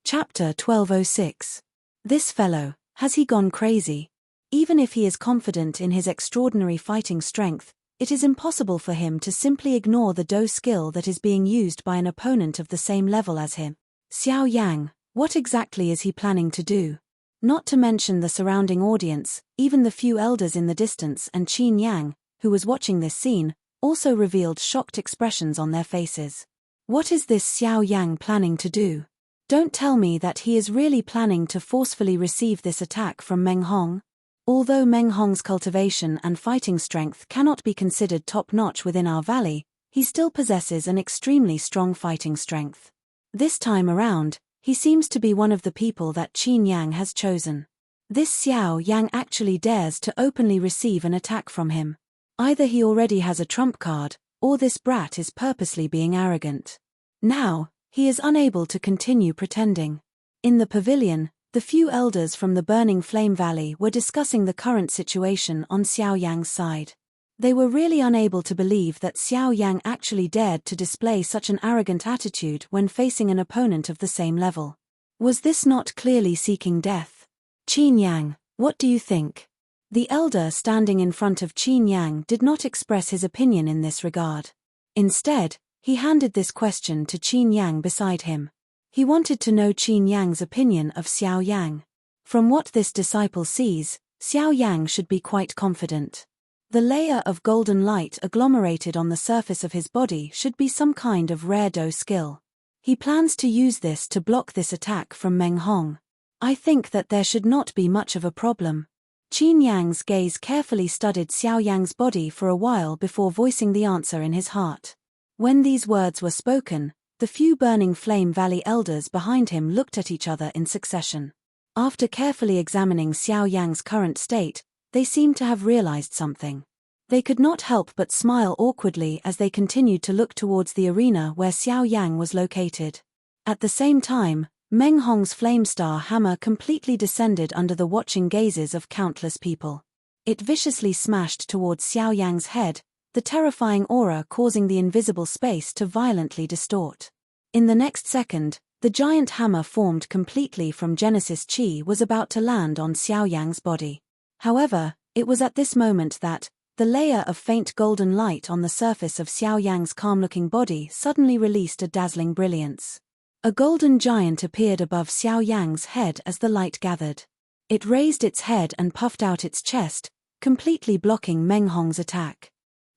Chapter 1206. This fellow, has he gone crazy? Even if he is confident in his extraordinary fighting strength, it is impossible for him to simply ignore the Do skill that is being used by an opponent of the same level as him. Xiao Yang, what exactly is he planning to do? Not to mention the surrounding audience, even the few elders in the distance and Qin Yang, who was watching this scene, also revealed shocked expressions on their faces. What is this Xiao Yang planning to do? Don't tell me that he is really planning to forcefully receive this attack from Meng Hong. Although Meng Hong's cultivation and fighting strength cannot be considered top-notch within our valley, he still possesses an extremely strong fighting strength. This time around, he seems to be one of the people that Qin Yang has chosen. This Xiao Yang actually dares to openly receive an attack from him. Either he already has a trump card, or this brat is purposely being arrogant. Now, he is unable to continue pretending. In the pavilion, the few elders from the Burning Flame Valley were discussing the current situation on Xiao Yang's side. They were really unable to believe that Xiao Yang actually dared to display such an arrogant attitude when facing an opponent of the same level. Was this not clearly seeking death? Qin Yang, what do you think? The elder standing in front of Qin Yang did not express his opinion in this regard. Instead, he handed this question to Qin Yang beside him. He wanted to know Qin Yang's opinion of Xiao Yang. From what this disciple sees, Xiao Yang should be quite confident. The layer of golden light agglomerated on the surface of his body should be some kind of rare Do skill. He plans to use this to block this attack from Meng Hong. I think that there should not be much of a problem. Qin Yang's gaze carefully studied Xiao Yang's body for a while before voicing the answer in his heart. When these words were spoken, the few Burning Flame Valley elders behind him looked at each other in succession. After carefully examining Xiao Yang's current state, they seemed to have realized something. They could not help but smile awkwardly as they continued to look towards the arena where Xiao Yang was located. At the same time, Meng Hong's Flamestar hammer completely descended under the watching gazes of countless people. It viciously smashed towards Xiao Yang's head, the terrifying aura causing the invisible space to violently distort. In the next second, the giant hammer formed completely from Genesis Chi was about to land on Xiao Yang's body. However, it was at this moment that the layer of faint golden light on the surface of Xiao Yang's calm-looking body suddenly released a dazzling brilliance. A golden giant appeared above Xiao Yang's head as the light gathered. It raised its head and puffed out its chest, completely blocking Meng Hong's attack.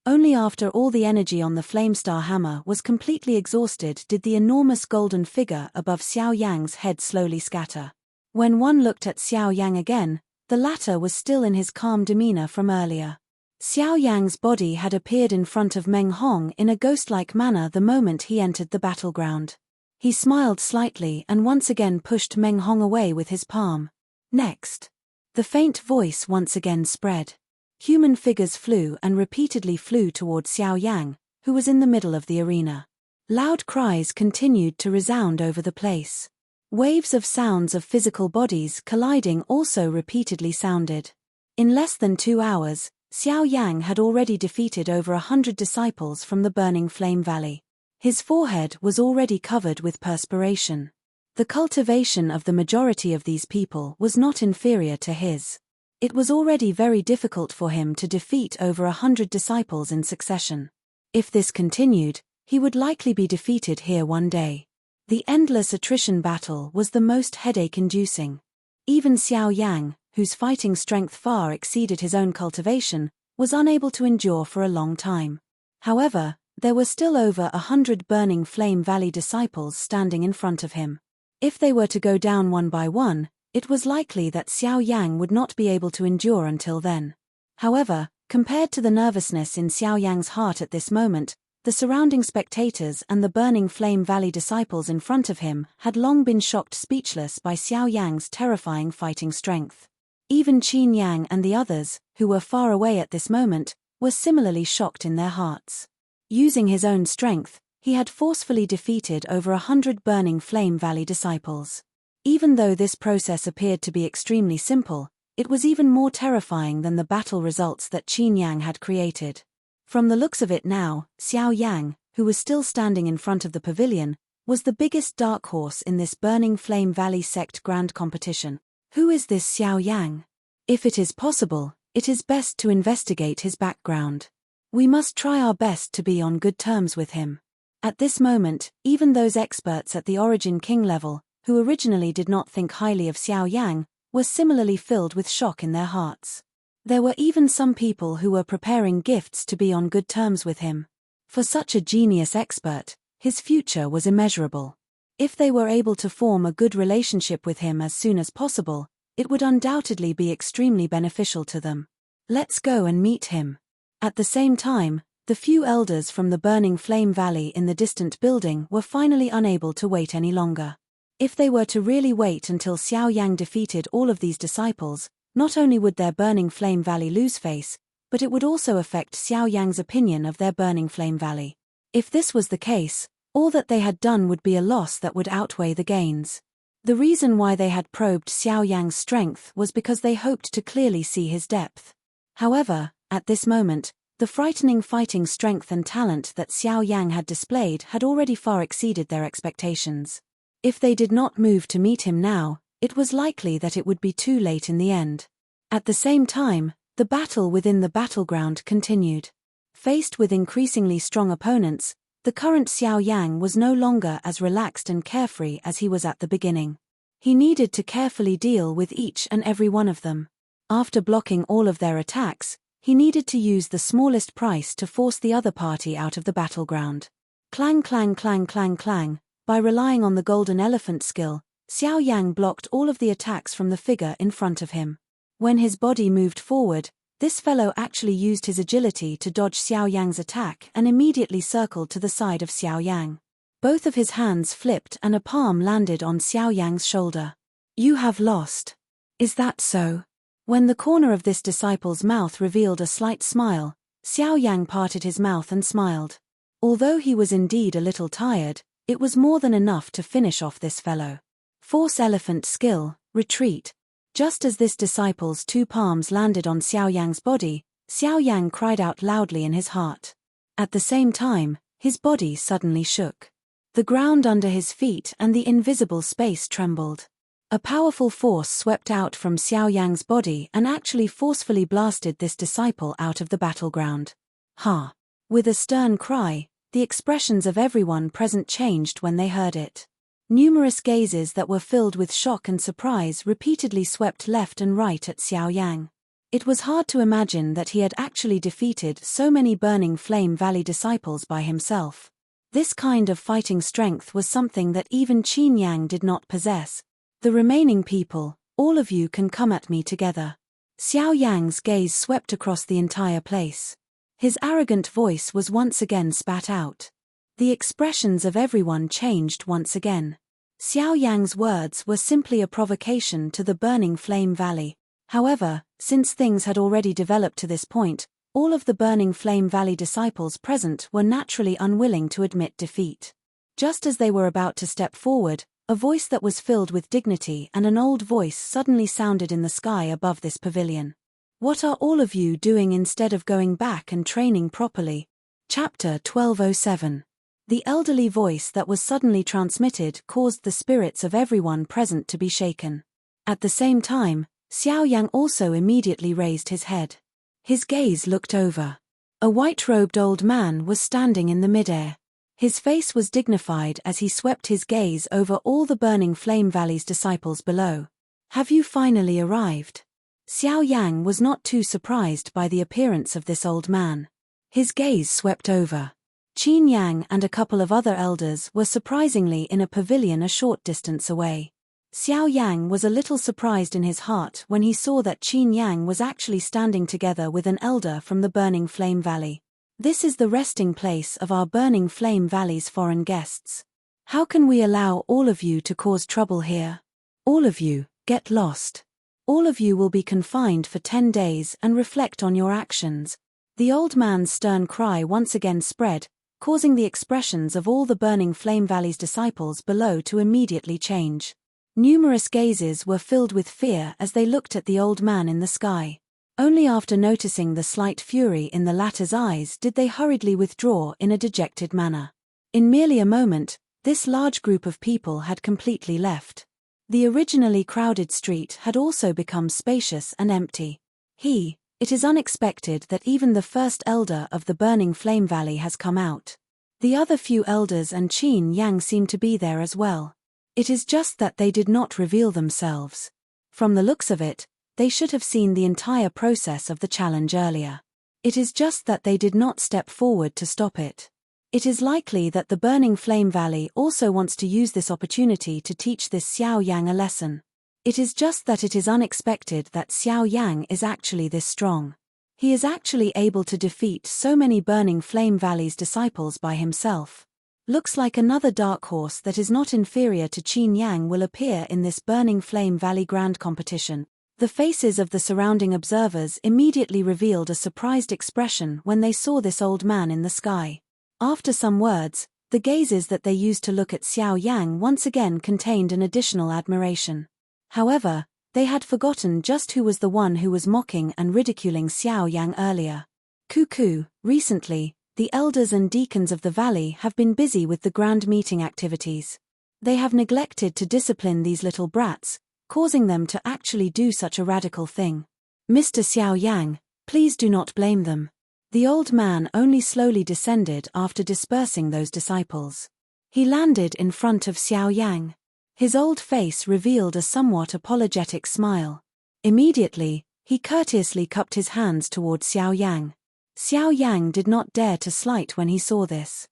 Only after all the energy on the Flamestar hammer was completely exhausted did the enormous golden figure above Xiao Yang's head slowly scatter. When one looked at Xiao Yang again, the latter was still in his calm demeanor from earlier. Xiao Yang's body had appeared in front of Meng Hong in a ghost-like manner the moment he entered the battleground. He smiled slightly and once again pushed Meng Hong away with his palm. Next. The faint voice once again spread. Human figures flew and repeatedly flew towards Xiao Yang, who was in the middle of the arena. Loud cries continued to resound over the place. Waves of sounds of physical bodies colliding also repeatedly sounded. In less than 2 hours, Xiao Yang had already defeated over 100 disciples from the Burning Flame Valley. His forehead was already covered with perspiration. The cultivation of the majority of these people was not inferior to his. It was already very difficult for him to defeat over 100 disciples in succession. If this continued, he would likely be defeated here one day. The endless attrition battle was the most headache-inducing. Even Xiao Yang, whose fighting strength far exceeded his own cultivation, was unable to endure for a long time. However, there were still over 100 Burning Flame Valley disciples standing in front of him. If they were to go down one by one, it was likely that Xiao Yang would not be able to endure until then. However, compared to the nervousness in Xiao Yang's heart at this moment, the surrounding spectators and the Burning Flame Valley disciples in front of him had long been shocked speechless by Xiao Yang's terrifying fighting strength. Even Qin Yang and the others, who were far away at this moment, were similarly shocked in their hearts. Using his own strength, he had forcefully defeated over 100 Burning Flame Valley disciples. Even though this process appeared to be extremely simple, it was even more terrifying than the battle results that Qin Yang had created. From the looks of it now, Xiao Yang, who was still standing in front of the pavilion, was the biggest dark horse in this Burning Flame Valley sect grand competition. Who is this Xiao Yang? If it is possible, it is best to investigate his background. We must try our best to be on good terms with him. At this moment, even those experts at the Origin King level, who originally did not think highly of Xiao Yang, were similarly filled with shock in their hearts. There were even some people who were preparing gifts to be on good terms with him. For such a genius expert, his future was immeasurable. If they were able to form a good relationship with him as soon as possible, it would undoubtedly be extremely beneficial to them. Let's go and meet him. At the same time, the few elders from the Burning Flame Valley in the distant building were finally unable to wait any longer. If they were to really wait until Xiao Yang defeated all of these disciples, not only would their Burning Flame Valley lose face, but it would also affect Xiao Yang's opinion of their Burning Flame Valley. If this was the case, all that they had done would be a loss that would outweigh the gains. The reason why they had probed Xiao Yang's strength was because they hoped to clearly see his depth. However, at this moment, the frightening fighting strength and talent that Xiao Yang had displayed had already far exceeded their expectations. If they did not move to meet him now, it was likely that it would be too late in the end. At the same time, the battle within the battleground continued. Faced with increasingly strong opponents, the current Xiao Yang was no longer as relaxed and carefree as he was at the beginning. He needed to carefully deal with each and every one of them. After blocking all of their attacks, he needed to use the smallest price to force the other party out of the battleground. Clang clang clang clang clang. By relying on the golden elephant skill, Xiao Yang blocked all of the attacks from the figure in front of him. When his body moved forward, this fellow actually used his agility to dodge Xiao Yang's attack and immediately circled to the side of Xiao Yang. Both of his hands flipped and a palm landed on Xiao Yang's shoulder. You have lost. Is that so? When the corner of this disciple's mouth revealed a slight smile, Xiao Yang parted his mouth and smiled. Although he was indeed a little tired, it was more than enough to finish off this fellow. Force elephant skill, retreat. Just as this disciple's two palms landed on Xiao Yang's body, Xiao Yang cried out loudly in his heart. At the same time, his body suddenly shook. The ground under his feet and the invisible space trembled. A powerful force swept out from Xiao Yang's body and actually forcefully blasted this disciple out of the battleground. Ha! With a stern cry, the expressions of everyone present changed when they heard it. Numerous gazes that were filled with shock and surprise repeatedly swept left and right at Xiao Yang. It was hard to imagine that he had actually defeated so many Burning Flame Valley disciples by himself. This kind of fighting strength was something that even Qin Yang did not possess. The remaining people, all of you can come at me together. Xiao Yang's gaze swept across the entire place. His arrogant voice was once again spat out. The expressions of everyone changed once again. Xiao Yang's words were simply a provocation to the Burning Flame Valley. However, since things had already developed to this point, all of the Burning Flame Valley disciples present were naturally unwilling to admit defeat. Just as they were about to step forward, a voice that was filled with dignity and an old voice suddenly sounded in the sky above this pavilion. What are all of you doing instead of going back and training properly? Chapter 1207. The elderly voice that was suddenly transmitted caused the spirits of everyone present to be shaken. At the same time, Xiao Yang also immediately raised his head. His gaze looked over. A white-robed old man was standing in the midair. His face was dignified as he swept his gaze over all the Burning Flame Valley's disciples below. Have you finally arrived? Xiao Yang was not too surprised by the appearance of this old man. His gaze swept over. Qin Yang and a couple of other elders were surprisingly in a pavilion a short distance away. Xiao Yang was a little surprised in his heart when he saw that Qin Yang was actually standing together with an elder from the Burning Flame Valley. This is the resting place of our Burning Flame Valley's foreign guests. How can we allow all of you to cause trouble here? All of you, get lost. All of you will be confined for 10 days and reflect on your actions. The old man's stern cry once again spread, causing the expressions of all the Burning Flame Valley's disciples below to immediately change. Numerous gazes were filled with fear as they looked at the old man in the sky. Only after noticing the slight fury in the latter's eyes did they hurriedly withdraw in a dejected manner. In merely a moment, This large group of people had completely left. The originally crowded street had also become spacious and empty. It is unexpected that even the first elder of the Burning Flame Valley has come out. The other few elders and Qin Yang seem to be there as well. It is just that they did not reveal themselves. From the looks of it, they should have seen the entire process of the challenge earlier. It is just that they did not step forward to stop it. It is likely that the Burning Flame Valley also wants to use this opportunity to teach this Xiao Yang a lesson. It is just that it is unexpected that Xiao Yang is actually this strong. He is actually able to defeat so many Burning Flame Valley's disciples by himself. Looks like another dark horse that is not inferior to Qin Yang will appear in this Burning Flame Valley Grand competition. The faces of the surrounding observers immediately revealed a surprised expression when they saw this old man in the sky. After some words, the gazes that they used to look at Xiao Yang once again contained an additional admiration. However, they had forgotten just who was the one who was mocking and ridiculing Xiao Yang earlier. Cuckoo, recently, the elders and deacons of the valley have been busy with the grand meeting activities. They have neglected to discipline these little brats, causing them to actually do such a radical thing. Mr. Xiao Yang, please do not blame them. The old man only slowly descended after dispersing those disciples. He landed in front of Xiao Yang. His old face revealed a somewhat apologetic smile. Immediately, he courteously cupped his hands toward Xiao Yang. Xiao Yang did not dare to slight when he saw this.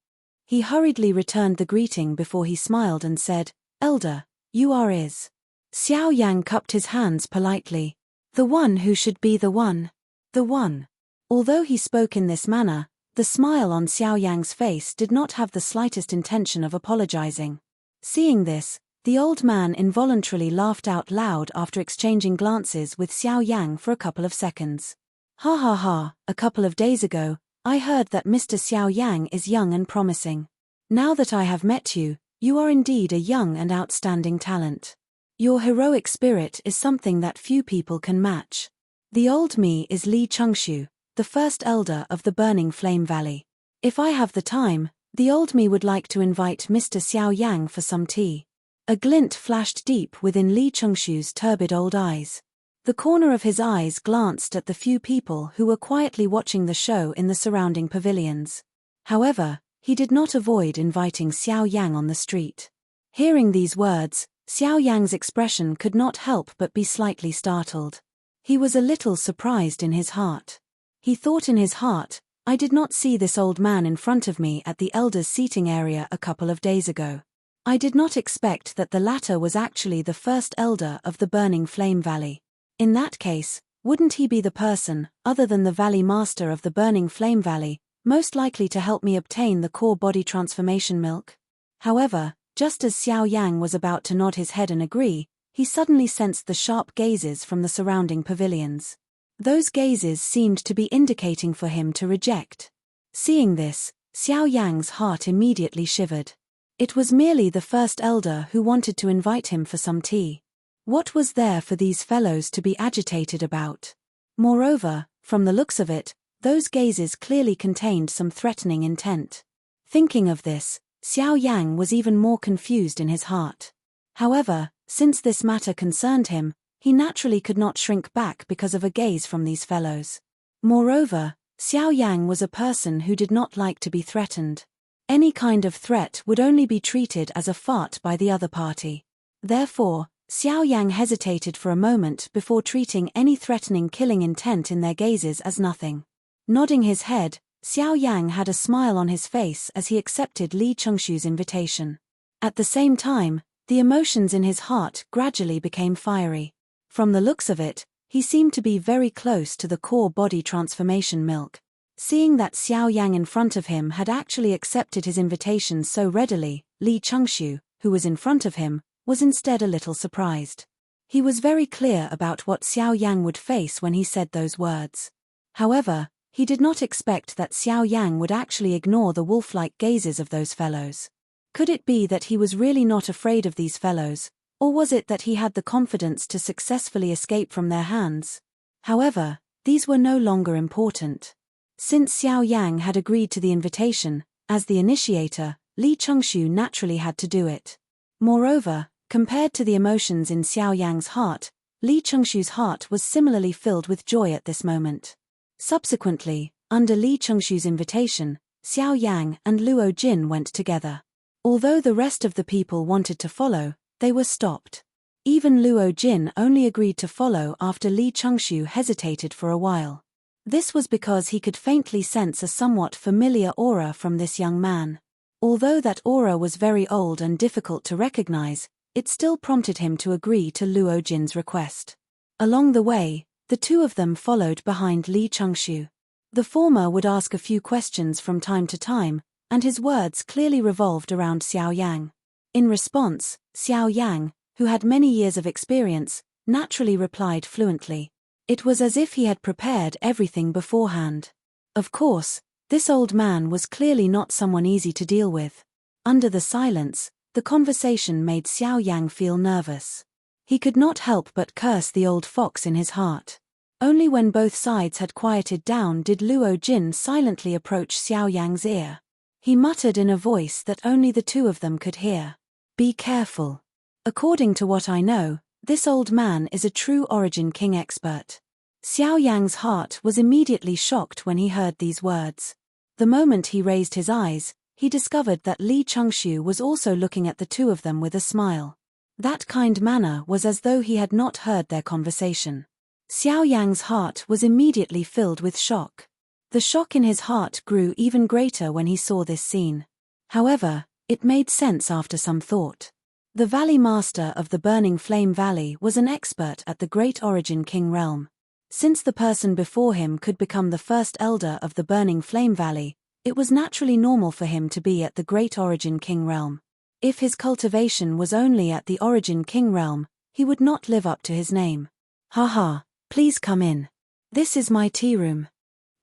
He hurriedly returned the greeting before he smiled and said, "Elder, you are is." Xiao Yang cupped his hands politely. "The one who should be the one. The one." Although he spoke in this manner, the smile on Xiao Yang's face did not have the slightest intention of apologizing. Seeing this, the old man involuntarily laughed out loud after exchanging glances with Xiao Yang for a couple of seconds. "Ha ha ha, a couple of days ago, I heard that Mr. Xiao Yang is young and promising. Now that I have met you, you are indeed a young and outstanding talent. Your heroic spirit is something that few people can match. The old me is Li Chengxu, the first elder of the Burning Flame Valley. If I have the time, the old me would like to invite Mr. Xiao Yang for some tea." A glint flashed deep within Li Chengxu's turbid old eyes. The corner of his eyes glanced at the few people who were quietly watching the show in the surrounding pavilions. However, he did not avoid inviting Xiao Yang on the street. Hearing these words, Xiao Yang's expression could not help but be slightly startled. He was a little surprised in his heart. He thought in his heart, "I did not see this old man in front of me at the elders' seating area a couple of days ago. I did not expect that the latter was actually the first elder of the Burning Flame Valley. In that case, wouldn't he be the person, other than the Valley Master of the Burning Flame Valley, most likely to help me obtain the core body transformation milk?" However, just as Xiao Yang was about to nod his head and agree, he suddenly sensed the sharp gazes from the surrounding pavilions. Those gazes seemed to be indicating for him to reject. Seeing this, Xiao Yang's heart immediately shivered. It was merely the first elder who wanted to invite him for some tea. What was there for these fellows to be agitated about? Moreover, from the looks of it, those gazes clearly contained some threatening intent. Thinking of this, Xiao Yang was even more confused in his heart. However, since this matter concerned him, he naturally could not shrink back because of a gaze from these fellows. Moreover, Xiao Yang was a person who did not like to be threatened. Any kind of threat would only be treated as a fart by the other party. Therefore, Xiao Yang hesitated for a moment before treating any threatening killing intent in their gazes as nothing. Nodding his head, Xiao Yang had a smile on his face as he accepted Li Chengxu's invitation. At the same time, the emotions in his heart gradually became fiery. From the looks of it, he seemed to be very close to the core body transformation milk. Seeing that Xiao Yang in front of him had actually accepted his invitation so readily, Li Chengxu, who was in front of him, was instead a little surprised. He was very clear about what Xiao Yang would face when he said those words. However, he did not expect that Xiao Yang would actually ignore the wolf-like gazes of those fellows. Could it be that he was really not afraid of these fellows, or was it that he had the confidence to successfully escape from their hands? However, these were no longer important. Since Xiao Yang had agreed to the invitation, as the initiator, Li Chengxiu naturally had to do it. Moreover, compared to the emotions in Xiao Yang's heart, Li Chengxiu's heart was similarly filled with joy at this moment. Subsequently, under Li Chengxiu's invitation, Xiao Yang and Luo Jin went together. Although the rest of the people wanted to follow, they were stopped. Even Luo Jin only agreed to follow after Li Chengxiu hesitated for a while. This was because he could faintly sense a somewhat familiar aura from this young man. Although that aura was very old and difficult to recognize, it still prompted him to agree to Luo Jin's request. Along the way, the two of them followed behind Li Chengxiu. The former would ask a few questions from time to time, and his words clearly revolved around Xiao Yang. In response, Xiao Yang, who had many years of experience, naturally replied fluently. It was as if he had prepared everything beforehand. Of course, this old man was clearly not someone easy to deal with. Under the silence, the conversation made Xiao Yang feel nervous. He could not help but curse the old fox in his heart. Only when both sides had quieted down did Luo Jin silently approach Xiao Yang's ear. He muttered in a voice that only the two of them could hear. Be careful. According to what I know, this old man is a true Origin King expert. Xiao Yang's heart was immediately shocked when he heard these words. The moment he raised his eyes, he discovered that Li Chengxiu was also looking at the two of them with a smile. That kind manner was as though he had not heard their conversation. Xiao Yang's heart was immediately filled with shock. The shock in his heart grew even greater when he saw this scene. However, it made sense after some thought. The Valley Master of the Burning Flame Valley was an expert at the Great Origin King realm. Since the person before him could become the first elder of the Burning Flame Valley, it was naturally normal for him to be at the Great Origin King realm. If his cultivation was only at the Origin King realm, he would not live up to his name. Haha, please come in. This is my tea room.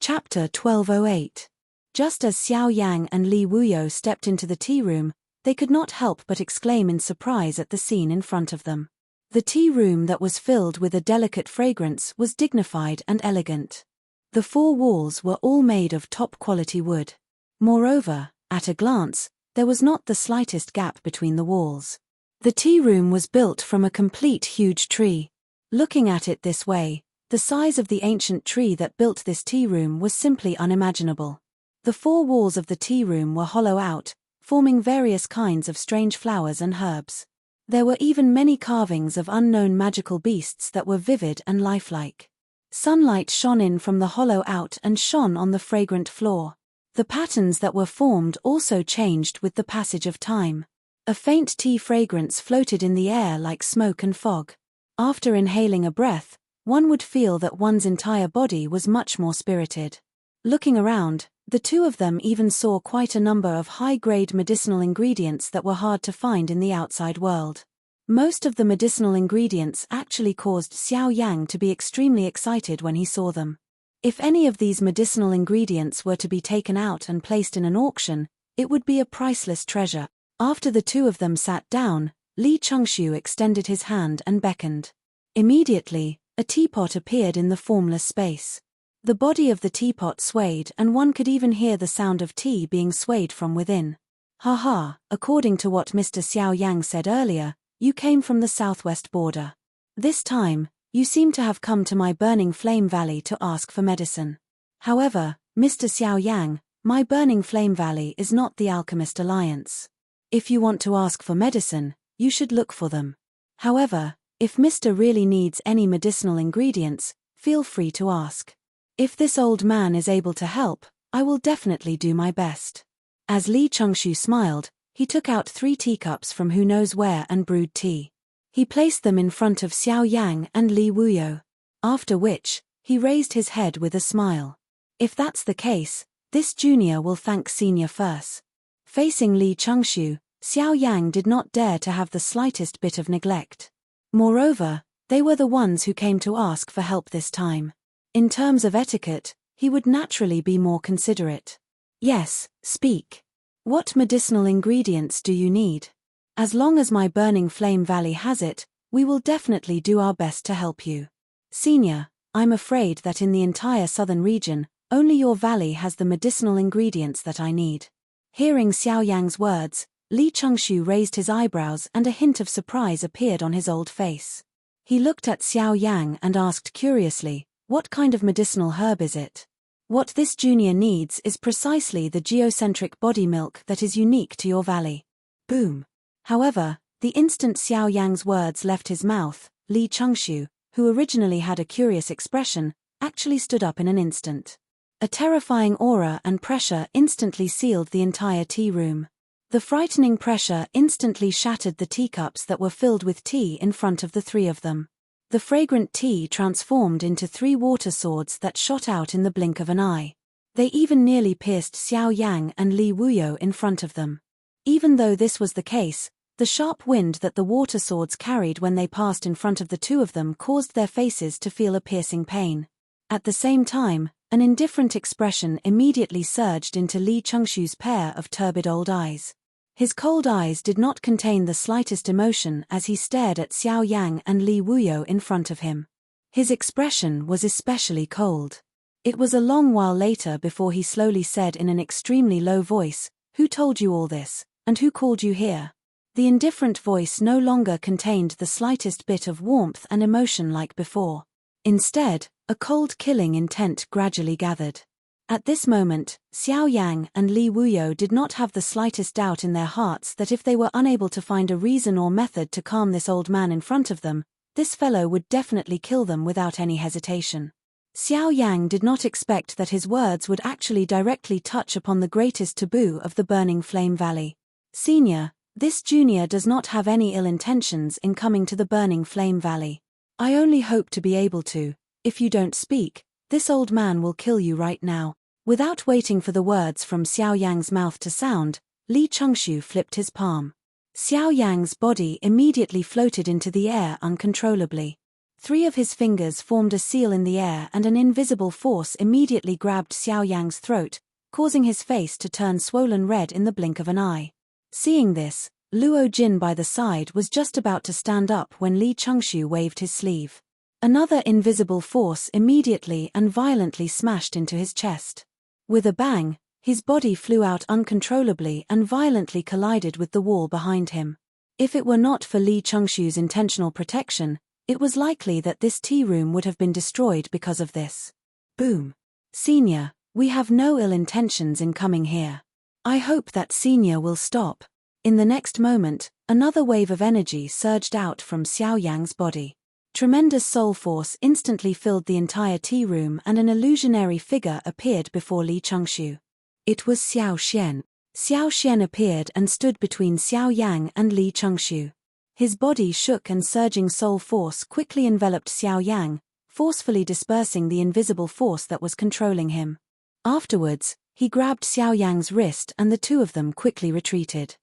Chapter 1208. Just as Xiao Yang and Li Wuyo stepped into the tea room, they could not help but exclaim in surprise at the scene in front of them. The tea room that was filled with a delicate fragrance was dignified and elegant. The four walls were all made of top-quality wood. Moreover, at a glance, there was not the slightest gap between the walls. The tea room was built from a complete huge tree. Looking at it this way, the size of the ancient tree that built this tea room was simply unimaginable. The four walls of the tea room were hollow out, forming various kinds of strange flowers and herbs. There were even many carvings of unknown magical beasts that were vivid and lifelike. Sunlight shone in from the hollow out and shone on the fragrant floor. The patterns that were formed also changed with the passage of time. A faint tea fragrance floated in the air like smoke and fog. After inhaling a breath, one would feel that one's entire body was much more spirited. Looking around, the two of them even saw quite a number of high-grade medicinal ingredients that were hard to find in the outside world. Most of the medicinal ingredients actually caused Xiao Yang to be extremely excited when he saw them. If any of these medicinal ingredients were to be taken out and placed in an auction, it would be a priceless treasure. After the two of them sat down, Li Chengxiu extended his hand and beckoned. Immediately, a teapot appeared in the formless space. The body of the teapot swayed and one could even hear the sound of tea being swayed from within. Haha, according to what Mr. Xiao Yang said earlier, you came from the southwest border. This time, you seem to have come to my Burning Flame Valley to ask for medicine. However, Mr. Xiao Yang, my Burning Flame Valley is not the Alchemist Alliance. If you want to ask for medicine, you should look for them. However, if Mr. really needs any medicinal ingredients, feel free to ask. If this old man is able to help, I will definitely do my best. As Li Chengxiu smiled, he took out 3 teacups from who knows where and brewed tea. He placed them in front of Xiao Yang and Li Wuyo. After which, he raised his head with a smile. If that's the case, this junior will thank senior first. Facing Li Chengxiu, Xiao Yang did not dare to have the slightest bit of neglect. Moreover, they were the ones who came to ask for help this time. In terms of etiquette, he would naturally be more considerate. Yes, speak. What medicinal ingredients do you need? As long as my Burning Flame Valley has it, we will definitely do our best to help you. Senior, I'm afraid that in the entire southern region, only your valley has the medicinal ingredients that I need. Hearing Xiao Yang's words, Li Changshu raised his eyebrows and a hint of surprise appeared on his old face. He looked at Xiao Yang and asked curiously, "What kind of medicinal herb is it?" "What this junior needs is precisely the geocentric body milk that is unique to your valley." Boom. However, the instant Xiao Yang's words left his mouth, Li Changshu, who originally had a curious expression, actually stood up in an instant. A terrifying aura and pressure instantly sealed the entire tea room. The frightening pressure instantly shattered the teacups that were filled with tea in front of the three of them. The fragrant tea transformed into 3 water swords that shot out in the blink of an eye. They even nearly pierced Xiao Yang and Li Wuyo in front of them. Even though this was the case, the sharp wind that the water swords carried when they passed in front of the two of them caused their faces to feel a piercing pain. At the same time, an indifferent expression immediately surged into Li Changshu's pair of turbid old eyes. His cold eyes did not contain the slightest emotion as he stared at Xiao Yang and Li Wuyo in front of him. His expression was especially cold. It was a long while later before he slowly said in an extremely low voice, "Who told you all this, and who called you here?" The indifferent voice no longer contained the slightest bit of warmth and emotion like before. Instead, a cold killing intent gradually gathered. At this moment, Xiao Yang and Li Wuyo did not have the slightest doubt in their hearts that if they were unable to find a reason or method to calm this old man in front of them, this fellow would definitely kill them without any hesitation. Xiao Yang did not expect that his words would actually directly touch upon the greatest taboo of the Burning Flame Valley. "Senior, this junior does not have any ill intentions in coming to the Burning Flame Valley. I only hope to be able to. If you don't speak, this old man will kill you right now." Without waiting for the words from Xiao Yang's mouth to sound, Li Changshu flipped his palm. Xiao Yang's body immediately floated into the air uncontrollably. 3 of his fingers formed a seal in the air and an invisible force immediately grabbed Xiao Yang's throat, causing his face to turn swollen red in the blink of an eye. Seeing this, Luo Jin by the side was just about to stand up when Li Changshu waved his sleeve. Another invisible force immediately and violently smashed into his chest. With a bang, his body flew out uncontrollably and violently collided with the wall behind him. If it were not for Li Changshu's intentional protection, it was likely that this tea room would have been destroyed because of this. Boom. "Senior, we have no ill intentions in coming here. I hope that Senior will stop." In the next moment, another wave of energy surged out from Xiao Yang's body. Tremendous soul force instantly filled the entire tea room and an illusionary figure appeared before Li Changshu. It was Xiao Xian. Xiao Xian appeared and stood between Xiao Yang and Li Changshu. His body shook and surging soul force quickly enveloped Xiao Yang, forcefully dispersing the invisible force that was controlling him. Afterwards, he grabbed Xiao Yang's wrist and the two of them quickly retreated.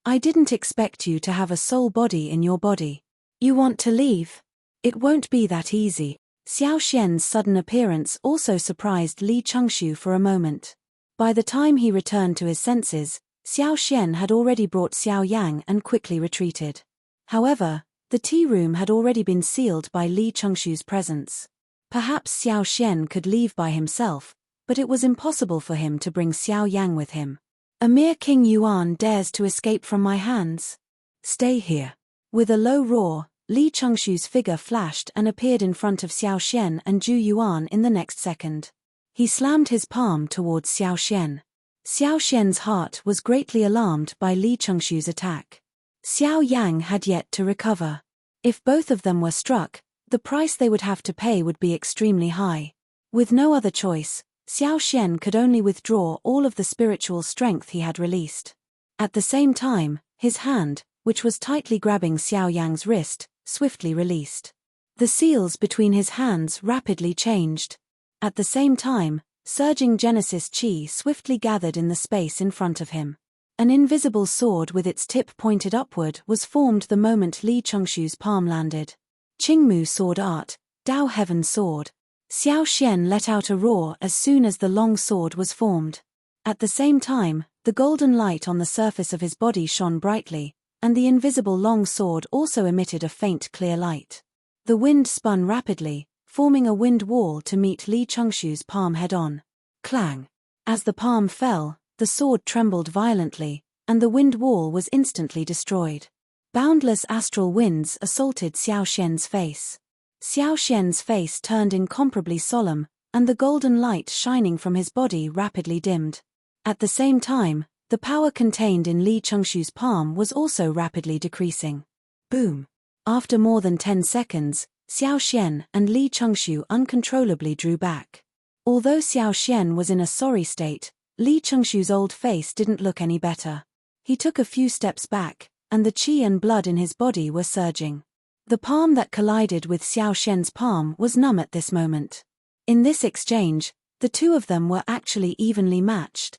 I didn't expect you to have a soul body in your body. You want to leave? It won't be that easy." Xiao Xian's sudden appearance also surprised Li Changshu for a moment. By the time he returned to his senses, Xiao Xian had already brought Xiao Yang and quickly retreated. However, the tea room had already been sealed by Li Changshu's presence. Perhaps Xiao Xian could leave by himself, but it was impossible for him to bring Xiao Yang with him. "A mere King Yuan dares to escape from my hands? Stay here." With a low roar, Li Changshu's figure flashed and appeared in front of Xiao Xian and Zhu Yuan in the next second. He slammed his palm towards Xiao Xian. Xiao Xian's heart was greatly alarmed by Li Changshu's attack. Xiao Yang had yet to recover. If both of them were struck, the price they would have to pay would be extremely high. With no other choice, Xiao Xian could only withdraw all of the spiritual strength he had released. At the same time, his hand, which was tightly grabbing Xiao Yang's wrist, swiftly released. The seals between his hands rapidly changed. At the same time, surging Genesis Chi swiftly gathered in the space in front of him. An invisible sword with its tip pointed upward was formed the moment Li Changshu's palm landed. Qingmu Sword Art, Dao Heaven Sword. Xiao Xian let out a roar as soon as the long sword was formed. At the same time, the golden light on the surface of his body shone brightly, and the invisible long sword also emitted a faint clear light. The wind spun rapidly, forming a wind wall to meet Li Changshu's palm head-on. Clang! As the palm fell, the sword trembled violently, and the wind wall was instantly destroyed. Boundless astral winds assaulted Xiao Xian's face. Xiao Xian's face turned incomparably solemn, and the golden light shining from his body rapidly dimmed. At the same time, the power contained in Li Chengshu's palm was also rapidly decreasing. Boom! After more than 10 seconds, Xiao Xian and Li Chengshu uncontrollably drew back. Although Xiao Xian was in a sorry state, Li Chengshu's old face didn't look any better. He took a few steps back, and the qi and blood in his body were surging. The palm that collided with Xiao Xian's palm was numb at this moment. In this exchange, the two of them were actually evenly matched.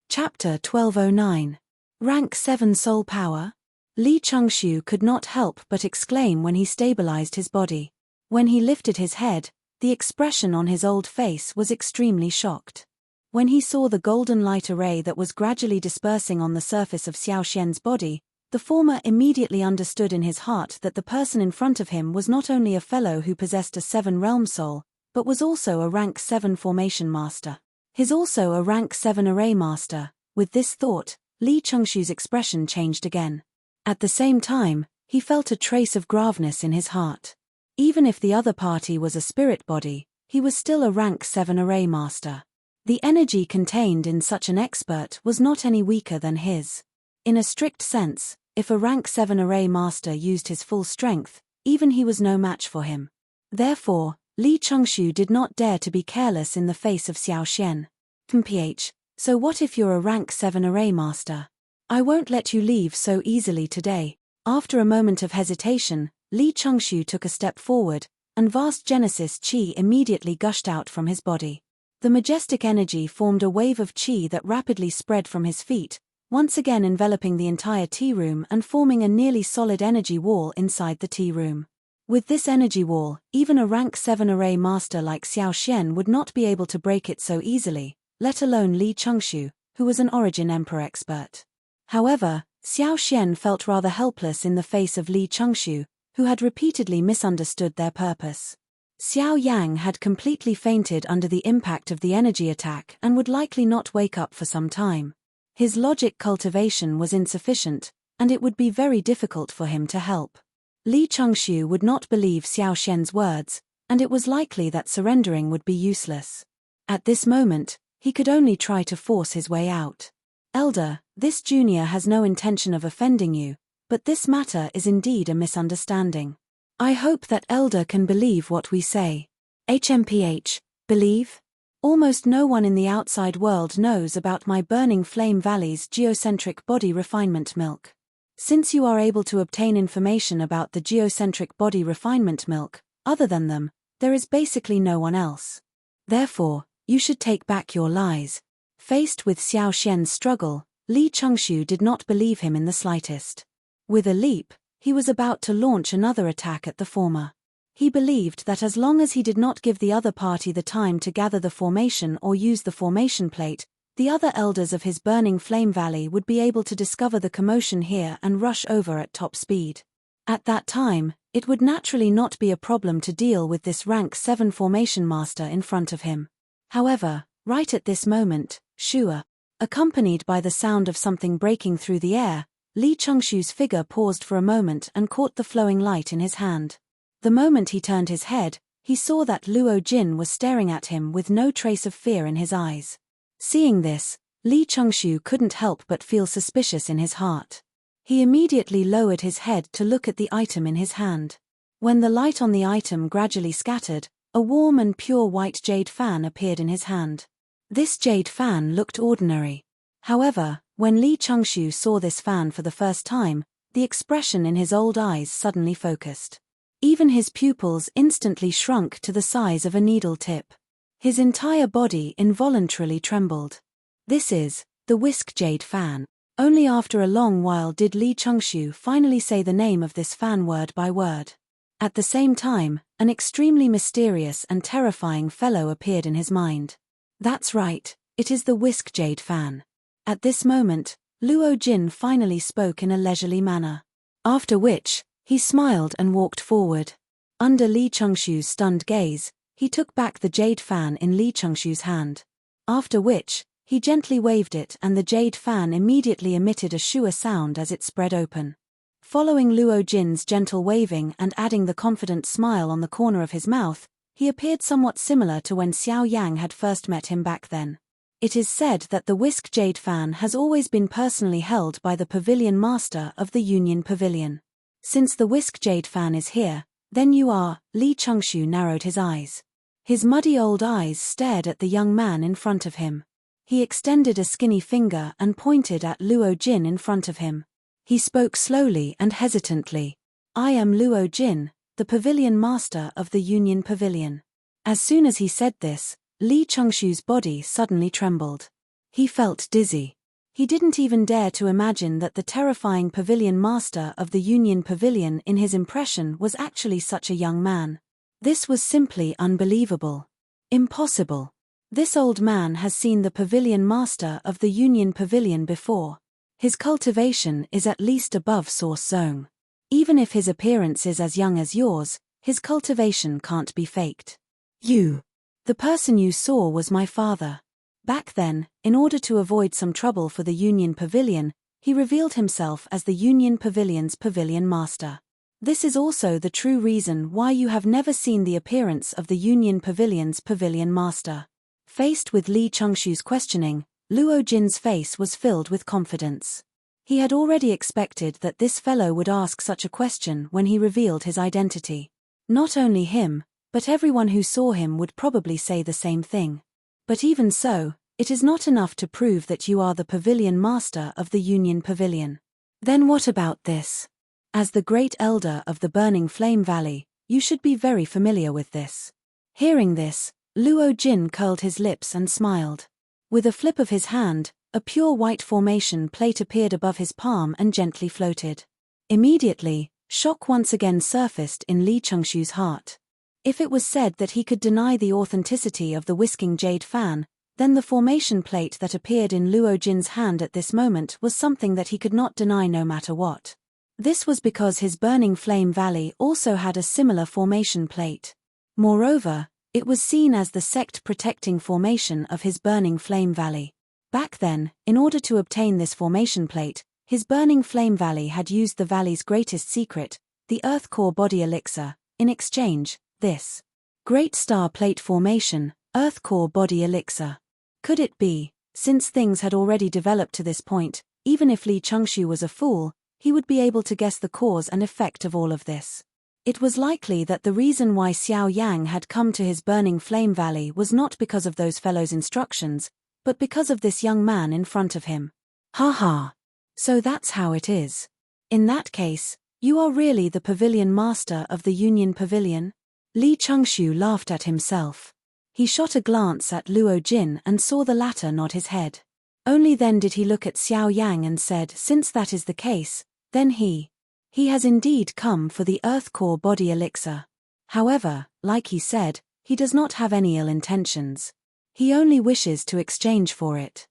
Chapter 1209. Rank 7 Soul Power? Li Chengshu could not help but exclaim when he stabilized his body. When he lifted his head, the expression on his old face was extremely shocked. When he saw the golden light array that was gradually dispersing on the surface of Xiao Xian's body, the former immediately understood in his heart that the person in front of him was not only a fellow who possessed a 7-realm soul, but was also a rank 7 formation master. He's also a rank 7 array master. With this thought, Li Chengshu's expression changed again. At the same time, he felt a trace of graveness in his heart. Even if the other party was a spirit body, he was still a rank 7 array master. The energy contained in such an expert was not any weaker than his. In a strict sense, if a rank 7 array master used his full strength, even he was no match for him. Therefore, Li Chengshu did not dare to be careless in the face of Xiao Xian. "Mph, so what if you're a rank 7 array master? I won't let you leave so easily today." After a moment of hesitation, Li Chengshu took a step forward, and vast Genesis Qi immediately gushed out from his body. The majestic energy formed a wave of Qi that rapidly spread from his feet, once again enveloping the entire tea room and forming a nearly solid energy wall inside the tea room. With this energy wall, even a rank 7 array master like Xiao Xian would not be able to break it so easily, let alone Li Chengshu, who was an origin emperor expert. However, Xiao Xian felt rather helpless in the face of Li Chengshu, who had repeatedly misunderstood their purpose. Xiao Yang had completely fainted under the impact of the energy attack and would likely not wake up for some time. His logic cultivation was insufficient, and it would be very difficult for him to help. Li Chengshu would not believe Xiao Xian's words, and it was likely that surrendering would be useless. At this moment, he could only try to force his way out. "Elder, this junior has no intention of offending you, but this matter is indeed a misunderstanding. I hope that Elder can believe what we say." "HMPH, believe? Almost no one in the outside world knows about my Burning Flame Valley's geocentric body refinement milk. Since you are able to obtain information about the geocentric body refinement milk, other than them, there is basically no one else. Therefore, you should take back your lies." Faced with Xiao Xian's struggle, Li Chengshu did not believe him in the slightest. With a leap, he was about to launch another attack at the former. He believed that as long as he did not give the other party the time to gather the formation or use the formation plate, the other elders of his Burning Flame Valley would be able to discover the commotion here and rush over at top speed. At that time, it would naturally not be a problem to deal with this rank 7 formation master in front of him. However, right at this moment, shua, accompanied by the sound of something breaking through the air, Li Chengshu's figure paused for a moment and caught the flowing light in his hand. The moment he turned his head, he saw that Luo Jin was staring at him with no trace of fear in his eyes. Seeing this, Li Chengshu couldn't help but feel suspicious in his heart. He immediately lowered his head to look at the item in his hand. When the light on the item gradually scattered, a warm and pure white jade fan appeared in his hand. This jade fan looked ordinary. However, when Li Chengshu saw this fan for the first time, the expression in his old eyes suddenly focused. Even his pupils instantly shrunk to the size of a needle tip. His entire body involuntarily trembled. "This is the whisk jade fan." Only after a long while did Li Chengshu finally say the name of this fan word by word. At the same time, an extremely mysterious and terrifying fellow appeared in his mind. "That's right, it is the whisk jade fan." At this moment, Luo Jin finally spoke in a leisurely manner. After which, he smiled and walked forward. Under Li Chengshu's stunned gaze, he took back the jade fan in Li Chengshu's hand. After which, He gently waved it and the jade fan immediately emitted a shua sound as it spread open. Following Luo Jin's gentle waving and adding the confident smile on the corner of his mouth, he appeared somewhat similar to when Xiao Yang had first met him back then. It is said that the whisk jade fan has always been personally held by the pavilion master of the Union Pavilion. Since the whisk jade fan is here, then you are. Li Changshu narrowed his eyes. His muddy old eyes stared at the young man in front of him. He extended a skinny finger and pointed at Luo Jin in front of him. He spoke slowly and hesitantly. I am Luo Jin, the pavilion master of the Union Pavilion. As soon as he said this, Li Changshu's body suddenly trembled. He felt dizzy. He didn't even dare to imagine that the terrifying pavilion master of the Union Pavilion in his impression was actually such a young man. This was simply unbelievable. Impossible. This old man has seen the pavilion master of the Union Pavilion before. His cultivation is at least above source zone. Even if his appearance is as young as yours, his cultivation can't be faked. The person you saw was my father. Back then, in order to avoid some trouble for the Union Pavilion, he revealed himself as the Union Pavilion's pavilion master. This is also the true reason why you have never seen the appearance of the Union Pavilion's pavilion master. Faced with Li Changshu's questioning, Luo Jin's face was filled with confidence. He had already expected that this fellow would ask such a question when he revealed his identity. Not only him, but everyone who saw him would probably say the same thing. But even so, it is not enough to prove that you are the pavilion master of the Union Pavilion. Then what about this? As the great elder of the Burning Flame Valley, you should be very familiar with this. Hearing this, Luo Jin curled his lips and smiled. With a flip of his hand, a pure white formation plate appeared above his palm and gently floated. Immediately, shock once again surfaced in Li Changshu's heart. If it was said that he could deny the authenticity of the whisking jade fan, then the formation plate that appeared in Luo Jin's hand at this moment was something that he could not deny no matter what. This was because his Burning Flame Valley also had a similar formation plate. Moreover, it was seen as the sect-protecting formation of his Burning Flame Valley. Back then, in order to obtain this formation plate, his Burning Flame Valley had used the valley's greatest secret, the Earth Core Body Elixir. In exchange, this Great Star Plate Formation, Earth Core Body Elixir. Could it be, since things had already developed to this point, even if Li Changshu was a fool, he would be able to guess the cause and effect of all of this? It was likely that the reason why Xiao Yang had come to his Burning Flame Valley was not because of those fellows' instructions, but because of this young man in front of him. Ha ha. So that's how it is. In that case, you are really the pavilion master of the Union Pavilion? Li Changshu laughed at himself. He shot a glance at Luo Jin and saw the latter nod his head. Only then did he look at Xiao Yang and said, since that is the case, then he has indeed come for the Earth Core Body Elixir. However, like he said, he does not have any ill intentions. He only wishes to exchange for it.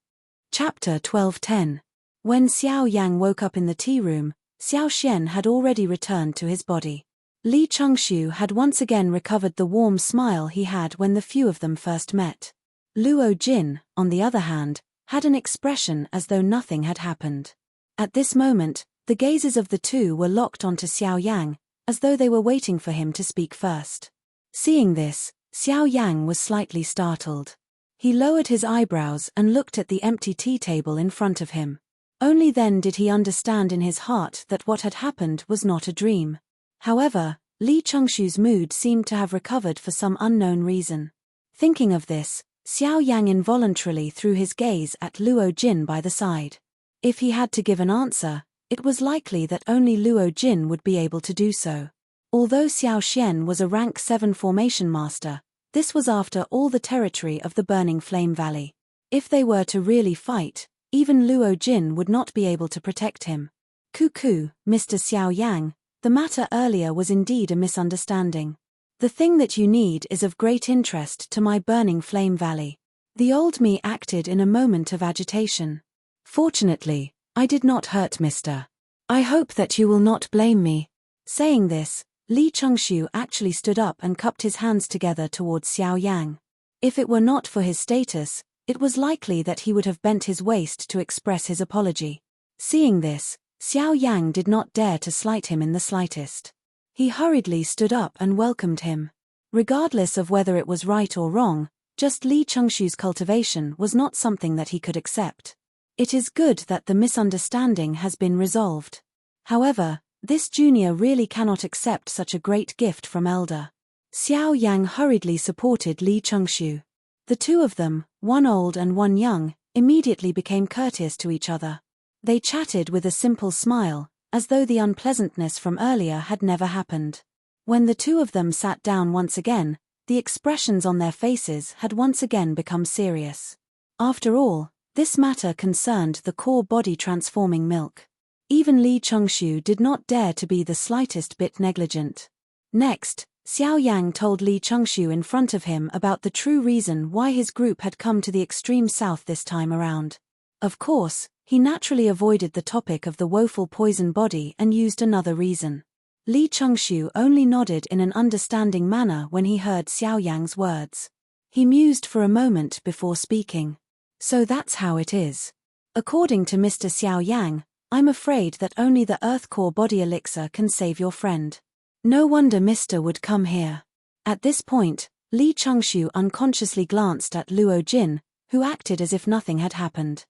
Chapter 12:10. When Xiao Yang woke up in the tea room, Xiao Xian had already returned to his body. Li Changshu had once again recovered the warm smile he had when the few of them first met. Luo Jin, on the other hand, had an expression as though nothing had happened. At this moment, the gazes of the two were locked onto Xiao Yang, as though they were waiting for him to speak first. Seeing this, Xiao Yang was slightly startled. He lowered his eyebrows and looked at the empty tea table in front of him. Only then did he understand in his heart that what had happened was not a dream. However, Li Changshu's mood seemed to have recovered for some unknown reason. Thinking of this, Xiao Yang involuntarily threw his gaze at Luo Jin by the side. If he had to give an answer, it was likely that only Luo Jin would be able to do so. Although Xiao Xian was a rank 7 formation master, this was after all the territory of the Burning Flame Valley. If they were to really fight, even Luo Jin would not be able to protect him. Cuckoo, Mr. Xiao Yang, the matter earlier was indeed a misunderstanding. The thing that you need is of great interest to my Burning Flame Valley. The old me acted in a moment of agitation. Fortunately, I did not hurt Mr. I hope that you will not blame me. Saying this, Li Changshu actually stood up and cupped his hands together towards Xiao Yang. If it were not for his status, It was likely that he would have bent his waist to express his apology. Seeing this, Xiao Yang did not dare to slight him in the slightest. He hurriedly stood up and welcomed him. Regardless of whether it was right or wrong, just Li Chengshu's cultivation was not something that he could accept. It is good that the misunderstanding has been resolved. However, this junior really cannot accept such a great gift from elder. Xiao Yang hurriedly supported Li Chengshu. The two of them, one old and one young, immediately became courteous to each other. They chatted with a simple smile, as though the unpleasantness from earlier had never happened. When the two of them sat down once again, the expressions on their faces had once again become serious. After all, this matter concerned the core body transforming milk. Even Li Chengshu did not dare to be the slightest bit negligent. Next, Xiao Yang told Li Chengshu in front of him about the true reason why his group had come to the extreme south this time around. Of course, he naturally avoided the topic of the woeful poison body and used another reason. Li Chengshu only nodded in an understanding manner when he heard Xiao Yang's words. He mused for a moment before speaking. So that's how it is. According to Mr. Xiao Yang, I'm afraid that only the Earth Core Body Elixir can save your friend. No wonder Mr. would come here. At this point, Li Chengshu unconsciously glanced at Luo Jin, who acted as if nothing had happened.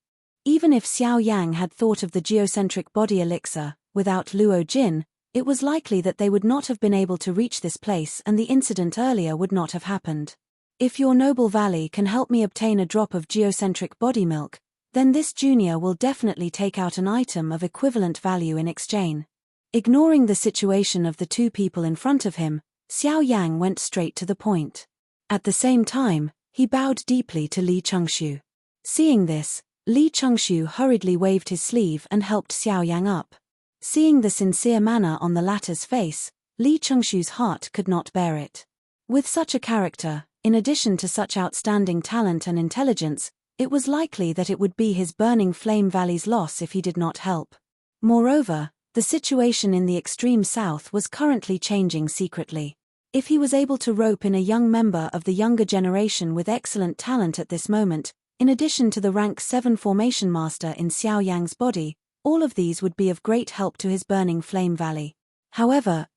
Even if Xiao Yang had thought of the geocentric body elixir, without Luo Jin, it was likely that they would not have been able to reach this place and the incident earlier would not have happened. If your noble valley can help me obtain a drop of geocentric body milk, then this junior will definitely take out an item of equivalent value in exchange. Ignoring the situation of the two people in front of him, Xiao Yang went straight to the point. At the same time, he bowed deeply to Li Chengshu. Seeing this, Li Chengshu hurriedly waved his sleeve and helped Xiao Yang up. Seeing the sincere manner on the latter's face, Li Chengshu's heart could not bear it. With such a character, in addition to such outstanding talent and intelligence, it was likely that it would be his Burning Flame Valley's loss if he did not help. Moreover, the situation in the extreme south was currently changing secretly. If he was able to rope in a young member of the younger generation with excellent talent at this moment, in addition to the rank 7 formation master in Xiao Yang's body, all of these would be of great help to his Burning Flame Valley. However,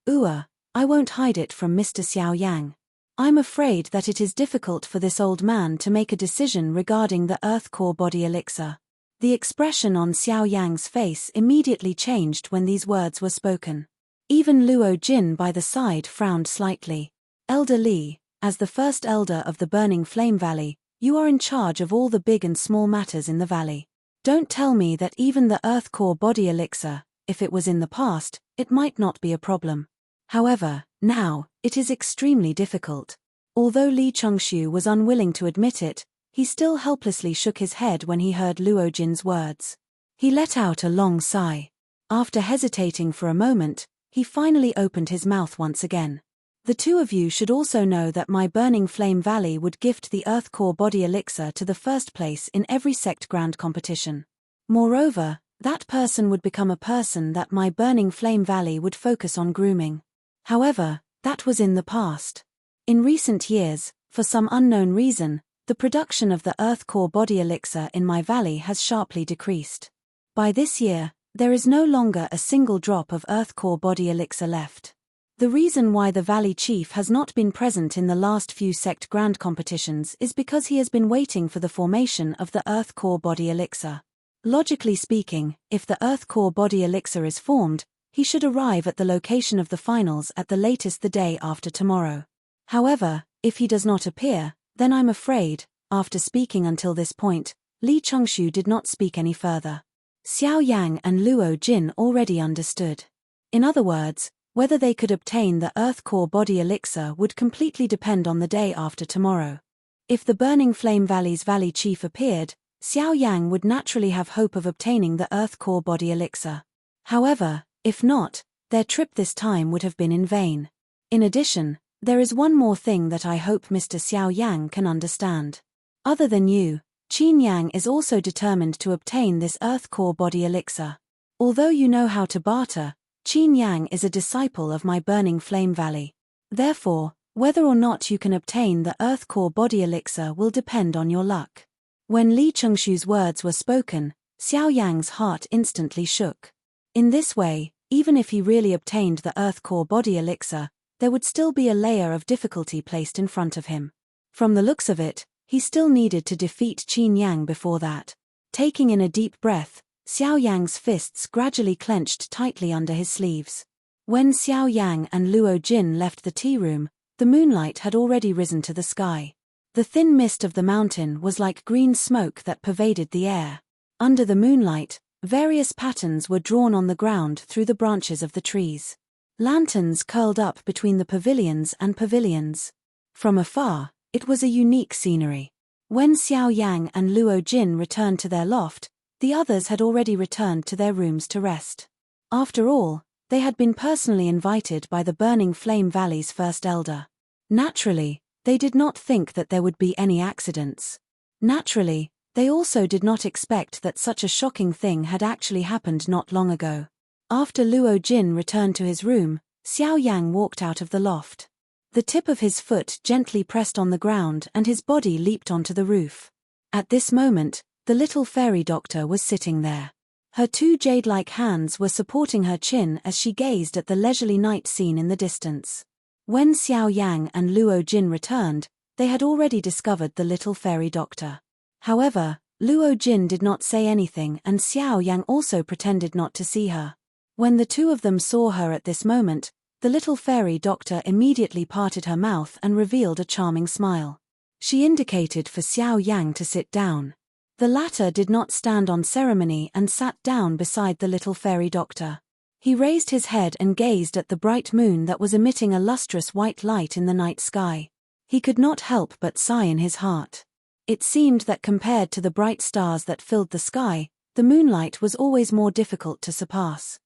I won't hide it from Mr. Xiao Yang. I'm afraid that it is difficult for this old man to make a decision regarding the Earth Core Body Elixir. The expression on Xiao Yang's face immediately changed when these words were spoken. Even Luo Jin by the side frowned slightly. Elder Li, as the first elder of the Burning Flame Valley, you are in charge of all the big and small matters in the valley. Don't tell me that even the Earth Core Body Elixir, if it was in the past, it might not be a problem. However, now, it is extremely difficult. Although Li Chengshu was unwilling to admit it, he still helplessly shook his head when he heard Luo Jin's words. He let out a long sigh. After hesitating for a moment, he finally opened his mouth once again. The two of you should also know that my Burning Flame Valley would gift the Earth Core Body Elixir to the first place in every sect grand competition. Moreover, that person would become a person that my Burning Flame Valley would focus on grooming. However, that was in the past. In recent years, for some unknown reason, the production of the Earth Core Body Elixir in my valley has sharply decreased. By this year, there is no longer a single drop of Earth Core Body Elixir left. The reason why the Valley Chief has not been present in the last few sect grand competitions is because he has been waiting for the formation of the Earth Core Body Elixir. Logically speaking, if the Earth Core Body Elixir is formed, he should arrive at the location of the finals at the latest the day after tomorrow. However, if he does not appear, then I'm afraid, after speaking until this point, Li Chengshu did not speak any further. Xiao Yang and Luo Jin already understood. In other words, whether they could obtain the Earth Core Body Elixir would completely depend on the day after tomorrow. If the Burning Flame Valley's Valley Chief appeared, Xiao Yang would naturally have hope of obtaining the Earth Core Body Elixir. However, if not, their trip this time would have been in vain. In addition, there is one more thing that I hope Mr. Xiao Yang can understand. Other than you, Qin Yang is also determined to obtain this Earth Core Body Elixir. Although you know how to barter, Qin Yang is a disciple of my Burning Flame Valley. Therefore, whether or not you can obtain the Earth Core Body Elixir will depend on your luck. When Li Chengshu's words were spoken, Xiao Yang's heart instantly shook. In this way, even if he really obtained the Earth Core body elixir, there would still be a layer of difficulty placed in front of him. From the looks of it, he still needed to defeat Qin Yang before that. Taking in a deep breath, Xiao Yang's fists gradually clenched tightly under his sleeves. When Xiao Yang and Luo Jin left the tea room, the moonlight had already risen to the sky. The thin mist of the mountain was like green smoke that pervaded the air. Under the moonlight, various patterns were drawn on the ground through the branches of the trees. Lanterns curled up between the pavilions and pavilions. From afar, it was a unique scenery. When Xiao Yang and Luo Jin returned to their loft, the others had already returned to their rooms to rest. After all, they had been personally invited by the Burning Flame Valley's first elder. Naturally, they did not think that there would be any accidents. Naturally, they also did not expect that such a shocking thing had actually happened not long ago. After Luo Jin returned to his room, Xiao Yang walked out of the loft. The tip of his foot gently pressed on the ground and his body leaped onto the roof. At this moment, the little fairy doctor was sitting there. Her two jade-like hands were supporting her chin as she gazed at the leisurely night scene in the distance. When Xiao Yang and Luo Jin returned, they had already discovered the little fairy doctor. However, Luo Jin did not say anything and Xiao Yang also pretended not to see her. When the two of them saw her at this moment, the little fairy doctor immediately parted her mouth and revealed a charming smile. She indicated for Xiao Yang to sit down. The latter did not stand on ceremony and sat down beside the little fairy doctor. He raised his head and gazed at the bright moon that was emitting a lustrous white light in the night sky. He could not help but sigh in his heart. It seemed that compared to the bright stars that filled the sky, the moonlight was always more difficult to surpass.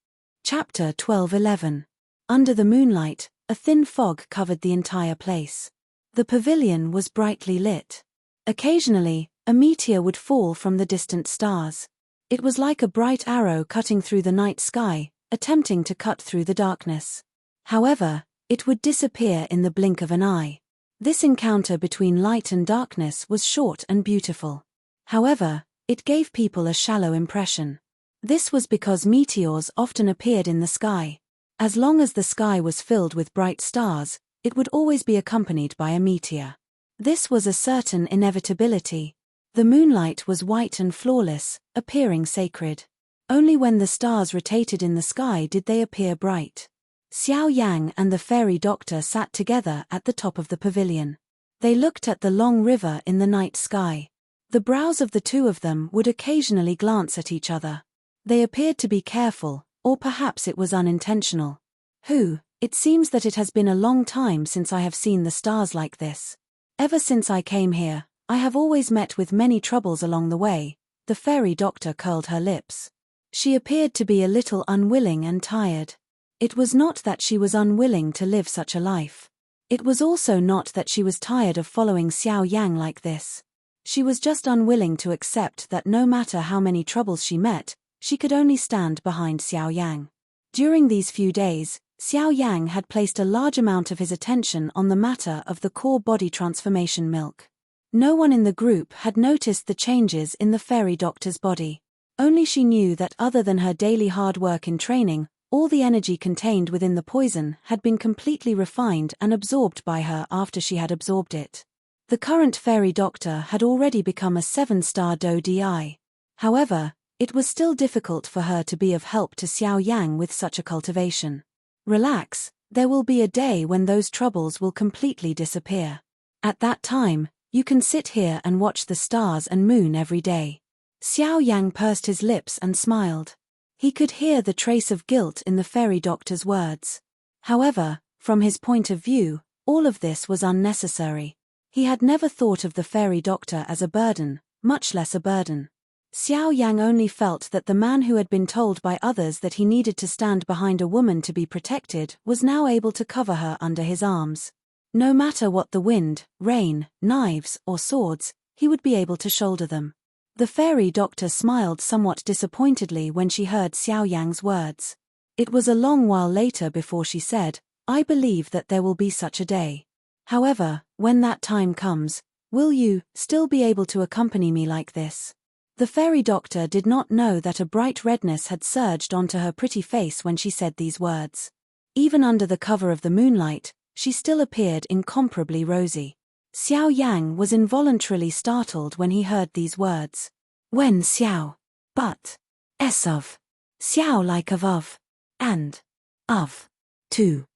Chapter 12:11. Under the moonlight, a thin fog covered the entire place. The pavilion was brightly lit. Occasionally, a meteor would fall from the distant stars. It was like a bright arrow cutting through the night sky, attempting to cut through the darkness. However, it would disappear in the blink of an eye. This encounter between light and darkness was short and beautiful. However, it gave people a shallow impression. This was because meteors often appeared in the sky. As long as the sky was filled with bright stars, it would always be accompanied by a meteor. This was a certain inevitability. The moonlight was white and flawless, appearing sacred. Only when the stars rotated in the sky did they appear bright. Xiao Yang and the fairy doctor sat together at the top of the pavilion. They looked at the long river in the night sky. The brows of the two of them would occasionally glance at each other. They appeared to be careful, or perhaps it was unintentional. It seems that it has been a long time since I have seen the stars like this. Ever since I came here, I have always met with many troubles along the way. The fairy doctor curled her lips. She appeared to be a little unwilling and tired. It was not that she was unwilling to live such a life. It was also not that she was tired of following Xiao Yang like this. She was just unwilling to accept that no matter how many troubles she met, she could only stand behind Xiao Yang. During these few days, Xiao Yang had placed a large amount of his attention on the matter of the core body transformation milk. No one in the group had noticed the changes in the fairy doctor's body. Only she knew that other than her daily hard work in training, all the energy contained within the poison had been completely refined and absorbed by her after she had absorbed it. The current fairy doctor had already become a 7-star Do Di. However, it was still difficult for her to be of help to Xiao Yang with such a cultivation. Relax, there will be a day when those troubles will completely disappear. At that time, you can sit here and watch the stars and moon every day. Xiao Yang pursed his lips and smiled. He could hear the trace of guilt in the fairy doctor's words. However, from his point of view, all of this was unnecessary. He had never thought of the fairy doctor as a burden, much less a burden. Xiao Yang only felt that the man who had been told by others that he needed to stand behind a woman to be protected was now able to cover her under his arms. No matter what the wind, rain, knives, or swords, he would be able to shoulder them. The fairy doctor smiled somewhat disappointedly when she heard Xiao Yang's words. It was a long while later before she said, "I believe that there will be such a day. However, when that time comes, Will you still be able to accompany me like this? The fairy doctor did not know that a bright redness had surged onto her pretty face when she said these words. Even under the cover of the moonlight, she still appeared incomparably rosy. Xiao Yang was involuntarily startled when he heard these words. When Xiao, but s of, Xiao like of, and of, to.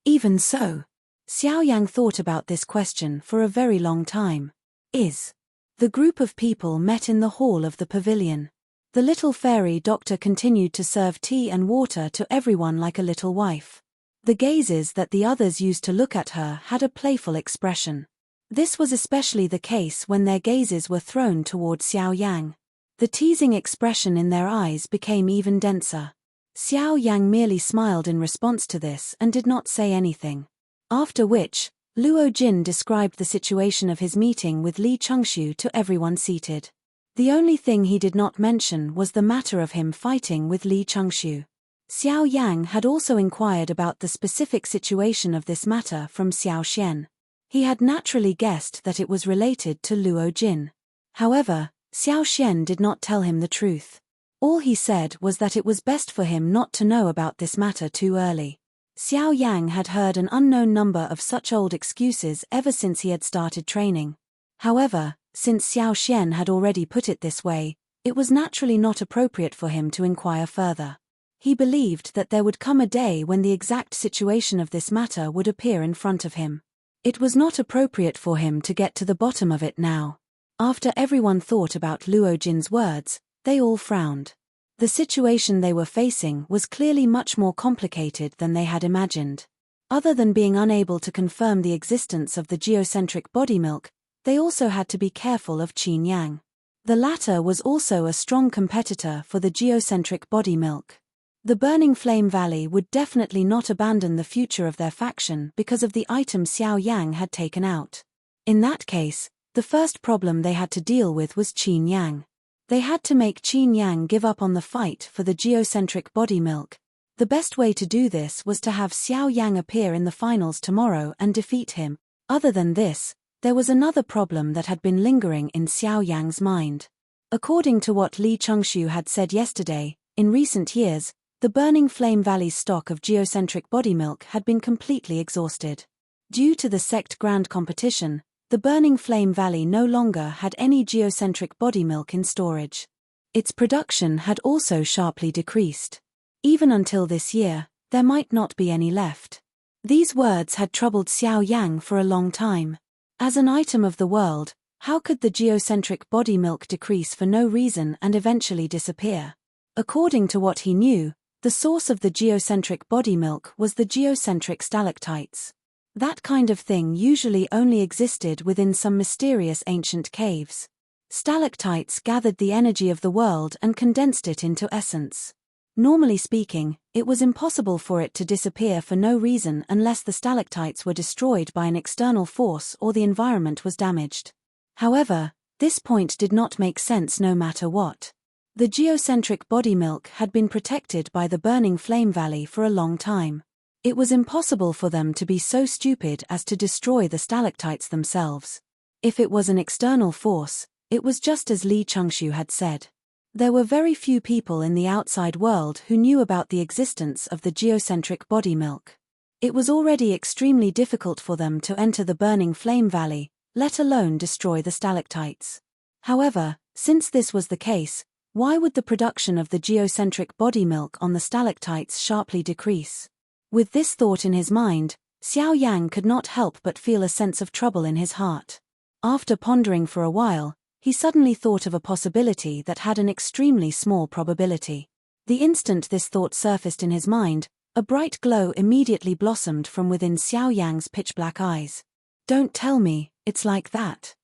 Even so, Xiao Yang thought about this question for a very long time. The group of people met in the hall of the pavilion. The little fairy doctor continued to serve tea and water to everyone like a little wife. The gazes that the others used to look at her had a playful expression. This was especially the case when their gazes were thrown toward Xiao Yang. The teasing expression in their eyes became even denser. Xiao Yang merely smiled in response to this and did not say anything. After which, Luo Jin described the situation of his meeting with Li Chengxiu to everyone seated. The only thing he did not mention was the matter of him fighting with Li Chengxiu. Xiao Yang had also inquired about the specific situation of this matter from Xiao Xian. He had naturally guessed that it was related to Luo Jin. However, Xiao Xian did not tell him the truth. All he said was that it was best for him not to know about this matter too early. Xiao Yang had heard an unknown number of such old excuses ever since he had started training. However, since Xiao Xian had already put it this way, it was naturally not appropriate for him to inquire further. He believed that there would come a day when the exact situation of this matter would appear in front of him. It was not appropriate for him to get to the bottom of it now. After everyone thought about Luo Jin's words, they all frowned. The situation they were facing was clearly much more complicated than they had imagined. Other than being unable to confirm the existence of the geocentric body milk, they also had to be careful of Qin Yang. The latter was also a strong competitor for the geocentric body milk. The Burning Flame Valley would definitely not abandon the future of their faction because of the item Xiao Yang had taken out. In that case, the first problem they had to deal with was Qin Yang. They had to make Qin Yang give up on the fight for the geocentric body milk. The best way to do this was to have Xiao Yang appear in the finals tomorrow and defeat him. Other than this, there was another problem that had been lingering in Xiao Yang's mind. According to what Li Chengxiu had said yesterday, in recent years, the Burning Flame Valley's stock of geocentric body milk had been completely exhausted. Due to the sect grand competition, the Burning Flame Valley no longer had any geocentric body milk in storage. Its production had also sharply decreased. Even until this year, there might not be any left. These words had troubled Xiao Yang for a long time. As an item of the world, how could the geocentric body milk decrease for no reason and eventually disappear? According to what he knew, the source of the geocentric body milk was the geocentric stalactites. That kind of thing usually only existed within some mysterious ancient caves. Stalactites gathered the energy of the world and condensed it into essence. Normally speaking, it was impossible for it to disappear for no reason unless the stalactites were destroyed by an external force or the environment was damaged. However, this point did not make sense no matter what. The geocentric body milk had been protected by the Burning Flame Valley for a long time. It was impossible for them to be so stupid as to destroy the stalactites themselves. If it was an external force, it was just as Li Chengxiu had said. There were very few people in the outside world who knew about the existence of the geocentric body milk. It was already extremely difficult for them to enter the Burning Flame Valley, let alone destroy the stalactites. However, since this was the case, why would the production of the geocentric body milk on the stalactites sharply decrease? With this thought in his mind, Xiao Yang could not help but feel a sense of trouble in his heart. After pondering for a while, he suddenly thought of a possibility that had an extremely small probability. The instant this thought surfaced in his mind, a bright glow immediately blossomed from within Xiao Yang's pitch-black eyes. Don't tell me, it's like that.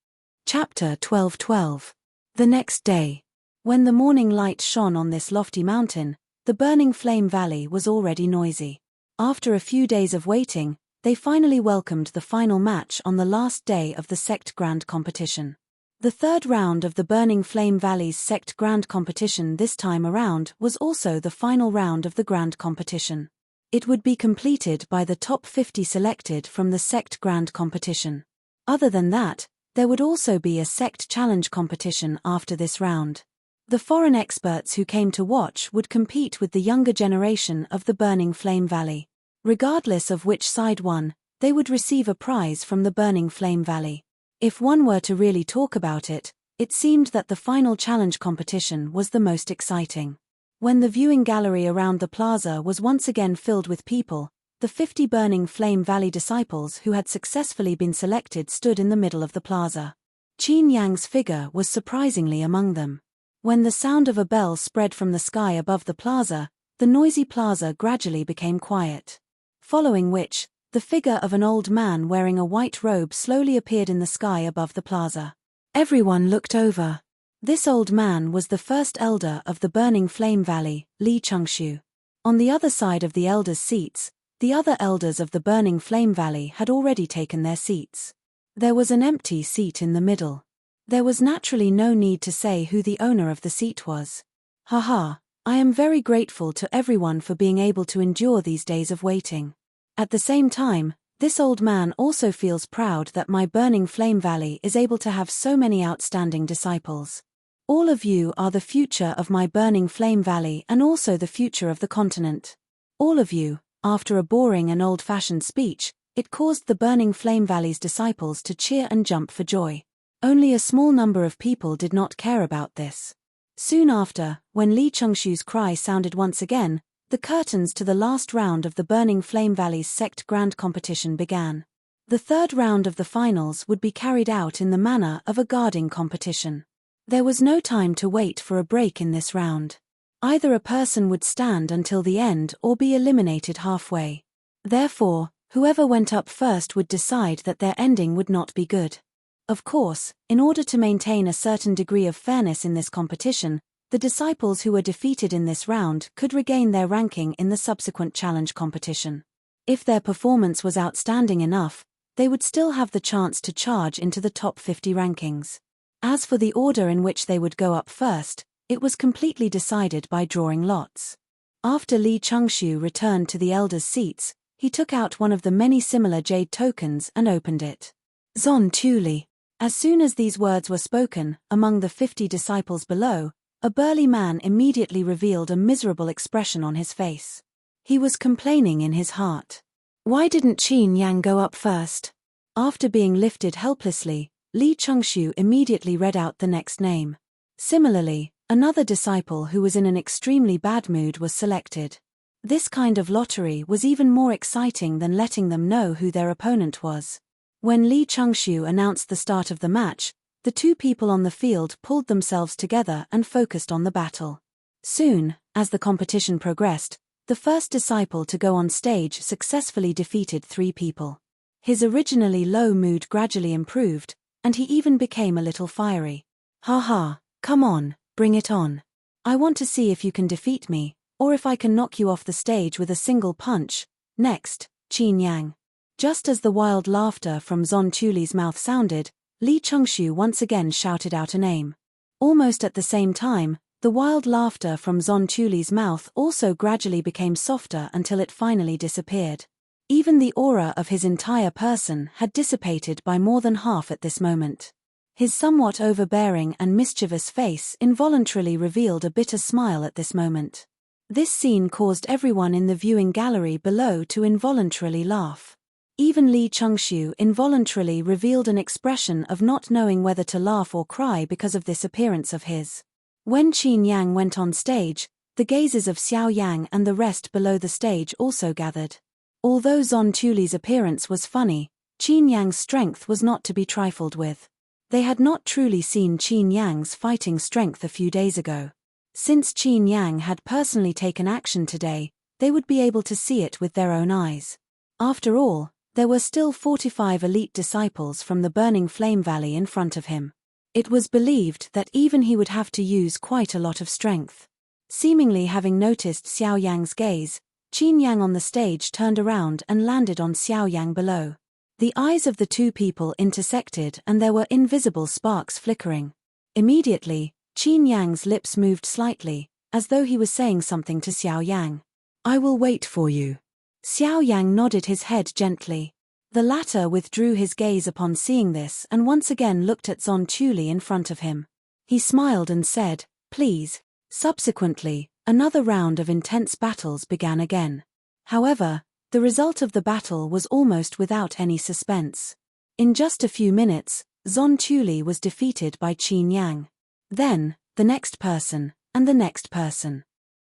Chapter 12:12. The next day. When the morning light shone on this lofty mountain, the Burning Flame Valley was already noisy. After a few days of waiting, they finally welcomed the final match on the last day of the Sect Grand Competition. The third round of the Burning Flame Valley's Sect Grand Competition this time around was also the final round of the Grand Competition. It would be completed by the top 50 selected from the Sect Grand Competition. Other than that, There would also be a sect challenge competition after this round. The foreign experts who came to watch would compete with the younger generation of the Burning Flame Valley. Regardless of which side won, they would receive a prize from the Burning Flame Valley. If one were to really talk about it, it seemed that the final challenge competition was the most exciting. When the viewing gallery around the plaza was once again filled with people, the 50 Burning Flame Valley disciples who had successfully been selected stood in the middle of the plaza. Qin Yang's figure was surprisingly among them. When the sound of a bell spread from the sky above the plaza, the noisy plaza gradually became quiet. Following which, the figure of an old man wearing a white robe slowly appeared in the sky above the plaza. Everyone looked over. This old man was the first elder of the Burning Flame Valley, Li Chengxiu. On the other side of the elders' seats, the other elders of the Burning Flame Valley had already taken their seats. There was an empty seat in the middle. There was naturally no need to say who the owner of the seat was. Haha, I am very grateful to everyone for being able to endure these days of waiting. At the same time, this old man also feels proud that my Burning Flame Valley is able to have so many outstanding disciples. All of you are the future of my Burning Flame Valley and also the future of the continent. All of you. After a boring and old-fashioned speech, it caused the Burning Flame Valley's disciples to cheer and jump for joy. Only a small number of people did not care about this. Soon after, when Li Chengxiu's cry sounded once again, the curtains to the last round of the Burning Flame Valley's Sect Grand Competition began. The third round of the finals would be carried out in the manner of a guarding competition. There was no time to wait for a break in this round. Either a person would stand until the end or be eliminated halfway. Therefore, whoever went up first would decide that their ending would not be good. Of course, in order to maintain a certain degree of fairness in this competition, the disciples who were defeated in this round could regain their ranking in the subsequent challenge competition. If their performance was outstanding enough, they would still have the chance to charge into the top 50 rankings. As for the order in which they would go up first, it was completely decided by drawing lots. After Li Chengxiu returned to the elders' seats, he took out one of the many similar jade tokens and opened it. Zon Tuli. As soon as these words were spoken, among the 50 disciples below, a burly man immediately revealed a miserable expression on his face. He was complaining in his heart. Why didn't Qin Yang go up first? After being lifted helplessly, Li Chengxiu immediately read out the next name. Similarly, another disciple who was in an extremely bad mood was selected. This kind of lottery was even more exciting than letting them know who their opponent was. When Li Chengxiu announced the start of the match, the two people on the field pulled themselves together and focused on the battle. Soon, as the competition progressed, the first disciple to go on stage successfully defeated 3 people. His originally low mood gradually improved, and he even became a little fiery. Haha, come on, bring it on. I want to see if you can defeat me, or if I can knock you off the stage with a single punch. Next, Qin Yang. Just as the wild laughter from Zon Tuli's mouth sounded, Li Chengxiu once again shouted out a name. Almost at the same time, the wild laughter from Zon Tuli's mouth also gradually became softer until it finally disappeared. Even the aura of his entire person had dissipated by more than half at this moment. His somewhat overbearing and mischievous face involuntarily revealed a bitter smile at this moment. This scene caused everyone in the viewing gallery below to involuntarily laugh. Even Li Chengxiu involuntarily revealed an expression of not knowing whether to laugh or cry because of this appearance of his. When Qin Yang went on stage, the gazes of Xiao Yang and the rest below the stage also gathered. Although Zon Tuli's appearance was funny, Qin Yang's strength was not to be trifled with. They had not truly seen Qin Yang's fighting strength a few days ago. Since Qin Yang had personally taken action today, they would be able to see it with their own eyes. After all, there were still 45 elite disciples from the Burning Flame Valley in front of him. It was believed that even he would have to use quite a lot of strength. Seemingly having noticed Xiao Yang's gaze, Qin Yang on the stage turned around and landed on Xiao Yang below. The eyes of the two people intersected and there were invisible sparks flickering. Immediately, Qin Yang's lips moved slightly, as though he was saying something to Xiao Yang. I will wait for you. Xiao Yang nodded his head gently. The latter withdrew his gaze upon seeing this and once again looked at Zon Chuli in front of him. He smiled and said, "Please." Subsequently, another round of intense battles began again. However, the result of the battle was almost without any suspense. In just a few minutes, Zon Chuli was defeated by Qin Yang. Then, the next person, and the next person.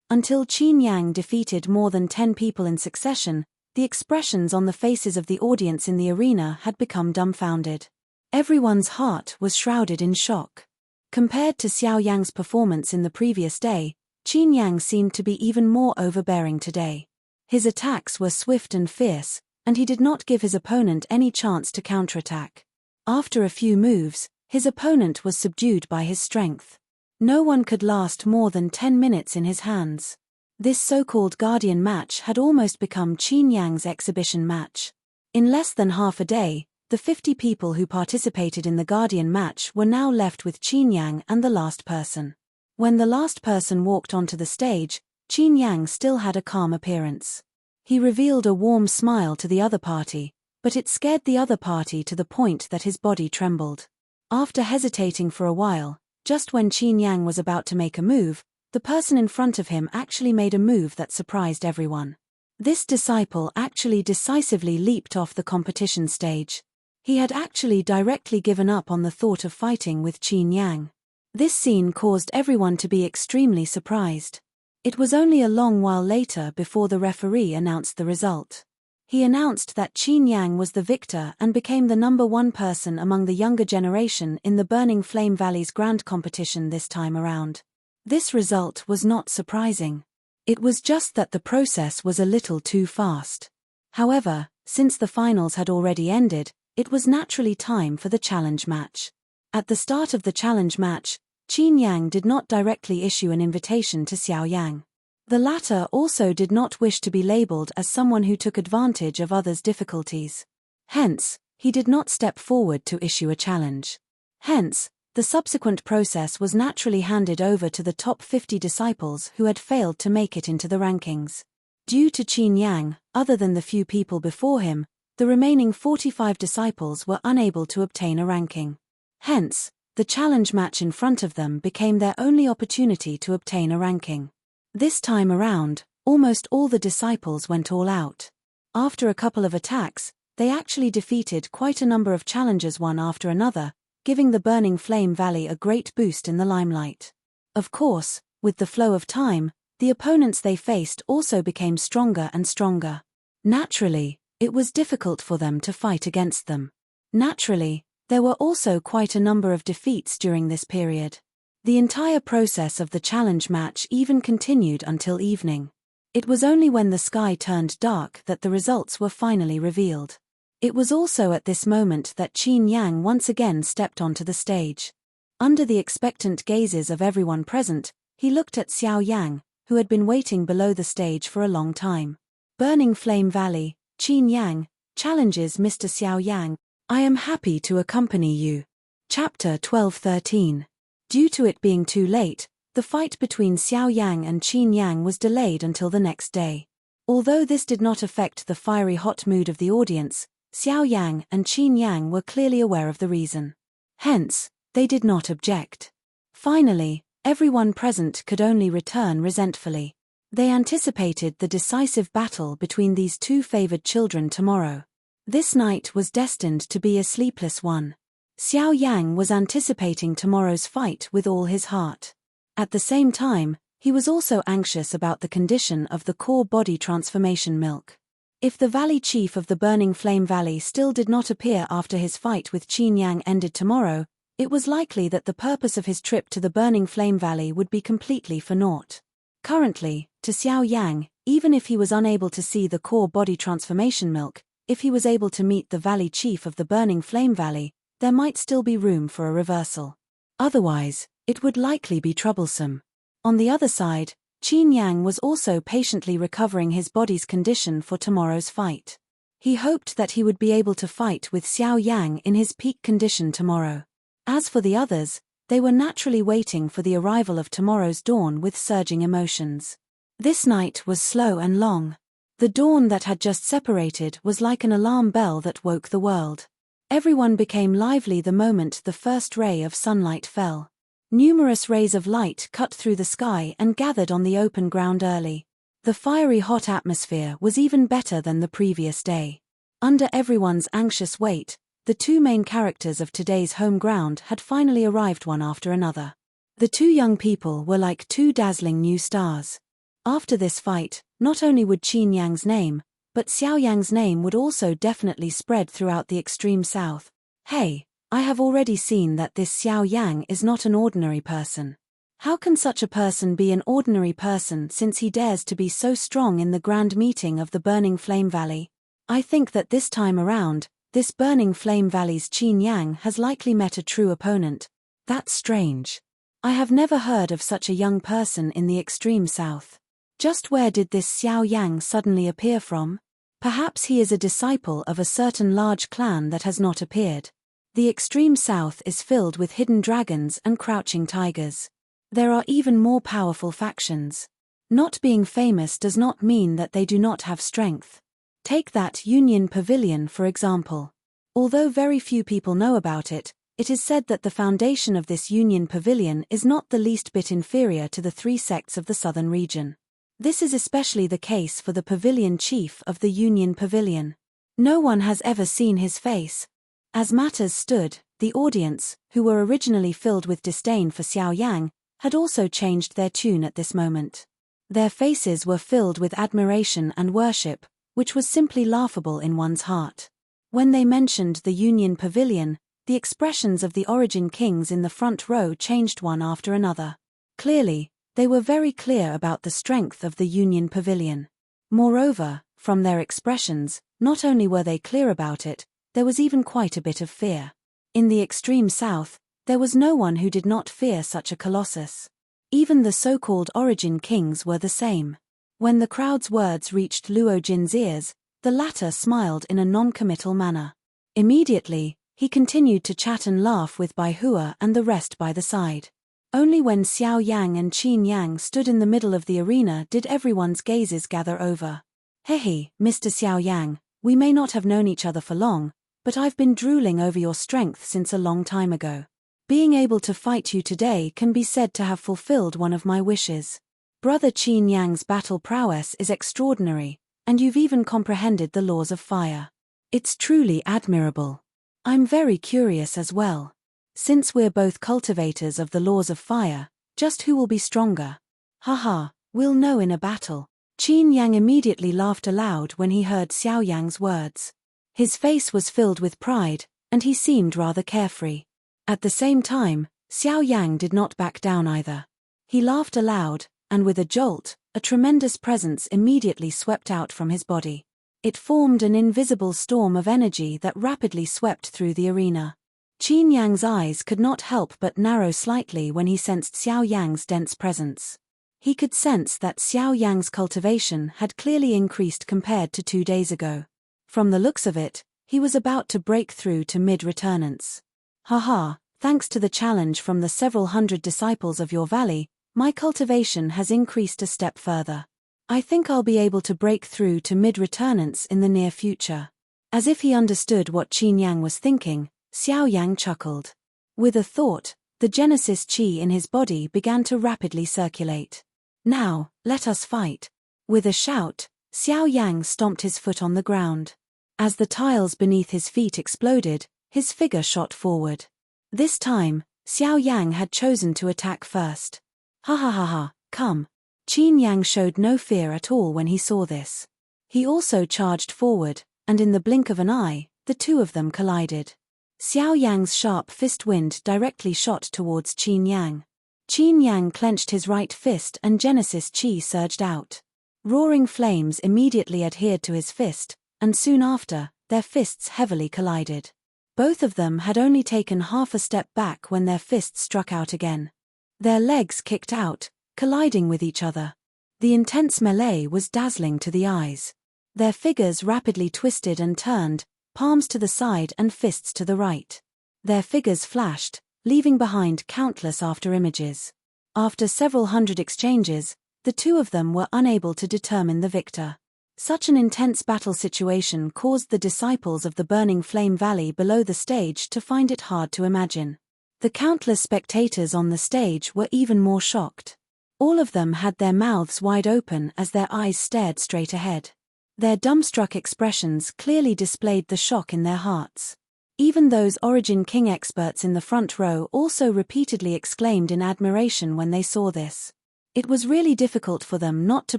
Until Qin Yang defeated more than 10 people in succession, the expressions on the faces of the audience in the arena had become dumbfounded. Everyone's heart was shrouded in shock. Compared to Xiao Yang's performance in the previous day, Qin Yang seemed to be even more overbearing today. His attacks were swift and fierce, and he did not give his opponent any chance to counterattack. After a few moves, his opponent was subdued by his strength. No one could last more than 10 minutes in his hands. This so-called Guardian match had almost become Qin Yang's exhibition match. In less than half a day, the 50 people who participated in the Guardian match were now left with Qin Yang and the last person. When the last person walked onto the stage, Qin Yang still had a calm appearance. He revealed a warm smile to the other party, but it scared the other party to the point that his body trembled. After hesitating for a while, just when Qin Yang was about to make a move, the person in front of him actually made a move that surprised everyone. This disciple actually decisively leaped off the competition stage. He had actually directly given up on the thought of fighting with Qin Yang. This scene caused everyone to be extremely surprised. It was only a long while later before the referee announced the result. He announced that Qin Yang was the victor and became the #1 person among the younger generation in the Burning Flame Valley's grand competition this time around. This result was not surprising. It was just that the process was a little too fast. However, since the finals had already ended, it was naturally time for the challenge match. At the start of the challenge match, Qin Yang did not directly issue an invitation to Xiao Yang. The latter also did not wish to be labeled as someone who took advantage of others' difficulties. Hence, he did not step forward to issue a challenge. Hence, the subsequent process was naturally handed over to the top 50 disciples who had failed to make it into the rankings. Due to Qin Yang, other than the few people before him, the remaining 45 disciples were unable to obtain a ranking. Hence, the challenge match in front of them became their only opportunity to obtain a ranking. This time around, almost all the disciples went all out. After a couple of attacks, they actually defeated quite a number of challengers one after another, giving the Burning Flame Valley a great boost in the limelight. Of course, with the flow of time, the opponents they faced also became stronger and stronger. Naturally, it was difficult for them to fight against them. Naturally, there were also quite a number of defeats during this period. The entire process of the challenge match even continued until evening. It was only when the sky turned dark that the results were finally revealed. It was also at this moment that Qin Yang once again stepped onto the stage. Under the expectant gazes of everyone present, he looked at Xiao Yang, who had been waiting below the stage for a long time. Burning Flame Valley, Qin Yang, challenges Mr. Xiao Yang. I am happy to accompany you. Chapter 12-13. Due to it being too late, the fight between Xiao Yang and Qin Yang was delayed until the next day. Although this did not affect the fiery hot mood of the audience, Xiao Yang and Qin Yang were clearly aware of the reason. Hence, they did not object. Finally, everyone present could only return resentfully. They anticipated the decisive battle between these two favored children tomorrow. This night was destined to be a sleepless one. Xiao Yang was anticipating tomorrow's fight with all his heart. At the same time, he was also anxious about the condition of the core body transformation milk. If the Valley Chief of the Burning Flame Valley still did not appear after his fight with Qin Yang ended tomorrow, it was likely that the purpose of his trip to the Burning Flame Valley would be completely for naught. Currently, to Xiao Yang, even if he was unable to see the core body transformation milk, if he was able to meet the Valley Chief of the Burning Flame Valley, there might still be room for a reversal. Otherwise, it would likely be troublesome. On the other side, Qin Yang was also patiently recovering his body's condition for tomorrow's fight. He hoped that he would be able to fight with Xiao Yang in his peak condition tomorrow. As for the others, they were naturally waiting for the arrival of tomorrow's dawn with surging emotions. This night was slow and long. The dawn that had just separated was like an alarm bell that woke the world. Everyone became lively the moment the first ray of sunlight fell. Numerous rays of light cut through the sky and gathered on the open ground early. The fiery hot atmosphere was even better than the previous day. Under everyone's anxious wait, the two main characters of today's home ground had finally arrived one after another. The two young people were like two dazzling new stars. After this fight, not only would Qin Yang's name, but Xiao Yang's name would also definitely spread throughout the extreme south. Hey, I have already seen that this Xiao Yang is not an ordinary person. How can such a person be an ordinary person since he dares to be so strong in the grand meeting of the Burning Flame Valley? I think that this time around, this Burning Flame Valley's Qin Yang has likely met a true opponent. That's strange. I have never heard of such a young person in the extreme south. Just where did this Xiao Yang suddenly appear from? Perhaps he is a disciple of a certain large clan that has not appeared. The extreme south is filled with hidden dragons and crouching tigers. There are even more powerful factions. Not being famous does not mean that they do not have strength. Take that Union Pavilion for example. Although very few people know about it, it is said that the foundation of this Union Pavilion is not the least bit inferior to the three sects of the southern region. This is especially the case for the pavilion chief of the Union Pavilion. No one has ever seen his face. As matters stood, the audience, who were originally filled with disdain for Xiao Yang, had also changed their tune at this moment. Their faces were filled with admiration and worship, which was simply laughable in one's heart. When they mentioned the Union Pavilion, the expressions of the Origin Kings in the front row changed one after another. Clearly, they were very clear about the strength of the Union Pavilion. Moreover, from their expressions, not only were they clear about it, there was even quite a bit of fear. In the extreme south, there was no one who did not fear such a colossus. Even the so-called Origin Kings were the same. When the crowd's words reached Luo Jin's ears, the latter smiled in a non-committal manner. Immediately, he continued to chat and laugh with Bai Hua and the rest by the side. Only when Xiao Yang and Qin Yang stood in the middle of the arena did everyone's gazes gather over. Hey, Mr. Xiao Yang, we may not have known each other for long, but I've been drooling over your strength since a long time ago. Being able to fight you today can be said to have fulfilled one of my wishes. Brother Qin Yang's battle prowess is extraordinary, and you've even comprehended the laws of fire. It's truly admirable. I'm very curious as well. Since we're both cultivators of the laws of fire, just who will be stronger? Haha, we'll know in a battle. Qin Yang immediately laughed aloud when he heard Xiao Yang's words. His face was filled with pride, and he seemed rather carefree. At the same time, Xiao Yang did not back down either. He laughed aloud, and with a jolt, a tremendous presence immediately swept out from his body. It formed an invisible storm of energy that rapidly swept through the arena. Qin Yang's eyes could not help but narrow slightly when he sensed Xiao Yang's dense presence. He could sense that Xiao Yang's cultivation had clearly increased compared to 2 days ago. From the looks of it, he was about to break through to mid-returnance. Haha, thanks to the challenge from the several hundred disciples of your valley, my cultivation has increased a step further. I think I'll be able to break through to mid-returnance in the near future. As if he understood what Qin Yang was thinking, Xiao Yang chuckled. With a thought, the Genesis Qi in his body began to rapidly circulate. Now, let us fight. With a shout, Xiao Yang stomped his foot on the ground. As the tiles beneath his feet exploded, his figure shot forward. This time, Xiao Yang had chosen to attack first. Ha ha ha ha, come. Qin Yang showed no fear at all when he saw this. He also charged forward, and in the blink of an eye, the two of them collided. Xiao Yang's sharp fist wind directly shot towards Qin Yang. Qin Yang clenched his right fist and Genesis Qi surged out. Roaring flames immediately adhered to his fist, and soon after, their fists heavily collided. Both of them had only taken half a step back when their fists struck out again. Their legs kicked out, colliding with each other. The intense melee was dazzling to the eyes. Their figures rapidly twisted and turned, palms to the side and fists to the right. Their figures flashed, leaving behind countless after-images. After several hundred exchanges, the two of them were unable to determine the victor. Such an intense battle situation caused the disciples of the Burning Flame Valley below the stage to find it hard to imagine. The countless spectators on the stage were even more shocked. All of them had their mouths wide open as their eyes stared straight ahead. Their dumbstruck expressions clearly displayed the shock in their hearts. Even those Origin King experts in the front row also repeatedly exclaimed in admiration when they saw this. It was really difficult for them not to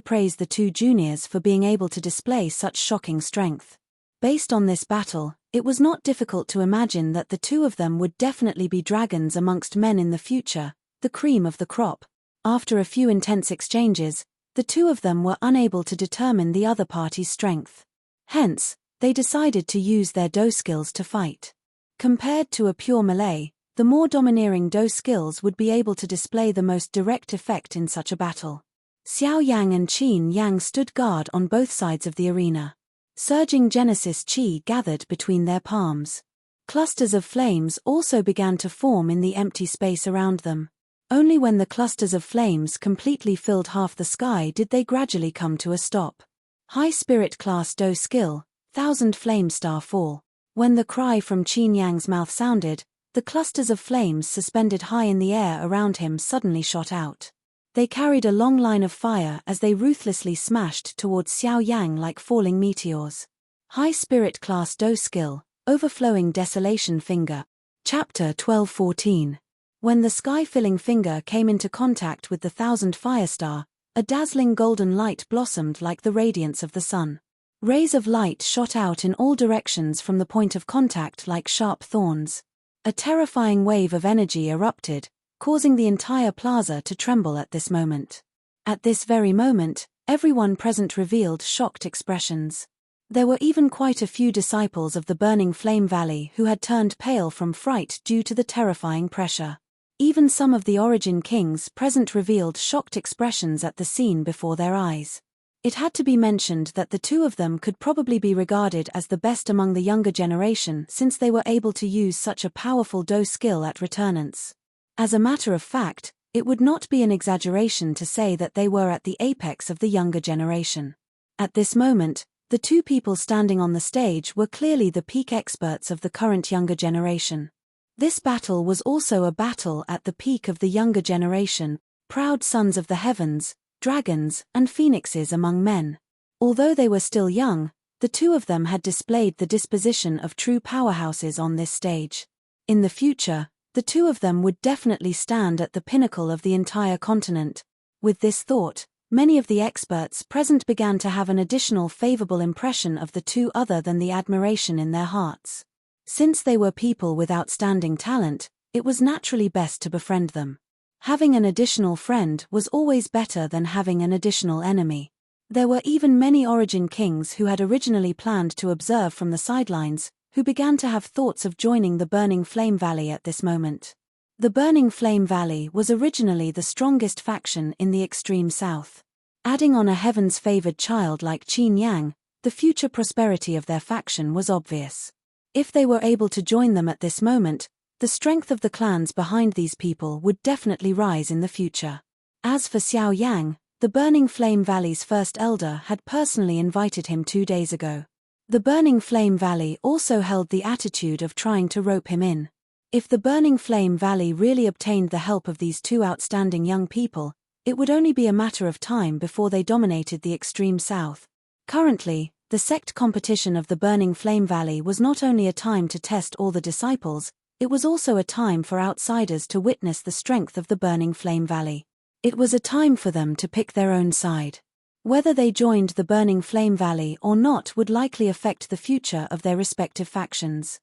praise the two juniors for being able to display such shocking strength. Based on this battle, it was not difficult to imagine that the two of them would definitely be dragons amongst men in the future, the cream of the crop. After a few intense exchanges, the two of them were unable to determine the other party's strength. Hence, they decided to use their Do skills to fight. Compared to a pure melee, the more domineering Do skills would be able to display the most direct effect in such a battle. Xiao Yang and Qin Yang stood guard on both sides of the arena. Surging Genesis Qi gathered between their palms. Clusters of flames also began to form in the empty space around them. Only when the clusters of flames completely filled half the sky did they gradually come to a stop. High Spirit Class Do skill, 1000 Flame Star Fall. When the cry from Qin Yang's mouth sounded, the clusters of flames suspended high in the air around him suddenly shot out. They carried a long line of fire as they ruthlessly smashed towards Xiao Yang like falling meteors. High Spirit Class Do skill, Overflowing Desolation Finger. Chapter 12-14. When the sky-filling finger came into contact with the 1000 Firestar, a dazzling golden light blossomed like the radiance of the sun. Rays of light shot out in all directions from the point of contact like sharp thorns. A terrifying wave of energy erupted, causing the entire plaza to tremble at this moment. At this very moment, everyone present revealed shocked expressions. There were even quite a few disciples of the Burning Flame Valley who had turned pale from fright due to the terrifying pressure. Even some of the Origin Kings present revealed shocked expressions at the scene before their eyes. It had to be mentioned that the two of them could probably be regarded as the best among the younger generation since they were able to use such a powerful Do skill at returnance. As a matter of fact, it would not be an exaggeration to say that they were at the apex of the younger generation. At this moment, the two people standing on the stage were clearly the peak experts of the current younger generation. This battle was also a battle at the peak of the younger generation, proud sons of the heavens, dragons, and phoenixes among men. Although they were still young, the two of them had displayed the disposition of true powerhouses on this stage. In the future, the two of them would definitely stand at the pinnacle of the entire continent. With this thought, many of the experts present began to have an additional favorable impression of the two other than the admiration in their hearts. Since they were people with outstanding talent, it was naturally best to befriend them. Having an additional friend was always better than having an additional enemy. There were even many Origin Kings who had originally planned to observe from the sidelines, who began to have thoughts of joining the Burning Flame Valley at this moment. The Burning Flame Valley was originally the strongest faction in the extreme south. Adding on a heavens-favored child like Qin Yang, the future prosperity of their faction was obvious. If they were able to join them at this moment, the strength of the clans behind these people would definitely rise in the future. As for Xiao Yang, the Burning Flame Valley's first elder had personally invited him 2 days ago. The Burning Flame Valley also held the attitude of trying to rope him in. If the Burning Flame Valley really obtained the help of these two outstanding young people, it would only be a matter of time before they dominated the extreme south. Currently, the sect competition of the Burning Flame Valley was not only a time to test all the disciples, it was also a time for outsiders to witness the strength of the Burning Flame Valley. It was a time for them to pick their own side. Whether they joined the Burning Flame Valley or not would likely affect the future of their respective factions.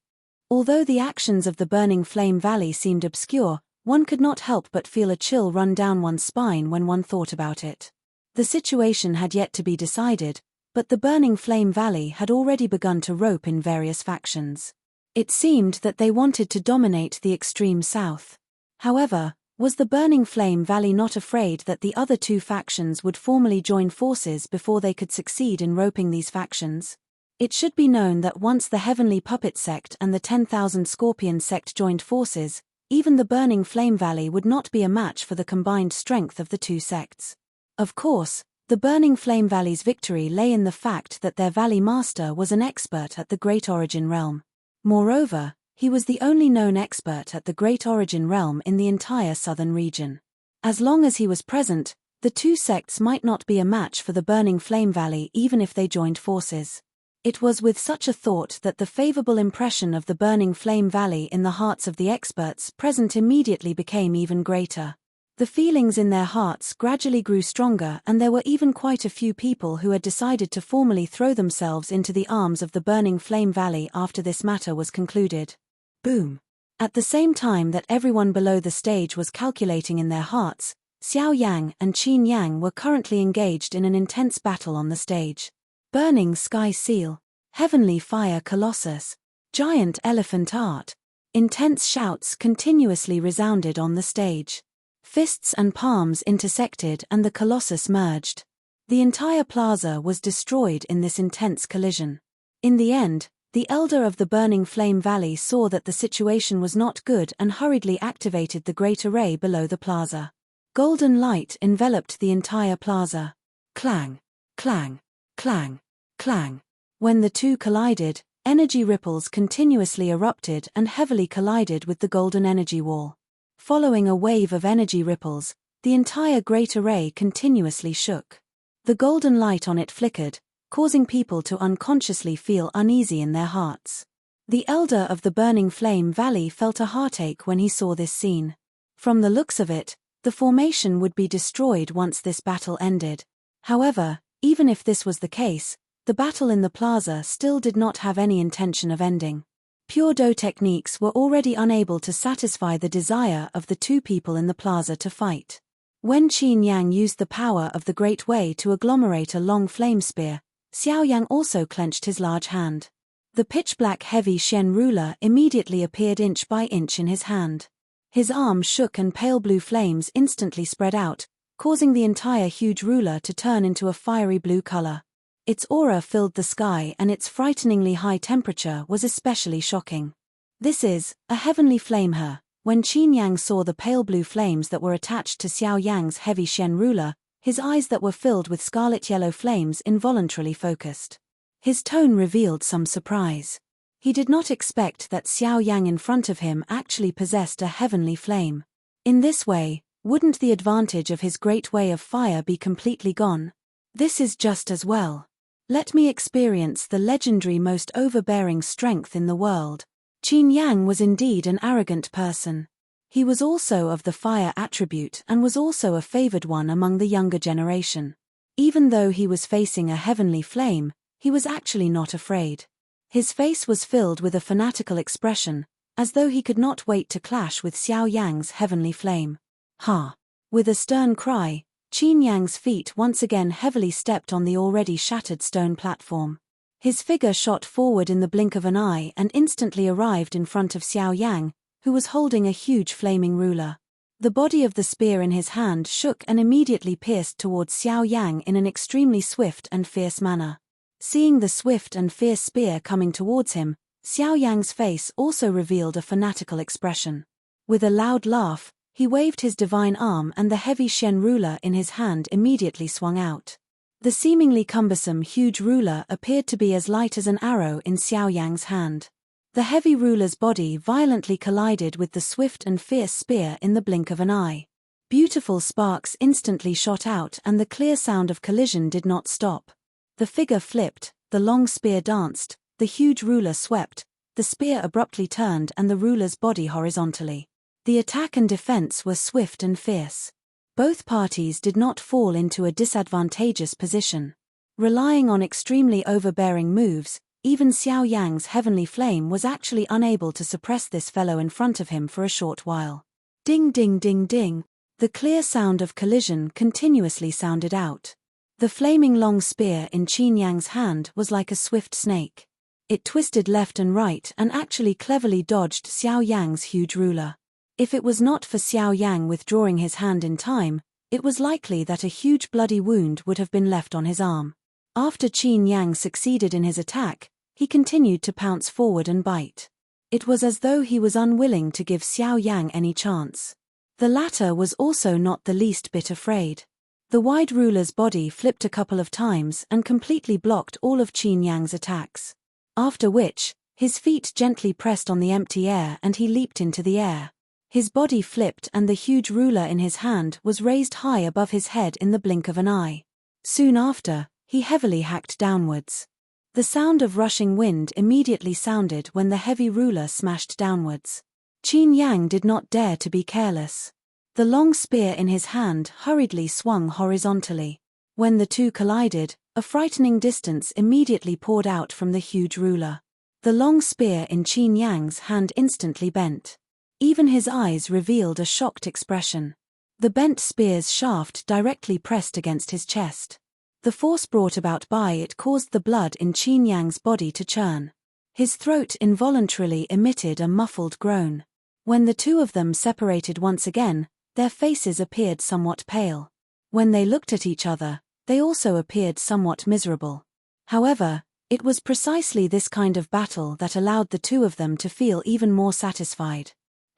Although the actions of the Burning Flame Valley seemed obscure, one could not help but feel a chill run down one's spine when one thought about it. The situation had yet to be decided, but the Burning Flame Valley had already begun to rope in various factions. It seemed that they wanted to dominate the extreme south. However, was the Burning Flame Valley not afraid that the other two factions would formally join forces before they could succeed in roping these factions? It should be known that once the Heavenly Puppet Sect and the 10,000 Scorpion Sect joined forces, even the Burning Flame Valley would not be a match for the combined strength of the two sects. Of course, The Burning Flame Valley's victory lay in the fact that their valley master was an expert at the Great Origin Realm. Moreover, he was the only known expert at the Great Origin Realm in the entire southern region. As long as he was present, the two sects might not be a match for the Burning Flame Valley even if they joined forces. It was with such a thought that the favorable impression of the Burning Flame Valley in the hearts of the experts present immediately became even greater. The feelings in their hearts gradually grew stronger, and there were even quite a few people who had decided to formally throw themselves into the arms of the Burning Flame Valley after this matter was concluded. Boom! At the same time that everyone below the stage was calculating in their hearts, Xiao Yang and Qin Yang were currently engaged in an intense battle on the stage. Burning Sky Seal, Heavenly Fire Colossus, Giant Elephant Art. Intense shouts continuously resounded on the stage. Fists and palms intersected and the Colossus merged. The entire plaza was destroyed in this intense collision. In the end, the elder of the Burning Flame Valley saw that the situation was not good and hurriedly activated the great array below the plaza. Golden light enveloped the entire plaza. Clang, clang, clang, clang. When the two collided, energy ripples continuously erupted and heavily collided with the golden energy wall. Following a wave of energy ripples, the entire great array continuously shook. The golden light on it flickered, causing people to unconsciously feel uneasy in their hearts. The elder of the Burning Flame Valley felt a heartache when he saw this scene. From the looks of it, the formation would be destroyed once this battle ended. However, even if this was the case, the battle in the plaza still did not have any intention of ending. Pure Do techniques were already unable to satisfy the desire of the two people in the plaza to fight. When Qin Yang used the power of the Great Way to agglomerate a long flame spear, Xiao Yang also clenched his large hand. The pitch-black heavy Shen ruler immediately appeared inch by inch in his hand. His arm shook and pale blue flames instantly spread out, causing the entire huge ruler to turn into a fiery blue color. Its aura filled the sky and its frighteningly high temperature was especially shocking. This is a heavenly flame her. When Qin Yang saw the pale blue flames that were attached to Xiao Yang's heavy Shen ruler, his eyes that were filled with scarlet-yellow flames involuntarily focused. His tone revealed some surprise. He did not expect that Xiao Yang in front of him actually possessed a heavenly flame. In this way, wouldn't the advantage of his great way of fire be completely gone? This is just as well. Let me experience the legendary most overbearing strength in the world. Qin Yang was indeed an arrogant person. He was also of the fire attribute and was also a favored one among the younger generation. Even though he was facing a heavenly flame, he was actually not afraid. His face was filled with a fanatical expression, as though he could not wait to clash with Xiao Yang's heavenly flame. Ha! With a stern cry, Qin Yang's feet once again heavily stepped on the already shattered stone platform. His figure shot forward in the blink of an eye and instantly arrived in front of Xiao Yang, who was holding a huge flaming ruler. The body of the spear in his hand shook and immediately pierced towards Xiao Yang in an extremely swift and fierce manner. Seeing the swift and fierce spear coming towards him, Xiao Yang's face also revealed a fanatical expression. With a loud laugh, he waved his divine arm and the heavy Shen ruler in his hand immediately swung out. The seemingly cumbersome huge ruler appeared to be as light as an arrow in Xiao Yang's hand. The heavy ruler's body violently collided with the swift and fierce spear in the blink of an eye. Beautiful sparks instantly shot out and the clear sound of collision did not stop. The figure flipped, the long spear danced, the huge ruler swept, the spear abruptly turned and the ruler's body horizontally. The attack and defense were swift and fierce. Both parties did not fall into a disadvantageous position. Relying on extremely overbearing moves, even Xiao Yang's heavenly flame was actually unable to suppress this fellow in front of him for a short while. Ding ding ding ding, the clear sound of collision continuously sounded out. The flaming long spear in Qin Yang's hand was like a swift snake. It twisted left and right and actually cleverly dodged Xiao Yang's huge ruler. If it was not for Xiao Yang withdrawing his hand in time, it was likely that a huge bloody wound would have been left on his arm. After Qin Yang succeeded in his attack, he continued to pounce forward and bite. It was as though he was unwilling to give Xiao Yang any chance. The latter was also not the least bit afraid. The wide ruler's body flipped a couple of times and completely blocked all of Qin Yang's attacks. After which, his feet gently pressed on the empty air and he leaped into the air. His body flipped and the huge ruler in his hand was raised high above his head in the blink of an eye. Soon after, he heavily hacked downwards. The sound of rushing wind immediately sounded when the heavy ruler smashed downwards. Qin Yang did not dare to be careless. The long spear in his hand hurriedly swung horizontally. When the two collided, a frightening distance immediately poured out from the huge ruler. The long spear in Qin Yang's hand instantly bent. Even his eyes revealed a shocked expression. The bent spear's shaft directly pressed against his chest. The force brought about by it caused the blood in Qin Yang's body to churn. His throat involuntarily emitted a muffled groan. When the two of them separated once again, their faces appeared somewhat pale. When they looked at each other, they also appeared somewhat miserable. However, it was precisely this kind of battle that allowed the two of them to feel even more satisfied.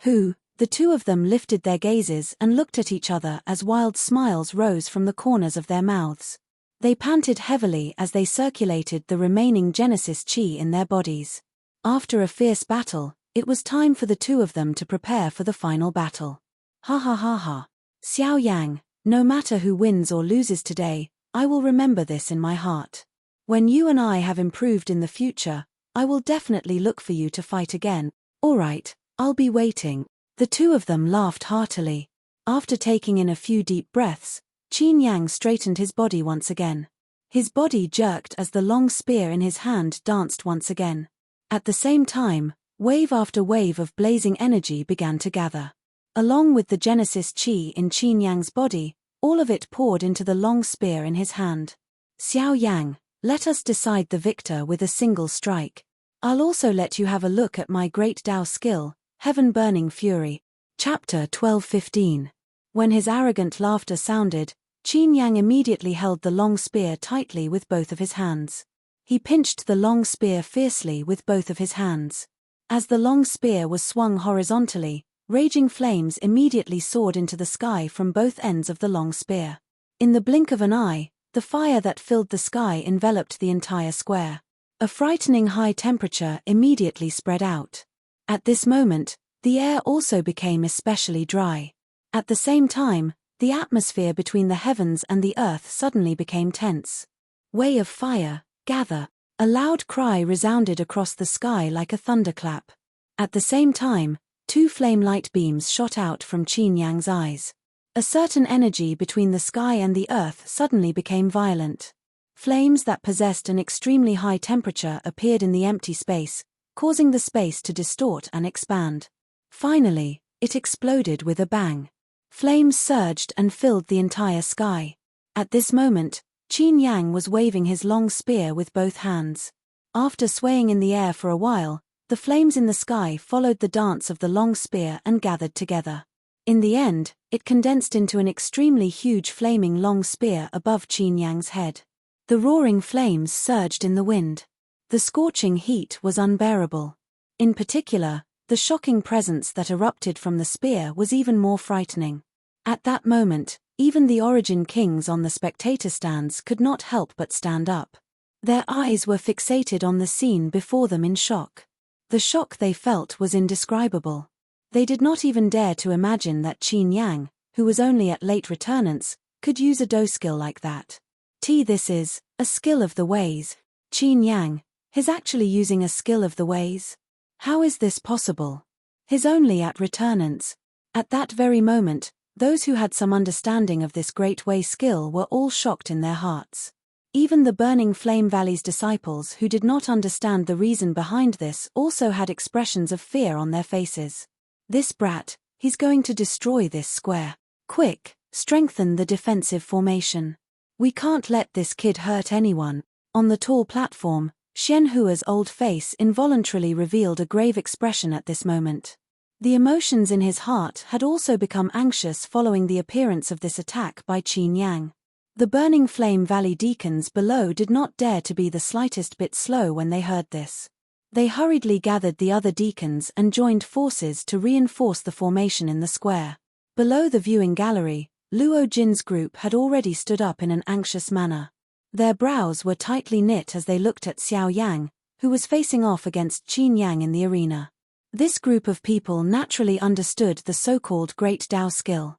The two of them lifted their gazes and looked at each other as wild smiles rose from the corners of their mouths. They panted heavily as they circulated the remaining Genesis Chi in their bodies. After a fierce battle, it was time for the two of them to prepare for the final battle. Ha ha ha ha. Xiao Yang, no matter who wins or loses today, I will remember this in my heart. When you and I have improved in the future, I will definitely look for you to fight again. All right, I'll be waiting. The two of them laughed heartily. After taking in a few deep breaths, Qin Yang straightened his body once again. His body jerked as the long spear in his hand danced once again. At the same time, wave after wave of blazing energy began to gather. Along with the Genesis Chi in Qin Yang's body, all of it poured into the long spear in his hand. Xiao Yang, let us decide the victor with a single strike. I'll also let you have a look at my great Dao skill, Heaven-Burning Fury. Chapter 12:15. When his arrogant laughter sounded, Qin Yang immediately held the long spear tightly with both of his hands. He pinched the long spear fiercely with both of his hands. As the long spear was swung horizontally, raging flames immediately soared into the sky from both ends of the long spear. In the blink of an eye, the fire that filled the sky enveloped the entire square. A frightening high temperature immediately spread out. At this moment, the air also became especially dry. At the same time, the atmosphere between the heavens and the earth suddenly became tense. Way of fire, gather. A loud cry resounded across the sky like a thunderclap. At the same time, two flame light beams shot out from Qin Yang's eyes. A certain energy between the sky and the earth suddenly became violent. Flames that possessed an extremely high temperature appeared in the empty space, causing the space to distort and expand. Finally, it exploded with a bang. Flames surged and filled the entire sky. At this moment, Qin Yang was waving his long spear with both hands. After swaying in the air for a while, the flames in the sky followed the dance of the long spear and gathered together. In the end, it condensed into an extremely huge flaming long spear above Qin Yang's head. The roaring flames surged in the wind. The scorching heat was unbearable. In particular, the shocking presence that erupted from the spear was even more frightening. At that moment, even the Origin Kings on the spectator stands could not help but stand up. Their eyes were fixated on the scene before them in shock. The shock they felt was indescribable. They did not even dare to imagine that Qin Yang, who was only at late returnance, could use a Do skill like that. This is a skill of the ways. Qin Yang, he's actually using a skill of the ways? How is this possible? He's only at returnance. At that very moment, those who had some understanding of this great way skill were all shocked in their hearts. Even the Burning Flame Valley's disciples who did not understand the reason behind this also had expressions of fear on their faces. This brat, he's going to destroy this square. Quick, strengthen the defensive formation. We can't let this kid hurt anyone. On the tall platform, Xianhua's old face involuntarily revealed a grave expression at this moment. The emotions in his heart had also become anxious following the appearance of this attack by Qin Yang. The Burning Flame Valley deacons below did not dare to be the slightest bit slow when they heard this. They hurriedly gathered the other deacons and joined forces to reinforce the formation in the square. Below the viewing gallery, Luo Jin's group had already stood up in an anxious manner. Their brows were tightly knit as they looked at Xiao Yang, who was facing off against Qin Yang in the arena. This group of people naturally understood the so-called Great Dao skill.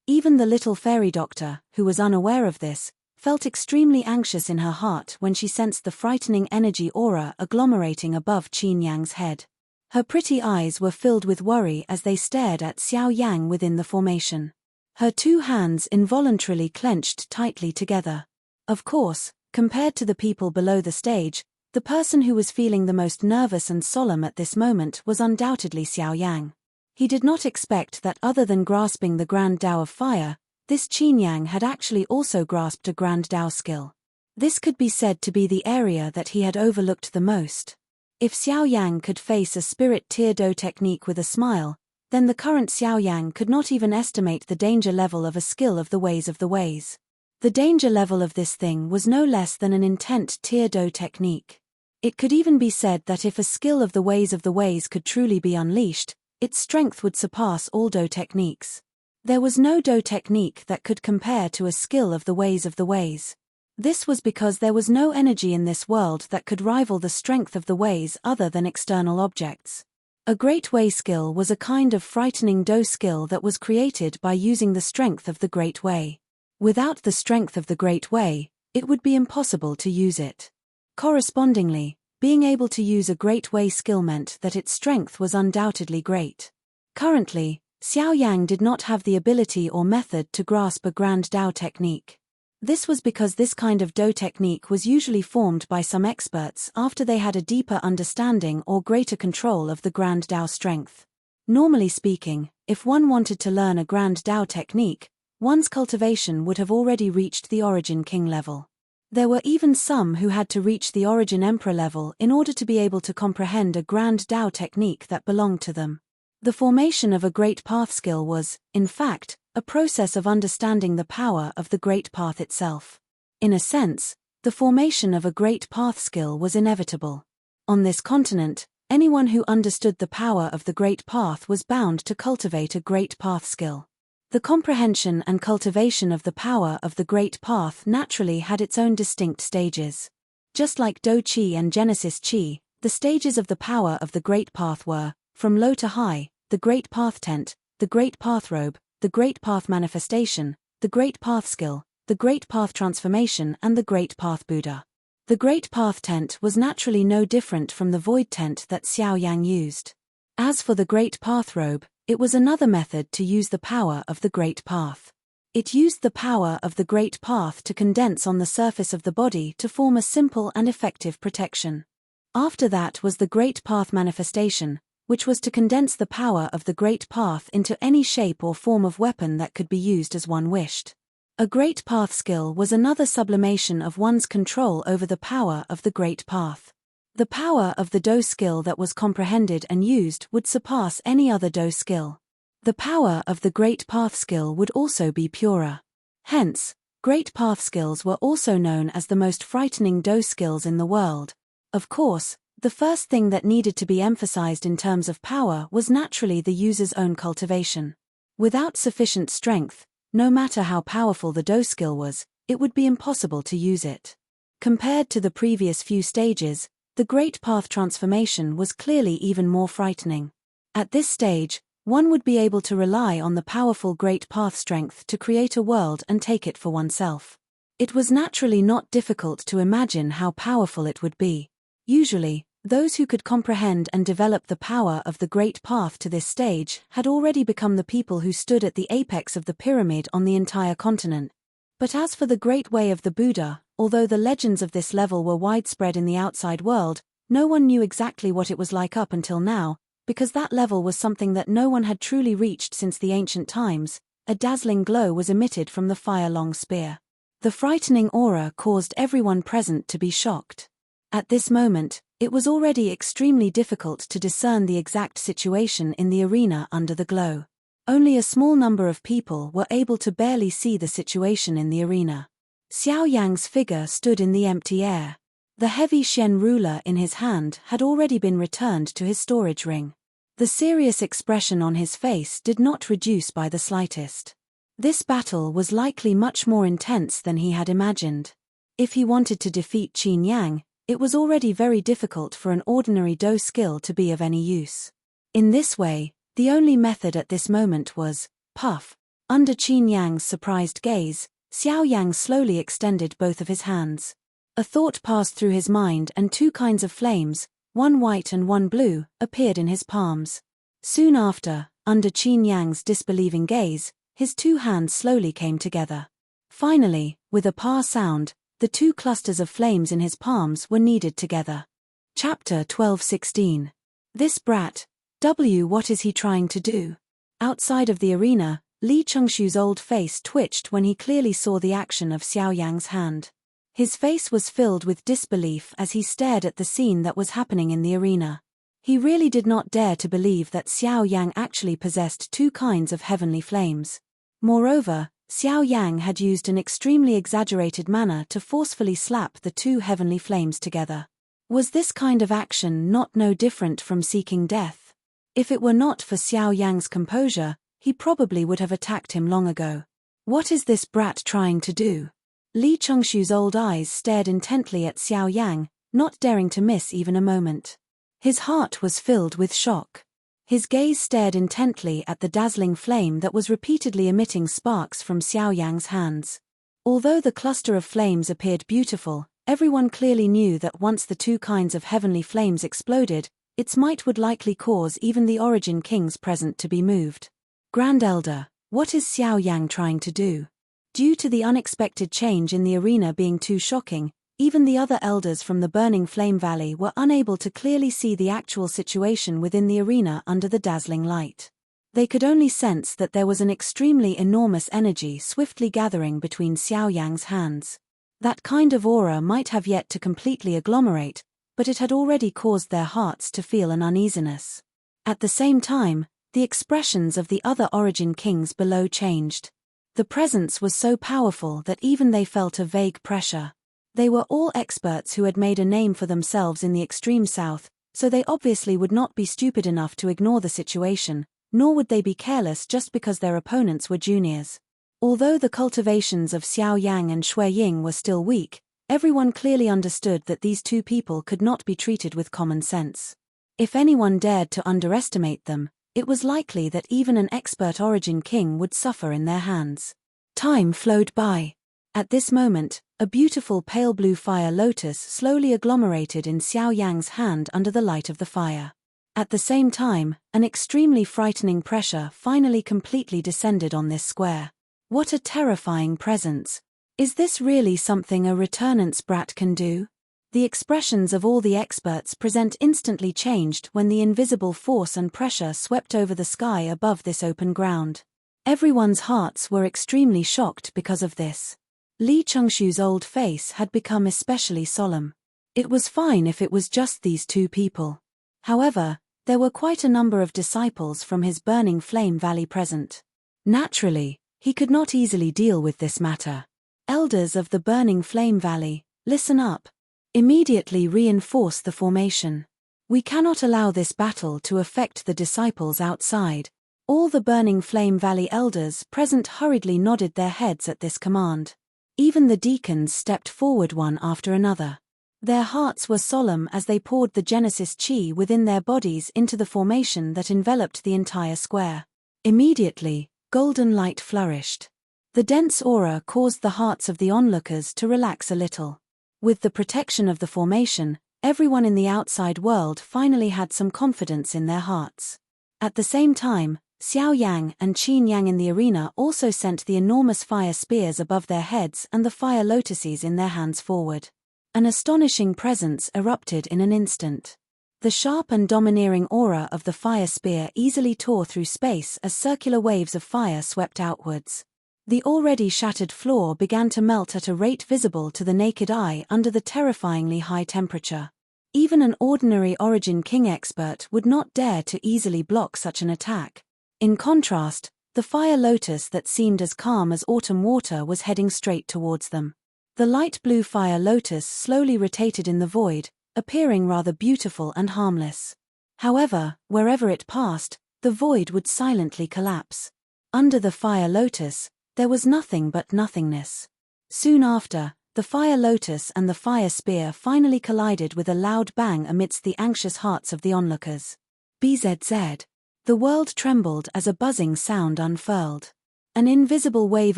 Even the little fairy doctor, who was unaware of this, felt extremely anxious in her heart when she sensed the frightening energy aura agglomerating above Qin Yang's head. Her pretty eyes were filled with worry as they stared at Xiao Yang within the formation. Her two hands involuntarily clenched tightly together. Of course, compared to the people below the stage, the person who was feeling the most nervous and solemn at this moment was undoubtedly Xiao Yang. He did not expect that other than grasping the Grand Dao of Fire, this Qin Yang had actually also grasped a Grand Dao skill. This could be said to be the area that he had overlooked the most. If Xiao Yang could face a spirit tier Do technique with a smile, then the current Xiao Yang could not even estimate the danger level of a skill of the ways of the ways. The danger level of this thing was no less than an intent tier Do technique. It could even be said that if a skill of the ways could truly be unleashed, its strength would surpass all Do techniques. There was no Do technique that could compare to a skill of the ways. This was because there was no energy in this world that could rival the strength of the ways other than external objects. A Great Way skill was a kind of frightening Do skill that was created by using the strength of the Great Way. Without the strength of the Great Way, it would be impossible to use it. Correspondingly, being able to use a Great Way skill meant that its strength was undoubtedly great. Currently, Xiao Yang did not have the ability or method to grasp a Grand Dao technique. This was because this kind of Do technique was usually formed by some experts after they had a deeper understanding or greater control of the Grand Dao strength. Normally speaking, if one wanted to learn a Grand Dao technique, one's cultivation would have already reached the Origin King level. There were even some who had to reach the Origin Emperor level in order to be able to comprehend a Grand Dao technique that belonged to them. The formation of a Great Path skill was, in fact, a process of understanding the power of the Great Path itself. In a sense, the formation of a Great Path skill was inevitable. On this continent, anyone who understood the power of the Great Path was bound to cultivate a Great Path skill. The comprehension and cultivation of the power of the Great Path naturally had its own distinct stages. Just like Do Qi and Genesis Qi, the stages of the power of the Great Path were, from low to high, the Great Path Tent, the Great Path Robe, the Great Path Manifestation, the Great Path Skill, the Great Path Transformation and the Great Path Buddha. The Great Path Tent was naturally no different from the Void Tent that Xiao Yang used. As for the Great Path Robe, it was another method to use the power of the Great Path. It used the power of the Great Path to condense on the surface of the body to form a simple and effective protection. After that was the Great Path Manifestation, which was to condense the power of the Great Path into any shape or form of weapon that could be used as one wished. A Great Path skill was another sublimation of one's control over the power of the Great Path. The power of the Do skill that was comprehended and used would surpass any other Do skill. The power of the Great Path skill would also be purer. Hence, Great Path skills were also known as the most frightening Do skills in the world. Of course, the first thing that needed to be emphasized in terms of power was naturally the user's own cultivation. Without sufficient strength, no matter how powerful the Do skill was, it would be impossible to use it. Compared to the previous few stages, the Great Path Transformation was clearly even more frightening. At this stage, one would be able to rely on the powerful Great Path strength to create a world and take it for oneself. It was naturally not difficult to imagine how powerful it would be. Usually, those who could comprehend and develop the power of the Great Path to this stage had already become the people who stood at the apex of the pyramid on the entire continent. But as for the Great Way of the Buddha, although the legends of this level were widespread in the outside world, no one knew exactly what it was like up until now, because that level was something that no one had truly reached since the ancient times. A dazzling glow was emitted from the fire-long spear. The frightening aura caused everyone present to be shocked. At this moment, it was already extremely difficult to discern the exact situation in the arena under the glow. Only a small number of people were able to barely see the situation in the arena. Xiao Yang's figure stood in the empty air. The heavy Shen ruler in his hand had already been returned to his storage ring. The serious expression on his face did not reduce by the slightest. This battle was likely much more intense than he had imagined. If he wanted to defeat Qin Yang, it was already very difficult for an ordinary Do skill to be of any use. In this way, the only method at this moment was, puff. Under Qin Yang's surprised gaze, Xiao Yang slowly extended both of his hands. A thought passed through his mind and two kinds of flames, one white and one blue, appeared in his palms. Soon after, under Qin Yang's disbelieving gaze, his two hands slowly came together. Finally, with a pa sound, the two clusters of flames in his palms were kneaded together. Chapter 12:16. This brat. What is he trying to do? Outside of the arena, Li Chengshu's old face twitched when he clearly saw the action of Xiao Yang's hand. His face was filled with disbelief as he stared at the scene that was happening in the arena. He really did not dare to believe that Xiao Yang actually possessed two kinds of heavenly flames. Moreover, Xiao Yang had used an extremely exaggerated manner to forcefully slap the two heavenly flames together. Was this kind of action not no different from seeking death? If it were not for Xiao Yang's composure, he probably would have attacked him long ago. What is this brat trying to do? Li Chengshu's old eyes stared intently at Xiao Yang, not daring to miss even a moment. His heart was filled with shock. His gaze stared intently at the dazzling flame that was repeatedly emitting sparks from Xiao Yang's hands. Although the cluster of flames appeared beautiful, everyone clearly knew that once the two kinds of heavenly flames exploded, its might would likely cause even the Origin Kings present to be moved. Grand Elder, what is Xiao Yang trying to do? Due to the unexpected change in the arena being too shocking, even the other elders from the Burning Flame Valley were unable to clearly see the actual situation within the arena under the dazzling light. They could only sense that there was an extremely enormous energy swiftly gathering between Xiao Yang's hands. That kind of aura might have yet to completely agglomerate, but it had already caused their hearts to feel an uneasiness. At the same time, the expressions of the other Origin Kings below changed. The presence was so powerful that even they felt a vague pressure. They were all experts who had made a name for themselves in the extreme south, so they obviously would not be stupid enough to ignore the situation, nor would they be careless just because their opponents were juniors. Although the cultivations of Xiao Yang and Shui Ying were still weak, everyone clearly understood that these two people could not be treated with common sense. If anyone dared to underestimate them, it was likely that even an expert Origin King would suffer in their hands. Time flowed by. At this moment, a beautiful pale blue fire lotus slowly agglomerated in Xiao Yang's hand under the light of the fire. At the same time, an extremely frightening pressure finally completely descended on this square. What a terrifying presence! Is this really something a returnance brat can do? The expressions of all the experts present instantly changed when the invisible force and pressure swept over the sky above this open ground. Everyone's hearts were extremely shocked because of this. Li Chengshu's old face had become especially solemn. It was fine if it was just these two people. However, there were quite a number of disciples from his Burning Flame Valley present. Naturally, he could not easily deal with this matter. Elders of the Burning Flame Valley, listen up. Immediately reinforce the formation. We cannot allow this battle to affect the disciples outside. All the Burning Flame Valley elders present hurriedly nodded their heads at this command. Even the deacons stepped forward one after another. Their hearts were solemn as they poured the Genesis Chi within their bodies into the formation that enveloped the entire square. Immediately, golden light flourished. The dense aura caused the hearts of the onlookers to relax a little. With the protection of the formation, everyone in the outside world finally had some confidence in their hearts. At the same time, Xiao Yang and Qin Yang in the arena also sent the enormous fire spears above their heads and the fire lotuses in their hands forward. An astonishing presence erupted in an instant. The sharp and domineering aura of the fire spear easily tore through space as circular waves of fire swept outwards. The already shattered floor began to melt at a rate visible to the naked eye under the terrifyingly high temperature. Even an ordinary Origin King expert would not dare to easily block such an attack. In contrast, the fire lotus that seemed as calm as autumn water was heading straight towards them. The light blue fire lotus slowly rotated in the void, appearing rather beautiful and harmless. However, wherever it passed, the void would silently collapse. Under the fire lotus, there was nothing but nothingness. Soon after, the fire lotus and the fire spear finally collided with a loud bang amidst the anxious hearts of the onlookers. Bzz. The world trembled as a buzzing sound unfurled. An invisible wave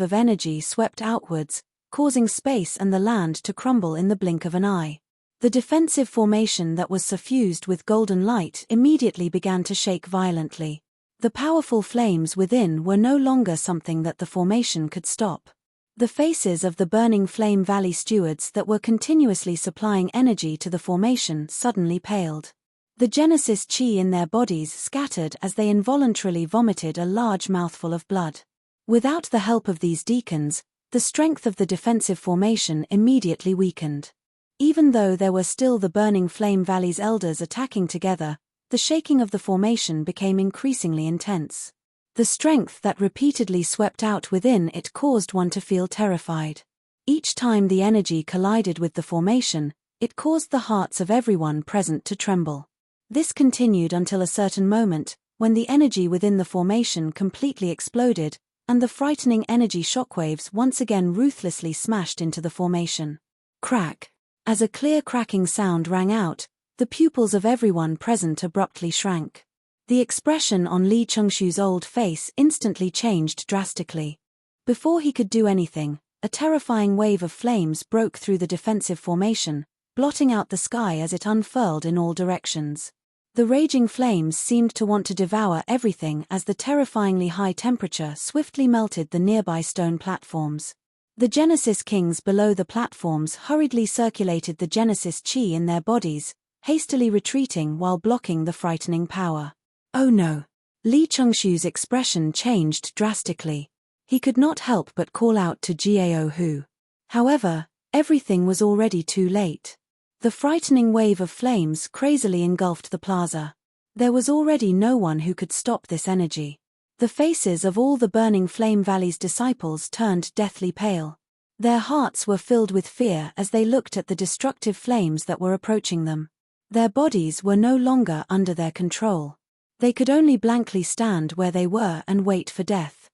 of energy swept outwards, causing space and the land to crumble in the blink of an eye. The defensive formation that was suffused with golden light immediately began to shake violently. The powerful flames within were no longer something that the formation could stop. The faces of the burning Flame Valley stewards that were continuously supplying energy to the formation suddenly paled. The Genesis chi in their bodies scattered as they involuntarily vomited a large mouthful of blood. Without the help of these deacons, the strength of the defensive formation immediately weakened. Even though there were still the burning Flame Valley's elders attacking together, the shaking of the formation became increasingly intense. The strength that repeatedly swept out within it caused one to feel terrified. Each time the energy collided with the formation, it caused the hearts of everyone present to tremble. This continued until a certain moment, when the energy within the formation completely exploded, and the frightening energy shockwaves once again ruthlessly smashed into the formation. Crack! As a clear cracking sound rang out, the pupils of everyone present abruptly shrank. The expression on Li Chengshu's old face instantly changed drastically. Before he could do anything, a terrifying wave of flames broke through the defensive formation, blotting out the sky as it unfurled in all directions. The raging flames seemed to want to devour everything as the terrifyingly high temperature swiftly melted the nearby stone platforms. The Genesis kings below the platforms hurriedly circulated the Genesis chi in their bodies, hastily retreating while blocking the frightening power. Oh no! Li Chengshu's expression changed drastically. He could not help but call out to Jiao Hu. However, everything was already too late. The frightening wave of flames crazily engulfed the plaza. There was already no one who could stop this energy. The faces of all the burning Flame Valley's disciples turned deathly pale. Their hearts were filled with fear as they looked at the destructive flames that were approaching them. Their bodies were no longer under their control. They could only blankly stand where they were and wait for death.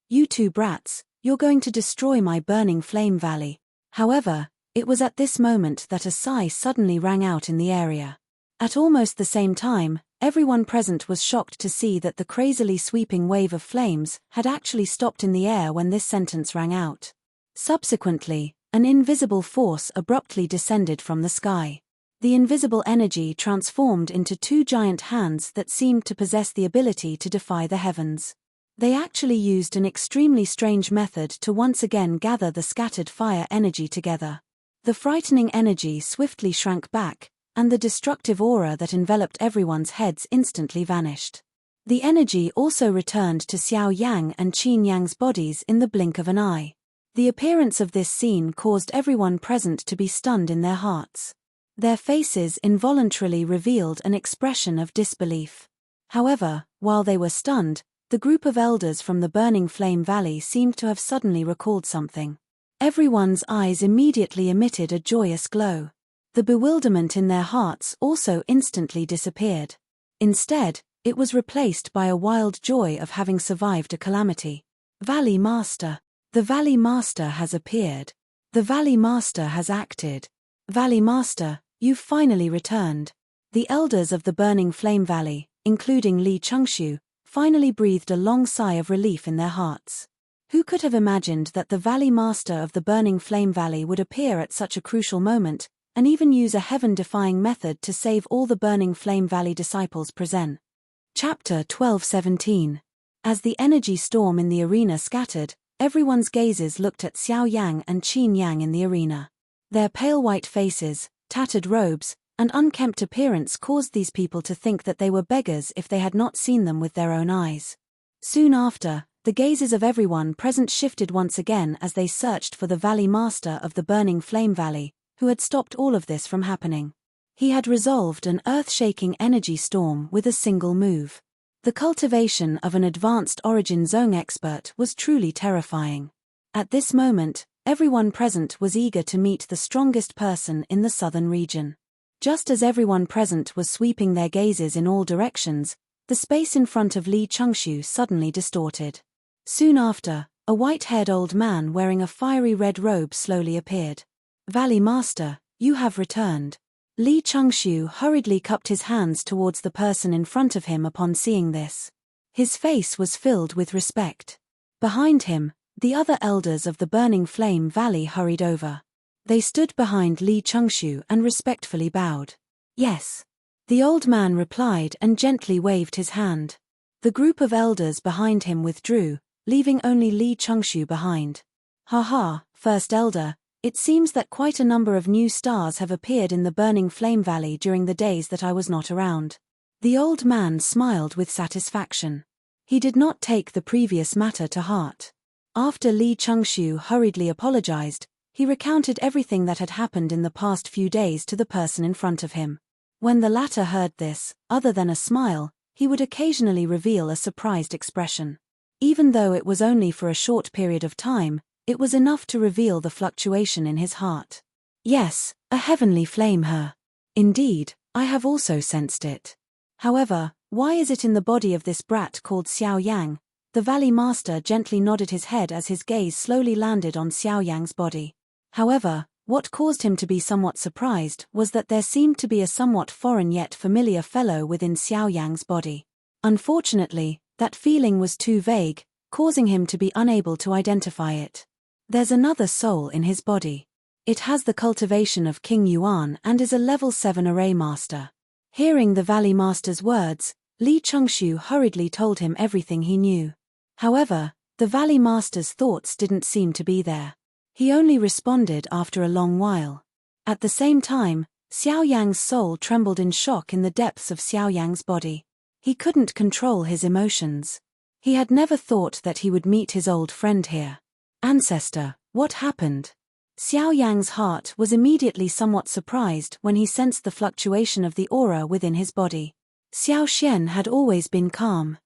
You two brats, you're going to destroy my burning Flame Valley. However, it was at this moment that a sigh suddenly rang out in the area. At almost the same time, everyone present was shocked to see that the crazily sweeping wave of flames had actually stopped in the air when this sentence rang out. Subsequently, an invisible force abruptly descended from the sky. The invisible energy transformed into two giant hands that seemed to possess the ability to defy the heavens. They actually used an extremely strange method to once again gather the scattered fire energy together. The frightening energy swiftly shrank back, and the destructive aura that enveloped everyone's heads instantly vanished. The energy also returned to Xiao Yang and Qin Yang's bodies in the blink of an eye. The appearance of this scene caused everyone present to be stunned in their hearts. Their faces involuntarily revealed an expression of disbelief. However, while they were stunned, the group of elders from the burning Flame Valley seemed to have suddenly recalled something. Everyone's eyes immediately emitted a joyous glow. The bewilderment in their hearts also instantly disappeared. Instead, it was replaced by a wild joy of having survived a calamity. Valley Master. The Valley Master has appeared. The Valley Master has acted. Valley Master, you've finally returned. The elders of the burning Flame Valley, including Li Chengshu, finally breathed a long sigh of relief in their hearts. Who could have imagined that the Valley Master of the burning Flame Valley would appear at such a crucial moment, and even use a heaven-defying method to save all the burning Flame Valley disciples present? Chapter 12:17. As the energy storm in the arena scattered, everyone's gazes looked at Xiao Yang and Qin Yang in the arena. Their pale white faces, tattered robes, and unkempt appearance caused these people to think that they were beggars if they had not seen them with their own eyes. Soon after, the gazes of everyone present shifted once again as they searched for the Valley Master of the burning Flame Valley, who had stopped all of this from happening. He had resolved an earth-shaking energy storm with a single move. The cultivation of an advanced origin zone expert was truly terrifying. At this moment, everyone present was eager to meet the strongest person in the southern region. Just as everyone present was sweeping their gazes in all directions, the space in front of Li Chengshu suddenly distorted. Soon after, a white-haired old man wearing a fiery red robe slowly appeared. "Valley Master, you have returned." Li Chengxiu hurriedly cupped his hands towards the person in front of him upon seeing this. His face was filled with respect. Behind him, the other elders of the Burning Flame Valley hurried over. They stood behind Li Chengxiu and respectfully bowed. "Yes," the old man replied and gently waved his hand. The group of elders behind him withdrew, leaving only Li Chengxiu behind. "Haha, First Elder, it seems that quite a number of new stars have appeared in the Burning Flame Valley during the days that I was not around." The old man smiled with satisfaction. He did not take the previous matter to heart. After Li Chengxiu hurriedly apologized, he recounted everything that had happened in the past few days to the person in front of him. When the latter heard this, other than a smile, he would occasionally reveal a surprised expression. Even though it was only for a short period of time, it was enough to reveal the fluctuation in his heart. "Yes, a heavenly flame her. Indeed, I have also sensed it. However, why is it in the body of this brat called Xiao Yang?" The Valley Master gently nodded his head as his gaze slowly landed on Xiao Yang's body. However, what caused him to be somewhat surprised was that there seemed to be a somewhat foreign yet familiar fellow within Xiao Yang's body. Unfortunately, that feeling was too vague, causing him to be unable to identify it. "There's another soul in his body. It has the cultivation of King Yuan and is a level 7 array master." Hearing the Valley Master's words, Li Chengxiu hurriedly told him everything he knew. However, the Valley Master's thoughts didn't seem to be there. He only responded after a long while. At the same time, Xiao Yang's soul trembled in shock in the depths of Xiao Yang's body. He couldn't control his emotions. He had never thought that he would meet his old friend here. "Ancestor, what happened?" Xiao Yang's heart was immediately somewhat surprised when he sensed the fluctuation of the aura within his body. Xiao Xian had always been calm.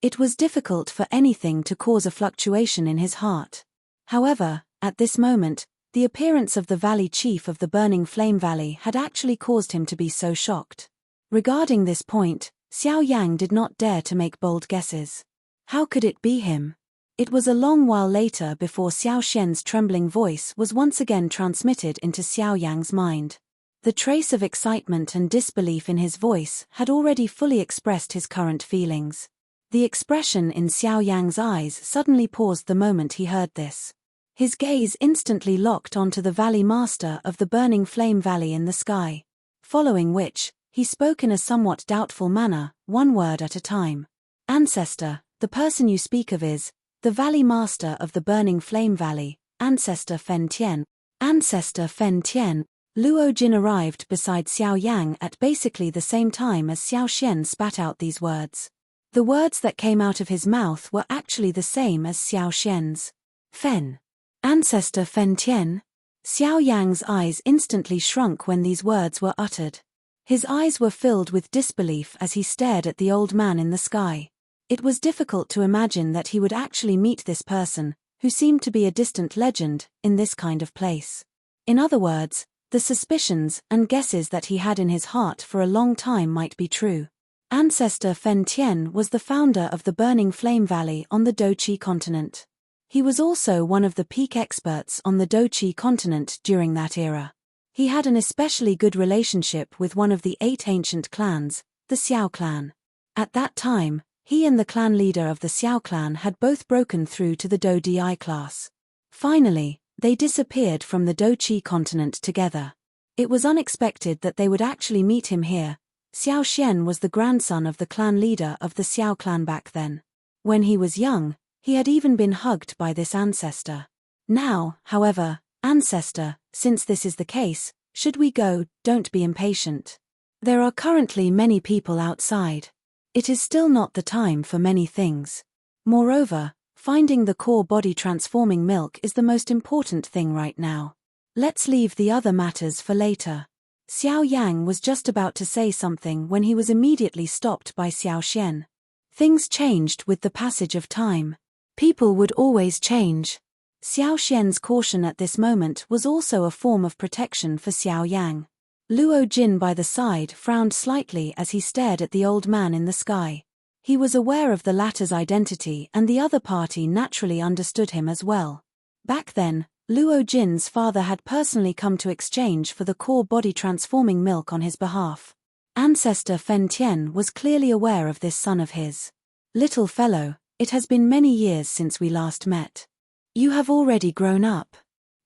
It was difficult for anything to cause a fluctuation in his heart. However, at this moment, the appearance of the Valley Chief of the Burning Flame Valley had actually caused him to be so shocked. Regarding this point, Xiao Yang did not dare to make bold guesses. How could it be him? It was a long while later before Xiao Xian's trembling voice was once again transmitted into Xiao Yang's mind. The trace of excitement and disbelief in his voice had already fully expressed his current feelings. The expression in Xiao Yang's eyes suddenly paused the moment he heard this. His gaze instantly locked onto the Valley Master of the Burning Flame Valley in the sky. Following which, he spoke in a somewhat doubtful manner, one word at a time. "Ancestor, the person you speak of is the Valley Master of the Burning Flame Valley, Ancestor Fen Tian." Ancestor Fen Tian. Luo Jin arrived beside Xiao Yang at basically the same time as Xiao Xian spat out these words. The words that came out of his mouth were actually the same as Xiao Xian's. "Fen. Ancestor Fen Tian." Xiao Yang's eyes instantly shrunk when these words were uttered. His eyes were filled with disbelief as he stared at the old man in the sky. It was difficult to imagine that he would actually meet this person, who seemed to be a distant legend, in this kind of place. In other words, the suspicions and guesses that he had in his heart for a long time might be true. Ancestor Fen Tian was the founder of the Burning Flame Valley on the Doqi continent. He was also one of the peak experts on the Doqi continent during that era. He had an especially good relationship with one of the 8 ancient clans, the Xiao clan. At that time, he and the clan leader of the Xiao clan had both broken through to the Do Di class. Finally, they disappeared from the Doqi continent together. It was unexpected that they would actually meet him here. Xiao Xian was the grandson of the clan leader of the Xiao clan back then. When he was young, he had even been hugged by this ancestor. Now, however, ancestor, since this is the case, should we go? Don't be impatient. There are currently many people outside. It is still not the time for many things. Moreover, finding the core body transforming milk is the most important thing right now. Let's leave the other matters for later. Xiao Yang was just about to say something when he was immediately stopped by Xiao Xian. Things changed with the passage of time. People would always change. Xiao Xian's caution at this moment was also a form of protection for Xiao Yang. Luo Jin by the side frowned slightly as he stared at the old man in the sky. He was aware of the latter's identity, and the other party naturally understood him as well. Back then, Luo Jin's father had personally come to exchange for the core body transforming milk on his behalf. Ancestor Fen Tian was clearly aware of this son of his. "Little fellow, it has been many years since we last met. You have already grown up.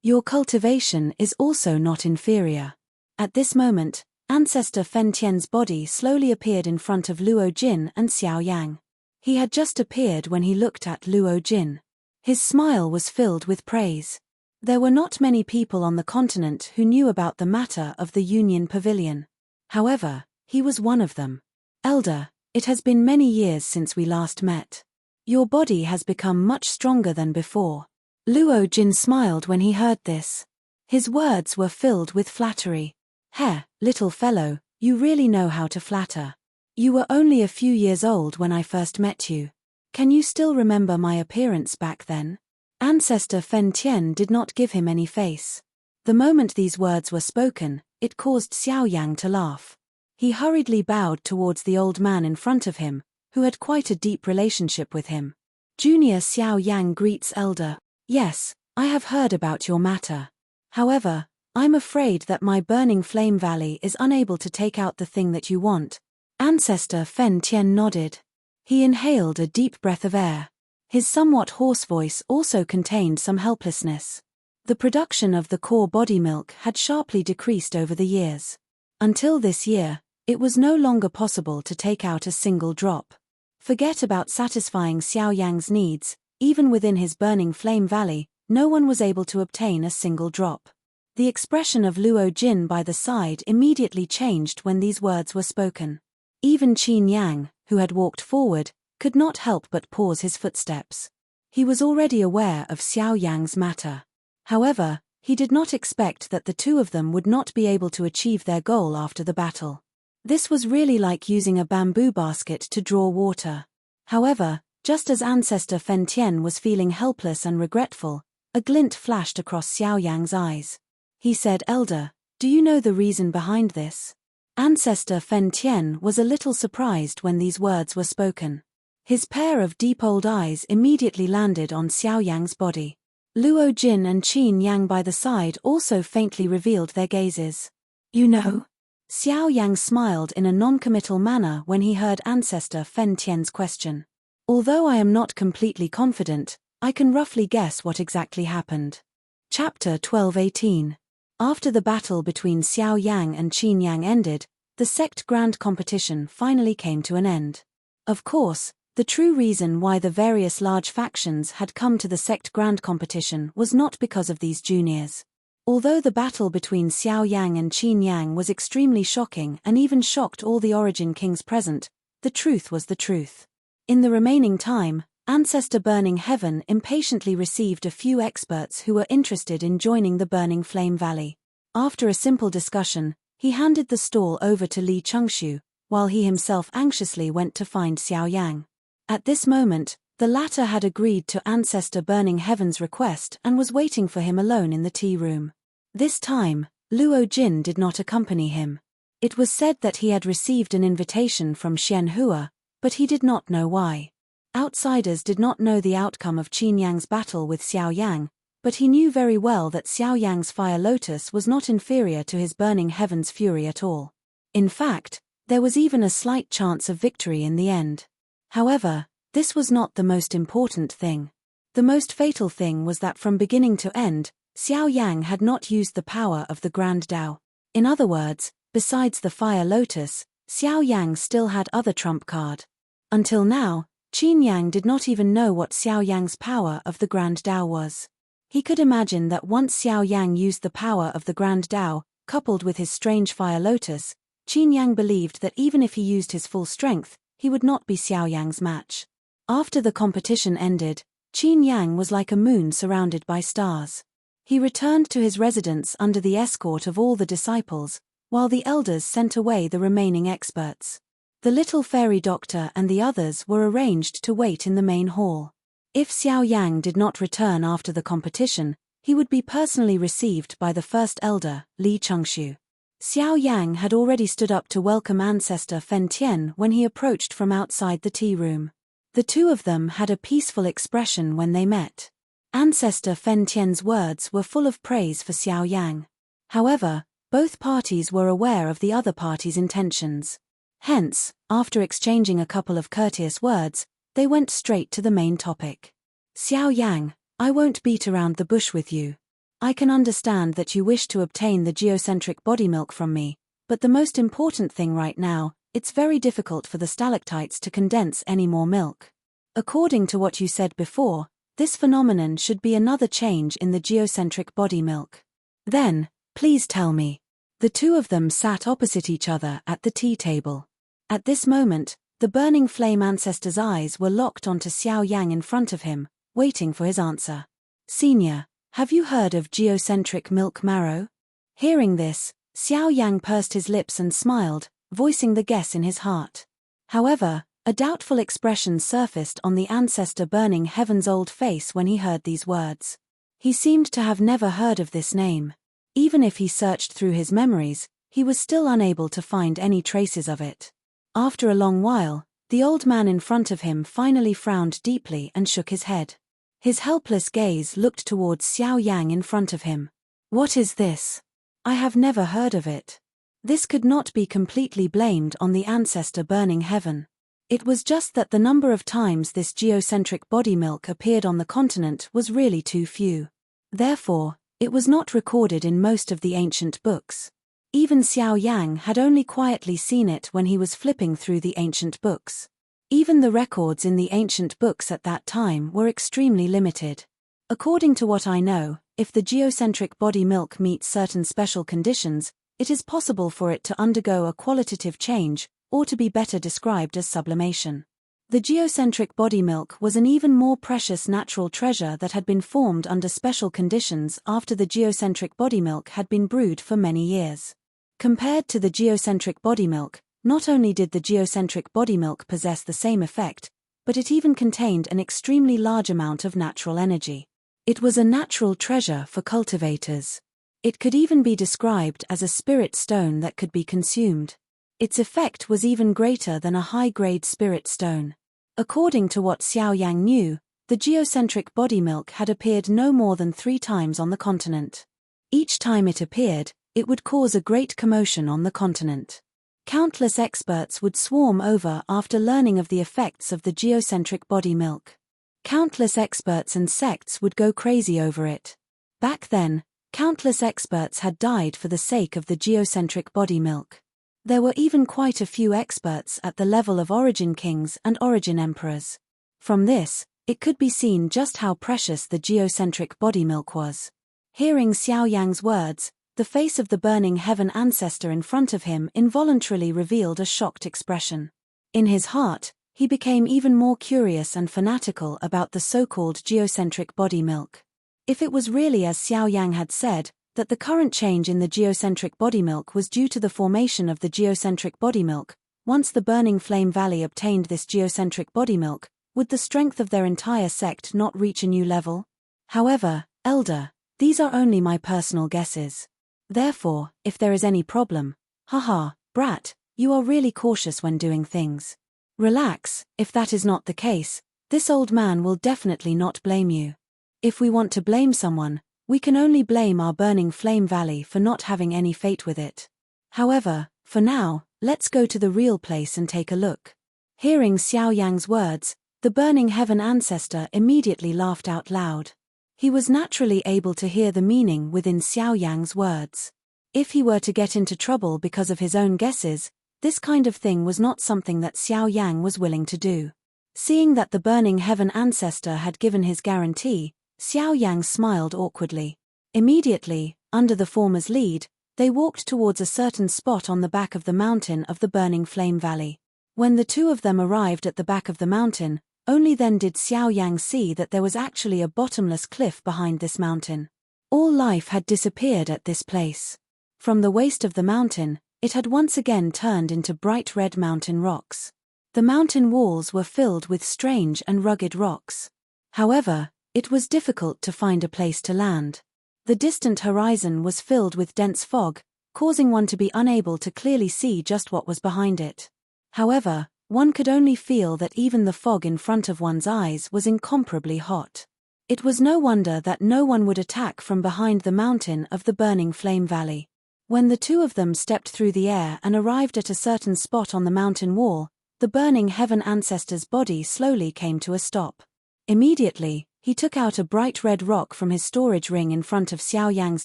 Your cultivation is also not inferior." At this moment, Ancestor Fen Tian's body slowly appeared in front of Luo Jin and Xiao Yang. He had just appeared when he looked at Luo Jin. His smile was filled with praise. There were not many people on the continent who knew about the matter of the Union Pavilion. However, he was one of them. "Elder, it has been many years since we last met. Your body has become much stronger than before." Luo Jin smiled when he heard this. His words were filled with flattery. "Heh, little fellow, you really know how to flatter. You were only a few years old when I first met you. Can you still remember my appearance back then?" Ancestor Fen Tian did not give him any face. The moment these words were spoken, it caused Xiao Yang to laugh. He hurriedly bowed towards the old man in front of him, who had quite a deep relationship with him. "Junior Xiao Yang greets elder. Yes, I have heard about your matter. However, I'm afraid that my Burning Flame Valley is unable to take out the thing that you want." Ancestor Fen Tian nodded. He inhaled a deep breath of air. His somewhat hoarse voice also contained some helplessness. The production of the core body milk had sharply decreased over the years. Until this year, it was no longer possible to take out a single drop. Forget about satisfying Xiao Yang's needs, even within his Burning Flame Valley, no one was able to obtain a single drop. The expression of Luo Jin by the side immediately changed when these words were spoken. Even Qin Yang, who had walked forward, could not help but pause his footsteps. He was already aware of Xiao Yang's matter. However, he did not expect that the two of them would not be able to achieve their goal after the battle. This was really like using a bamboo basket to draw water. However, just as Ancestor Fen Tian was feeling helpless and regretful, a glint flashed across Xiao Yang's eyes. He said, "Elder, do you know the reason behind this?" Ancestor Fen Tian was a little surprised when these words were spoken. His pair of deep old eyes immediately landed on Xiao Yang's body. Luo Jin and Qin Yang by the side also faintly revealed their gazes. "You know?" Xiao Yang smiled in a non-committal manner when he heard Ancestor Fen Tian's question. "Although I am not completely confident, I can roughly guess what exactly happened." Chapter 12:18. After the battle between Xiao Yang and Qin Yang ended, the sect grand competition finally came to an end. Of course, the true reason why the various large factions had come to the sect grand competition was not because of these juniors. Although the battle between Xiao Yang and Qin Yang was extremely shocking and even shocked all the Origin Kings present, the truth was the truth. In the remaining time, Ancestor Burning Heaven impatiently received a few experts who were interested in joining the Burning Flame Valley. After a simple discussion, he handed the stall over to Li Chengxu, while he himself anxiously went to find Xiao Yang. At this moment, the latter had agreed to Ancestor Burning Heaven's request and was waiting for him alone in the tea room. This time, Luo Jin did not accompany him. It was said that he had received an invitation from Xian Hua, but he did not know why. Outsiders did not know the outcome of Qin Yang's battle with Xiao Yang, but he knew very well that Xiao Yang's Fire Lotus was not inferior to his Burning Heaven's Fury at all. In fact, there was even a slight chance of victory in the end. However, this was not the most important thing. The most fatal thing was that from beginning to end, Xiao Yang had not used the power of the Grand Dao. In other words, besides the Fire Lotus, Xiao Yang still had other trump card. Until now, Qin Yang did not even know what Xiao Yang's power of the Grand Dao was. He could imagine that once Xiao Yang used the power of the Grand Dao, coupled with his strange Fire Lotus, Qin Yang believed that even if he used his full strength, he would not be Xiao Yang's match. After the competition ended, Qin Yang was like a moon surrounded by stars. He returned to his residence under the escort of all the disciples, while the elders sent away the remaining experts. The little fairy doctor and the others were arranged to wait in the main hall. If Xiao Yang did not return after the competition, he would be personally received by the first elder, Li Chengxu. Xiao Yang had already stood up to welcome Ancestor Fen Tian when he approached from outside the tea room. The two of them had a peaceful expression when they met. Ancestor Fen Tian's words were full of praise for Xiao Yang. However, both parties were aware of the other party's intentions. Hence, after exchanging a couple of courteous words, they went straight to the main topic. Xiao Yang, I won't beat around the bush with you. I can understand that you wish to obtain the geocentric body milk from me, but the most important thing right now, it's very difficult for the stalactites to condense any more milk. According to what you said before, this phenomenon should be another change in the geocentric body milk. Then, please tell me. The two of them sat opposite each other at the tea table. At this moment, the burning flame ancestor's eyes were locked onto Xiao Yang in front of him, waiting for his answer. Senior, have you heard of geocentric milk marrow? Hearing this, Xiao Yang pursed his lips and smiled, voicing the guess in his heart. However, a doubtful expression surfaced on the ancestor burning heaven's old face when he heard these words. He seemed to have never heard of this name. Even if he searched through his memories, he was still unable to find any traces of it. After a long while, the old man in front of him finally frowned deeply and shook his head. His helpless gaze looked towards Xiao Yang in front of him. What is this? I have never heard of it. This could not be completely blamed on the ancestor burning heaven. It was just that the number of times this geocentric body milk appeared on the continent was really too few. Therefore, it was not recorded in most of the ancient books. Even Xiao Yang had only quietly seen it when he was flipping through the ancient books. Even the records in the ancient books at that time were extremely limited. According to what I know, if the geocentric body milk meets certain special conditions, it is possible for it to undergo a qualitative change, or to be better described as sublimation. The geocentric body milk was an even more precious natural treasure that had been formed under special conditions after the geocentric body milk had been brewed for many years. Compared to the geocentric body milk, not only did the geocentric body milk possess the same effect, but it even contained an extremely large amount of natural energy. It was a natural treasure for cultivators. It could even be described as a spirit stone that could be consumed. Its effect was even greater than a high-grade spirit stone. According to what Xiao Yang knew, the geocentric body milk had appeared no more than 3 times on the continent. Each time it appeared, it would cause a great commotion on the continent. Countless experts would swarm over after learning of the effects of the geocentric body milk. Countless experts and sects would go crazy over it. Back then, countless experts had died for the sake of the geocentric body milk. There were even quite a few experts at the level of origin kings and origin emperors. From this, it could be seen just how precious the geocentric body milk was. Hearing Xiao Yang's words, the face of the burning heaven ancestor in front of him involuntarily revealed a shocked expression. In his heart, he became even more curious and fanatical about the so-called geocentric body milk. If it was really as Xiao Yang had said, that the current change in the geocentric body milk was due to the formation of the geocentric body milk, once the Burning Flame Valley obtained this geocentric body milk, would the strength of their entire sect not reach a new level? However, Elder, these are only my personal guesses. Therefore, if there is any problem, haha, brat, you are really cautious when doing things. Relax, if that is not the case, this old man will definitely not blame you. If we want to blame someone, we can only blame our Burning Flame Valley for not having any fate with it. However, for now, let's go to the real place and take a look. Hearing Xiao Yang's words, the Burning Heaven ancestor immediately laughed out loud. He was naturally able to hear the meaning within Xiao Yang's words. If he were to get into trouble because of his own guesses, this kind of thing was not something that Xiao Yang was willing to do. Seeing that the Burning Heaven ancestor had given his guarantee, Xiao Yang smiled awkwardly. Immediately, under the former's lead, they walked towards a certain spot on the back of the mountain of the Burning Flame Valley. When the two of them arrived at the back of the mountain, only then did Xiao Yang see that there was actually a bottomless cliff behind this mountain. All life had disappeared at this place. From the waist of the mountain, it had once again turned into bright red mountain rocks. The mountain walls were filled with strange and rugged rocks. However, it was difficult to find a place to land. The distant horizon was filled with dense fog, causing one to be unable to clearly see just what was behind it. However, one could only feel that even the fog in front of one's eyes was incomparably hot. It was no wonder that no one would attack from behind the mountain of the burning flame valley. When the two of them stepped through the air and arrived at a certain spot on the mountain wall, the burning heaven ancestor's body slowly came to a stop. Immediately, he took out a bright red rock from his storage ring in front of Xiao Yang's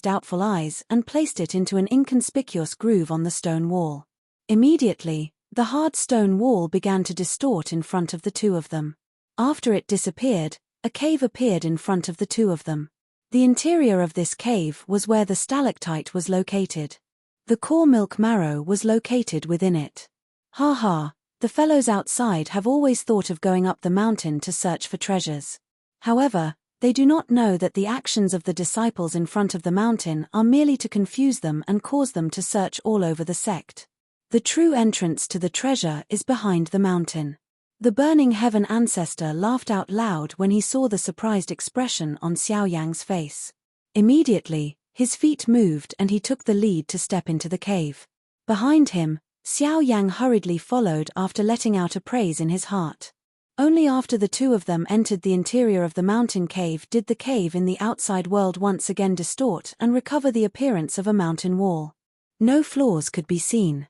doubtful eyes and placed it into an inconspicuous groove on the stone wall. Immediately, the hard stone wall began to distort in front of the two of them. After it disappeared, a cave appeared in front of the two of them. The interior of this cave was where the stalactite was located. The core milk marrow was located within it. Ha ha, the fellows outside have always thought of going up the mountain to search for treasures. However, they do not know that the actions of the disciples in front of the mountain are merely to confuse them and cause them to search all over the sect. The true entrance to the treasure is behind the mountain. The burning heaven ancestor laughed out loud when he saw the surprised expression on Xiao Yang's face. Immediately, his feet moved and he took the lead to step into the cave. Behind him, Xiao Yang hurriedly followed after letting out a praise in his heart. Only after the two of them entered the interior of the mountain cave did the cave in the outside world once again distort and recover the appearance of a mountain wall. No flaws could be seen.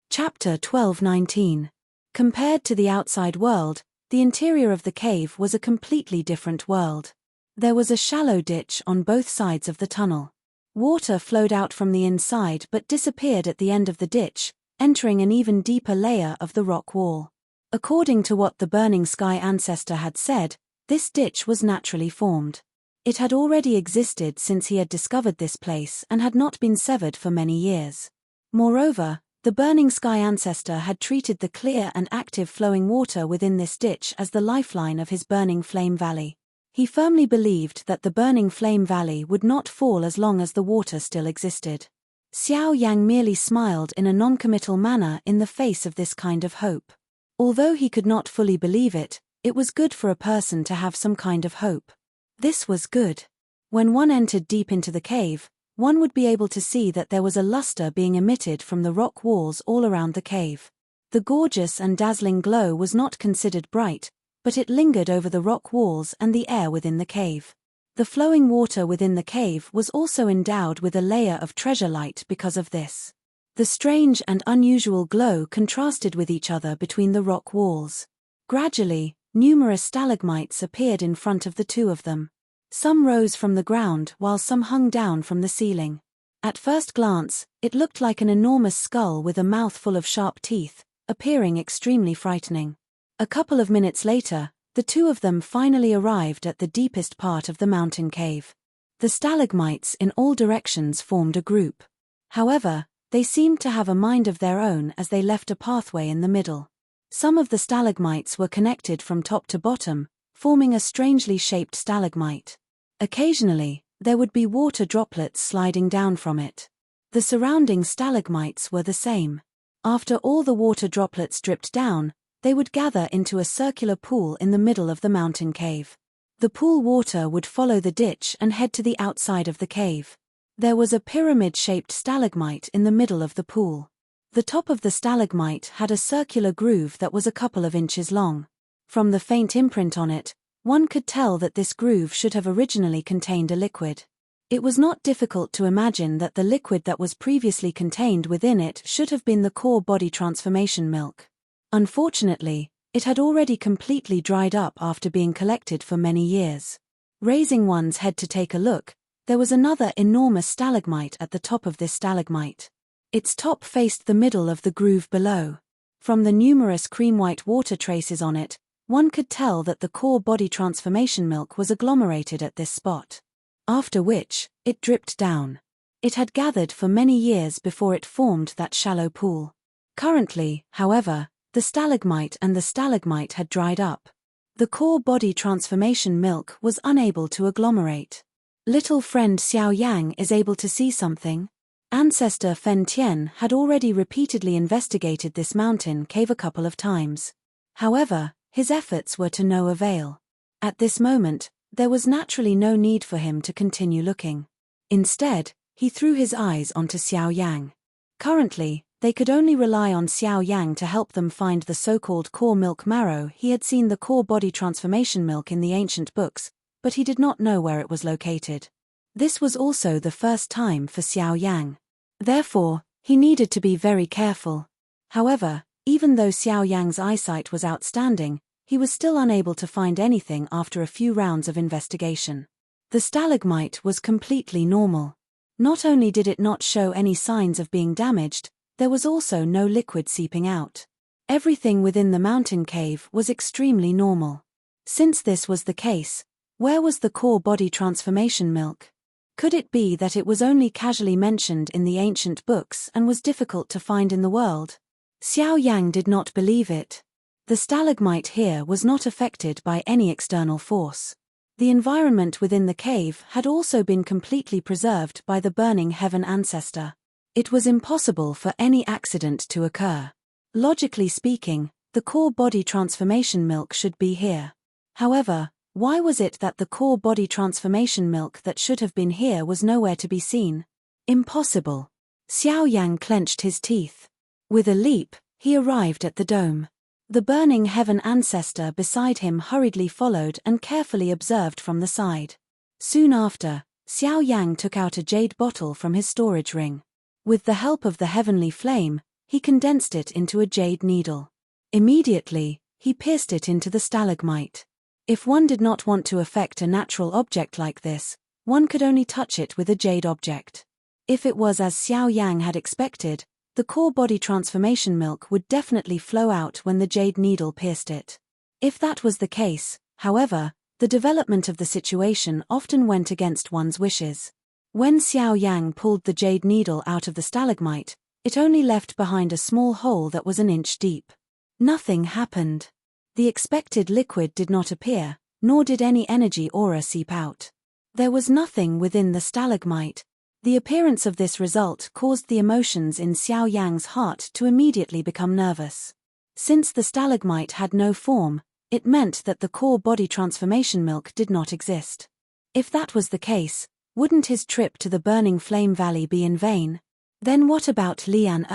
Chapter 12:19. Compared to the outside world, the interior of the cave was a completely different world. There was a shallow ditch on both sides of the tunnel. Water flowed out from the inside but disappeared at the end of the ditch, entering an even deeper layer of the rock wall. According to what the burning sky ancestor had said, this ditch was naturally formed. It had already existed since he had discovered this place and had not been severed for many years. Moreover, the burning sky ancestor had treated the clear and active flowing water within this ditch as the lifeline of his burning flame valley. He firmly believed that the burning flame valley would not fall as long as the water still existed. Xiao Yang merely smiled in a non-committal manner in the face of this kind of hope. Although he could not fully believe it, it was good for a person to have some kind of hope. This was good. When one entered deep into the cave, one would be able to see that there was a luster being emitted from the rock walls all around the cave. The gorgeous and dazzling glow was not considered bright, but it lingered over the rock walls and the air within the cave. The flowing water within the cave was also endowed with a layer of treasure light because of this. The strange and unusual glow contrasted with each other between the rock walls. Gradually, numerous stalagmites appeared in front of the two of them. Some rose from the ground while some hung down from the ceiling. At first glance, it looked like an enormous skull with a mouth full of sharp teeth, appearing extremely frightening. A couple of minutes later, the two of them finally arrived at the deepest part of the mountain cave. The stalagmites in all directions formed a group. However, they seemed to have a mind of their own as they left a pathway in the middle. Some of the stalagmites were connected from top to bottom, forming a strangely shaped stalagmite. Occasionally, there would be water droplets sliding down from it. The surrounding stalagmites were the same. After all the water droplets dripped down, they would gather into a circular pool in the middle of the mountain cave. The pool water would follow the ditch and head to the outside of the cave. There was a pyramid-shaped stalagmite in the middle of the pool. The top of the stalagmite had a circular groove that was a couple of inches long. From the faint imprint on it, one could tell that this groove should have originally contained a liquid. It was not difficult to imagine that the liquid that was previously contained within it should have been the core body transformation milk. Unfortunately, it had already completely dried up after being collected for many years. Raising one's head to take a look, there was another enormous stalagmite at the top of this stalagmite. Its top faced the middle of the groove below. From the numerous cream-white water traces on it, one could tell that the core body transformation milk was agglomerated at this spot. After which, it dripped down. It had gathered for many years before it formed that shallow pool. Currently, however, the stalagmite and the stalagmite had dried up. The core body transformation milk was unable to agglomerate. Little friend Xiao Yang is able to see something. Ancestor Fen Tian had already repeatedly investigated this mountain cave a couple of times. However, his efforts were to no avail. At this moment, there was naturally no need for him to continue looking. Instead, he threw his eyes onto Xiao Yang. Currently, they could only rely on Xiao Yang to help them find the so-called core milk marrow. He had seen the core body transformation milk in the ancient books, but he did not know where it was located. This was also the first time for Xiao Yang. Therefore, he needed to be very careful. However, even though Xiao Yang's eyesight was outstanding, he was still unable to find anything after a few rounds of investigation. The stalagmite was completely normal. Not only did it not show any signs of being damaged, there was also no liquid seeping out. Everything within the mountain cave was extremely normal. Since this was the case, where was the core body transformation milk? Could it be that it was only casually mentioned in the ancient books and was difficult to find in the world? Xiao Yang did not believe it. The stalagmite here was not affected by any external force. The environment within the cave had also been completely preserved by the burning heaven ancestor. It was impossible for any accident to occur. Logically speaking, the core body transformation milk should be here. However, why was it that the core body transformation milk that should have been here was nowhere to be seen? Impossible. Xiao Yang clenched his teeth. With a leap, he arrived at the dome. The burning heaven ancestor beside him hurriedly followed and carefully observed from the side. Soon after, Xiao Yang took out a jade bottle from his storage ring. With the help of the heavenly flame, he condensed it into a jade needle. Immediately, he pierced it into the stalagmite. If one did not want to affect a natural object like this, one could only touch it with a jade object. If it was as Xiao Yang had expected, the core body transformation milk would definitely flow out when the jade needle pierced it. If that was the case, however, the development of the situation often went against one's wishes. When Xiao Yang pulled the jade needle out of the stalagmite, it only left behind a small hole that was an inch deep. Nothing happened. The expected liquid did not appear, nor did any energy aura seep out. There was nothing within the stalagmite. The appearance of this result caused the emotions in Xiao Yang's heart to immediately become nervous. Since the stalagmite had no form, it meant that the core body transformation milk did not exist. If that was the case, wouldn't his trip to the Burning Flame Valley be in vain? Then what about Lian?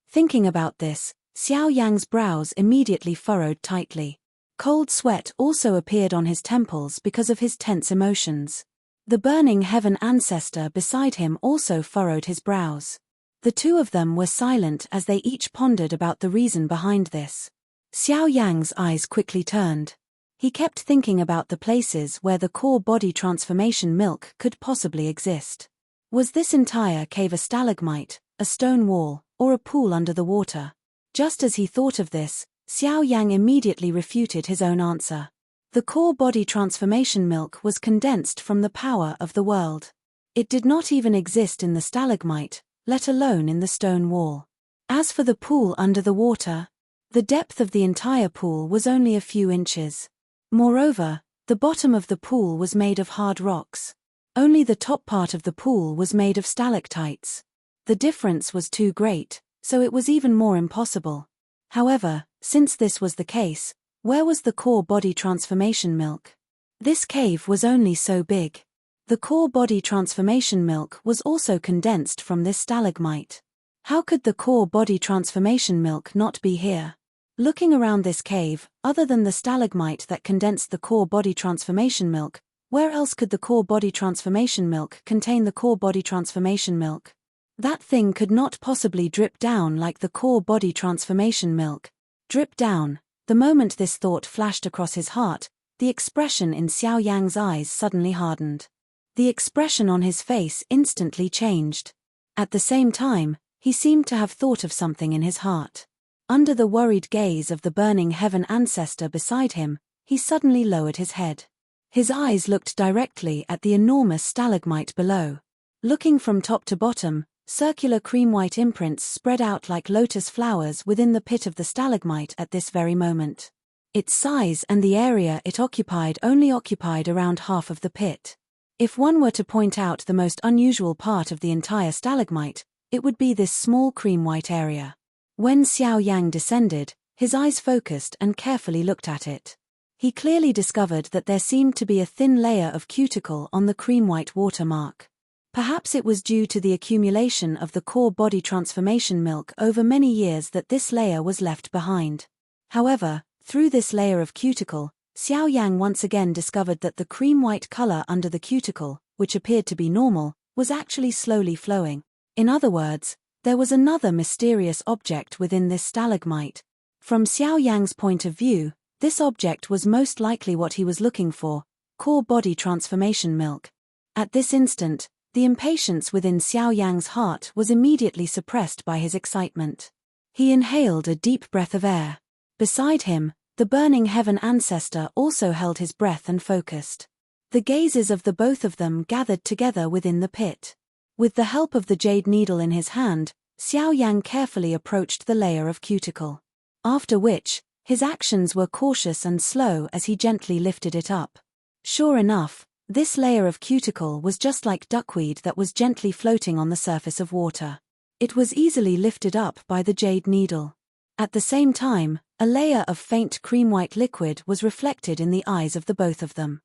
Thinking about this, Xiao Yang's brows immediately furrowed tightly. Cold sweat also appeared on his temples because of his tense emotions. The burning heaven ancestor beside him also furrowed his brows. The two of them were silent as they each pondered about the reason behind this. Xiao Yang's eyes quickly turned. He kept thinking about the places where the core body transformation milk could possibly exist. Was this entire cave a stalagmite, a stone wall, or a pool under the water? Just as he thought of this, Xiao Yang immediately refuted his own answer. The core body transformation milk was condensed from the power of the world. It did not even exist in the stalagmite, let alone in the stone wall. As for the pool under the water, the depth of the entire pool was only a few inches. Moreover, the bottom of the pool was made of hard rocks. Only the top part of the pool was made of stalactites. The difference was too great, so it was even more impossible. However, since this was the case, where was the core body transformation milk? This cave was only so big. The core body transformation milk was also condensed from this stalagmite. How could the core body transformation milk not be here? Looking around this cave, other than the stalagmite that condensed the core body transformation milk, where else could the core body transformation milk contain the core body transformation milk? That thing could not possibly drip down like the core body transformation milk. Drip down. The moment this thought flashed across his heart, the expression in Xiao Yang's eyes suddenly hardened. The expression on his face instantly changed. At the same time, he seemed to have thought of something in his heart. Under the worried gaze of the burning heaven ancestor beside him, he suddenly lowered his head. His eyes looked directly at the enormous stalagmite below. Looking from top to bottom, circular cream-white imprints spread out like lotus flowers within the pit of the stalagmite at this very moment. Its size and the area it occupied only occupied around half of the pit. If one were to point out the most unusual part of the entire stalagmite, it would be this small cream-white area. When Xiao Yang descended, his eyes focused and carefully looked at it. He clearly discovered that there seemed to be a thin layer of cuticle on the cream-white watermark. Perhaps it was due to the accumulation of the core body transformation milk over many years that this layer was left behind. However, through this layer of cuticle, Xiao Yang once again discovered that the cream-white color under the cuticle, which appeared to be normal, was actually slowly flowing. In other words, there was another mysterious object within this stalagmite. From Xiao Yang's point of view, this object was most likely what he was looking for, core body transformation milk. At this instant, the impatience within Xiao Yang's heart was immediately suppressed by his excitement. He inhaled a deep breath of air. Beside him, the burning heaven ancestor also held his breath and focused. The gazes of the both of them gathered together within the pit. With the help of the jade needle in his hand, Xiao Yang carefully approached the layer of cuticle. After which, his actions were cautious and slow as he gently lifted it up. Sure enough, this layer of cuticle was just like duckweed that was gently floating on the surface of water. It was easily lifted up by the jade needle. At the same time, a layer of faint cream-white liquid was reflected in the eyes of the both of them.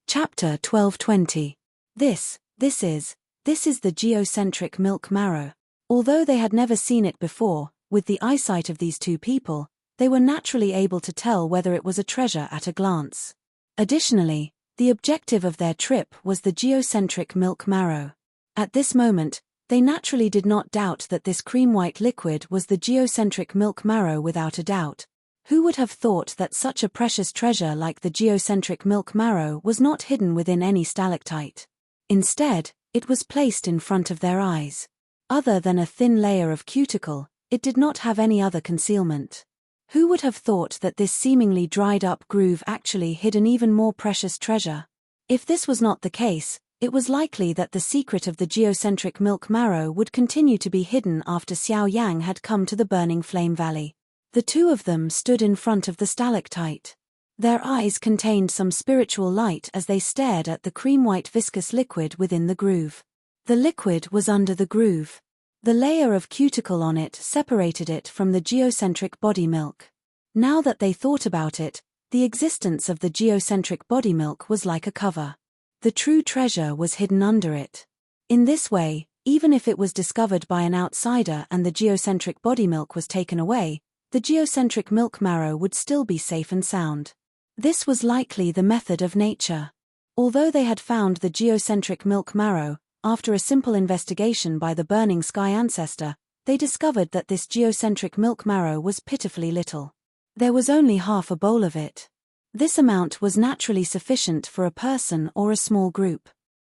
Chapter 12:20. This is the geocentric milk marrow. Although they had never seen it before, with the eyesight of these two people, they were naturally able to tell whether it was a treasure at a glance. Additionally, the objective of their trip was the geocentric milk marrow. At this moment, they naturally did not doubt that this cream-white liquid was the geocentric milk marrow without a doubt. Who would have thought that such a precious treasure like the geocentric milk marrow was not hidden within any stalactite? Instead, it was placed in front of their eyes. Other than a thin layer of cuticle, it did not have any other concealment. Who would have thought that this seemingly dried-up groove actually hid an even more precious treasure? If this was not the case, it was likely that the secret of the geocentric milk marrow would continue to be hidden after Xiao Yang had come to the burning flame valley. The two of them stood in front of the stalactite. Their eyes contained some spiritual light as they stared at the cream-white viscous liquid within the groove. The liquid was under the groove. The layer of cuticle on it separated it from the geocentric body milk. Now that they thought about it, the existence of the geocentric body milk was like a cover. The true treasure was hidden under it. In this way, even if it was discovered by an outsider and the geocentric body milk was taken away, the geocentric milk marrow would still be safe and sound. This was likely the method of nature. Although they had found the geocentric milk marrow, after a simple investigation by the burning sky ancestor, they discovered that this geocentric milk marrow was pitifully little. There was only half a bowl of it. This amount was naturally sufficient for a person or a small group.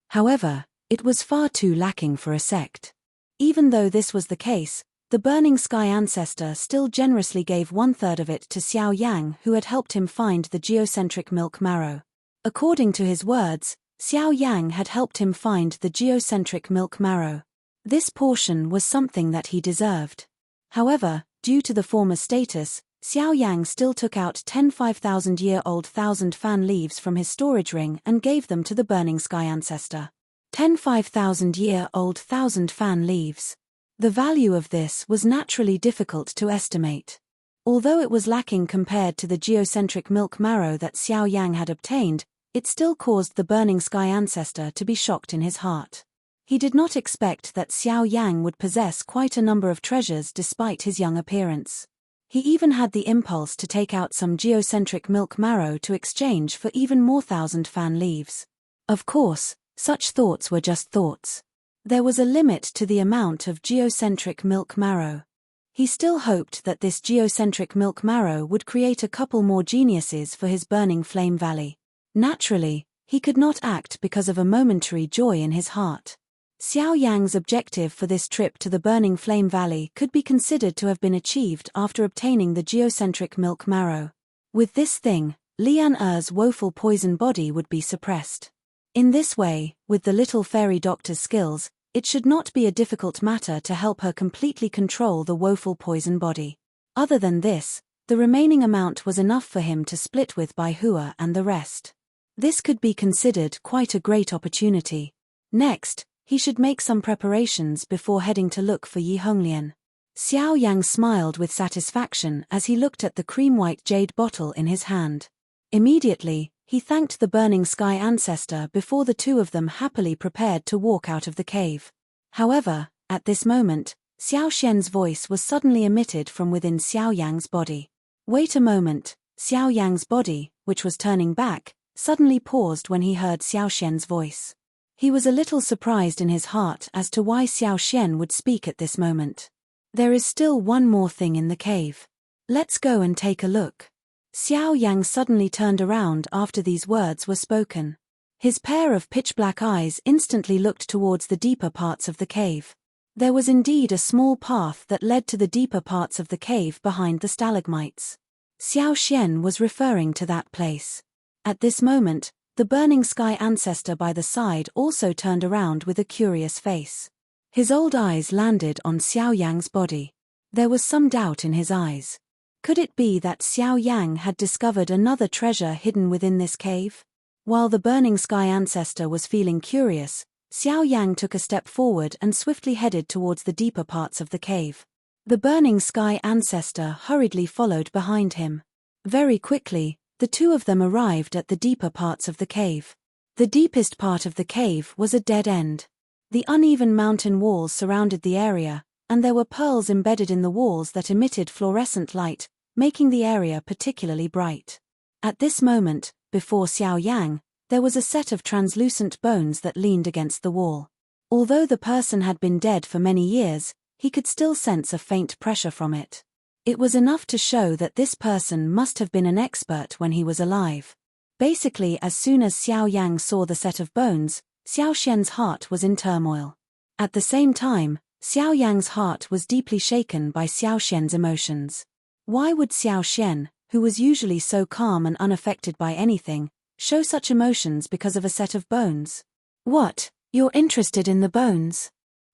However, it was far too lacking for a sect. Even though this was the case, the burning sky ancestor still generously gave 1/3 of it to Xiao Yang, who had helped him find the geocentric milk marrow. According to his words, Xiao Yang had helped him find the geocentric milk marrow. This portion was something that he deserved. However, due to the former status, Xiao Yang still took out 10 5,000-year-old thousand fan leaves from his storage ring and gave them to the burning sky ancestor. 10 5,000-year-old thousand fan leaves. The value of this was naturally difficult to estimate. Although it was lacking compared to the geocentric milk marrow that Xiao Yang had obtained, it still caused the burning sky ancestor to be shocked in his heart. He did not expect that Xiao Yang would possess quite a number of treasures despite his young appearance. He even had the impulse to take out some geocentric milk marrow to exchange for even more thousand fan leaves. Of course, such thoughts were just thoughts. There was a limit to the amount of geocentric milk marrow. He still hoped that this geocentric milk marrow would create a couple more geniuses for his burning flame valley. Naturally, he could not act because of a momentary joy in his heart. Xiao Yang's objective for this trip to the burning flame valley could be considered to have been achieved after obtaining the geocentric milk marrow. With this thing, Lian Er's woeful poison body would be suppressed. In this way, with the little fairy doctor's skills, it should not be a difficult matter to help her completely control the woeful poison body. Other than this, the remaining amount was enough for him to split with Bai Hua and the rest. This could be considered quite a great opportunity. Next, he should make some preparations before heading to look for Yi Honglian. Xiao Yang smiled with satisfaction as he looked at the cream-white jade bottle in his hand. Immediately, He thanked the Burning Sky ancestor before the two of them happily prepared to walk out of the cave. However, at this moment, Xiao Xian's voice was suddenly emitted from within Xiao Yang's body. Wait a moment. Xiao Yang's body, which was turning back, suddenly paused when he heard Xiao Xian's voice. He was a little surprised in his heart as to why Xiao Xian would speak at this moment. There is still one more thing in the cave. Let's go and take a look. Xiao Yang suddenly turned around after these words were spoken. His pair of pitch-black eyes instantly looked towards the deeper parts of the cave. There was indeed a small path that led to the deeper parts of the cave behind the stalagmites. Xiao Xian was referring to that place. At this moment, the Burning Sky ancestor by the side also turned around with a curious face. His old eyes landed on Xiao Yang's body. There was some doubt in his eyes. Could it be that Xiao Yang had discovered another treasure hidden within this cave? While the Burning Sky ancestor was feeling curious, Xiao Yang took a step forward and swiftly headed towards the deeper parts of the cave. The Burning Sky ancestor hurriedly followed behind him. Very quickly, the two of them arrived at the deeper parts of the cave. The deepest part of the cave was a dead end. The uneven mountain walls surrounded the area, and there were pearls embedded in the walls that emitted fluorescent light, making the area particularly bright. At this moment, before Xiao Yang, there was a set of translucent bones that leaned against the wall. Although the person had been dead for many years, he could still sense a faint pressure from it. It was enough to show that this person must have been an expert when he was alive. Basically, as soon as Xiao Yang saw the set of bones, Xiao Xian's heart was in turmoil. At the same time, Xiao Yang's heart was deeply shaken by Xiao Xian's emotions. Why would Xiao Xian, who was usually so calm and unaffected by anything, show such emotions because of a set of bones? What, you're interested in the bones?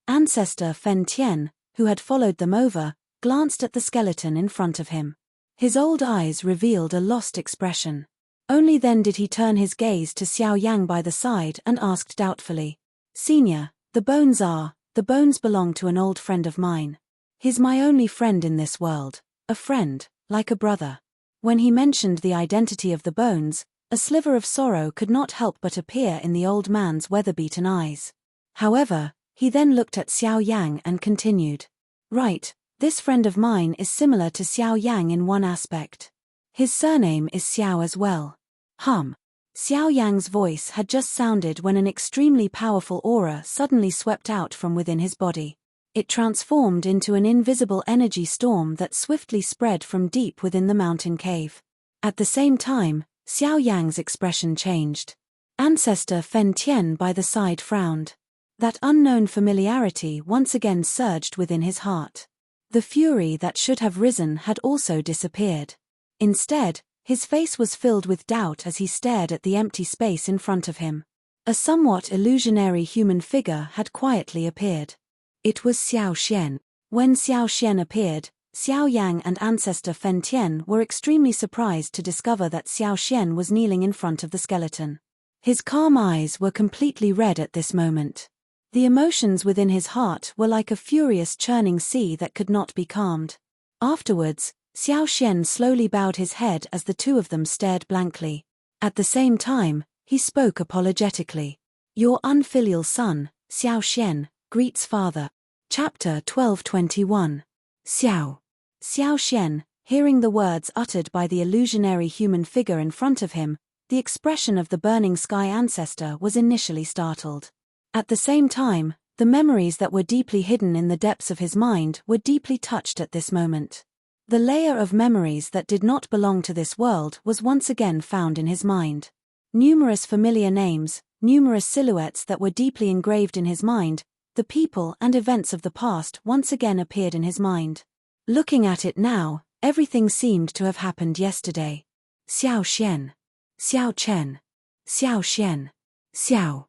Ancestor Fen Tian, who had followed them over, glanced at the skeleton in front of him. His old eyes revealed a lost expression. Only then did he turn his gaze to Xiao Yang by the side and asked doubtfully, "Senior, the bones belong to an old friend of mine. He's my only friend in this world, a friend, like a brother." When he mentioned the identity of the bones, a sliver of sorrow could not help but appear in the old man's weather-beaten eyes. However, he then looked at Xiao Yang and continued, "Right. This friend of mine is similar to Xiao Yang in one aspect. His surname is Xiao as well." Xiao Yang's voice had just sounded when an extremely powerful aura suddenly swept out from within his body. It transformed into an invisible energy storm that swiftly spread from deep within the mountain cave. At the same time, Xiao Yang's expression changed. Ancestor Fen Tian by the side frowned. That unknown familiarity once again surged within his heart. The fury that should have risen had also disappeared. Instead, his face was filled with doubt as he stared at the empty space in front of him. A somewhat illusionary human figure had quietly appeared. It was Xiao Xian. When Xiao Xian appeared, Xiao Yang and ancestor Fen Tian were extremely surprised to discover that Xiao Xian was kneeling in front of the skeleton. His calm eyes were completely red at this moment. The emotions within his heart were like a furious churning sea that could not be calmed. Afterwards, Xiao Xian slowly bowed his head as the two of them stared blankly. At the same time, he spoke apologetically. "Your unfilial son, Xiao Xian, greets father." Chapter 12:21. Xiao. Xiao Xian, hearing the words uttered by the illusionary human figure in front of him, the expression of the Burning Sky ancestor was initially startled. At the same time, the memories that were deeply hidden in the depths of his mind were deeply touched at this moment. The layer of memories that did not belong to this world was once again found in his mind. Numerous familiar names, numerous silhouettes that were deeply engraved in his mind, the people and events of the past once again appeared in his mind. Looking at it now, everything seemed to have happened yesterday. Xiao Xian. Xiao Chen. Xiao Xian. Xiao.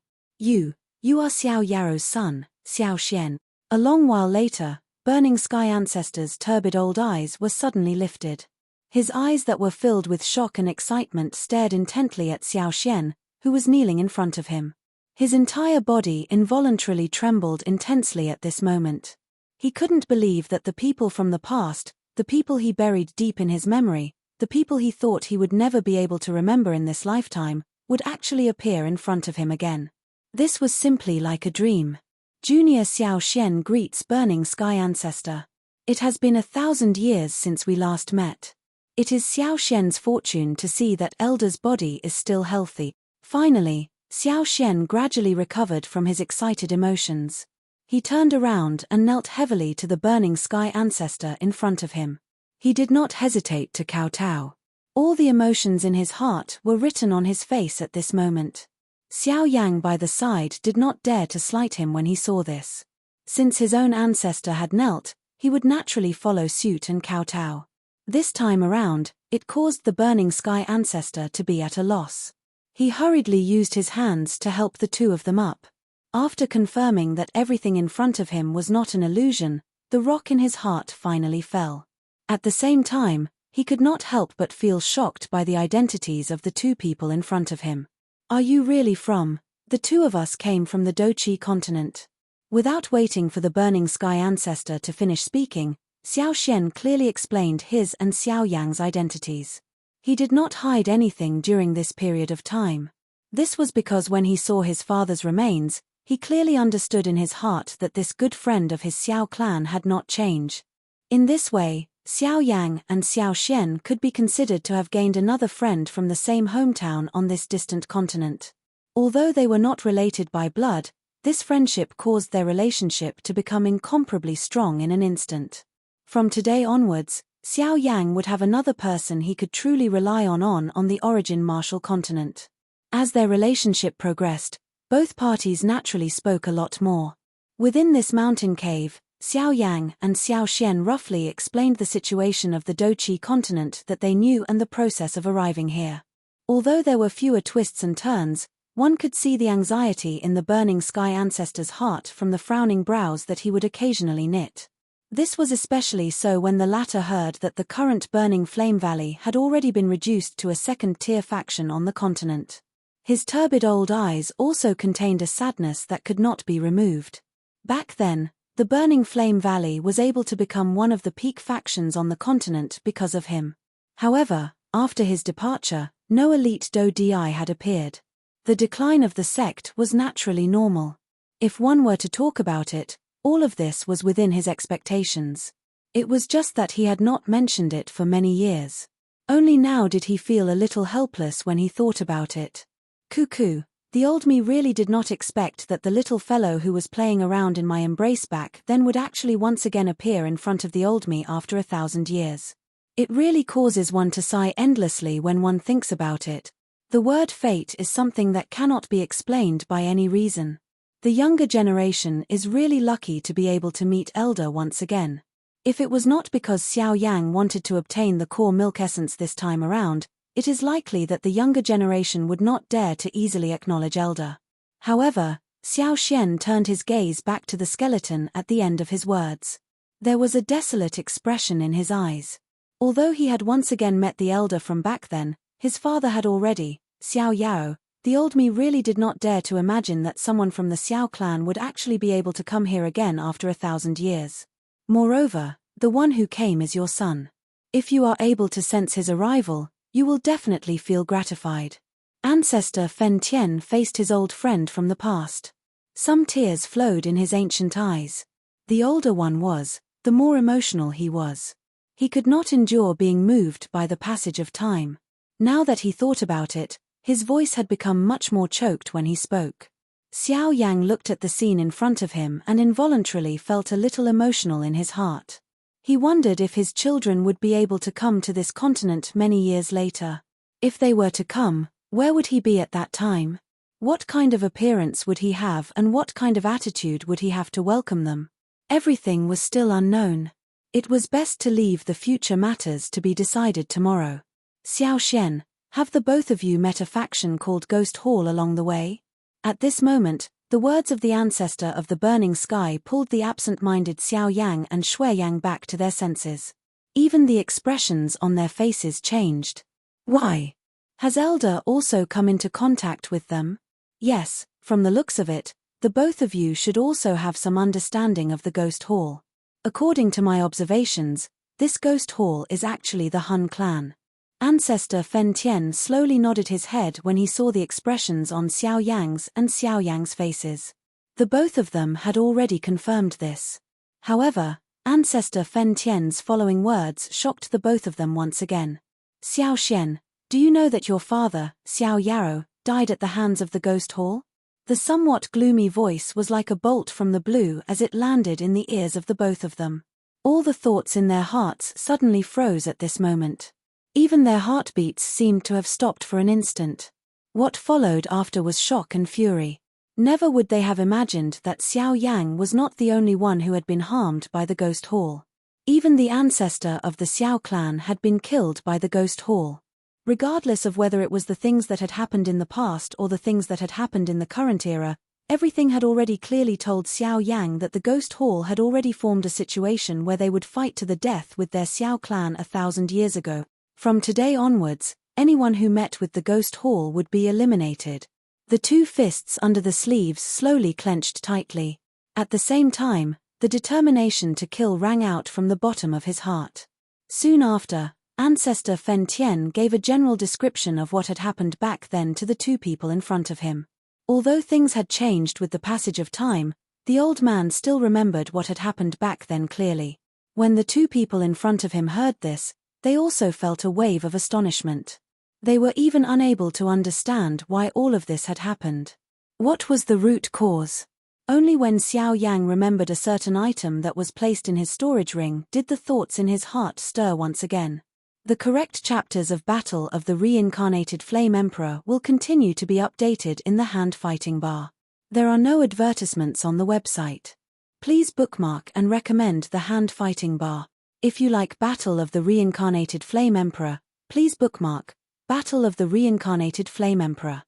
You are Xiao Yaro's son, Xiao Xian. A long while later, Burning Sky ancestor's turbid old eyes were suddenly lifted. His eyes that were filled with shock and excitement stared intently at Xiao Xian, who was kneeling in front of him. His entire body involuntarily trembled intensely at this moment. He couldn't believe that the people from the past, the people he buried deep in his memory, the people he thought he would never be able to remember in this lifetime, would actually appear in front of him again. This was simply like a dream. Junior Xiao Xian greets Burning Sky Ancestor. It has been 1,000 years since we last met. It is Xiao Xian's fortune to see that Elder's body is still healthy. Finally, Xiao Xian gradually recovered from his excited emotions. He turned around and knelt heavily to the Burning Sky Ancestor in front of him. He did not hesitate to kowtow. All the emotions in his heart were written on his face at this moment. Xiao Yang by the side did not dare to slight him when he saw this. Since his own ancestor had knelt, he would naturally follow suit and kowtow. This time around, it caused the Burning Sky Ancestor to be at a loss. He hurriedly used his hands to help the two of them up. After confirming that everything in front of him was not an illusion, the rock in his heart finally fell. At the same time, he could not help but feel shocked by the identities of the two people in front of him. "Are you really from? The two of us came from the Dochi continent." Without waiting for the Burning Sky Ancestor to finish speaking, Xiao Xian clearly explained his and Xiao Yang's identities. He did not hide anything during this period of time. This was because when he saw his father's remains, he clearly understood in his heart that this good friend of his Xiao clan had not changed. In this way, Xiao Yang and Xiao Xian could be considered to have gained another friend from the same hometown on this distant continent. Although they were not related by blood, this friendship caused their relationship to become incomparably strong in an instant. From today onwards, Xiao Yang would have another person he could truly rely on the origin martial continent. As their relationship progressed, both parties naturally spoke a lot more. Within this mountain cave, Xiao Yang and Xiao Xian roughly explained the situation of the Dochi continent that they knew and the process of arriving here. Although there were fewer twists and turns, one could see the anxiety in the Burning Sky Ancestor's heart from the frowning brows that he would occasionally knit. This was especially so when the latter heard that the current Burning Flame Valley had already been reduced to a second-tier faction on the continent. His turbid old eyes also contained a sadness that could not be removed. Back then, the Burning Flame Valley was able to become one of the peak factions on the continent because of him. However, after his departure, no elite Do-Di had appeared. The decline of the sect was naturally normal. If one were to talk about it, all of this was within his expectations. It was just that he had not mentioned it for many years. Only now did he feel a little helpless when he thought about it. Cuckoo, the old me really did not expect that the little fellow who was playing around in my embrace back then would actually once again appear in front of the old me after 1,000 years. It really causes one to sigh endlessly when one thinks about it. The word fate is something that cannot be explained by any reason. The younger generation is really lucky to be able to meet Elder once again. If it was not because Xiao Yang wanted to obtain the core milk essence this time around, it is likely that the younger generation would not dare to easily acknowledge Elder. However, Xiao Xian turned his gaze back to the skeleton at the end of his words. There was a desolate expression in his eyes. Although he had once again met the Elder from back then, his father had already, Xiao Yao. The old me really did not dare to imagine that someone from the Xiao clan would actually be able to come here again after 1,000 years. Moreover, the one who came is your son. If you are able to sense his arrival, you will definitely feel gratified. Ancestor Fen Tian faced his old friend from the past. Some tears flowed in his ancient eyes. The older one was, the more emotional he was. He could not endure being moved by the passage of time. Now that he thought about it, his voice had become much more choked when he spoke. Xiao Yang looked at the scene in front of him and involuntarily felt a little emotional in his heart. He wondered if his children would be able to come to this continent many years later. If they were to come, where would he be at that time? What kind of appearance would he have and what kind of attitude would he have to welcome them? Everything was still unknown. It was best to leave the future matters to be decided tomorrow. Xiao Xian, have the both of you met a faction called Ghost Hall along the way? At this moment, the words of the ancestor of the burning sky pulled the absent-minded Xiao Yang and Shui Yang back to their senses. Even the expressions on their faces changed. Why? Has Elder also come into contact with them? Yes, from the looks of it, the both of you should also have some understanding of the Ghost Hall. According to my observations, this Ghost Hall is actually the Hun clan. Ancestor Fen Tian slowly nodded his head when he saw the expressions on Xiao Yang's and Xiao Yang's faces. The both of them had already confirmed this. However, Ancestor Fen Tian's following words shocked the both of them once again. Xiao Xian, do you know that your father, Xiao Yarrow, died at the hands of the ghost hall? The somewhat gloomy voice was like a bolt from the blue as it landed in the ears of the both of them. All the thoughts in their hearts suddenly froze at this moment. Even their heartbeats seemed to have stopped for an instant. What followed after was shock and fury. Never would they have imagined that Xiao Yang was not the only one who had been harmed by the ghost hall. Even the ancestor of the Xiao clan had been killed by the ghost hall. Regardless of whether it was the things that had happened in the past or the things that had happened in the current era, everything had already clearly told Xiao Yang that the ghost hall had already formed a situation where they would fight to the death with their Xiao clan 1,000 years ago. From today onwards, anyone who met with the ghost hall would be eliminated. The two fists under the sleeves slowly clenched tightly. At the same time, the determination to kill rang out from the bottom of his heart. Soon after, Ancestor Fen Tian gave a general description of what had happened back then to the two people in front of him. Although things had changed with the passage of time, the old man still remembered what had happened back then clearly. When the two people in front of him heard this, they also felt a wave of astonishment. They were even unable to understand why all of this had happened. What was the root cause? Only when Xiao Yang remembered a certain item that was placed in his storage ring did the thoughts in his heart stir once again. The correct chapters of Battle of the Reincarnated Flame Emperor will continue to be updated in the hand fighting bar. There are no advertisements on the website. Please bookmark and recommend the hand fighting bar. If you like Battle of the Reincarnated Flame Emperor, please bookmark Battle of the Reincarnated Flame Emperor.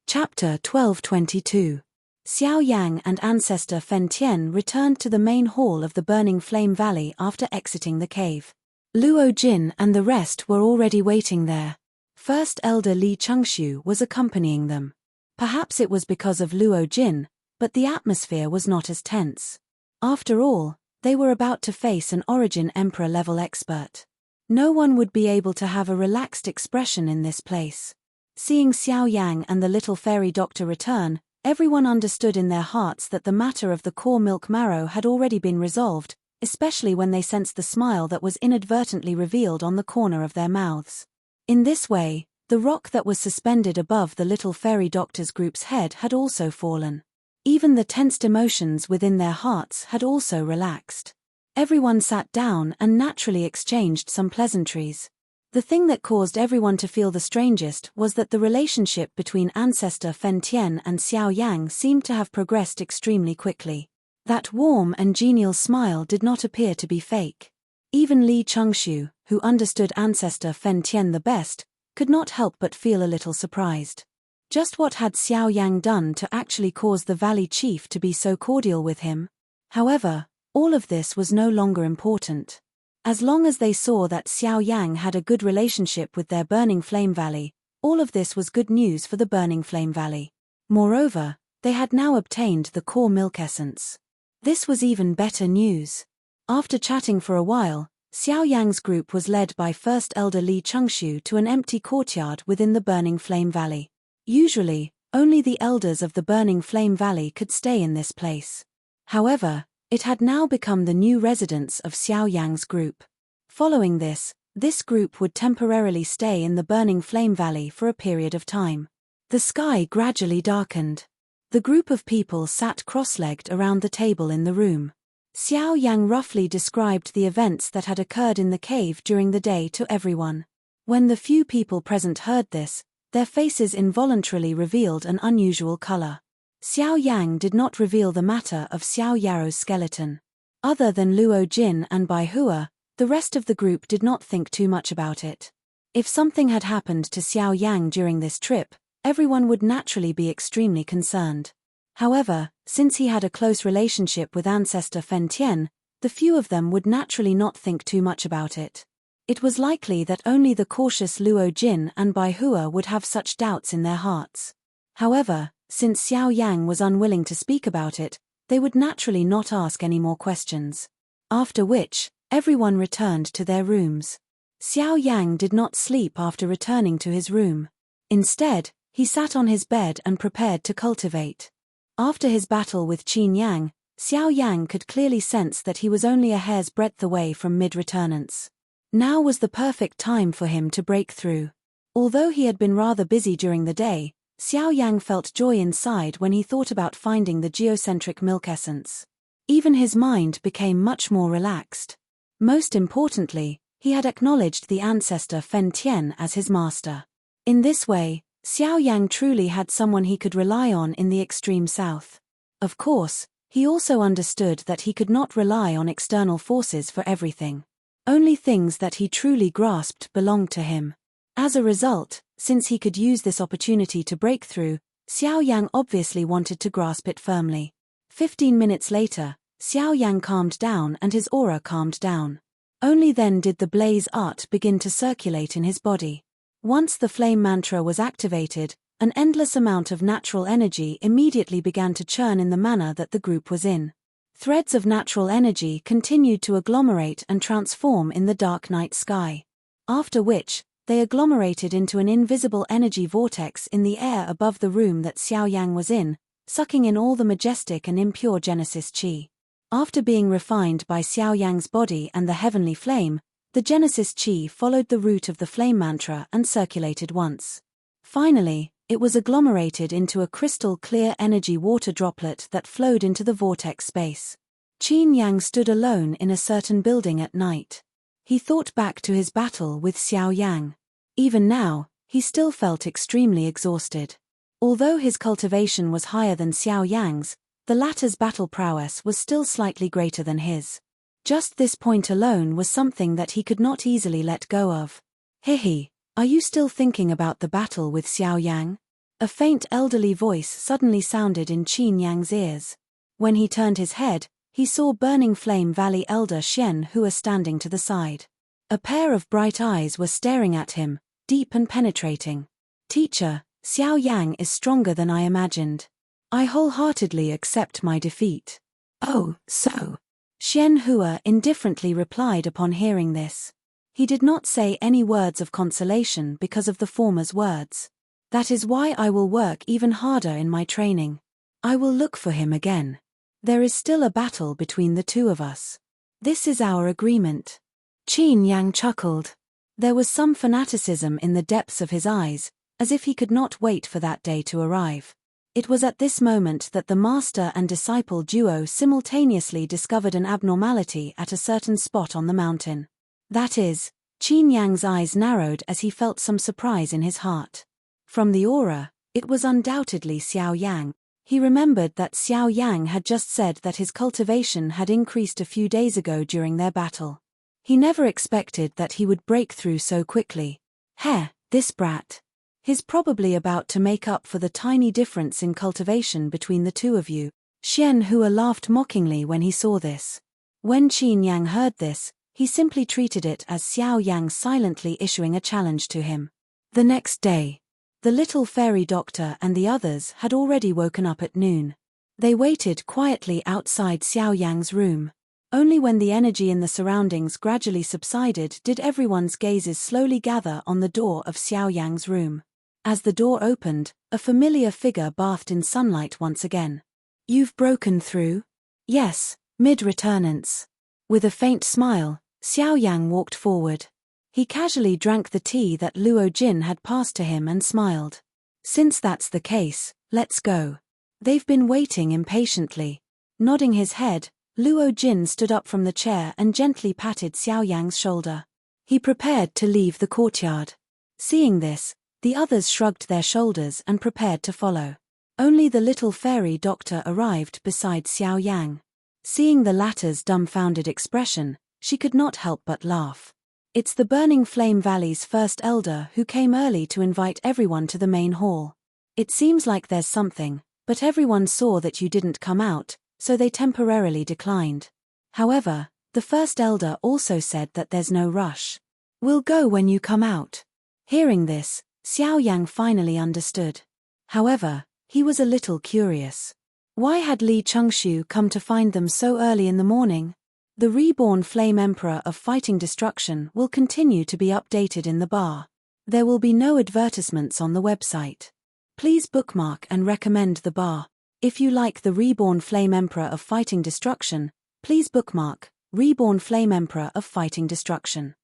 Chapter 1222. Xiao Yang and Ancestor Fen Tian returned to the main hall of the Burning Flame Valley after exiting the cave. Luo Jin and the rest were already waiting there. First Elder Li Chengxiu was accompanying them. Perhaps it was because of Luo Jin, but the atmosphere was not as tense. After all, they were about to face an Origin Emperor-level expert. No one would be able to have a relaxed expression in this place. Seeing Xiao Yang and the little fairy doctor return, everyone understood in their hearts that the matter of the core milk marrow had already been resolved, especially when they sensed the smile that was inadvertently revealed on the corner of their mouths. In this way, the rock that was suspended above the little fairy doctor's group's head had also fallen. Even the tensed emotions within their hearts had also relaxed. Everyone sat down and naturally exchanged some pleasantries. The thing that caused everyone to feel the strangest was that the relationship between Ancestor Fen Tian and Xiao Yang seemed to have progressed extremely quickly. That warm and genial smile did not appear to be fake. Even Li Chengxiu, who understood Ancestor Fen Tian the best, could not help but feel a little surprised. Just what had Xiao Yang done to actually cause the valley chief to be so cordial with him? However, all of this was no longer important. As long as they saw that Xiao Yang had a good relationship with their Burning Flame Valley, all of this was good news for the Burning Flame Valley. Moreover, they had now obtained the core milk essence. This was even better news. After chatting for a while, Xiao Yang's group was led by First Elder Li Chengxiu to an empty courtyard within the Burning Flame Valley. Usually, only the elders of the Burning Flame Valley could stay in this place. However, it had now become the new residence of Xiao Yang's group. Following this group would temporarily stay in the Burning Flame Valley for a period of time. The sky gradually darkened. The group of people sat cross-legged around the table in the room. Xiao Yang roughly described the events that had occurred in the cave during the day to everyone. When the few people present heard this, their faces involuntarily revealed an unusual color. Xiao Yang did not reveal the matter of Xiao Yarrow's skeleton. Other than Luo Jin and Bai Hua, the rest of the group did not think too much about it. If something had happened to Xiao Yang during this trip, everyone would naturally be extremely concerned. However, since he had a close relationship with Ancestor Fen Tian, the few of them would naturally not think too much about it. It was likely that only the cautious Luo Jin and Bai Hua would have such doubts in their hearts. However, since Xiao Yang was unwilling to speak about it, they would naturally not ask any more questions. After which, everyone returned to their rooms. Xiao Yang did not sleep after returning to his room. Instead, he sat on his bed and prepared to cultivate. After his battle with Qin Yang, Xiao Yang could clearly sense that he was only a hair's breadth away from mid-returnance. Now was the perfect time for him to break through. Although he had been rather busy during the day, Xiao Yang felt joy inside when he thought about finding the geocentric milk essence. Even his mind became much more relaxed. Most importantly, he had acknowledged the ancestor Fen Tian as his master. In this way, Xiao Yang truly had someone he could rely on in the extreme south. Of course, he also understood that he could not rely on external forces for everything. Only things that he truly grasped belonged to him. As a result, since he could use this opportunity to break through, Xiao Yang obviously wanted to grasp it firmly. 15 minutes later, Xiao Yang calmed down and his aura calmed down. Only then did the blaze art begin to circulate in his body. Once the flame mantra was activated, an endless amount of natural energy immediately began to churn in the manner that the group was in. Threads of natural energy continued to agglomerate and transform in the dark night sky. After which, they agglomerated into an invisible energy vortex in the air above the room that Xiao Yang was in, sucking in all the majestic and impure Genesis Qi. After being refined by Xiao Yang's body and the heavenly flame, the Genesis Qi followed the route of the flame mantra and circulated once. Finally, it was agglomerated into a crystal-clear energy water droplet that flowed into the vortex space. Qin Yang stood alone in a certain building at night. He thought back to his battle with Xiao Yang. Even now, he still felt extremely exhausted. Although his cultivation was higher than Xiao Yang's, the latter's battle prowess was still slightly greater than his. Just this point alone was something that he could not easily let go of. "Hihi, are you still thinking about the battle with Xiao Yang?" A faint elderly voice suddenly sounded in Qin Yang's ears. When he turned his head, he saw Burning Flame Valley elder Xian Hua standing to the side. A pair of bright eyes were staring at him, deep and penetrating. "Teacher, Xiao Yang is stronger than I imagined. I wholeheartedly accept my defeat." "Oh, so?" Xian Hua indifferently replied upon hearing this. He did not say any words of consolation because of the former's words. "That is why I will work even harder in my training. I will look for him again. There is still a battle between the two of us. This is our agreement." Qin Yang chuckled. There was some fanaticism in the depths of his eyes, as if he could not wait for that day to arrive. It was at this moment that the master and disciple duo simultaneously discovered an abnormality at a certain spot on the mountain. That is, Qin Yang's eyes narrowed as he felt some surprise in his heart. From the aura, it was undoubtedly Xiao Yang. He remembered that Xiao Yang had just said that his cultivation had increased a few days ago during their battle. He never expected that he would break through so quickly. "Heh, this brat. He's probably about to make up for the tiny difference in cultivation between the two of you." Xian Hua laughed mockingly when he saw this. When Qin Yang heard this, he simply treated it as Xiao Yang silently issuing a challenge to him. The next day, the little fairy doctor and the others had already woken up at noon. They waited quietly outside Xiao Yang's room. Only when the energy in the surroundings gradually subsided did everyone's gazes slowly gather on the door of Xiao Yang's room. As the door opened, a familiar figure bathed in sunlight once again. "You've broken through?" "Yes, mid-returnance." With a faint smile, Xiao Yang walked forward. He casually drank the tea that Luo Jin had passed to him and smiled. "Since that's the case, let's go. They've been waiting impatiently." Nodding his head, Luo Jin stood up from the chair and gently patted Xiao Yang's shoulder. He prepared to leave the courtyard. Seeing this, the others shrugged their shoulders and prepared to follow. Only the little fairy doctor arrived beside Xiao Yang. Seeing the latter's dumbfounded expression, she could not help but laugh. "It's the Burning Flame Valley's first elder who came early to invite everyone to the main hall. It seems like there's something, but everyone saw that you didn't come out, so they temporarily declined. However, the first elder also said that there's no rush. We'll go when you come out." Hearing this, Xiao Yang finally understood. However, he was a little curious. Why had Li Chengxiu come to find them so early in the morning? The reborn Flame Emperor of Fighting Destruction will continue to be updated in the bar. There will be no advertisements on the website. Please bookmark and recommend the bar. If you like the reborn Flame Emperor of Fighting Destruction, please bookmark Reborn Flame Emperor of Fighting Destruction.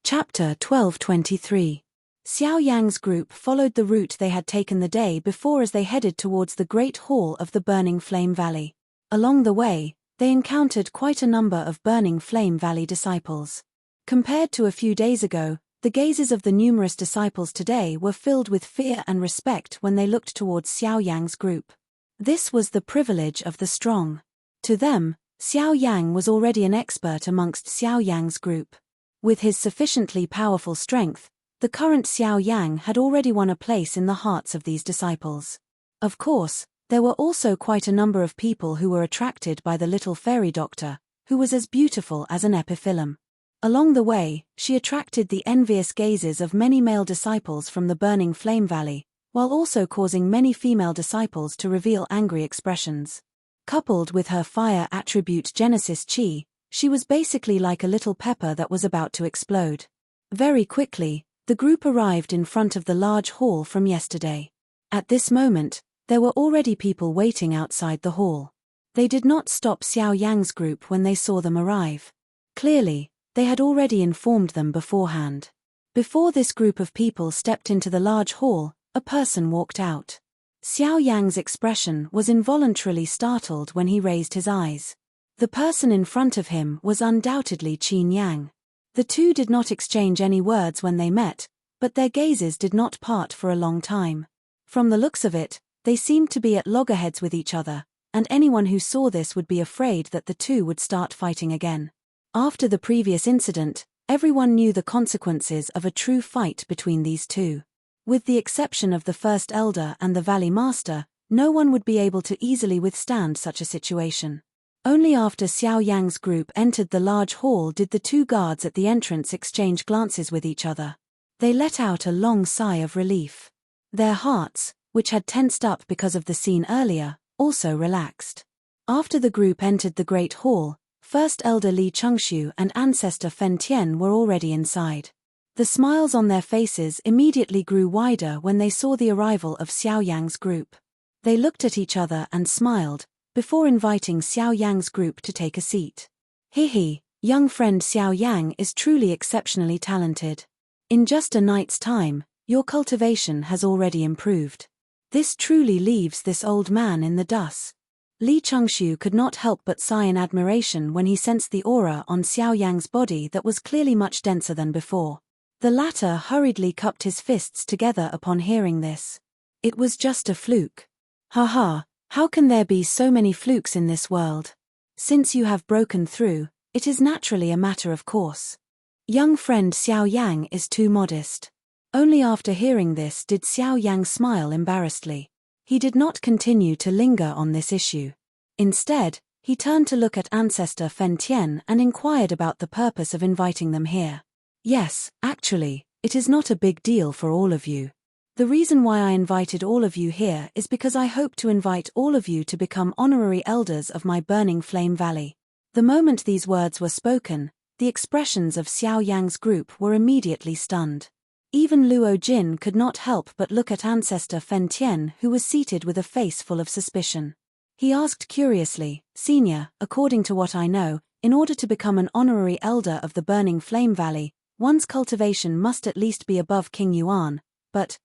Chapter 1223. Xiao Yang's group followed the route they had taken the day before as they headed towards the Great Hall of the Burning Flame Valley. Along the way, they encountered quite a number of Burning Flame Valley disciples. Compared to a few days ago, the gazes of the numerous disciples today were filled with fear and respect when they looked towards Xiao Yang's group. This was the privilege of the strong. To them, Xiao Yang was already an expert amongst Xiao Yang's group. With his sufficiently powerful strength, the current Xiao Yang had already won a place in the hearts of these disciples. Of course, there were also quite a number of people who were attracted by the little fairy doctor, who was as beautiful as an epiphyllum. Along the way, she attracted the envious gazes of many male disciples from the Burning Flame Valley, while also causing many female disciples to reveal angry expressions. Coupled with her fire attribute Genesis Chi, she was basically like a little pepper that was about to explode. Very quickly, the group arrived in front of the large hall from yesterday. At this moment, there were already people waiting outside the hall. They did not stop Xiao Yang's group when they saw them arrive. Clearly, they had already informed them beforehand. Before this group of people stepped into the large hall, a person walked out. Xiao Yang's expression was involuntarily startled when he raised his eyes. The person in front of him was undoubtedly Qin Yang. The two did not exchange any words when they met, but their gazes did not part for a long time. From the looks of it, they seemed to be at loggerheads with each other, and anyone who saw this would be afraid that the two would start fighting again. After the previous incident, everyone knew the consequences of a true fight between these two. With the exception of the First Elder and the Valley Master, no one would be able to easily withstand such a situation. Only after Xiao Yang's group entered the large hall did the two guards at the entrance exchange glances with each other. They let out a long sigh of relief. Their hearts, which had tensed up because of the scene earlier, also relaxed. After the group entered the Great Hall, First Elder Li Chengxiu and Ancestor Fen Tian were already inside. The smiles on their faces immediately grew wider when they saw the arrival of Xiao Yang's group. They looked at each other and smiled, before inviting Xiao Yang's group to take a seat. He, young friend Xiao Yang is truly exceptionally talented. In just a night's time, your cultivation has already improved. This truly leaves this old man in the dust. Li Chengxiu could not help but sigh in admiration when he sensed the aura on Xiao Yang's body that was clearly much denser than before. The latter hurriedly cupped his fists together upon hearing this. It was just a fluke. Haha. How can there be so many flukes in this world? Since you have broken through, it is naturally a matter of course. Young friend Xiao Yang is too modest. Only after hearing this did Xiao Yang smile embarrassedly. He did not continue to linger on this issue. Instead, he turned to look at Ancestor Fen Tian and inquired about the purpose of inviting them here. Yes, actually, it is not a big deal for all of you. The reason why I invited all of you here is because I hope to invite all of you to become honorary elders of my Burning Flame Valley. The moment these words were spoken, the expressions of Xiao Yang's group were immediately stunned. Even Luo Jin could not help but look at Ancestor Fen Tian, who was seated with a face full of suspicion. He asked curiously, "Senior, according to what I know, in order to become an honorary elder of the Burning Flame Valley, one's cultivation must at least be above King Yuan. But,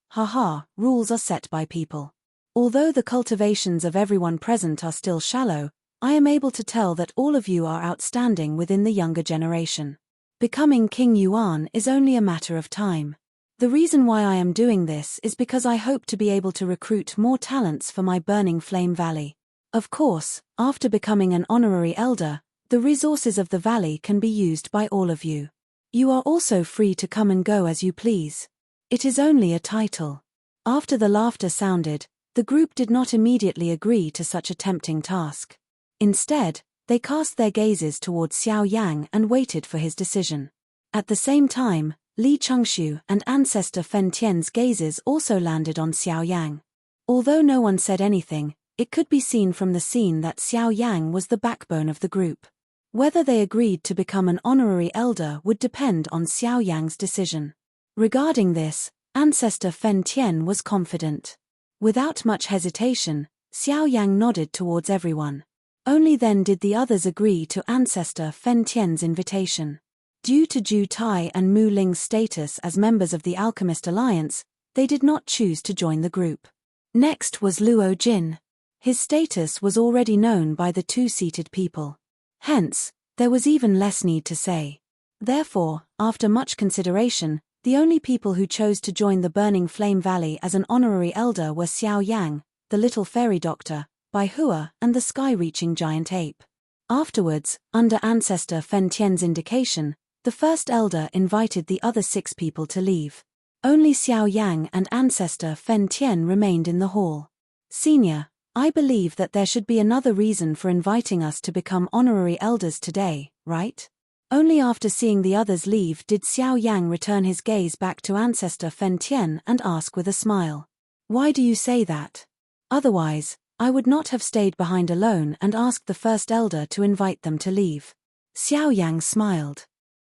rules are set by people. Although the cultivations of everyone present are still shallow, I am able to tell that all of you are outstanding within the younger generation. Becoming King Yuan is only a matter of time. The reason why I am doing this is because I hope to be able to recruit more talents for my Burning Flame Valley. Of course, after becoming an honorary elder, the resources of the valley can be used by all of you. You are also free to come and go as you please. It is only a title." After the laughter sounded, the group did not immediately agree to such a tempting task. Instead, they cast their gazes towards Xiao Yang and waited for his decision. At the same time, Li Chengxiu and Ancestor Fen Tian's gazes also landed on Xiao Yang. Although no one said anything, it could be seen from the scene that Xiao Yang was the backbone of the group. Whether they agreed to become an honorary elder would depend on Xiao Yang's decision. Regarding this, Ancestor Fen Tian was confident. Without much hesitation, Xiao Yang nodded towards everyone. Only then did the others agree to Ancestor Fen Tian's invitation. Due to Ju Tai and Mu Ling's status as members of the Alchemist Alliance, they did not choose to join the group. Next was Luo Jin. His status was already known by the two-seated people. Hence, there was even less need to say. Therefore, after much consideration, the only people who chose to join the Burning Flame Valley as an honorary elder were Xiao Yang, the little fairy doctor, Bai Hua, and the sky-reaching giant ape. Afterwards, under Ancestor Fen Tian's indication, the first elder invited the other 6 people to leave. Only Xiao Yang and Ancestor Fen Tian remained in the hall. Senior, I believe that there should be another reason for inviting us to become honorary elders today, right? Only after seeing the others leave did Xiao Yang return his gaze back to Ancestor Fen Tian and ask with a smile. Why do you say that? Otherwise, I would not have stayed behind alone and asked the first elder to invite them to leave. Xiao Yang smiled.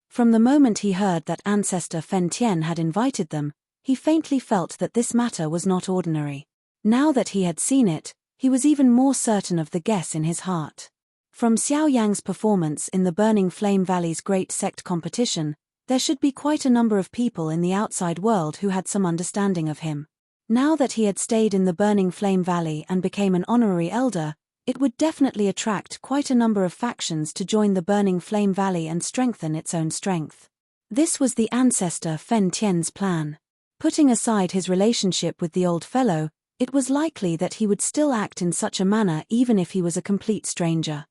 From the moment he heard that Ancestor Fen Tian had invited them, he faintly felt that this matter was not ordinary. Now that he had seen it, he was even more certain of the guess in his heart. From Xiao Yang's performance in the Burning Flame Valley's Great Sect competition, there should be quite a number of people in the outside world who had some understanding of him. Now that he had stayed in the Burning Flame Valley and became an honorary elder, it would definitely attract quite a number of factions to join the Burning Flame Valley and strengthen its own strength. This was the Ancestor Fen Tian's plan. Putting aside his relationship with the old fellow, it was likely that he would still act in such a manner even if he was a complete stranger.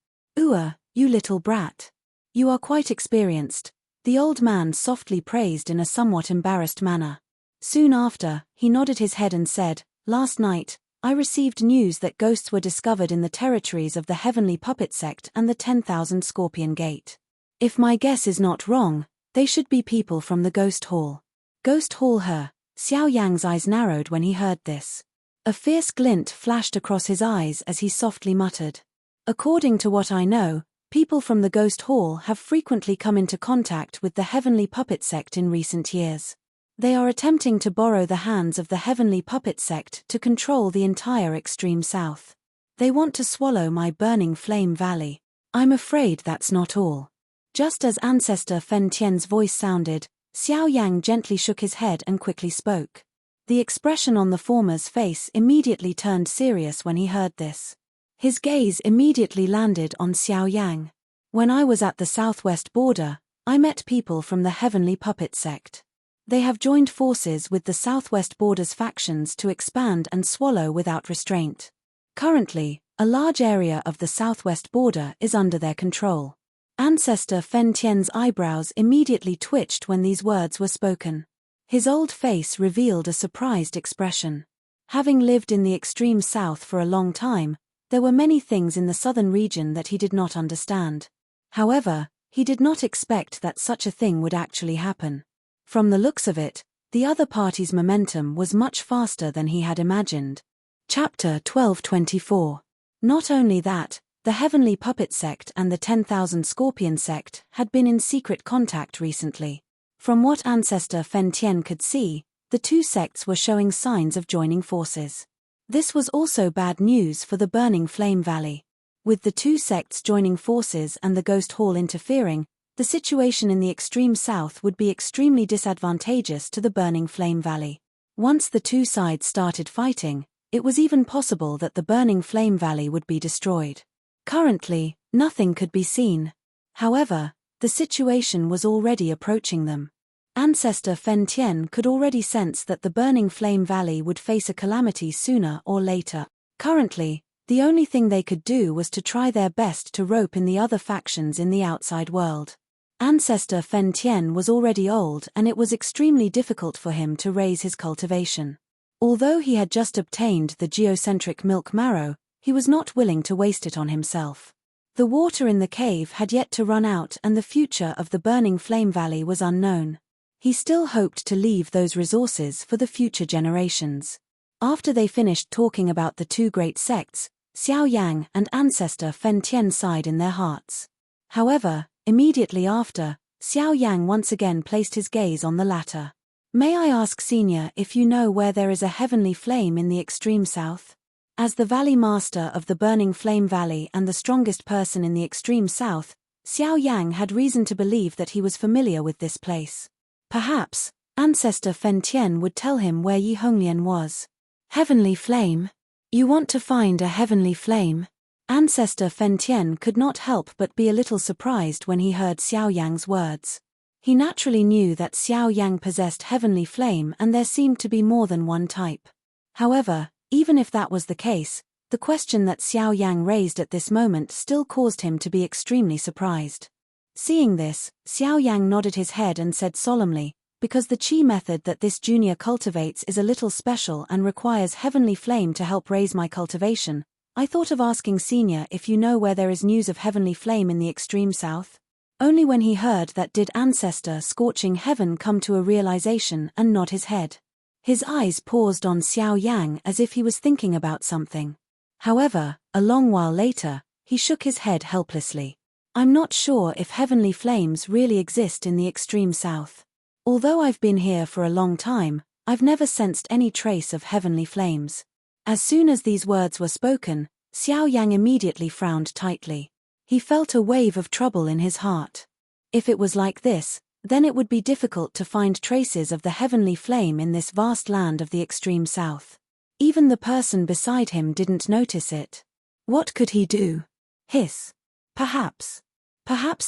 You little brat. You are quite experienced, the old man softly praised in a somewhat embarrassed manner. Soon after, he nodded his head and said, Last night, I received news that ghosts were discovered in the territories of the Heavenly Puppet Sect and the 10,000 Scorpion Gate. If my guess is not wrong, they should be people from the Ghost Hall. Ghost Hall Xiao Yang's eyes narrowed when he heard this. A fierce glint flashed across his eyes as he softly muttered. According to what I know, people from the Ghost Hall have frequently come into contact with the Heavenly Puppet Sect in recent years. They are attempting to borrow the hands of the Heavenly Puppet Sect to control the entire extreme south. They want to swallow my Burning Flame Valley. I'm afraid that's not all. Just as Ancestor Fen Tian's voice sounded, Xiao Yang gently shook his head and quickly spoke. The expression on the former's face immediately turned serious when he heard this. His gaze immediately landed on Xiao Yang. When I was at the southwest border, I met people from the Heavenly Puppet Sect. They have joined forces with the southwest border's factions to expand and swallow without restraint. Currently, a large area of the southwest border is under their control. Ancestor Fen Tian's eyebrows immediately twitched when these words were spoken. His old face revealed a surprised expression. Having lived in the extreme south for a long time, there were many things in the southern region that he did not understand. However, he did not expect that such a thing would actually happen. From the looks of it, the other party's momentum was much faster than he had imagined. Chapter 1224. Not only that, the Heavenly Puppet Sect and the 10,000 Scorpion Sect had been in secret contact recently. From what Ancestor Fen Tian could see, the two sects were showing signs of joining forces. This was also bad news for the Burning Flame Valley. With the two sects joining forces and the Ghost Hall interfering, the situation in the extreme south would be extremely disadvantageous to the Burning Flame Valley. Once the two sides started fighting, it was even possible that the Burning Flame Valley would be destroyed. Currently, nothing could be seen. However, the situation was already approaching them. Ancestor Fen Tian could already sense that the Burning Flame Valley would face a calamity sooner or later. Currently, the only thing they could do was to try their best to rope in the other factions in the outside world. Ancestor Fen Tian was already old and it was extremely difficult for him to raise his cultivation. Although he had just obtained the geocentric milk marrow, he was not willing to waste it on himself. The water in the cave had yet to run out and the future of the Burning Flame Valley was unknown. He still hoped to leave those resources for the future generations. After they finished talking about the two great sects, Xiao Yang and Ancestor Fen Tian sighed in their hearts. However, immediately after, Xiao Yang once again placed his gaze on the latter. May I ask, Senior, if you know where there is a heavenly flame in the extreme south? As the Valley Master of the Burning Flame Valley and the strongest person in the extreme south, Xiao Yang had reason to believe that he was familiar with this place. Perhaps, Ancestor Fen Tian would tell him where Yi Honglian was. Heavenly flame? You want to find a heavenly flame? Ancestor Fen Tian could not help but be a little surprised when he heard Xiao Yang's words. He naturally knew that Xiao Yang possessed heavenly flame and there seemed to be more than one type. However, even if that was the case, the question that Xiao Yang raised at this moment still caused him to be extremely surprised. Seeing this, Xiao Yang nodded his head and said solemnly, because the qi method that this junior cultivates is a little special and requires heavenly flame to help raise my cultivation, I thought of asking Senior if you know where there is news of heavenly flame in the extreme south. Only when he heard that did Ancestor Scorching Heaven come to a realization and nod his head. His eyes paused on Xiao Yang as if he was thinking about something. However, a long while later, he shook his head helplessly. I'm not sure if heavenly flames really exist in the extreme south. Although I've been here for a long time, I've never sensed any trace of heavenly flames. As soon as these words were spoken, Xiao Yang immediately frowned tightly. He felt a wave of trouble in his heart. If it was like this, then it would be difficult to find traces of the heavenly flame in this vast land of the extreme south. Even the person beside him didn't notice it. What could he do? Hiss. Perhaps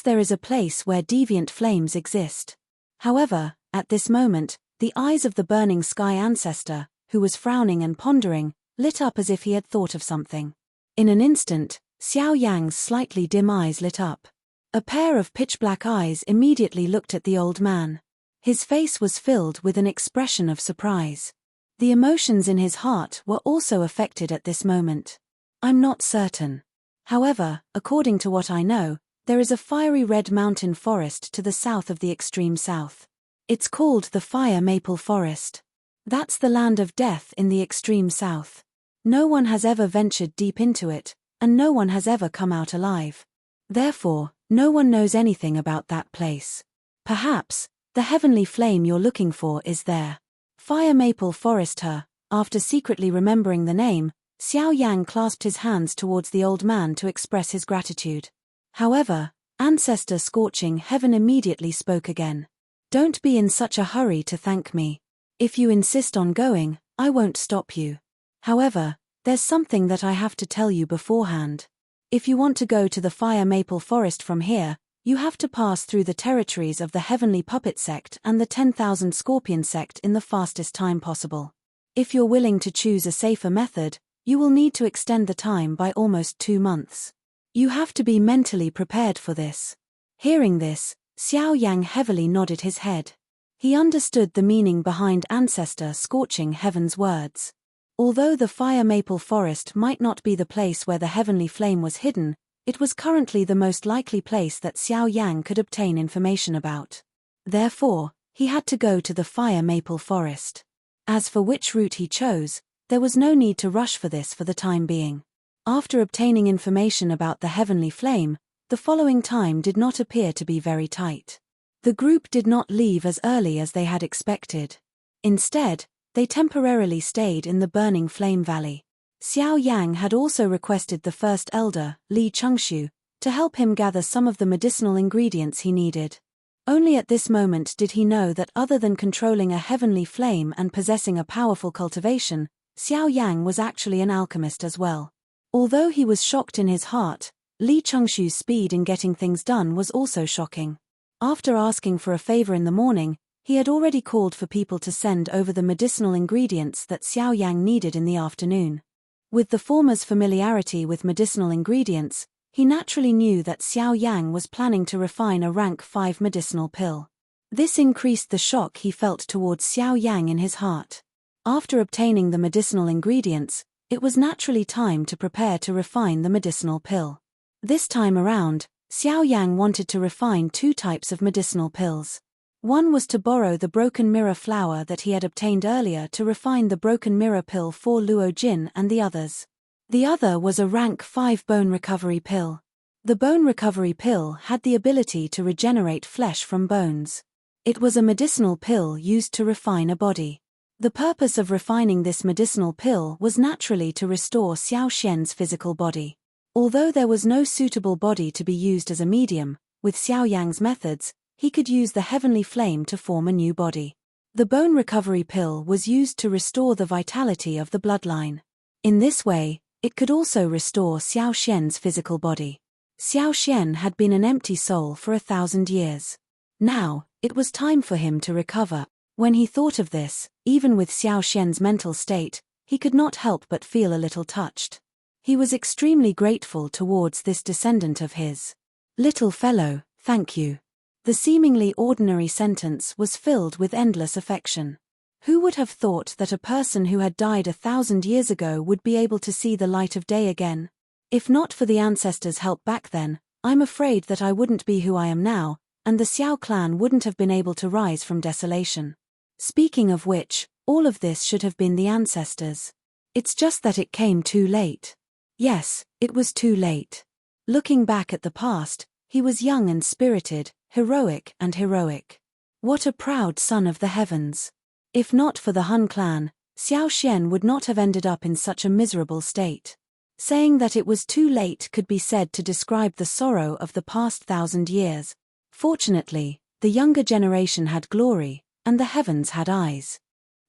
there is a place where deviant flames exist. However, at this moment, the eyes of the burning sky ancestor, who was frowning and pondering, lit up as if he had thought of something. In an instant, Xiao Yang's slightly dim eyes lit up. A pair of pitch-black eyes immediately looked at the old man. His face was filled with an expression of surprise. The emotions in his heart were also affected at this moment. I'm not certain. However, according to what I know, there is a fiery red mountain forest to the south of the extreme south. It's called the Fire Maple Forest. That's the land of death in the extreme south. No one has ever ventured deep into it, and no one has ever come out alive. Therefore, no one knows anything about that place. Perhaps, the heavenly flame you're looking for is there. Fire Maple Forest. After secretly remembering the name, Xiao Yang clasped his hands towards the old man to express his gratitude. However, Ancestor Scorching Heaven immediately spoke again. Don't be in such a hurry to thank me. If you insist on going, I won't stop you. However, there's something that I have to tell you beforehand. If you want to go to the Fire Maple Forest from here, you have to pass through the territories of the Heavenly Puppet Sect and the 10,000 Scorpion Sect in the fastest time possible. If you're willing to choose a safer method, you will need to extend the time by almost 2 months. You have to be mentally prepared for this. Hearing this, Xiao Yang heavily nodded his head. He understood the meaning behind Ancestor Scorching Heaven's words. Although the Fire Maple Forest might not be the place where the heavenly flame was hidden, it was currently the most likely place that Xiao Yang could obtain information about. Therefore, he had to go to the Fire Maple Forest. As for which route he chose, there was no need to rush for this for the time being. After obtaining information about the heavenly flame, the following time did not appear to be very tight. The group did not leave as early as they had expected. Instead, they temporarily stayed in the Burning Flame Valley. Xiao Yang had also requested the first elder, Li Chengxu, to help him gather some of the medicinal ingredients he needed. Only at this moment did he know that other than controlling a heavenly flame and possessing a powerful cultivation, Xiao Yang was actually an alchemist as well. Although he was shocked in his heart, Li Chengxu's speed in getting things done was also shocking. After asking for a favor in the morning, he had already called for people to send over the medicinal ingredients that Xiao Yang needed in the afternoon. With the former's familiarity with medicinal ingredients, he naturally knew that Xiao Yang was planning to refine a rank 5 medicinal pill. This increased the shock he felt towards Xiao Yang in his heart. After obtaining the medicinal ingredients, it was naturally time to prepare to refine the medicinal pill. This time around, Xiao Yang wanted to refine 2 types of medicinal pills. One was to borrow the broken mirror flower that he had obtained earlier to refine the broken mirror pill for Luo Jin and the others. The other was a rank 5 bone recovery pill. The bone recovery pill had the ability to regenerate flesh from bones. It was a medicinal pill used to refine a body. The purpose of refining this medicinal pill was naturally to restore Xiao Xian's physical body. Although there was no suitable body to be used as a medium, with Xiao Yang's methods, he could use the heavenly flame to form a new body. The bone recovery pill was used to restore the vitality of the bloodline. In this way, it could also restore Xiao Xian's physical body. Xiao Xian had been an empty soul for 1,000 years. Now, it was time for him to recover. When he thought of this, even with Xiao Xian's mental state, he could not help but feel a little touched. He was extremely grateful towards this descendant of his. "Little fellow, thank you." The seemingly ordinary sentence was filled with endless affection. Who would have thought that a person who had died 1,000 years ago would be able to see the light of day again? If not for the ancestors' help back then, I'm afraid that I wouldn't be who I am now, and the Xiao clan wouldn't have been able to rise from desolation. Speaking of which, all of this should have been the ancestors. It's just that it came too late. Yes, it was too late. Looking back at the past, he was young and spirited, heroic and heroic. What a proud son of the heavens. If not for the Han clan, Xiao Xian would not have ended up in such a miserable state. Saying that it was too late could be said to describe the sorrow of the past 1,000 years. Fortunately, the younger generation had glory, and the heavens had eyes.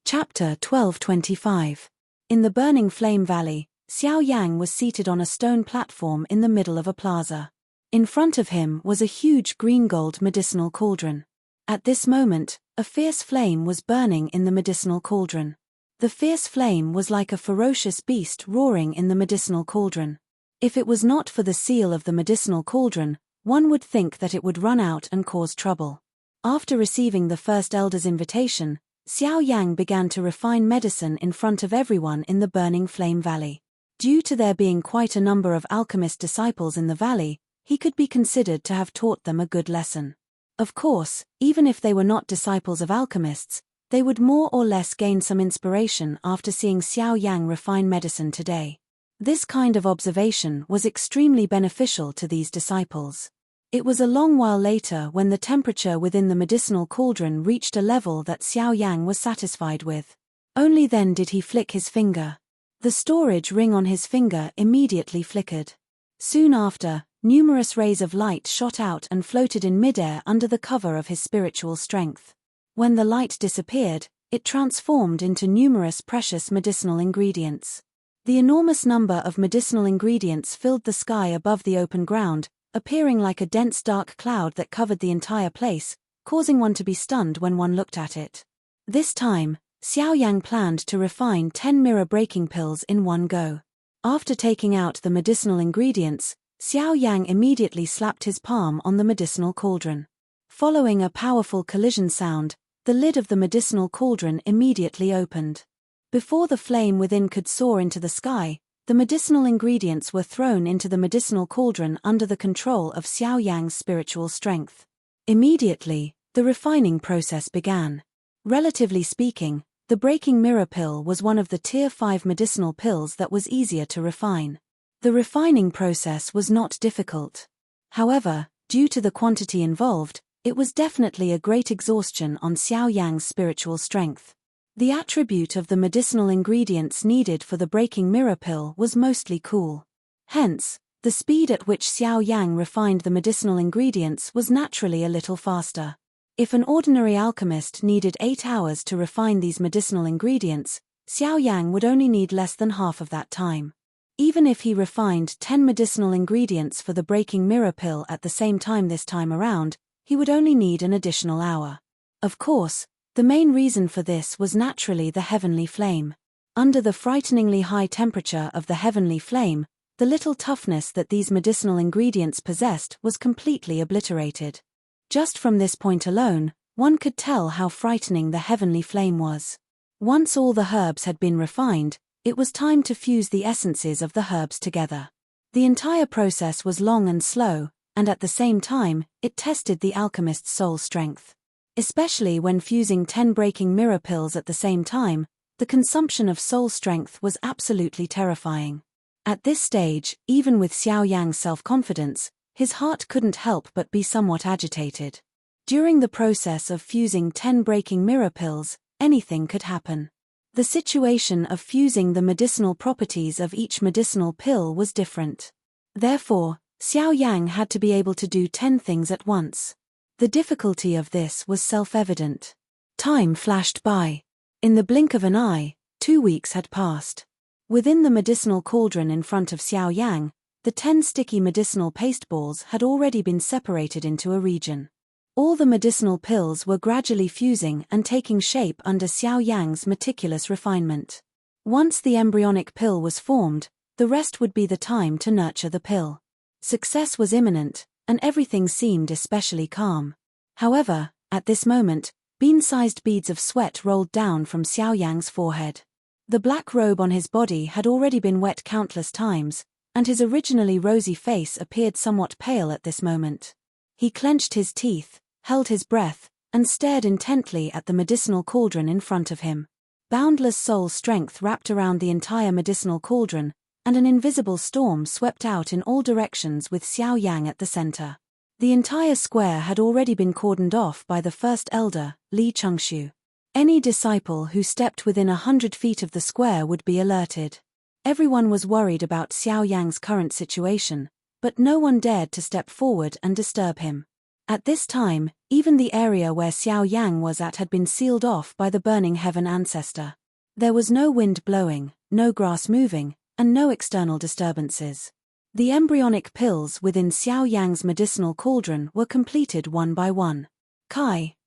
Chapter 12:25. In the burning flame valley, Xiao Yang was seated on a stone platform in the middle of a plaza. In front of him was a huge green-gold medicinal cauldron. At this moment, a fierce flame was burning in the medicinal cauldron. The fierce flame was like a ferocious beast roaring in the medicinal cauldron. If it was not for the seal of the medicinal cauldron, one would think that it would run out and cause trouble. After receiving the first elder's invitation, Xiao Yang began to refine medicine in front of everyone in the burning flame valley. Due to there being quite a number of alchemist disciples in the valley, he could be considered to have taught them a good lesson. Of course, even if they were not disciples of alchemists, they would more or less gain some inspiration after seeing Xiao Yang refine medicine today. This kind of observation was extremely beneficial to these disciples. It was a long while later when the temperature within the medicinal cauldron reached a level that Xiao Yang was satisfied with. Only then did he flick his finger. The storage ring on his finger immediately flickered. Soon after, numerous rays of light shot out and floated in midair under the cover of his spiritual strength. When the light disappeared, it transformed into numerous precious medicinal ingredients. The enormous number of medicinal ingredients filled the sky above the open ground, appearing like a dense dark cloud that covered the entire place, causing one to be stunned when one looked at it. This time, Xiao Yang planned to refine 10 mirror-breaking pills in one go. After taking out the medicinal ingredients, Xiao Yang immediately slapped his palm on the medicinal cauldron. Following a powerful collision sound, the lid of the medicinal cauldron immediately opened. Before the flame within could soar into the sky, the medicinal ingredients were thrown into the medicinal cauldron under the control of Xiao Yang's spiritual strength. Immediately, the refining process began. Relatively speaking, the breaking mirror pill was one of the tier 5 medicinal pills that was easier to refine. The refining process was not difficult. However, due to the quantity involved, it was definitely a great exhaustion on Xiao Yang's spiritual strength. The attribute of the medicinal ingredients needed for the breaking mirror pill was mostly cool. Hence, the speed at which Xiao Yang refined the medicinal ingredients was naturally a little faster. If an ordinary alchemist needed 8 hours to refine these medicinal ingredients, Xiao Yang would only need less than half of that time. Even if he refined 10 medicinal ingredients for the breaking mirror pill at the same time this time around, he would only need an additional hour. Of course, the main reason for this was naturally the heavenly flame. Under the frighteningly high temperature of the heavenly flame, the little toughness that these medicinal ingredients possessed was completely obliterated. Just from this point alone, one could tell how frightening the heavenly flame was. Once all the herbs had been refined, it was time to fuse the essences of the herbs together. The entire process was long and slow, and at the same time, it tested the alchemist's soul strength. Especially when fusing 10 breaking mirror pills at the same time, the consumption of soul strength was absolutely terrifying. At this stage, even with Xiao Yang's self-confidence, His heart couldn't help but be somewhat agitated. During the process of fusing 10 breaking mirror pills, anything could happen. The situation of fusing the medicinal properties of each medicinal pill was different. Therefore, Xiao Yang had to be able to do 10 things at once. The difficulty of this was self-evident. Time flashed by. In the blink of an eye, 2 weeks had passed. Within the medicinal cauldron in front of Xiao Yang, the 10 sticky medicinal paste balls had already been separated into a region. All the medicinal pills were gradually fusing and taking shape under Xiao Yang's meticulous refinement. Once the embryonic pill was formed, the rest would be the time to nurture the pill. Success was imminent, and everything seemed especially calm. However, at this moment, bean-sized beads of sweat rolled down from Xiao Yang's forehead. The black robe on his body had already been wet countless times, and his originally rosy face appeared somewhat pale at this moment. He clenched his teeth, held his breath, and stared intently at the medicinal cauldron in front of him. Boundless soul strength wrapped around the entire medicinal cauldron, and an invisible storm swept out in all directions with Xiao Yang at the center. The entire square had already been cordoned off by the first elder, Li Chengxiu. Any disciple who stepped within 100 feet of the square would be alerted. Everyone was worried about Xiao Yang's current situation, but no one dared to step forward and disturb him. At this time, even the area where Xiao Yang was at had been sealed off by the burning heaven ancestor. There was no wind blowing, no grass moving, and no external disturbances. The embryonic pills within Xiao Yang's medicinal cauldron were completed one by one.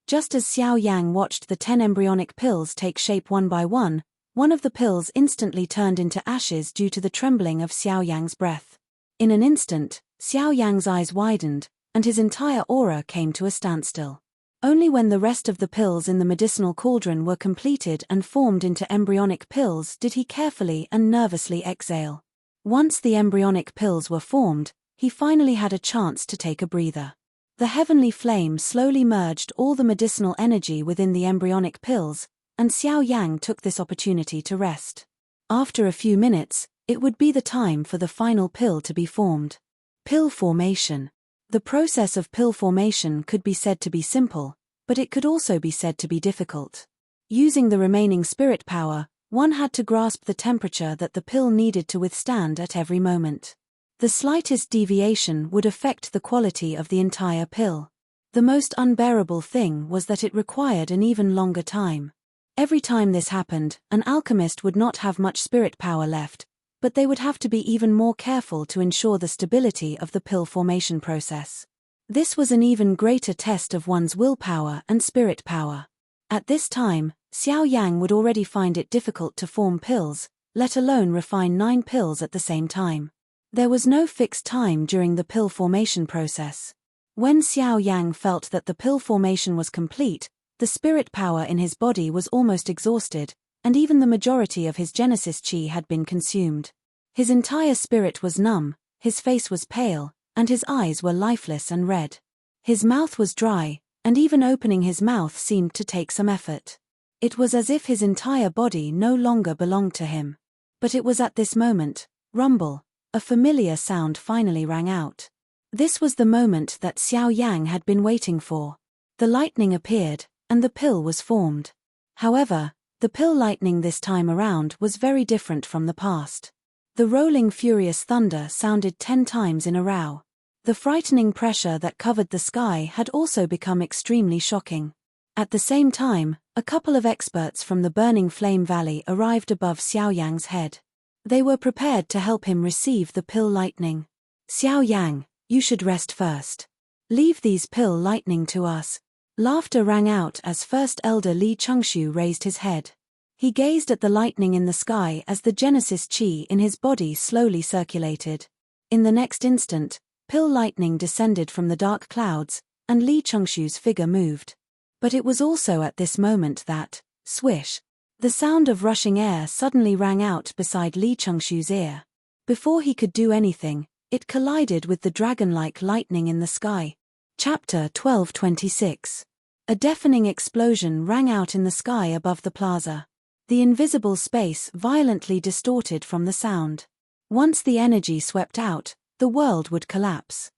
Just as Xiao Yang watched the 10 embryonic pills take shape one by one of the pills instantly turned into ashes due to the trembling of Xiao Yang's breath. In an instant, Xiao Yang's eyes widened, and his entire aura came to a standstill. Only when the rest of the pills in the medicinal cauldron were completed and formed into embryonic pills did he carefully and nervously exhale. Once the embryonic pills were formed, he finally had a chance to take a breather. The heavenly flame slowly merged all the medicinal energy within the embryonic pills, and Xiao Yang took this opportunity to rest. After a few minutes, it would be the time for the final pill to be formed. Pill formation. The process of pill formation could be said to be simple, but it could also be said to be difficult. Using the remaining spirit power, one had to grasp the temperature that the pill needed to withstand at every moment. The slightest deviation would affect the quality of the entire pill. The most unbearable thing was that it required an even longer time. Every time this happened, an alchemist would not have much spirit power left, but they would have to be even more careful to ensure the stability of the pill formation process. This was an even greater test of one's willpower and spirit power. At this time, Xiao Yang would already find it difficult to form pills, let alone refine 9 pills at the same time. There was no fixed time during the pill formation process. When Xiao Yang felt that the pill formation was complete, the spirit power in his body was almost exhausted, and even the majority of his Genesis Chi had been consumed. His entire spirit was numb, his face was pale, and his eyes were lifeless and red. His mouth was dry, and even opening his mouth seemed to take some effort. It was as if his entire body no longer belonged to him. But it was at this moment, rumble, a familiar sound finally rang out. This was the moment that Xiao Yang had been waiting for. The lightning appeared, and the pill was formed. However, the pill lightning this time around was very different from the past. The rolling furious thunder sounded 10 times in a row. The frightening pressure that covered the sky had also become extremely shocking. At the same time, a couple of experts from the Burning Flame Valley arrived above Xiao Yang's head. They were prepared to help him receive the pill lightning. Xiao Yang, you should rest first. Leave these pill lightning to us. Laughter rang out as First Elder Li Chengxiu raised his head. He gazed at the lightning in the sky as the Genesis Chi in his body slowly circulated. In the next instant, pill lightning descended from the dark clouds, and Li Chengxiu's figure moved. But it was also at this moment that, swish, the sound of rushing air suddenly rang out beside Li Chengxiu's ear. Before he could do anything, it collided with the dragon-like lightning in the sky. Chapter 1226. A deafening explosion rang out in the sky above the plaza. The invisible space violently distorted from the sound. Once the energy swept out, the world would collapse.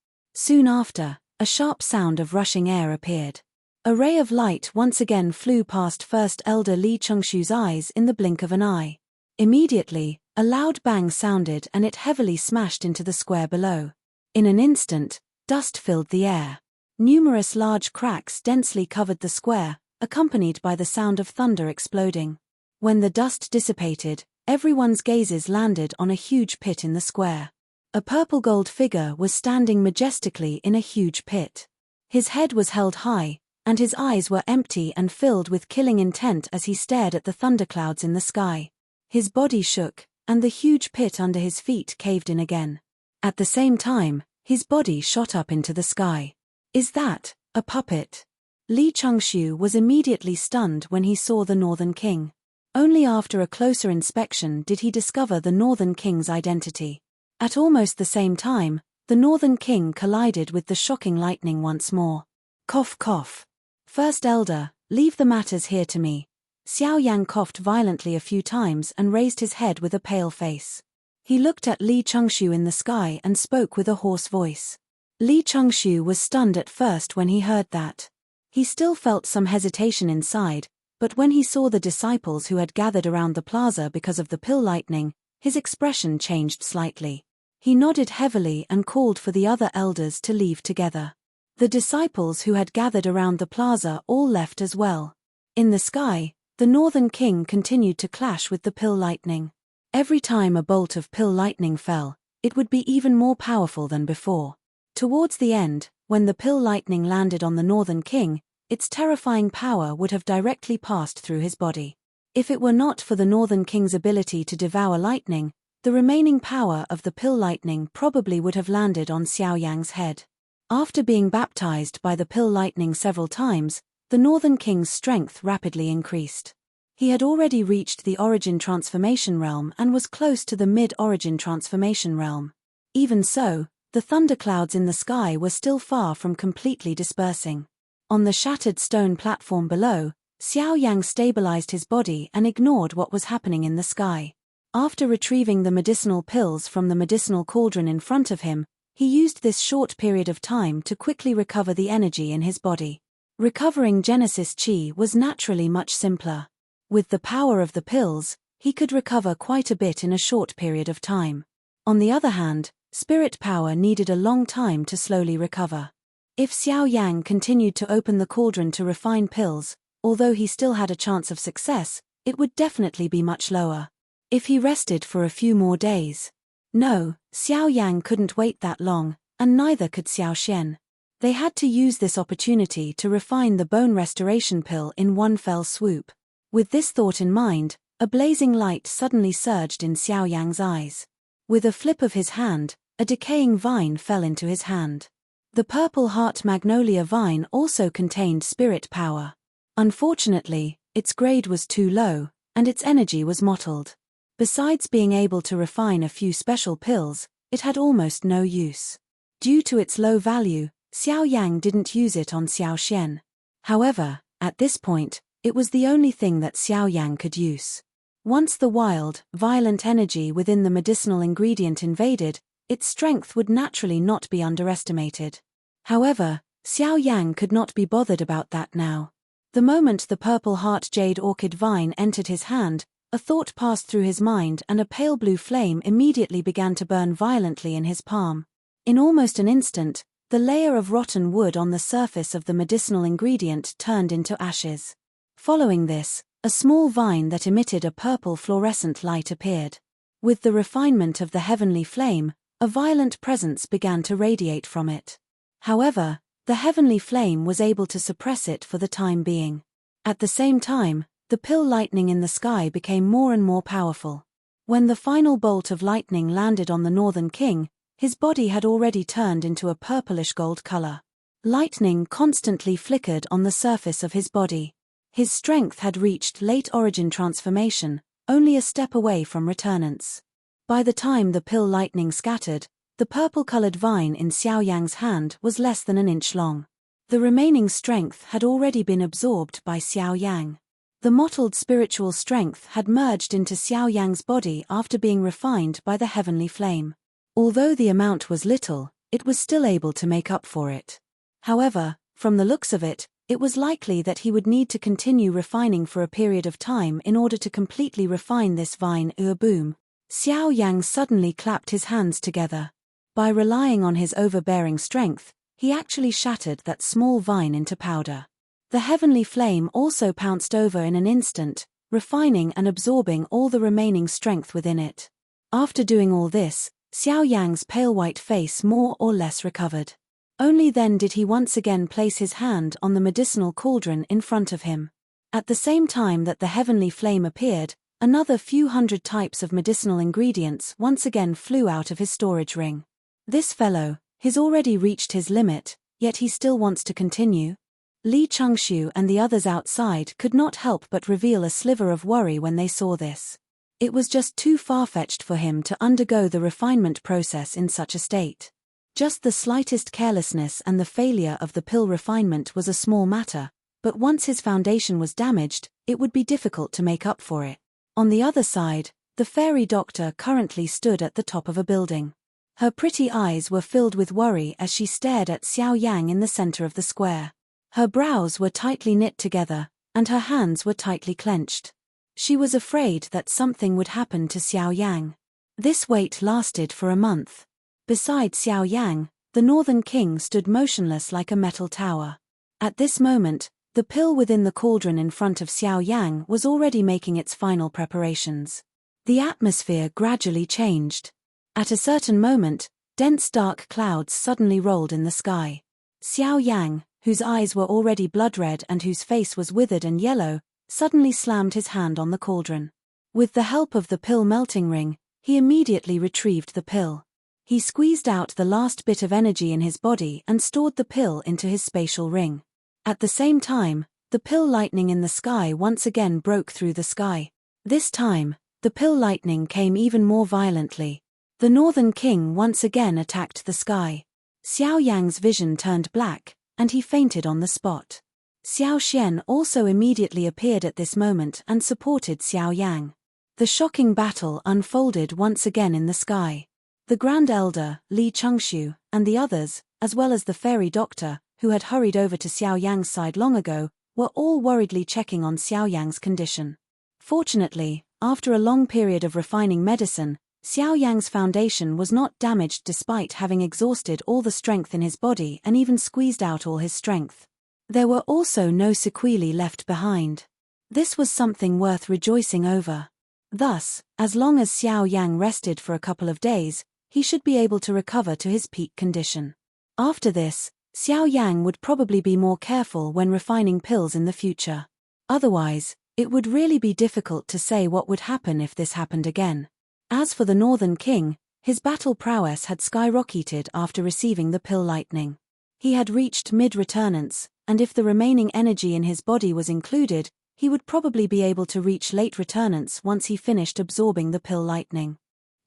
Soon after, a sharp sound of rushing air appeared. A ray of light once again flew past First Elder Li Chengshu's eyes in the blink of an eye. Immediately, a loud bang sounded and it heavily smashed into the square below. In an instant, dust filled the air. Numerous large cracks densely covered the square, accompanied by the sound of thunder exploding. When the dust dissipated, everyone's gazes landed on a huge pit in the square. A purple-gold figure was standing majestically in a huge pit. His head was held high, and his eyes were empty and filled with killing intent as he stared at the thunderclouds in the sky. His body shook, and the huge pit under his feet caved in again. At the same time, his body shot up into the sky. "Is that a puppet?" Li Chengshu was immediately stunned when he saw the Northern King. Only after a closer inspection did he discover the Northern King's identity. At almost the same time, the Northern King collided with the shocking lightning once more. Cough cough. "First Elder, leave the matters here to me." Xiao Yang coughed violently a few times and raised his head with a pale face. He looked at Li Chengshu in the sky and spoke with a hoarse voice. Li Chengshu was stunned at first when he heard that. He still felt some hesitation inside, but when he saw the disciples who had gathered around the plaza because of the pill lightning, his expression changed slightly. He nodded heavily and called for the other elders to leave together. The disciples who had gathered around the plaza all left as well. In the sky, the Northern King continued to clash with the pill lightning. Every time a bolt of pill lightning fell, it would be even more powerful than before. Towards the end, when the pill lightning landed on the Northern King, its terrifying power would have directly passed through his body. If it were not for the Northern King's ability to devour lightning, the remaining power of the pill lightning probably would have landed on Xiao Yang's head. After being baptized by the pill lightning several times, the Northern King's strength rapidly increased. He had already reached the Origin Transformation Realm and was close to the Mid-Origin Transformation Realm. Even so, the thunderclouds in the sky were still far from completely dispersing. On the shattered stone platform below, Xiao Yang stabilized his body and ignored what was happening in the sky. After retrieving the medicinal pills from the medicinal cauldron in front of him, he used this short period of time to quickly recover the energy in his body. Recovering Genesis Chi was naturally much simpler. With the power of the pills, he could recover quite a bit in a short period of time. On the other hand, spirit power needed a long time to slowly recover. If Xiao Yang continued to open the cauldron to refine pills, although he still had a chance of success, it would definitely be much lower. If he rested for a few more days. No, Xiao Yang couldn't wait that long, and neither could Xiao Xian. They had to use this opportunity to refine the bone restoration pill in one fell swoop. With this thought in mind, a blazing light suddenly surged in Xiao Yang's eyes. With a flip of his hand, a decaying vine fell into his hand. The purple heart magnolia vine also contained spirit power. Unfortunately, its grade was too low, and its energy was mottled. Besides being able to refine a few special pills, it had almost no use. Due to its low value, Xiao Yang didn't use it on Xiao Xian. However, at this point, it was the only thing that Xiao Yang could use. Once the wild, violent energy within the medicinal ingredient invaded, its strength would naturally not be underestimated. However, Xiao Yang could not be bothered about that now. The moment the purple heart jade orchid vine entered his hand, a thought passed through his mind and a pale blue flame immediately began to burn violently in his palm. In almost an instant, the layer of rotten wood on the surface of the medicinal ingredient turned into ashes. Following this, a small vine that emitted a purple fluorescent light appeared. With the refinement of the heavenly flame, a violent presence began to radiate from it. However, the heavenly flame was able to suppress it for the time being. At the same time, the pill lightning in the sky became more and more powerful. When the final bolt of lightning landed on the Northern King, his body had already turned into a purplish gold color. Lightning constantly flickered on the surface of his body. His strength had reached late origin transformation, only a step away from returnance. By the time the pill lightning scattered, the purple-colored vine in Xiao Yang's hand was less than an inch long. The remaining strength had already been absorbed by Xiao Yang. The mottled spiritual strength had merged into Xiao Yang's body after being refined by the heavenly flame. Although the amount was little, it was still able to make up for it. However, from the looks of it, it was likely that he would need to continue refining for a period of time in order to completely refine this vine boom. Xiao Yang suddenly clapped his hands together. By relying on his overbearing strength, he actually shattered that small vine into powder. The heavenly flame also pounced over in an instant, refining and absorbing all the remaining strength within it. After doing all this, Xiao Yang's pale white face more or less recovered. Only then did he once again place his hand on the medicinal cauldron in front of him. At the same time that the heavenly flame appeared, another few hundred types of medicinal ingredients once again flew out of his storage ring. This fellow, he's already reached his limit, yet he still wants to continue. Li Chengxiu and the others outside could not help but reveal a sliver of worry when they saw this. It was just too far-fetched for him to undergo the refinement process in such a state. Just the slightest carelessness and the failure of the pill refinement was a small matter, but once his foundation was damaged, it would be difficult to make up for it. On the other side, the fairy doctor currently stood at the top of a building. Her pretty eyes were filled with worry as she stared at Xiao Yang in the center of the square. Her brows were tightly knit together, and her hands were tightly clenched. She was afraid that something would happen to Xiao Yang. This wait lasted for a month. Beside Xiao Yang, the Northern King stood motionless like a metal tower. At this moment, the pill within the cauldron in front of Xiao Yang was already making its final preparations. The atmosphere gradually changed. At a certain moment, dense dark clouds suddenly rolled in the sky. Xiao Yang, whose eyes were already blood-red and whose face was withered and yellow, suddenly slammed his hand on the cauldron. With the help of the pill melting ring, he immediately retrieved the pill. He squeezed out the last bit of energy in his body and stored the pill into his spatial ring. At the same time, the pill lightning in the sky once again broke through the sky. This time, the pill lightning came even more violently. The Northern King once again attacked the sky. Xiao Yang's vision turned black, and he fainted on the spot. Xiao Xian also immediately appeared at this moment and supported Xiao Yang. The shocking battle unfolded once again in the sky. The Grand Elder, Li Chengxiu, and the others, as well as the fairy doctor, who had hurried over to Xiao Yang's side long ago, were all worriedly checking on Xiao Yang's condition. Fortunately, after a long period of refining medicine, Xiao Yang's foundation was not damaged despite having exhausted all the strength in his body and even squeezed out all his strength. There were also no sequelae left behind. This was something worth rejoicing over. Thus, as long as Xiao Yang rested for a couple of days, he should be able to recover to his peak condition. After this, Xiao Yang would probably be more careful when refining pills in the future. Otherwise, it would really be difficult to say what would happen if this happened again. As for the Northern King, his battle prowess had skyrocketed after receiving the pill lightning. He had reached mid-returnance, and if the remaining energy in his body was included, he would probably be able to reach late returnance once he finished absorbing the pill lightning.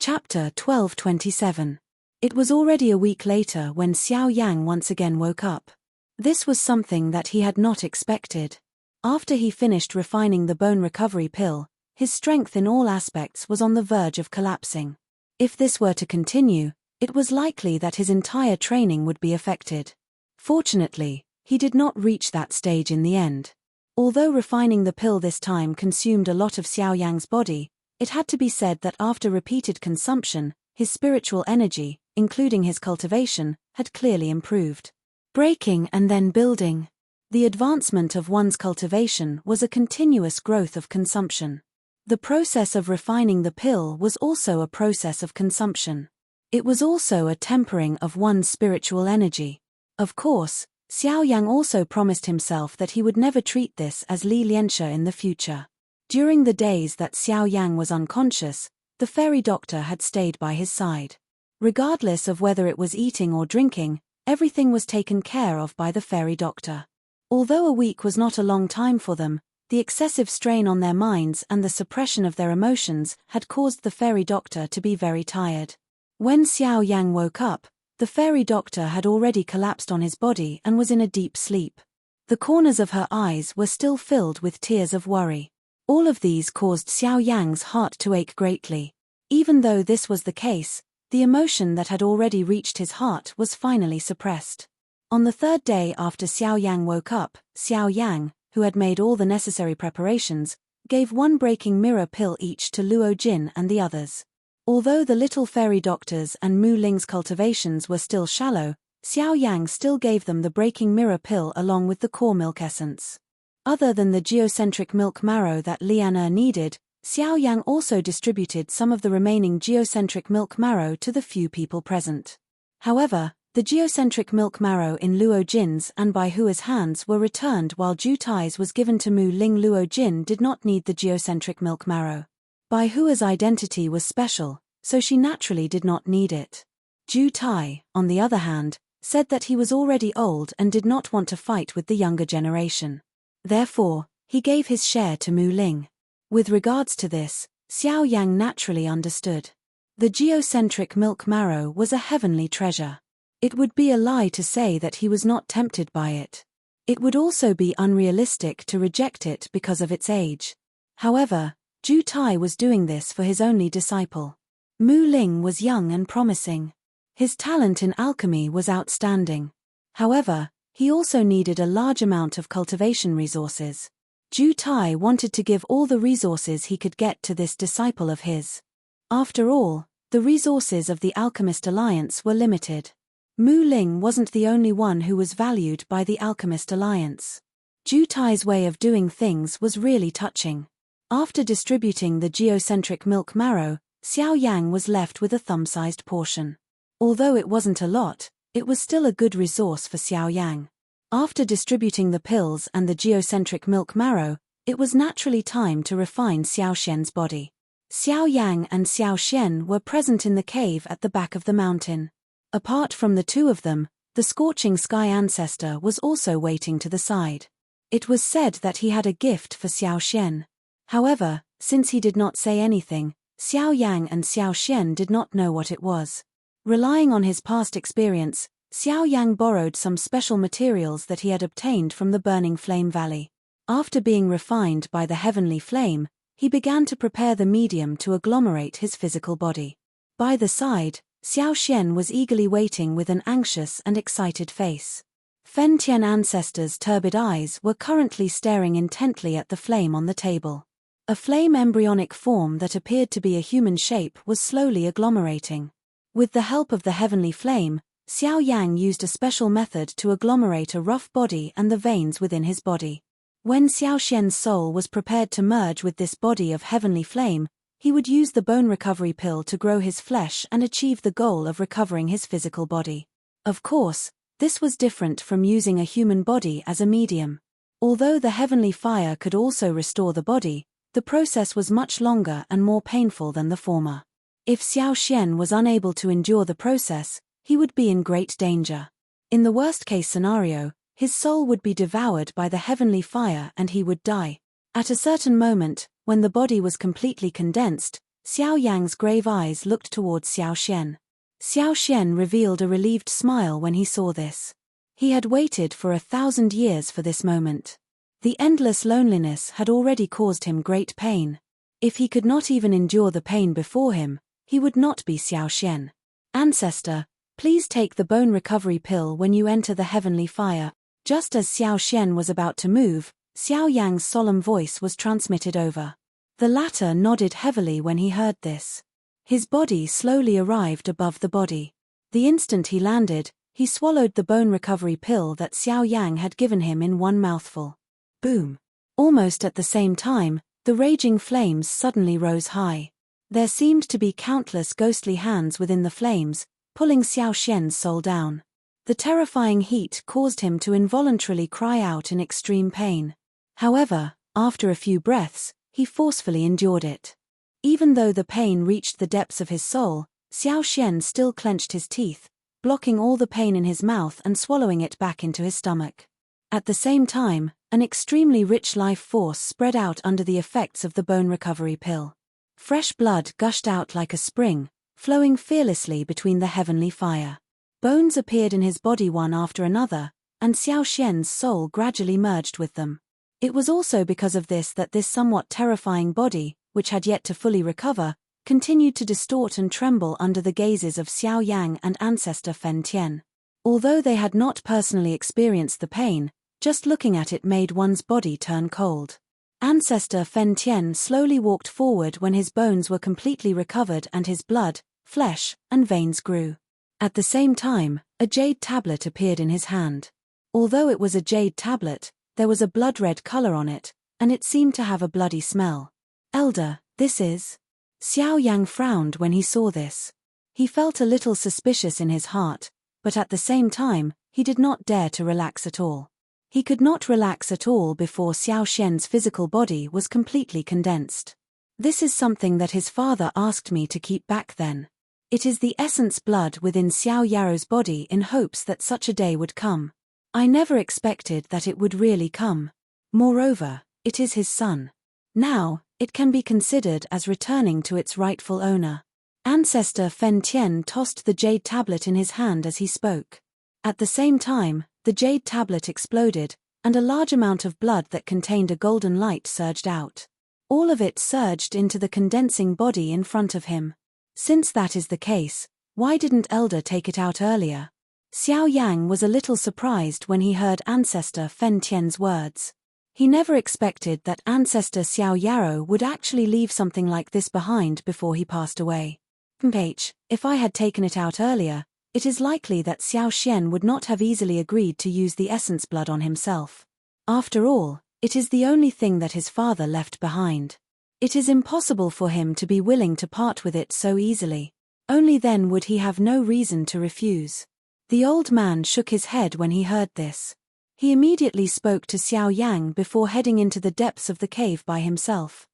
Chapter 1227. It was already a week later when Xiao Yang once again woke up. This was something that he had not expected. After he finished refining the bone recovery pill, his strength in all aspects was on the verge of collapsing. If this were to continue, it was likely that his entire training would be affected. Fortunately, he did not reach that stage in the end. Although refining the pill this time consumed a lot of Xiao Yang's body, it had to be said that after repeated consumption, his spiritual energy, including his cultivation, had clearly improved. Breaking and then building. The advancement of one's cultivation was a continuous growth of consumption. The process of refining the pill was also a process of consumption. It was also a tempering of one's spiritual energy. Of course, Xiao Yang also promised himself that he would never treat this as Li Lianxia in the future. During the days that Xiao Yang was unconscious, the fairy doctor had stayed by his side. Regardless of whether it was eating or drinking, everything was taken care of by the fairy doctor. Although a week was not a long time for them, the excessive strain on their minds and the suppression of their emotions had caused the fairy doctor to be very tired. When Xiao Yang woke up, the fairy doctor had already collapsed on his body and was in a deep sleep. The corners of her eyes were still filled with tears of worry. All of these caused Xiao Yang's heart to ache greatly. Even though this was the case, The emotion that had already reached his heart was finally suppressed. On the third day after Xiao Yang woke up, Xiao Yang, who had made all the necessary preparations, gave one breaking mirror pill each to Luo Jin and the others. Although the little fairy doctors and Mu Ling's cultivations were still shallow, Xiao Yang still gave them the breaking mirror pill along with the core milk essence. Other than the geocentric milk marrow that Lian needed, Xiao Yang also distributed some of the remaining geocentric milk marrow to the few people present. However, the geocentric milk marrow in Luo Jin's and Bai Hua's hands were returned while Ju Tai's was given to Mu Ling. Luo Jin did not need the geocentric milk marrow. Bai Hua's identity was special, so she naturally did not need it. Ju Tai, on the other hand, said that he was already old and did not want to fight with the younger generation. Therefore, he gave his share to Mu Ling. With regards to this, Xiao Yang naturally understood. The geocentric milk marrow was a heavenly treasure. It would be a lie to say that he was not tempted by it. It would also be unrealistic to reject it because of its age. However, Ju Tai was doing this for his only disciple. Mu Ling was young and promising. His talent in alchemy was outstanding. However, he also needed a large amount of cultivation resources. Ju Tai wanted to give all the resources he could get to this disciple of his. After all, the resources of the Alchemist Alliance were limited. Mu Ling wasn't the only one who was valued by the Alchemist Alliance. Ju Tai's way of doing things was really touching. After distributing the geocentric milk marrow, Xiao Yang was left with a thumb-sized portion. Although it wasn't a lot, it was still a good resource for Xiao Yang. After distributing the pills and the geocentric milk marrow, it was naturally time to refine Xiao Xian's body. Xiao Yang and Xiao Xian were present in the cave at the back of the mountain. Apart from the two of them, the scorching sky ancestor was also waiting to the side. It was said that he had a gift for Xiao Xian. However, since he did not say anything, Xiao Yang and Xiao Xian did not know what it was. Relying on his past experience, Xiao Yang borrowed some special materials that he had obtained from the burning flame valley. After being refined by the heavenly flame, he began to prepare the medium to agglomerate his physical body. By the side, Xiao Xian was eagerly waiting with an anxious and excited face. Fen Tian ancestor's turbid eyes were currently staring intently at the flame on the table. A flame embryonic form that appeared to be a human shape was slowly agglomerating. With the help of the heavenly flame, Xiao Yang used a special method to agglomerate a rough body and the veins within his body. When Xiao Xian's soul was prepared to merge with this body of heavenly flame, he would use the bone recovery pill to grow his flesh and achieve the goal of recovering his physical body. Of course, this was different from using a human body as a medium. Although the heavenly fire could also restore the body, the process was much longer and more painful than the former. If Xiao Xian was unable to endure the process, he would be in great danger. In the worst-case scenario, his soul would be devoured by the heavenly fire and he would die. At a certain moment, when the body was completely condensed, Xiao Yang's grave eyes looked towards Xiao Xian. Xiao Xian revealed a relieved smile when he saw this. He had waited for 1,000 years for this moment. The endless loneliness had already caused him great pain. If he could not even endure the pain before him, he would not be Xiao Xian. Ancestor, please take the bone recovery pill when you enter the heavenly fire. Just as Xiao Xian was about to move, Xiao Yang's solemn voice was transmitted over. The latter nodded heavily when he heard this. His body slowly arrived above the body. The instant he landed, he swallowed the bone recovery pill that Xiao Yang had given him in one mouthful. Boom! Almost at the same time, the raging flames suddenly rose high. There seemed to be countless ghostly hands within the flames, pulling Xiao Xian's soul down. The terrifying heat caused him to involuntarily cry out in extreme pain. However, after a few breaths, he forcefully endured it. Even though the pain reached the depths of his soul, Xiao Xian still clenched his teeth, blocking all the pain in his mouth and swallowing it back into his stomach. At the same time, an extremely rich life force spread out under the effects of the bone recovery pill. Fresh blood gushed out like a spring, flowing fearlessly between the heavenly fire. Bones appeared in his body one after another, and Xiao Xian's soul gradually merged with them. It was also because of this that this somewhat terrifying body, which had yet to fully recover, continued to distort and tremble under the gazes of Xiao Yang and ancestor Fen Tian. Although they had not personally experienced the pain, just looking at it made one's body turn cold. Ancestor Fen Tian slowly walked forward when his bones were completely recovered and his blood, flesh, and veins grew. At the same time, a jade tablet appeared in his hand. Although it was a jade tablet, there was a blood-red color on it, and it seemed to have a bloody smell. Elder, this is... Xiao Yang frowned when he saw this. He felt a little suspicious in his heart, but at the same time, he did not dare to relax at all. He could not relax at all before Xiao Xian's physical body was completely condensed. This is something that his father asked me to keep back then. It is the essence blood within Xiao Yaro's body in hopes that such a day would come. I never expected that it would really come. Moreover, it is his son. Now, it can be considered as returning to its rightful owner. Ancestor Fen Tian tossed the jade tablet in his hand as he spoke. At the same time, the jade tablet exploded, and a large amount of blood that contained a golden light surged out. All of it surged into the condensing body in front of him. Since that is the case, why didn't Elder take it out earlier? Xiao Yang was a little surprised when he heard Ancestor Fen Tian's words. He never expected that Ancestor Xiao Yaro would actually leave something like this behind before he passed away. If I had taken it out earlier, it is likely that Xiao Xian would not have easily agreed to use the essence blood on himself. After all, it is the only thing that his father left behind. It is impossible for him to be willing to part with it so easily. Only then would he have no reason to refuse. The old man shook his head when he heard this. He immediately spoke to Xiao Yang before heading into the depths of the cave by himself.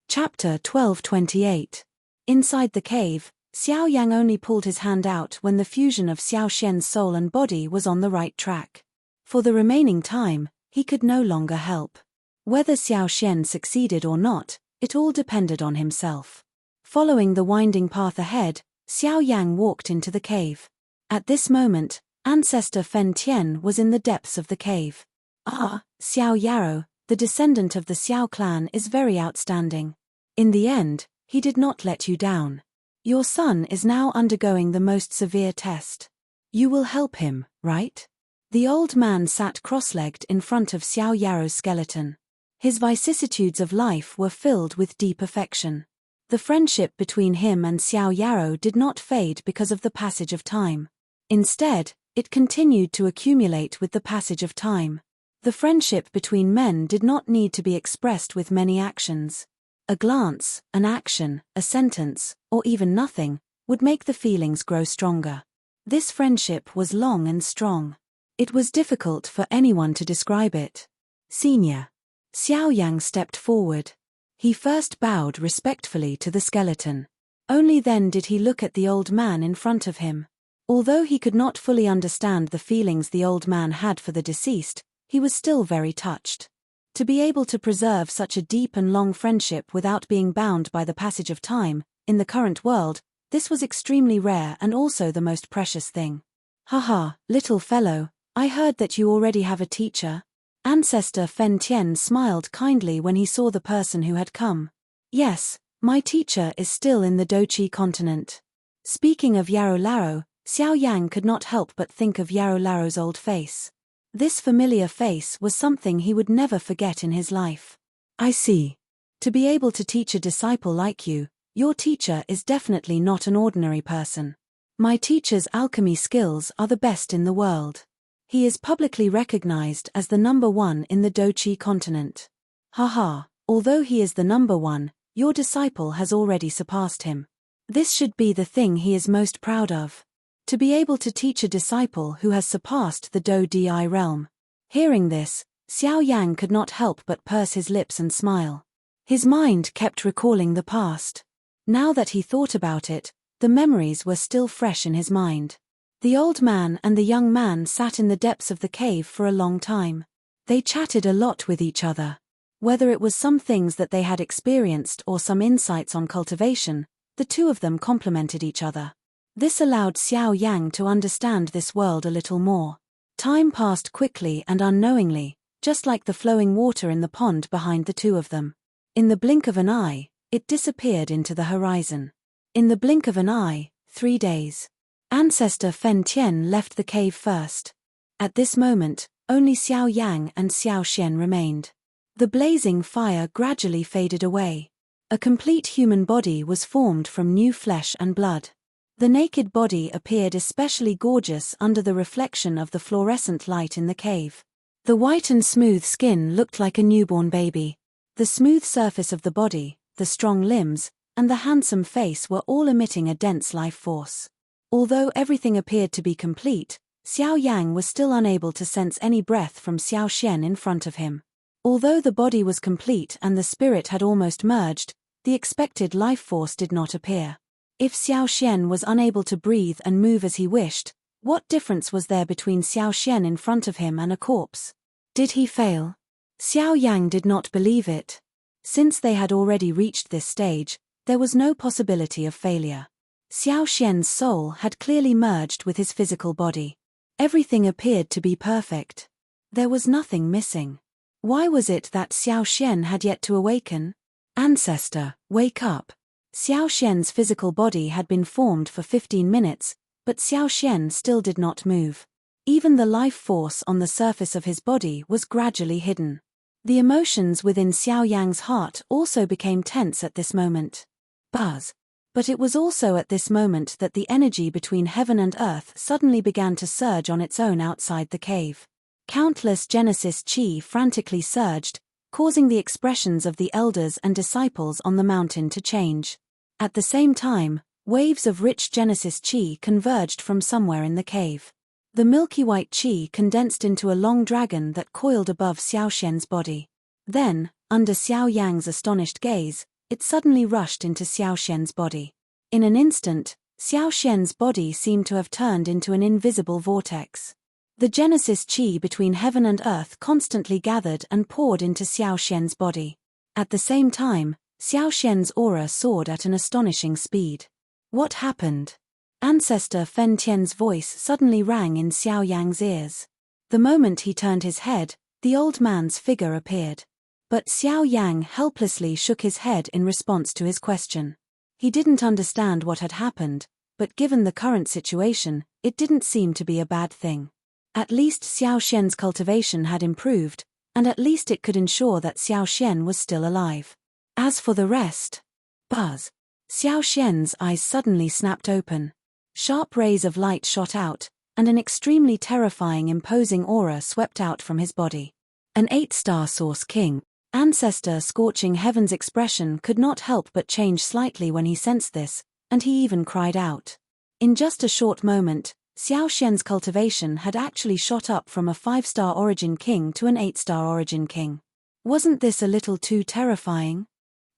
Chapter 12:28. Inside the cave, Xiao Yang only pulled his hand out when the fusion of Xiao Xian's soul and body was on the right track. For the remaining time, he could no longer help. Whether Xiao Xian succeeded or not, it all depended on himself. Following the winding path ahead, Xiao Yang walked into the cave. At this moment, Ancestor Fen Tian was in the depths of the cave. Ah, Xiao Yaro, the descendant of the Xiao clan is very outstanding. In the end, he did not let you down. Your son is now undergoing the most severe test. You will help him, right? The old man sat cross-legged in front of Xiao Yaro's skeleton. His vicissitudes of life were filled with deep affection. The friendship between him and Xiao Yaro did not fade because of the passage of time. Instead, it continued to accumulate with the passage of time. The friendship between men did not need to be expressed with many actions. A glance, an action, a sentence, or even nothing, would make the feelings grow stronger. This friendship was long and strong. It was difficult for anyone to describe it. Senior. Xiao Yang stepped forward. He first bowed respectfully to the skeleton. Only then did he look at the old man in front of him. Although he could not fully understand the feelings the old man had for the deceased, he was still very touched. To be able to preserve such a deep and long friendship without being bound by the passage of time, in the current world, this was extremely rare and also the most precious thing. Haha, little fellow, I heard that you already have a teacher. Ancestor Fen Tian smiled kindly when he saw the person who had come. Yes, my teacher is still in the Dochi continent. Speaking of Yaro Laro, Xiao Yang could not help but think of Yaro Laro's old face. This familiar face was something he would never forget in his life. I see. To be able to teach a disciple like you, your teacher is definitely not an ordinary person. My teacher's alchemy skills are the best in the world. He is publicly recognized as the #1 in the Dochi continent. Haha, although he is the #1, your disciple has already surpassed him. This should be the thing he is most proud of. To be able to teach a disciple who has surpassed the Do-Di realm. Hearing this, Xiao Yang could not help but purse his lips and smile. His mind kept recalling the past. Now that he thought about it, the memories were still fresh in his mind. The old man and the young man sat in the depths of the cave for a long time. They chatted a lot with each other. Whether it was some things that they had experienced or some insights on cultivation, the two of them complemented each other. This allowed Xiao Yang to understand this world a little more. Time passed quickly and unknowingly, just like the flowing water in the pond behind the two of them. In the blink of an eye, it disappeared into the horizon. In the blink of an eye, 3 days. Ancestor Fen Tian left the cave first. At this moment, only Xiao Yang and Xiao Xian remained. The blazing fire gradually faded away. A complete human body was formed from new flesh and blood. The naked body appeared especially gorgeous under the reflection of the fluorescent light in the cave. The white and smooth skin looked like a newborn baby. The smooth surface of the body, the strong limbs, and the handsome face were all emitting a dense life force. Although everything appeared to be complete, Xiao Yang was still unable to sense any breath from Xiao Xian in front of him. Although the body was complete and the spirit had almost merged, the expected life force did not appear. If Xiao Xian was unable to breathe and move as he wished, what difference was there between Xiao Xian in front of him and a corpse? Did he fail? Xiao Yang did not believe it. Since they had already reached this stage, there was no possibility of failure. Xiao Xian's soul had clearly merged with his physical body. Everything appeared to be perfect. There was nothing missing. Why was it that Xiao Xian had yet to awaken? Ancestor, wake up. Xiao Xian's physical body had been formed for 15 minutes, but Xiao Xian still did not move. Even the life force on the surface of his body was gradually hidden. The emotions within Xiao Yang's heart also became tense at this moment. Buzz. But it was also at this moment that the energy between heaven and earth suddenly began to surge on its own outside the cave. Countless Genesis Chi frantically surged, causing the expressions of the elders and disciples on the mountain to change. At the same time, waves of rich Genesis Chi converged from somewhere in the cave. The milky white Chi condensed into a long dragon that coiled above Xiao Xian's body. Then, under Xiao Yang's astonished gaze, it suddenly rushed into Xiao Xian's body. In an instant, Xiao Xian's body seemed to have turned into an invisible vortex. The Genesis Chi between heaven and earth constantly gathered and poured into Xiao Xian's body. At the same time, Xiao Xian's aura soared at an astonishing speed. What happened? Ancestor Fen Tian's voice suddenly rang in Xiao Yang's ears. The moment he turned his head, the old man's figure appeared. But Xiao Yang helplessly shook his head in response to his question. He didn't understand what had happened, but given the current situation, it didn't seem to be a bad thing. At least Xiao Xian's cultivation had improved, and at least it could ensure that Xiao Xian was still alive. As for the rest... Buzz. Xiao Xian's eyes suddenly snapped open. Sharp rays of light shot out, and an extremely terrifying imposing aura swept out from his body. An 8-star Source King. Ancestor Scorching Heaven's expression could not help but change slightly when he sensed this, and he even cried out. In just a short moment, Xiao Xian's cultivation had actually shot up from a 5-star Origin King to an 8-star Origin King. Wasn't this a little too terrifying?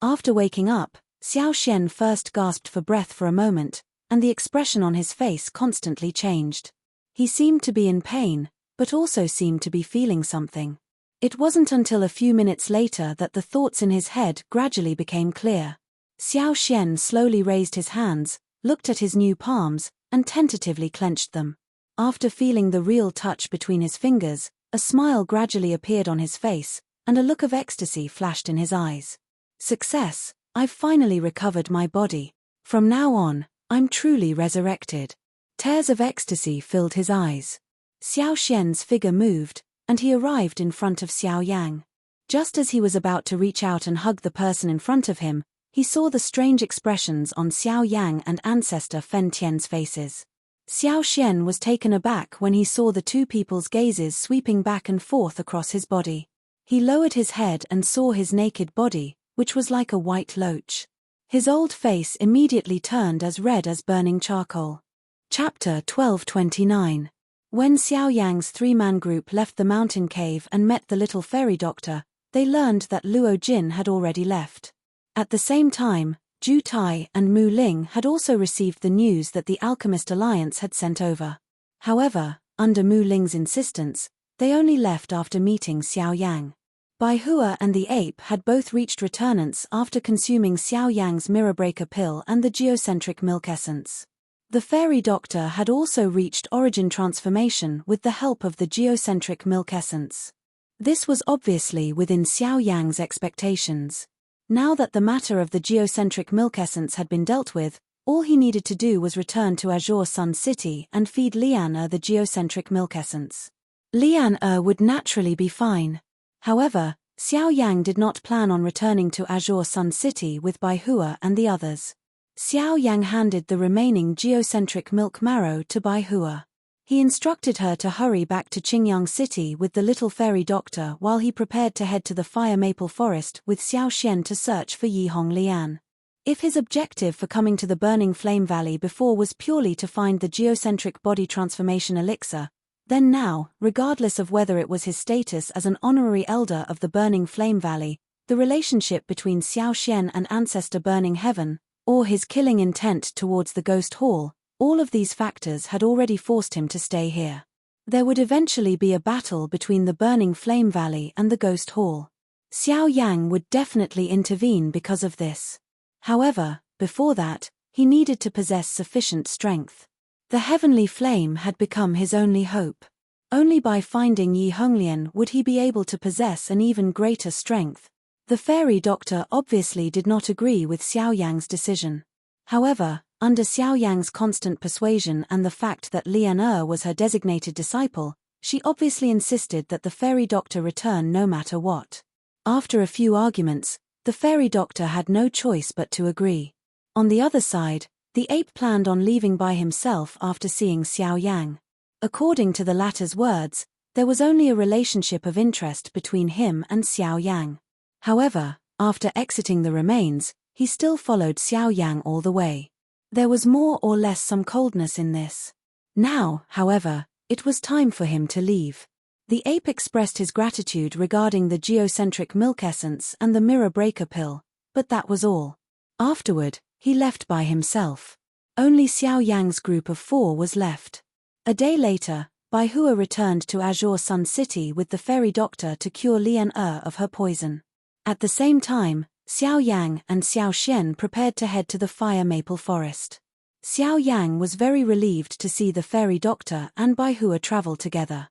After waking up, Xiao Xian first gasped for breath for a moment, and the expression on his face constantly changed. He seemed to be in pain, but also seemed to be feeling something. It wasn't until a few minutes later that the thoughts in his head gradually became clear. Xiao Xian slowly raised his hands, looked at his new palms, and tentatively clenched them. After feeling the real touch between his fingers, a smile gradually appeared on his face, and a look of ecstasy flashed in his eyes. Success! I've finally recovered my body. From now on, I'm truly resurrected. Tears of ecstasy filled his eyes. Xiao Xian's figure moved, and he arrived in front of Xiao Yang. Just as he was about to reach out and hug the person in front of him, he saw the strange expressions on Xiao Yang and Ancestor Fen Tian's faces. Xiao Xian was taken aback when he saw the two people's gazes sweeping back and forth across his body. He lowered his head and saw his naked body, which was like a white loach. His old face immediately turned as red as burning charcoal. Chapter 1229. When Xiao Yang's 3-man group left the mountain cave and met the little fairy doctor, they learned that Luo Jin had already left. At the same time, Ju Tai and Mu Ling had also received the news that the Alchemist Alliance had sent over. However, under Mu Ling's insistence, they only left after meeting Xiao Yang. Bai Hua and the ape had both reached returnance after consuming Xiao Yang's Mirror Breaker pill and the geocentric milk essence. The fairy doctor had also reached origin transformation with the help of the geocentric milk essence. This was obviously within Xiao Yang's expectations. Now that the matter of the geocentric milk essence had been dealt with, All he needed to do was return to Azure Sun City and feed Lian the geocentric milk essence. Lian would naturally be fine. However, Xiao Yang did not plan on returning to Azure Sun City with Bai Hua and the others. Xiao Yang handed the remaining geocentric milk marrow to Bai Hua. He instructed her to hurry back to Qingyang City with the little fairy doctor while he prepared to head to the fire maple forest with Xiao Xian to search for Yihong Lian. If his objective for coming to the Burning Flame Valley before was purely to find the geocentric body transformation elixir, then now, regardless of whether it was his status as an honorary elder of the Burning Flame Valley, the relationship between Xiao Xian and Ancestor Burning Heaven, or his killing intent towards the Ghost Hall, all of these factors had already forced him to stay here. There would eventually be a battle between the Burning Flame Valley and the Ghost Hall. Xiao Yang would definitely intervene because of this. However, before that, he needed to possess sufficient strength. The heavenly flame had become his only hope. Only by finding Yi Honglian would he be able to possess an even greater strength. The fairy doctor obviously did not agree with Xiao Yang's decision. However, under Xiao Yang's constant persuasion and the fact that Lian was her designated disciple, she obviously insisted that the fairy doctor return no matter what. After a few arguments, the fairy doctor had no choice but to agree. On the other side, the ape planned on leaving by himself after seeing Xiao Yang. According to the latter's words, there was only a relationship of interest between him and Xiao Yang. However, after exiting the remains, he still followed Xiao Yang all the way. There was more or less some coldness in this. Now, however, it was time for him to leave. The ape expressed his gratitude regarding the geocentric milk essence and the mirror breaker pill, but that was all. Afterward, he left by himself. Only Xiao Yang's group of 4 was left. A day later, Bai Hua returned to Azure Sun City with the fairy doctor to cure Lian of her poison. At the same time, Xiao Yang and Xiao Xian prepared to head to the fire maple forest. Xiao Yang was very relieved to see the fairy doctor and Bai Hua travel together.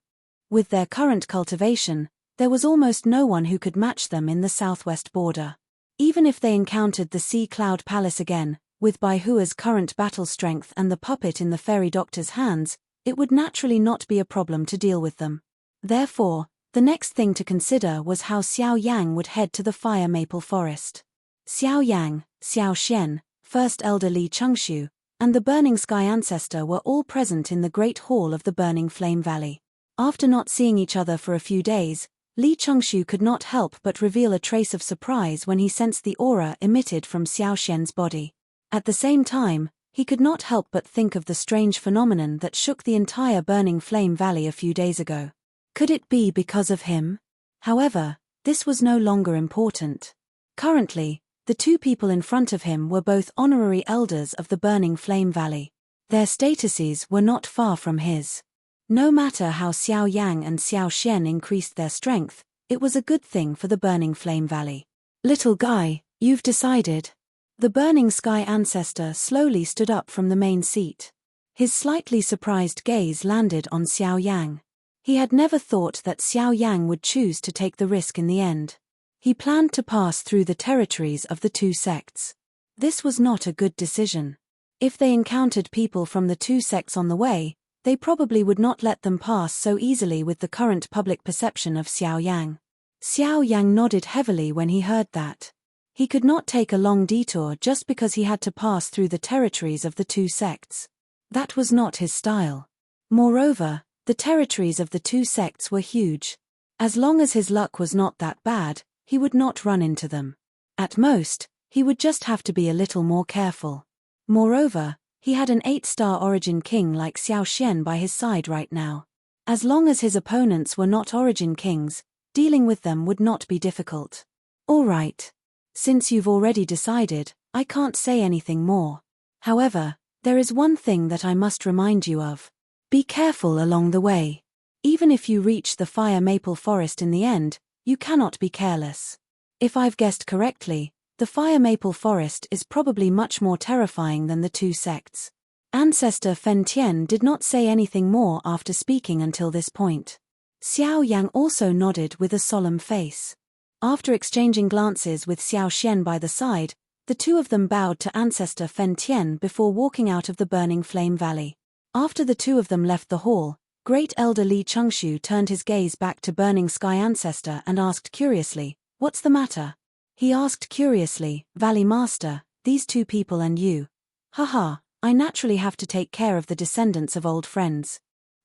With their current cultivation, there was almost no one who could match them in the southwest border. Even if they encountered the Sea Cloud Palace again, with Bai Hua's current battle strength and the puppet in the fairy doctor's hands, it would naturally not be a problem to deal with them. Therefore, the next thing to consider was how Xiao Yang would head to the fire maple forest. Xiao Yang, Xiao Xian, First Elder Li Chengxu, and the Burning Sky Ancestor were all present in the Great Hall of the Burning Flame Valley. After not seeing each other for a few days, Li Chengxu could not help but reveal a trace of surprise when he sensed the aura emitted from Xiao Xian's body. At the same time, he could not help but think of the strange phenomenon that shook the entire Burning Flame Valley a few days ago. Could it be because of him? However, this was no longer important. Currently, the 2 people in front of him were both honorary elders of the Burning Flame Valley. Their statuses were not far from his. No matter how Xiao Yang and Xiao Xian increased their strength, it was a good thing for the Burning Flame Valley. Little guy, you've decided. The Burning Sky Ancestor slowly stood up from the main seat. His slightly surprised gaze landed on Xiao Yang. He had never thought that Xiao Yang would choose to take the risk in the end. He planned to pass through the territories of the 2 sects. This was not a good decision. If they encountered people from the 2 sects on the way, they probably would not let them pass so easily with the current public perception of Xiao Yang. Xiao Yang nodded heavily when he heard that. He could not take a long detour just because he had to pass through the territories of the 2 sects. That was not his style. Moreover, the territories of the 2 sects were huge. As long as his luck was not that bad, he would not run into them. At most, he would just have to be a little more careful. Moreover, he had an 8-star origin king like Xiao Xian by his side right now. As long as his opponents were not origin kings, dealing with them would not be difficult. All right. Since you've already decided, I can't say anything more. However, there is one thing that I must remind you of. Be careful along the way. Even if you reach the fire maple forest in the end, you cannot be careless. If I've guessed correctly, the fire maple forest is probably much more terrifying than the 2 sects. Ancestor Fen Tian did not say anything more after speaking until this point. Xiao Yang also nodded with a solemn face. After exchanging glances with Xiao Xian by the side, The two of them bowed to Ancestor Fen Tian before walking out of the burning flame valley. After the two of them left the hall, Great Elder Li Chengshu turned his gaze back to Burning Sky Ancestor and asked curiously, "What's the matter?" He asked curiously, "Valley Master, these two people and you. Haha, I naturally have to take care of the descendants of old friends."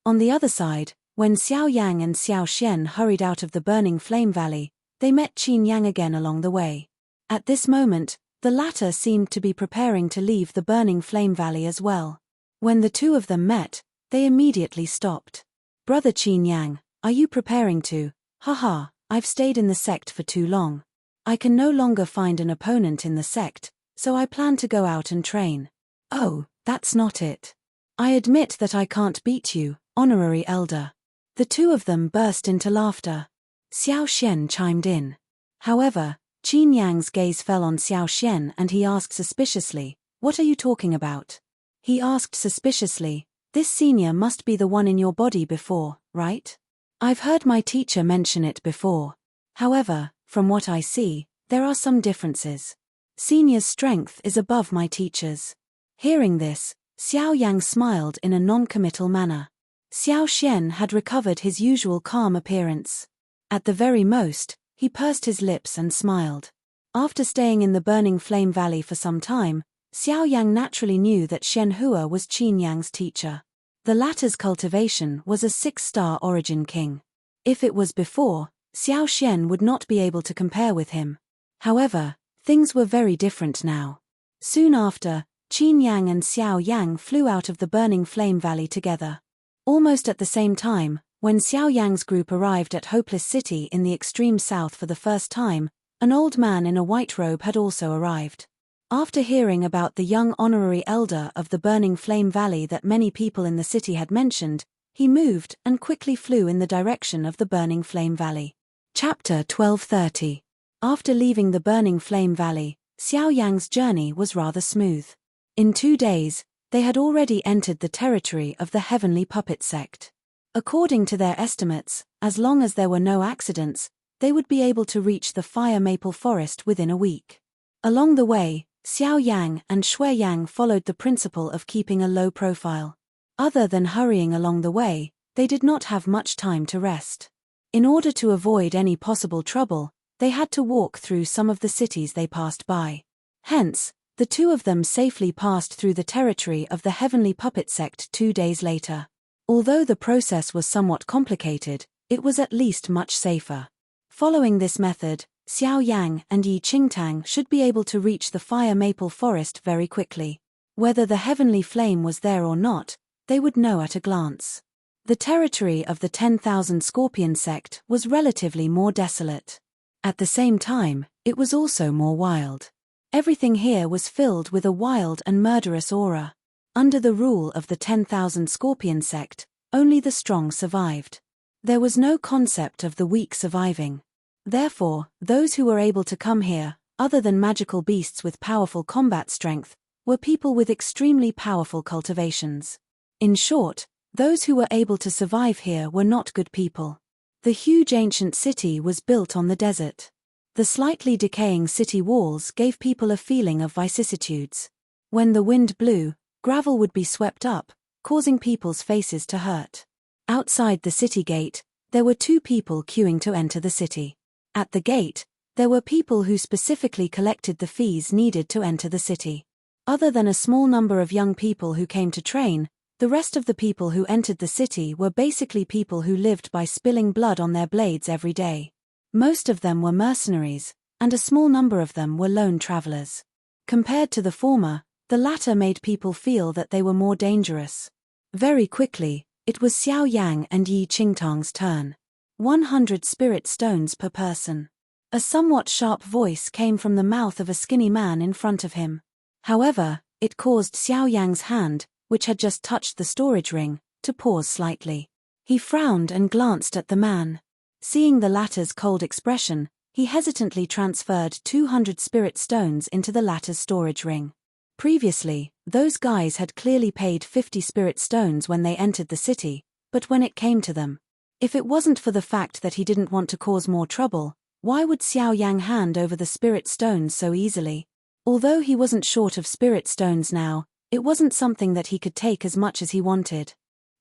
On the other side, when Xiao Yang and Xiao Xian hurried out of the burning flame valley, they met Qin Yang again along the way. At this moment, the latter seemed to be preparing to leave the burning flame valley as well. When the two of them met, they immediately stopped. "Brother Qin Yang, are you preparing to? Haha, I've stayed in the sect for too long. I can no longer find an opponent in the sect, so I plan to go out and train." "Oh, that's not it. I admit that I can't beat you, honorary elder." The two of them burst into laughter. Xiao Xian chimed in. However, Qin Yang's gaze fell on Xiao Xian and he asked suspiciously, "What are you talking about?" He asked suspiciously, "This senior must be the one in your body before, right? I've heard my teacher mention it before. However, from what I see, there are some differences. Senior's strength is above my teacher's." Hearing this, Xiao Yang smiled in a non-committal manner. Xiao Xian had recovered his usual calm appearance. At the very most, he pursed his lips and smiled. After staying in the burning flame valley for some time, Xiao Yang naturally knew that Shen Hua was Qin Yang's teacher. The latter's cultivation was a 6-star origin king. If it was before, Xiao Xian would not be able to compare with him. However, things were very different now. Soon after, Qin Yang and Xiao Yang flew out of the burning flame valley together. Almost at the same time, when Xiao Yang's group arrived at Hopeless City in the extreme south for the first time, an old man in a white robe had also arrived. After hearing about the young honorary elder of the burning flame valley that many people in the city had mentioned, he moved and quickly flew in the direction of the burning flame valley. Chapter 1230. After leaving the burning flame valley, Xiao Yang's journey was rather smooth. In 2 days, they had already entered the territory of the Heavenly Puppet Sect. According to their estimates, as long as there were no accidents, they would be able to reach the Fire Maple Forest within a week. Along the way, Xiao Yang and Shui Yang followed the principle of keeping a low profile. Other than hurrying along the way, they did not have much time to rest. In order to avoid any possible trouble, they had to walk through some of the cities they passed by. Hence, the two of them safely passed through the territory of the Heavenly Puppet Sect 2 days later. Although the process was somewhat complicated, it was at least much safer. Following this method, Xiao Yang and Yi Qingtang should be able to reach the Fire Maple Forest very quickly. Whether the heavenly flame was there or not, they would know at a glance. The territory of the 10,000 Scorpion Sect was relatively more desolate. At the same time, it was also more wild. Everything here was filled with a wild and murderous aura. Under the rule of the 10,000 Scorpion Sect, only the strong survived. There was no concept of the weak surviving. Therefore, those who were able to come here, other than magical beasts with powerful combat strength, were people with extremely powerful cultivations. In short, those who were able to survive here were not good people. The huge ancient city was built on the desert. The slightly decaying city walls gave people a feeling of vicissitudes. When the wind blew, gravel would be swept up, causing people's faces to hurt. Outside the city gate, there were 2 people queuing to enter the city. At the gate, there were people who specifically collected the fees needed to enter the city. Other than a small number of young people who came to train, the rest of the people who entered the city were basically people who lived by spilling blood on their blades every day. Most of them were mercenaries, and a small number of them were lone travelers. Compared to the former, the latter made people feel that they were more dangerous. Very quickly, it was Xiao Yang and Yi Qingtang's turn. 100 spirit stones per person. A somewhat sharp voice came from the mouth of a skinny man in front of him. However, it caused Xiao Yang's hand, which had just touched the storage ring, to pause slightly. He frowned and glanced at the man. Seeing the latter's cold expression, he hesitantly transferred 200 spirit stones into the latter's storage ring. Previously, those guys had clearly paid 50 spirit stones when they entered the city, but when it came to them, if it wasn't for the fact that he didn't want to cause more trouble, why would Xiao Yang hand over the spirit stones so easily? Although he wasn't short of spirit stones now, it wasn't something that he could take as much as he wanted.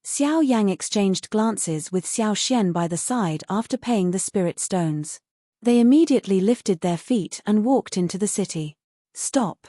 Xiao Yang exchanged glances with Xiao Xian by the side after paying the spirit stones. They immediately lifted their feet and walked into the city. Stop.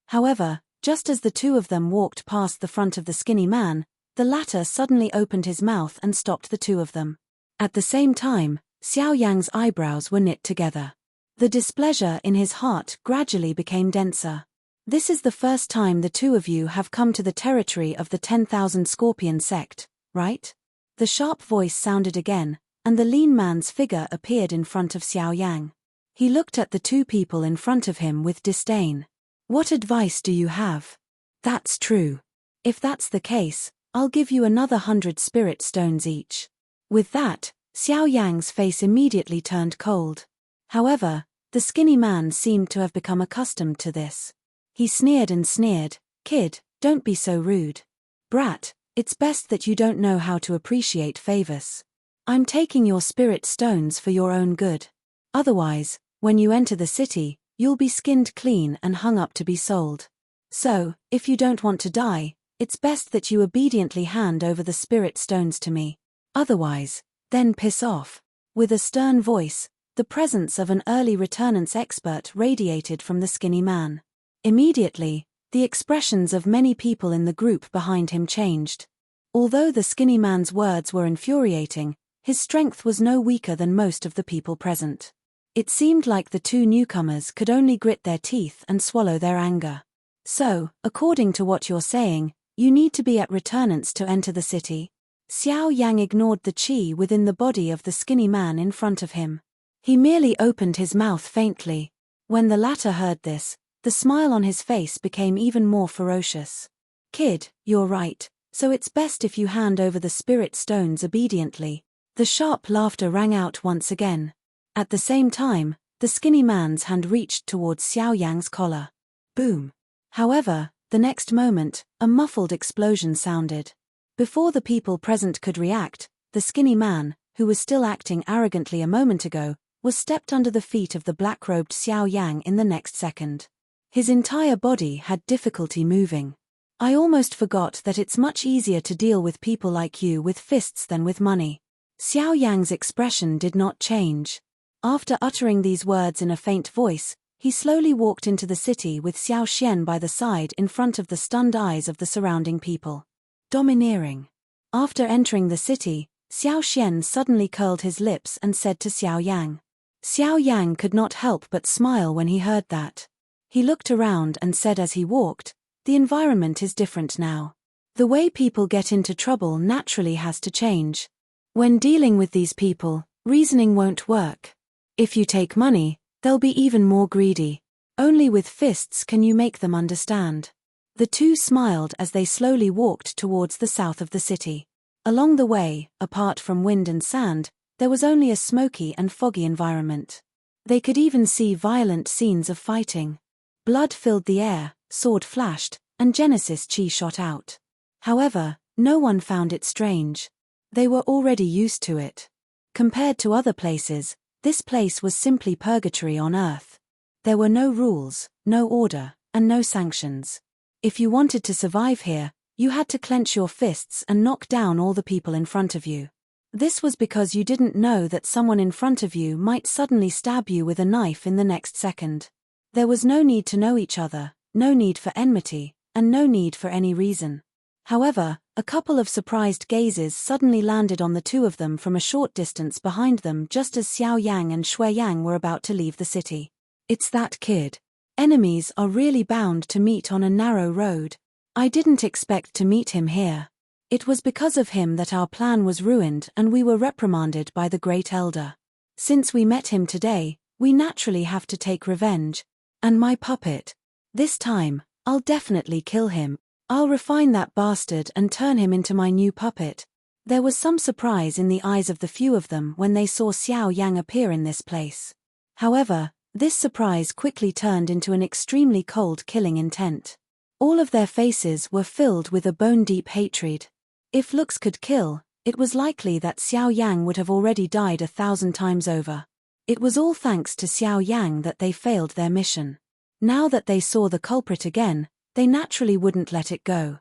However, just as the two of them walked past the front of the skinny man, the latter suddenly opened his mouth and stopped the two of them. At the same time, Xiao Yang's eyebrows were knit together. The displeasure in his heart gradually became denser. This is the first time the two of you have come to the territory of the 10,000 Scorpion sect, right? The sharp voice sounded again, and the lean man's figure appeared in front of Xiao Yang. He looked at the two people in front of him with disdain. What advice do you have? That's true. If that's the case, I'll give you another 100 spirit stones each. With that, Xiao Yang's face immediately turned cold. However, the skinny man seemed to have become accustomed to this. He sneered and sneered, "Kid, don't be so rude. Brat, it's best that you don't know how to appreciate favors. I'm taking your spirit stones for your own good. Otherwise, when you enter the city, you'll be skinned clean and hung up to be sold. So, if you don't want to die, it's best that you obediently hand over the spirit stones to me. Otherwise, then piss off." With a stern voice, the presence of an early returnance expert radiated from the skinny man. Immediately, the expressions of many people in the group behind him changed. Although the skinny man's words were infuriating, his strength was no weaker than most of the people present. It seemed like the two newcomers could only grit their teeth and swallow their anger. "So, according to what you're saying, you need to be at returnance to enter the city?" Xiao Yang ignored the qi within the body of the skinny man in front of him. He merely opened his mouth faintly. When the latter heard this, the smile on his face became even more ferocious. "Kid, you're right, so it's best if you hand over the spirit stones obediently." The sharp laughter rang out once again. At the same time, the skinny man's hand reached towards Xiao Yang's collar. Boom. However, the next moment, a muffled explosion sounded. Before the people present could react, the skinny man, who was still acting arrogantly a moment ago, was stepped under the feet of the black-robed Xiao Yang in the next second. His entire body had difficulty moving. "I almost forgot that it's much easier to deal with people like you with fists than with money." Xiao Yang's expression did not change. After uttering these words in a faint voice, he slowly walked into the city with Xiao Xian by the side in front of the stunned eyes of the surrounding people. Domineering. After entering the city, Xiao Xian suddenly curled his lips and said to Xiao Yang. Xiao Yang could not help but smile when he heard that. He looked around and said as he walked, "The environment is different now. The way people get into trouble naturally has to change. When dealing with these people, reasoning won't work. If you take money, they'll be even more greedy. Only with fists can you make them understand." The two smiled as they slowly walked towards the south of the city. Along the way, apart from wind and sand, there was only a smoky and foggy environment. They could even see violent scenes of fighting. Blood filled the air, sword flashed, and Genesis chi shot out. However, no one found it strange. They were already used to it. Compared to other places, this place was simply purgatory on earth. There were no rules, no order, and no sanctions. If you wanted to survive here, you had to clench your fists and knock down all the people in front of you. This was because you didn't know that someone in front of you might suddenly stab you with a knife in the next second. There was no need to know each other, no need for enmity, and no need for any reason. However, a couple of surprised gazes suddenly landed on the two of them from a short distance behind them just as Xiao Yang and Shui Yang were about to leave the city. "It's that kid. Enemies are really bound to meet on a narrow road. I didn't expect to meet him here. It was because of him that our plan was ruined and we were reprimanded by the Great Elder. Since we met him today, we naturally have to take revenge. And my puppet. This time, I'll definitely kill him. I'll refine that bastard and turn him into my new puppet." There was some surprise in the eyes of the few of them when they saw Xiao Yang appear in this place. However, this surprise quickly turned into an extremely cold killing intent. All of their faces were filled with a bone-deep hatred. If looks could kill, it was likely that Xiao Yang would have already died 1,000 times over. It was all thanks to Xiao Yang that they failed their mission. Now that they saw the culprit again, they naturally wouldn't let it go.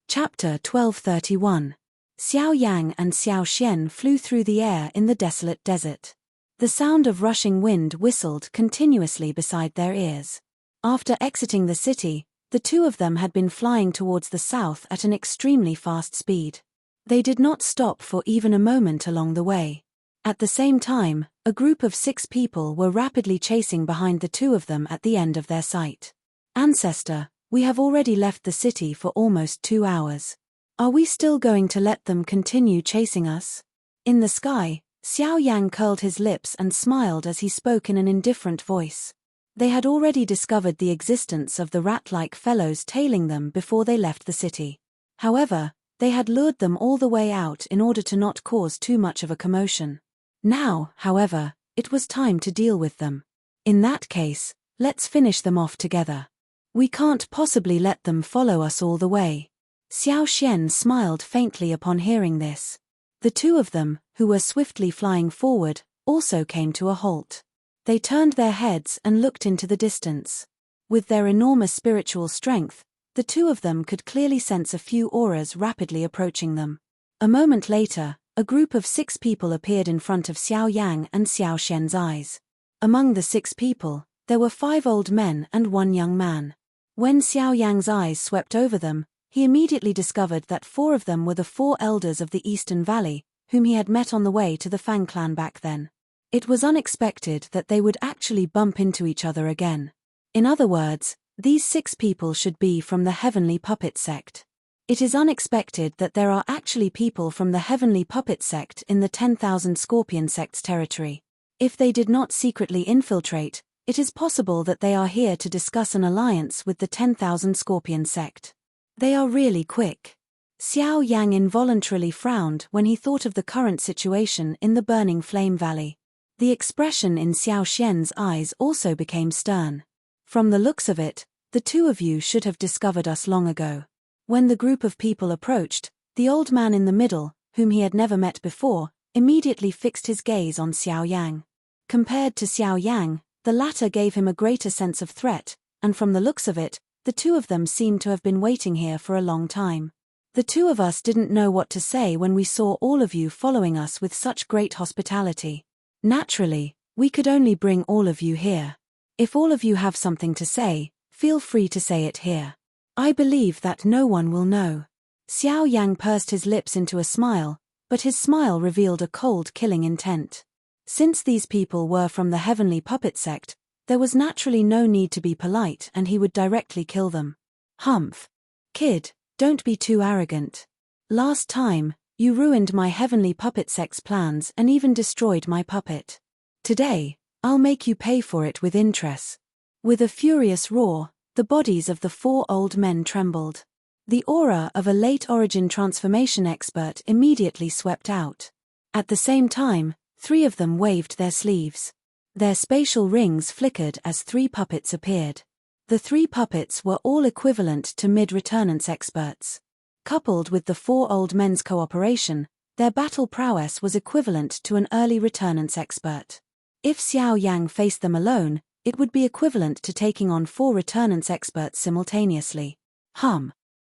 Chapter 1231. Xiao Yang and Xiao Xian flew through the air in the desolate desert. The sound of rushing wind whistled continuously beside their ears. After exiting the city, the two of them had been flying towards the south at an extremely fast speed. They did not stop for even a moment along the way. At the same time, a group of 6 people were rapidly chasing behind the two of them at the end of their sight. "Ancestor, we have already left the city for almost 2 hours. Are we still going to let them continue chasing us?" In the sky, Xiao Yang curled his lips and smiled as he spoke in an indifferent voice. They had already discovered the existence of the rat-like fellows tailing them before they left the city. However, they had lured them all the way out in order to not cause too much of a commotion. Now, however, it was time to deal with them. In that case, let's finish them off together. We can't possibly let them follow us all the way. Xiao Xian smiled faintly upon hearing this. The two of them, who were swiftly flying forward, also came to a halt. They turned their heads and looked into the distance. With their enormous spiritual strength, the two of them could clearly sense a few auras rapidly approaching them. A moment later, a group of 6 people appeared in front of Xiao Yang and Xiao Xian's eyes. Among the 6 people, there were 5 old men and 1 young man. When Xiao Yang's eyes swept over them, he immediately discovered that 4 of them were the 4 elders of the Eastern Valley, whom he had met on the way to the Fang clan back then. It was unexpected that they would actually bump into each other again. In other words, these 6 people should be from the Heavenly Puppet Sect. It is unexpected that there are actually people from the Heavenly Puppet Sect in the 10,000 Scorpion Sect's territory. If they did not secretly infiltrate, it is possible that they are here to discuss an alliance with the 10,000 Scorpion Sect. They are really quick. Xiao Yang involuntarily frowned when he thought of the current situation in the Burning Flame Valley. The expression in Xiao Xian's eyes also became stern. "From the looks of it, the two of you should have discovered us long ago." When the group of people approached, the old man in the middle, whom he had never met before, immediately fixed his gaze on Xiao Yang. Compared to Xiao Yang, the latter gave him a greater sense of threat, and from the looks of it, the two of them seemed to have been waiting here for a long time. "The two of us didn't know what to say when we saw all of you following us with such great hospitality. Naturally, we could only bring all of you here. If all of you have something to say, feel free to say it here. I believe that no one will know." Xiao Yang pursed his lips into a smile, but his smile revealed a cold, killing intent. Since these people were from the Heavenly Puppet Sect, there was naturally no need to be polite and he would directly kill them. "Humph. Kid, don't be too arrogant. Last time, you ruined my Heavenly Puppet Sect's plans and even destroyed my puppet. Today, I'll make you pay for it with interest." With a furious roar, the bodies of the 4 old men trembled. The aura of a late origin transformation expert immediately swept out. At the same time, 3 of them waved their sleeves. Their spatial rings flickered as 3 puppets appeared. The 3 puppets were all equivalent to mid-returnance experts. Coupled with the 4 old men's cooperation, their battle prowess was equivalent to an early returnance expert. If Xiao Yang faced them alone, it would be equivalent to taking on 4 returnance experts simultaneously.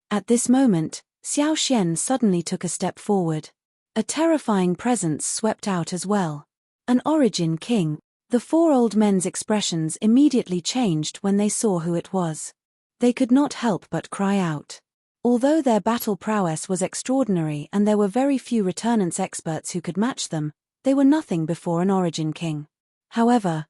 At this moment, Xiao Xian suddenly took a step forward. A terrifying presence swept out as well. An origin king. The 4 old men's expressions immediately changed when they saw who it was. They could not help but cry out. Although their battle prowess was extraordinary and there were very few returnance experts who could match them, they were nothing before an origin king. However,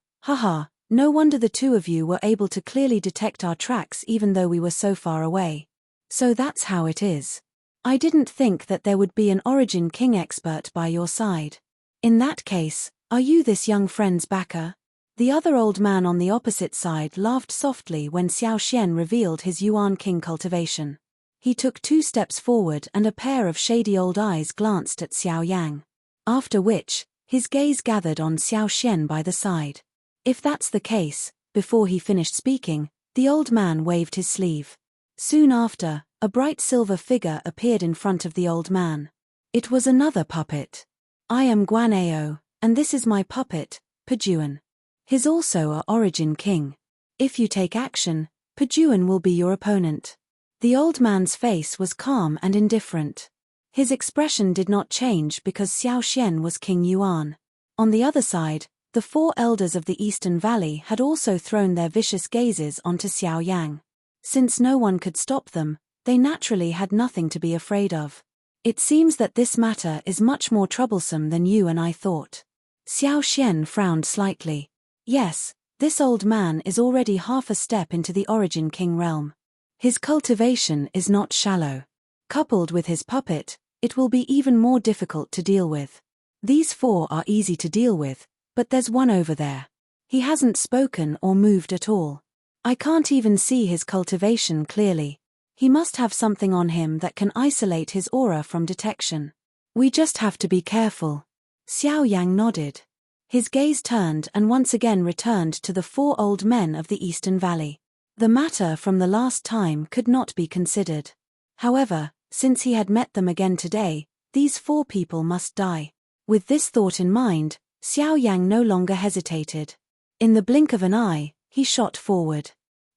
no wonder the two of you were able to clearly detect our tracks even though we were so far away. So that's how it is. I didn't think that there would be an origin king expert by your side. In that case, are you this young friend's backer? The other old man on the opposite side laughed softly when Xiao Xian revealed his Yuan King cultivation. He took 2 steps forward and a pair of shady old eyes glanced at Xiao Yang. After which, his gaze gathered on Xiao Xian by the side. If that's the case, before he finished speaking, the old man waved his sleeve. Soon after, a bright silver figure appeared in front of the old man. It was another puppet. "I am Guanao, and this is my puppet, Pajuan. He's also a origin king. If you take action, Pejuan will be your opponent. The old man's face was calm and indifferent. His expression did not change because Xiao Xian was King Yuan. On the other side, the 4 elders of the Eastern Valley had also thrown their vicious gazes onto Xiao Yang. Since no one could stop them, they naturally had nothing to be afraid of. It seems that this matter is much more troublesome than you and I thought. Xiao Xian frowned slightly. Yes, this old man is already half a step into the Origin King realm. His cultivation is not shallow. Coupled with his puppet, it will be even more difficult to deal with. These 4 are easy to deal with, but there's one over there. He hasn't spoken or moved at all. I can't even see his cultivation clearly. He must have something on him that can isolate his aura from detection. We just have to be careful. Xiao Yang nodded. His gaze turned and once again returned to the 4 old men of the Eastern Valley. The matter from the last time could not be considered. However, since he had met them again today, these 4 people must die. With this thought in mind, Xiao Yang no longer hesitated. In the blink of an eye, he shot forward.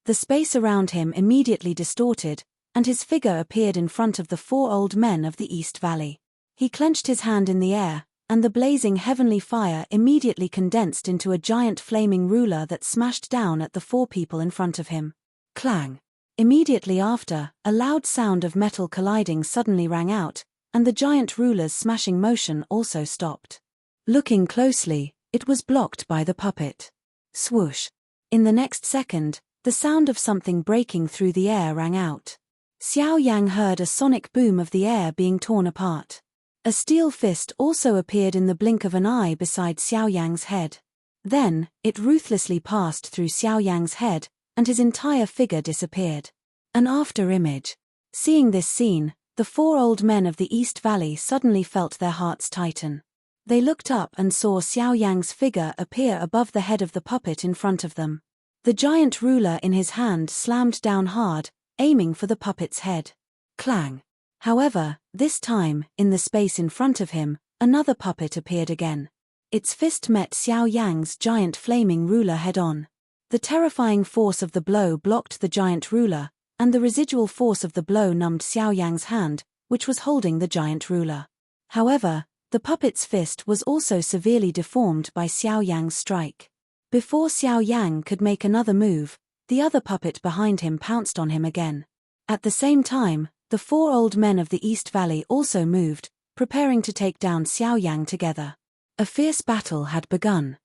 The space around him immediately distorted, and his figure appeared in front of the 4 old men of the East Valley. He clenched his hand in the air, and the blazing heavenly fire immediately condensed into a giant flaming ruler that smashed down at the 4 people in front of him. Clang! Immediately after, a loud sound of metal colliding suddenly rang out, and the giant ruler's smashing motion also stopped. Looking closely, it was blocked by the puppet. Swoosh! In the next second, the sound of something breaking through the air rang out. Xiao Yang heard a sonic boom of the air being torn apart. A steel fist also appeared in the blink of an eye beside Xiao Yang's head. Then, it ruthlessly passed through Xiao Yang's head, and his entire figure disappeared. An after image. Seeing this scene, the 4 old men of the East Valley suddenly felt their hearts tighten. They looked up and saw Xiao Yang's figure appear above the head of the puppet in front of them. The giant ruler in his hand slammed down hard, aiming for the puppet's head. Clang! However, this time, in the space in front of him, another puppet appeared again. Its fist met Xiao Yang's giant flaming ruler head-on. The terrifying force of the blow blocked the giant ruler, and the residual force of the blow numbed Xiao Yang's hand, which was holding the giant ruler. However, the puppet's fist was also severely deformed by Xiao Yang's strike. Before Xiao Yang could make another move, the other puppet behind him pounced on him again. At the same time, the 4 old men of the East Valley also moved, preparing to take down Xiao Yang together. A fierce battle had begun.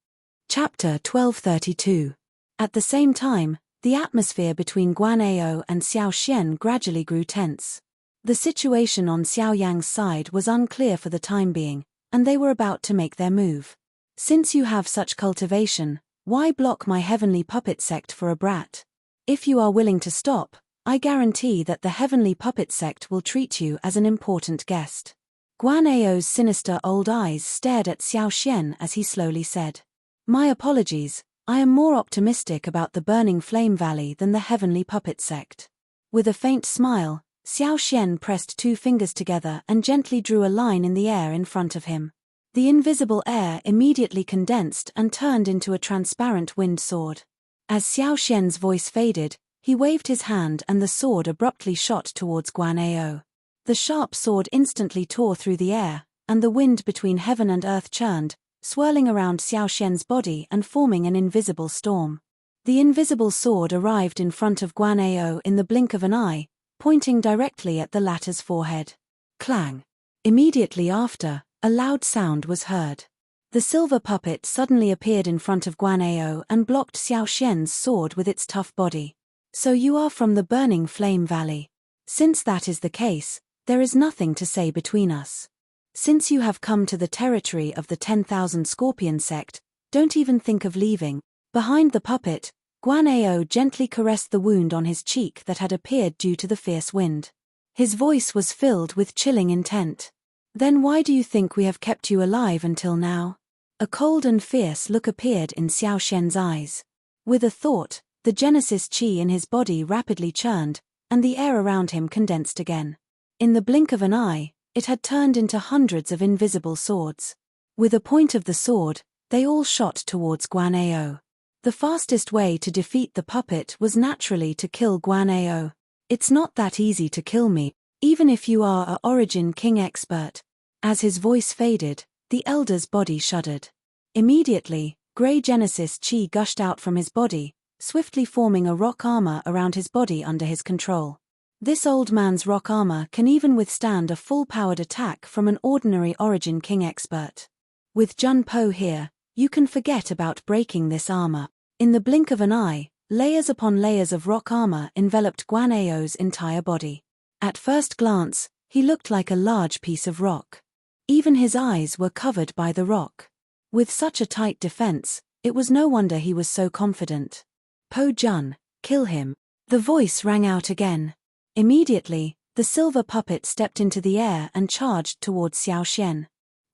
Chapter 1232. At the same time, the atmosphere between Guanao and Xiao Xian gradually grew tense. The situation on Xiao Yang's side was unclear for the time being, and they were about to make their move. Since you have such cultivation, why block my heavenly puppet sect for a brat? If you are willing to stop, I guarantee that the heavenly puppet sect will treat you as an important guest. Guanao's sinister old eyes stared at Xiao Xian as he slowly said, My apologies, I am more optimistic about the Burning Flame Valley than the heavenly puppet sect. With a faint smile, Xiao Xian pressed 2 fingers together and gently drew a line in the air in front of him. The invisible air immediately condensed and turned into a transparent wind sword. As Xiao Xian's voice faded, he waved his hand and the sword abruptly shot towards Guanao. The sharp sword instantly tore through the air, and the wind between heaven and earth churned, swirling around Xiao Xian's body and forming an invisible storm. The invisible sword arrived in front of Guanao in the blink of an eye, pointing directly at the latter's forehead. Clang! Immediately after, a loud sound was heard. The silver puppet suddenly appeared in front of Guanao and blocked Xiao Xian's sword with its tough body. So you are from the Burning Flame Valley. Since that is the case, there is nothing to say between us. Since you have come to the territory of the 10,000 Scorpion sect, don't even think of leaving. Behind the puppet, Guanao gently caressed the wound on his cheek that had appeared due to the fierce wind. His voice was filled with chilling intent. Then why do you think we have kept you alive until now? A cold and fierce look appeared in Xiao Xian's eyes. With a thought, the Genesis chi in his body rapidly churned, and the air around him condensed again. In the blink of an eye, it had turned into hundreds of invisible swords. With a point of the sword, they all shot towards Guanao. The fastest way to defeat the puppet was naturally to kill Guan Ao. It's not that easy to kill me, even if you are a Origin King expert. As his voice faded, the elder's body shuddered. Immediately, grey Genesis chi gushed out from his body, swiftly forming a rock armor around his body under his control. This old man's rock armor can even withstand a full-powered attack from an ordinary Origin King expert. With Jun Po here, you can forget about breaking this armor. In the blink of an eye, layers upon layers of rock armor enveloped Guan Ao's entire body. At first glance, he looked like a large piece of rock. Even his eyes were covered by the rock. With such a tight defense, it was no wonder he was so confident. Po Jun, kill him. The voice rang out again. Immediately, the silver puppet stepped into the air and charged towards Xiao Xian.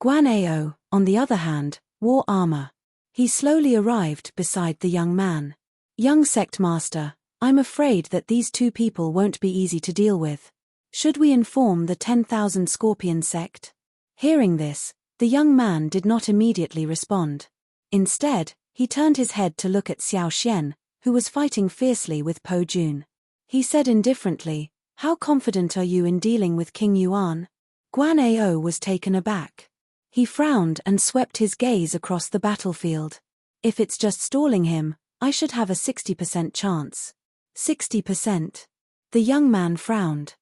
Guan Ao, on the other hand, wore armor. He slowly arrived beside the young man. Young sect master, I'm afraid that these two people won't be easy to deal with. Should we inform the 10,000 Scorpion sect? Hearing this, the young man did not immediately respond. Instead, he turned his head to look at Xiao Xian, who was fighting fiercely with Po Jun. He said indifferently, "How confident are you in dealing with King Yuan?" Guan Ao was taken aback. He frowned and swept his gaze across the battlefield. If it's just stalling him, I should have a 60% chance. 60%. The young man frowned.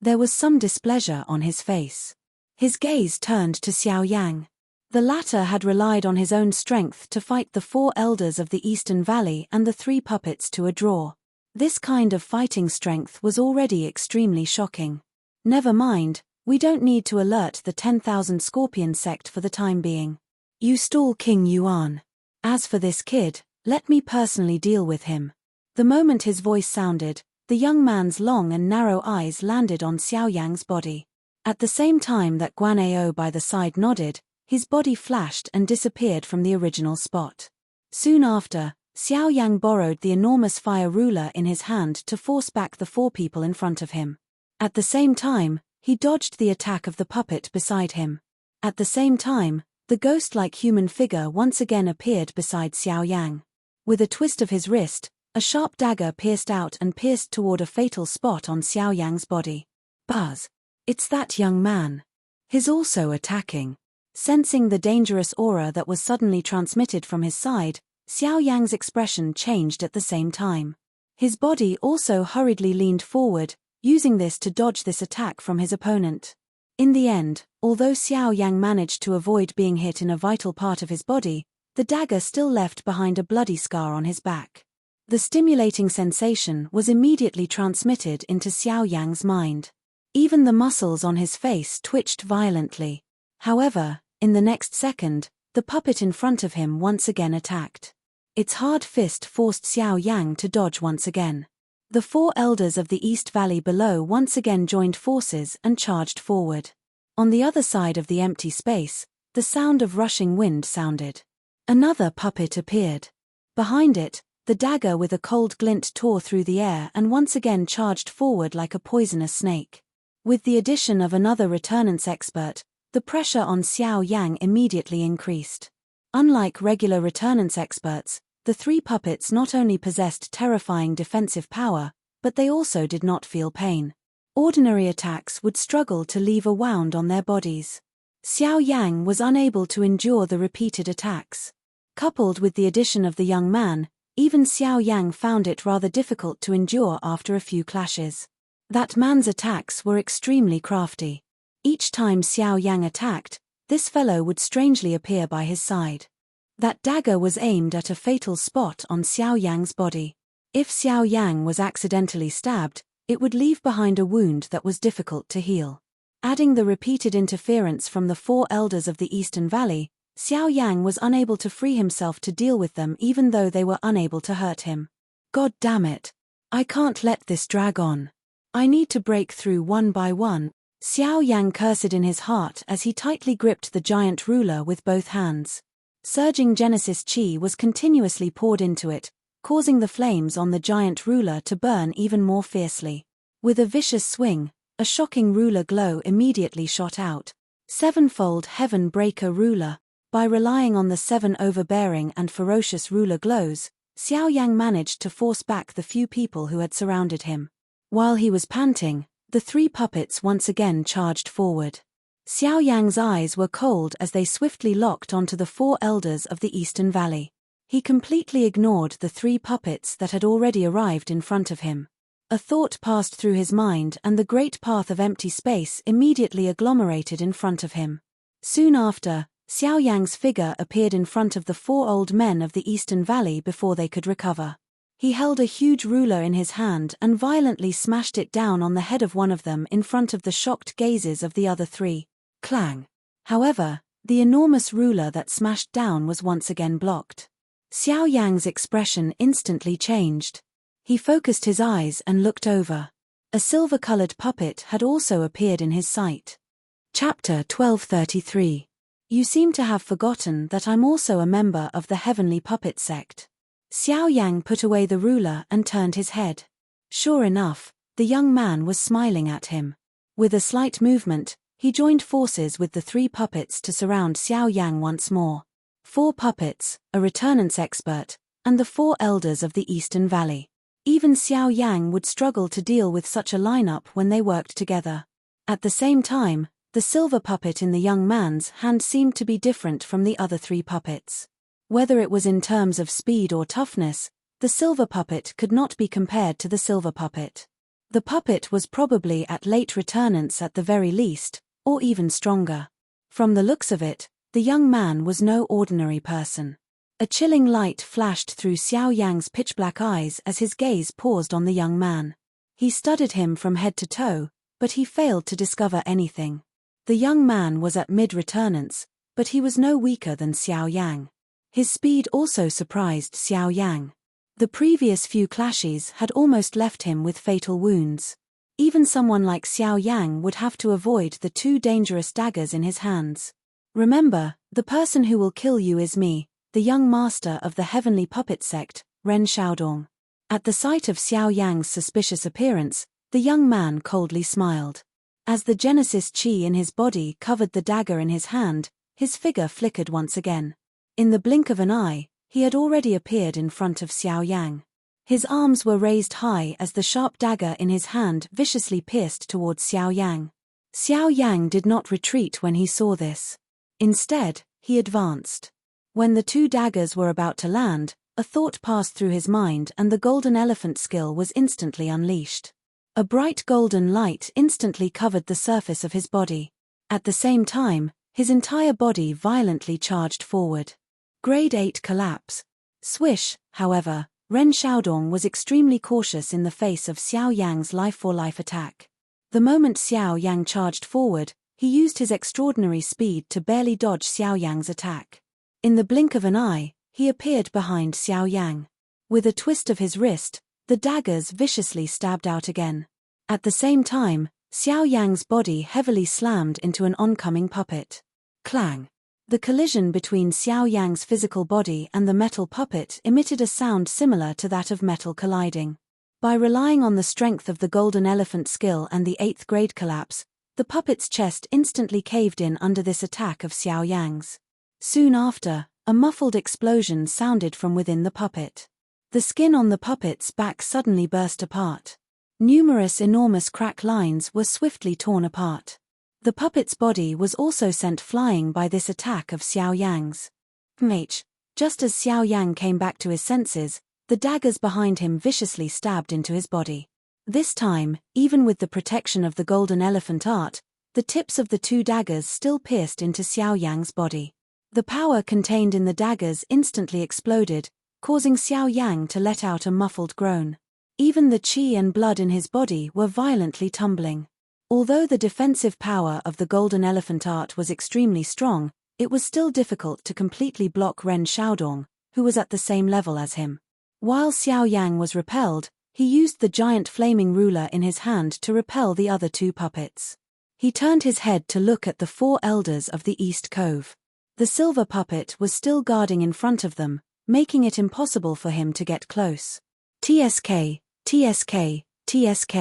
There was some displeasure on his face. His gaze turned to Xiao Yang. The latter had relied on his own strength to fight the 4 elders of the Eastern Valley and the 3 puppets to a draw. This kind of fighting strength was already extremely shocking. Never mind, we don't need to alert the 10,000 Scorpion sect for the time being. You stall King Yuan. As for this kid, let me personally deal with him. The moment his voice sounded, the young man's long and narrow eyes landed on Xiao Yang's body. At the same time that Guan Ao by the side nodded, his body flashed and disappeared from the original spot. Soon after, Xiao Yang borrowed the enormous fire ruler in his hand to force back the 4 people in front of him. At the same time, he dodged the attack of the puppet beside him. At the same time, the ghost-like human figure once again appeared beside Xiao Yang. With a twist of his wrist, a sharp dagger pierced out and pierced toward a fatal spot on Xiao Yang's body. Buzz! It's that young man. He's also attacking. Sensing the dangerous aura that was suddenly transmitted from his side, Xiao Yang's expression changed at the same time. His body also hurriedly leaned forward, using this to dodge this attack from his opponent. In the end, although Xiao Yang managed to avoid being hit in a vital part of his body, the dagger still left behind a bloody scar on his back. The stimulating sensation was immediately transmitted into Xiao Yang's mind. Even the muscles on his face twitched violently. However, in the next second, the puppet in front of him once again attacked. Its hard fist forced Xiao Yang to dodge once again. The 4 elders of the East Valley below once again joined forces and charged forward. On the other side of the empty space, the sound of rushing wind sounded. Another puppet appeared. Behind it, the dagger with a cold glint tore through the air and once again charged forward like a poisonous snake. With the addition of another returnance expert, the pressure on Xiao Yang immediately increased. Unlike regular returnance experts, the 3 puppets not only possessed terrifying defensive power, but they also did not feel pain. Ordinary attacks would struggle to leave a wound on their bodies. Xiao Yang was unable to endure the repeated attacks. Coupled with the addition of the young man, even Xiao Yang found it rather difficult to endure after a few clashes. That man's attacks were extremely crafty. Each time Xiao Yang attacked, this fellow would strangely appear by his side. That dagger was aimed at a fatal spot on Xiao Yang's body. If Xiao Yang was accidentally stabbed, it would leave behind a wound that was difficult to heal. Adding the repeated interference from the 4 elders of the Eastern Valley, Xiao Yang was unable to free himself to deal with them even though they were unable to hurt him. God damn it! I can't let this drag on. I need to break through one by one. Xiao Yang cursed in his heart as he tightly gripped the giant ruler with both hands. Surging Genesis Chi was continuously poured into it, causing the flames on the giant ruler to burn even more fiercely. With a vicious swing, a shocking ruler glow immediately shot out. 7-fold Heaven Breaker ruler. By relying on the 7 overbearing and ferocious ruler glows, Xiao Yang managed to force back the few people who had surrounded him. While he was panting, the three puppets once again charged forward. Xiao Yang's eyes were cold as they swiftly locked onto the four elders of the Eastern Valley. He completely ignored the three puppets that had already arrived in front of him. A thought passed through his mind and the great path of empty space immediately agglomerated in front of him. Soon after, Xiao Yang's figure appeared in front of the four old men of the Eastern Valley before they could recover. He held a huge ruler in his hand and violently smashed it down on the head of one of them in front of the shocked gazes of the other three. Clang! However, the enormous ruler that smashed down was once again blocked. Xiao Yang's expression instantly changed. He focused his eyes and looked over. A silver-colored puppet had also appeared in his sight. Chapter 1233. You seem to have forgotten that I'm also a member of the Heavenly Puppet Sect. Xiao Yang put away the ruler and turned his head. Sure enough, the young man was smiling at him. With a slight movement, he joined forces with the three puppets to surround Xiao Yang once more. Four puppets, a returnance expert, and the four elders of the Eastern Valley. Even Xiao Yang would struggle to deal with such a lineup when they worked together. At the same time, the silver puppet in the young man's hand seemed to be different from the other three puppets. Whether it was in terms of speed or toughness, the silver puppet could not be compared to the silver puppet. The puppet was probably at late returnance at the very least, or even stronger. From the looks of it, the young man was no ordinary person. A chilling light flashed through Xiao Yang's pitch-black eyes as his gaze paused on the young man. He studied him from head to toe, but he failed to discover anything. The young man was at mid-returnance, but he was no weaker than Xiao Yang. His speed also surprised Xiao Yang. The previous few clashes had almost left him with fatal wounds. Even someone like Xiao Yang would have to avoid the two dangerous daggers in his hands. Remember, the person who will kill you is me, the young master of the Heavenly Puppet Sect, Ren Xiaodong. At the sight of Xiao Yang's suspicious appearance, the young man coldly smiled. As the Genesis Chi in his body covered the dagger in his hand, his figure flickered once again. In the blink of an eye, he had already appeared in front of Xiao Yang. His arms were raised high as the sharp dagger in his hand viciously pierced towards Xiao Yang. Xiao Yang did not retreat when he saw this. Instead, he advanced. When the two daggers were about to land, a thought passed through his mind and the golden elephant skill was instantly unleashed. A bright golden light instantly covered the surface of his body. At the same time, his entire body violently charged forward. Grade 8 collapse. Swish, however, Ren Xiaodong was extremely cautious in the face of Xiao Yang's life-for-life attack. The moment Xiao Yang charged forward, he used his extraordinary speed to barely dodge Xiao Yang's attack. In the blink of an eye, he appeared behind Xiao Yang. With a twist of his wrist, the daggers viciously stabbed out again. At the same time, Xiao Yang's body heavily slammed into an oncoming puppet. Clang! The collision between Xiao Yang's physical body and the metal puppet emitted a sound similar to that of metal colliding. By relying on the strength of the golden elephant skill and the 8th grade collapse, the puppet's chest instantly caved in under this attack of Xiao Yang's. Soon after, a muffled explosion sounded from within the puppet. The skin on the puppet's back suddenly burst apart. Numerous enormous crack lines were swiftly torn apart. The puppet's body was also sent flying by this attack of Xiao Yang's. Just as Xiao Yang came back to his senses, the daggers behind him viciously stabbed into his body. This time, even with the protection of the golden elephant art, the tips of the two daggers still pierced into Xiao Yang's body. The power contained in the daggers instantly exploded, causing Xiao Yang to let out a muffled groan. Even the qi and blood in his body were violently tumbling. Although the defensive power of the golden elephant art was extremely strong, it was still difficult to completely block Ren Xiaodong, who was at the same level as him. While Xiao Yang was repelled, he used the giant flaming ruler in his hand to repel the other two puppets. He turned his head to look at the four elders of the East Cove. The silver puppet was still guarding in front of them, making it impossible for him to get close. TSK, TSK, TSK.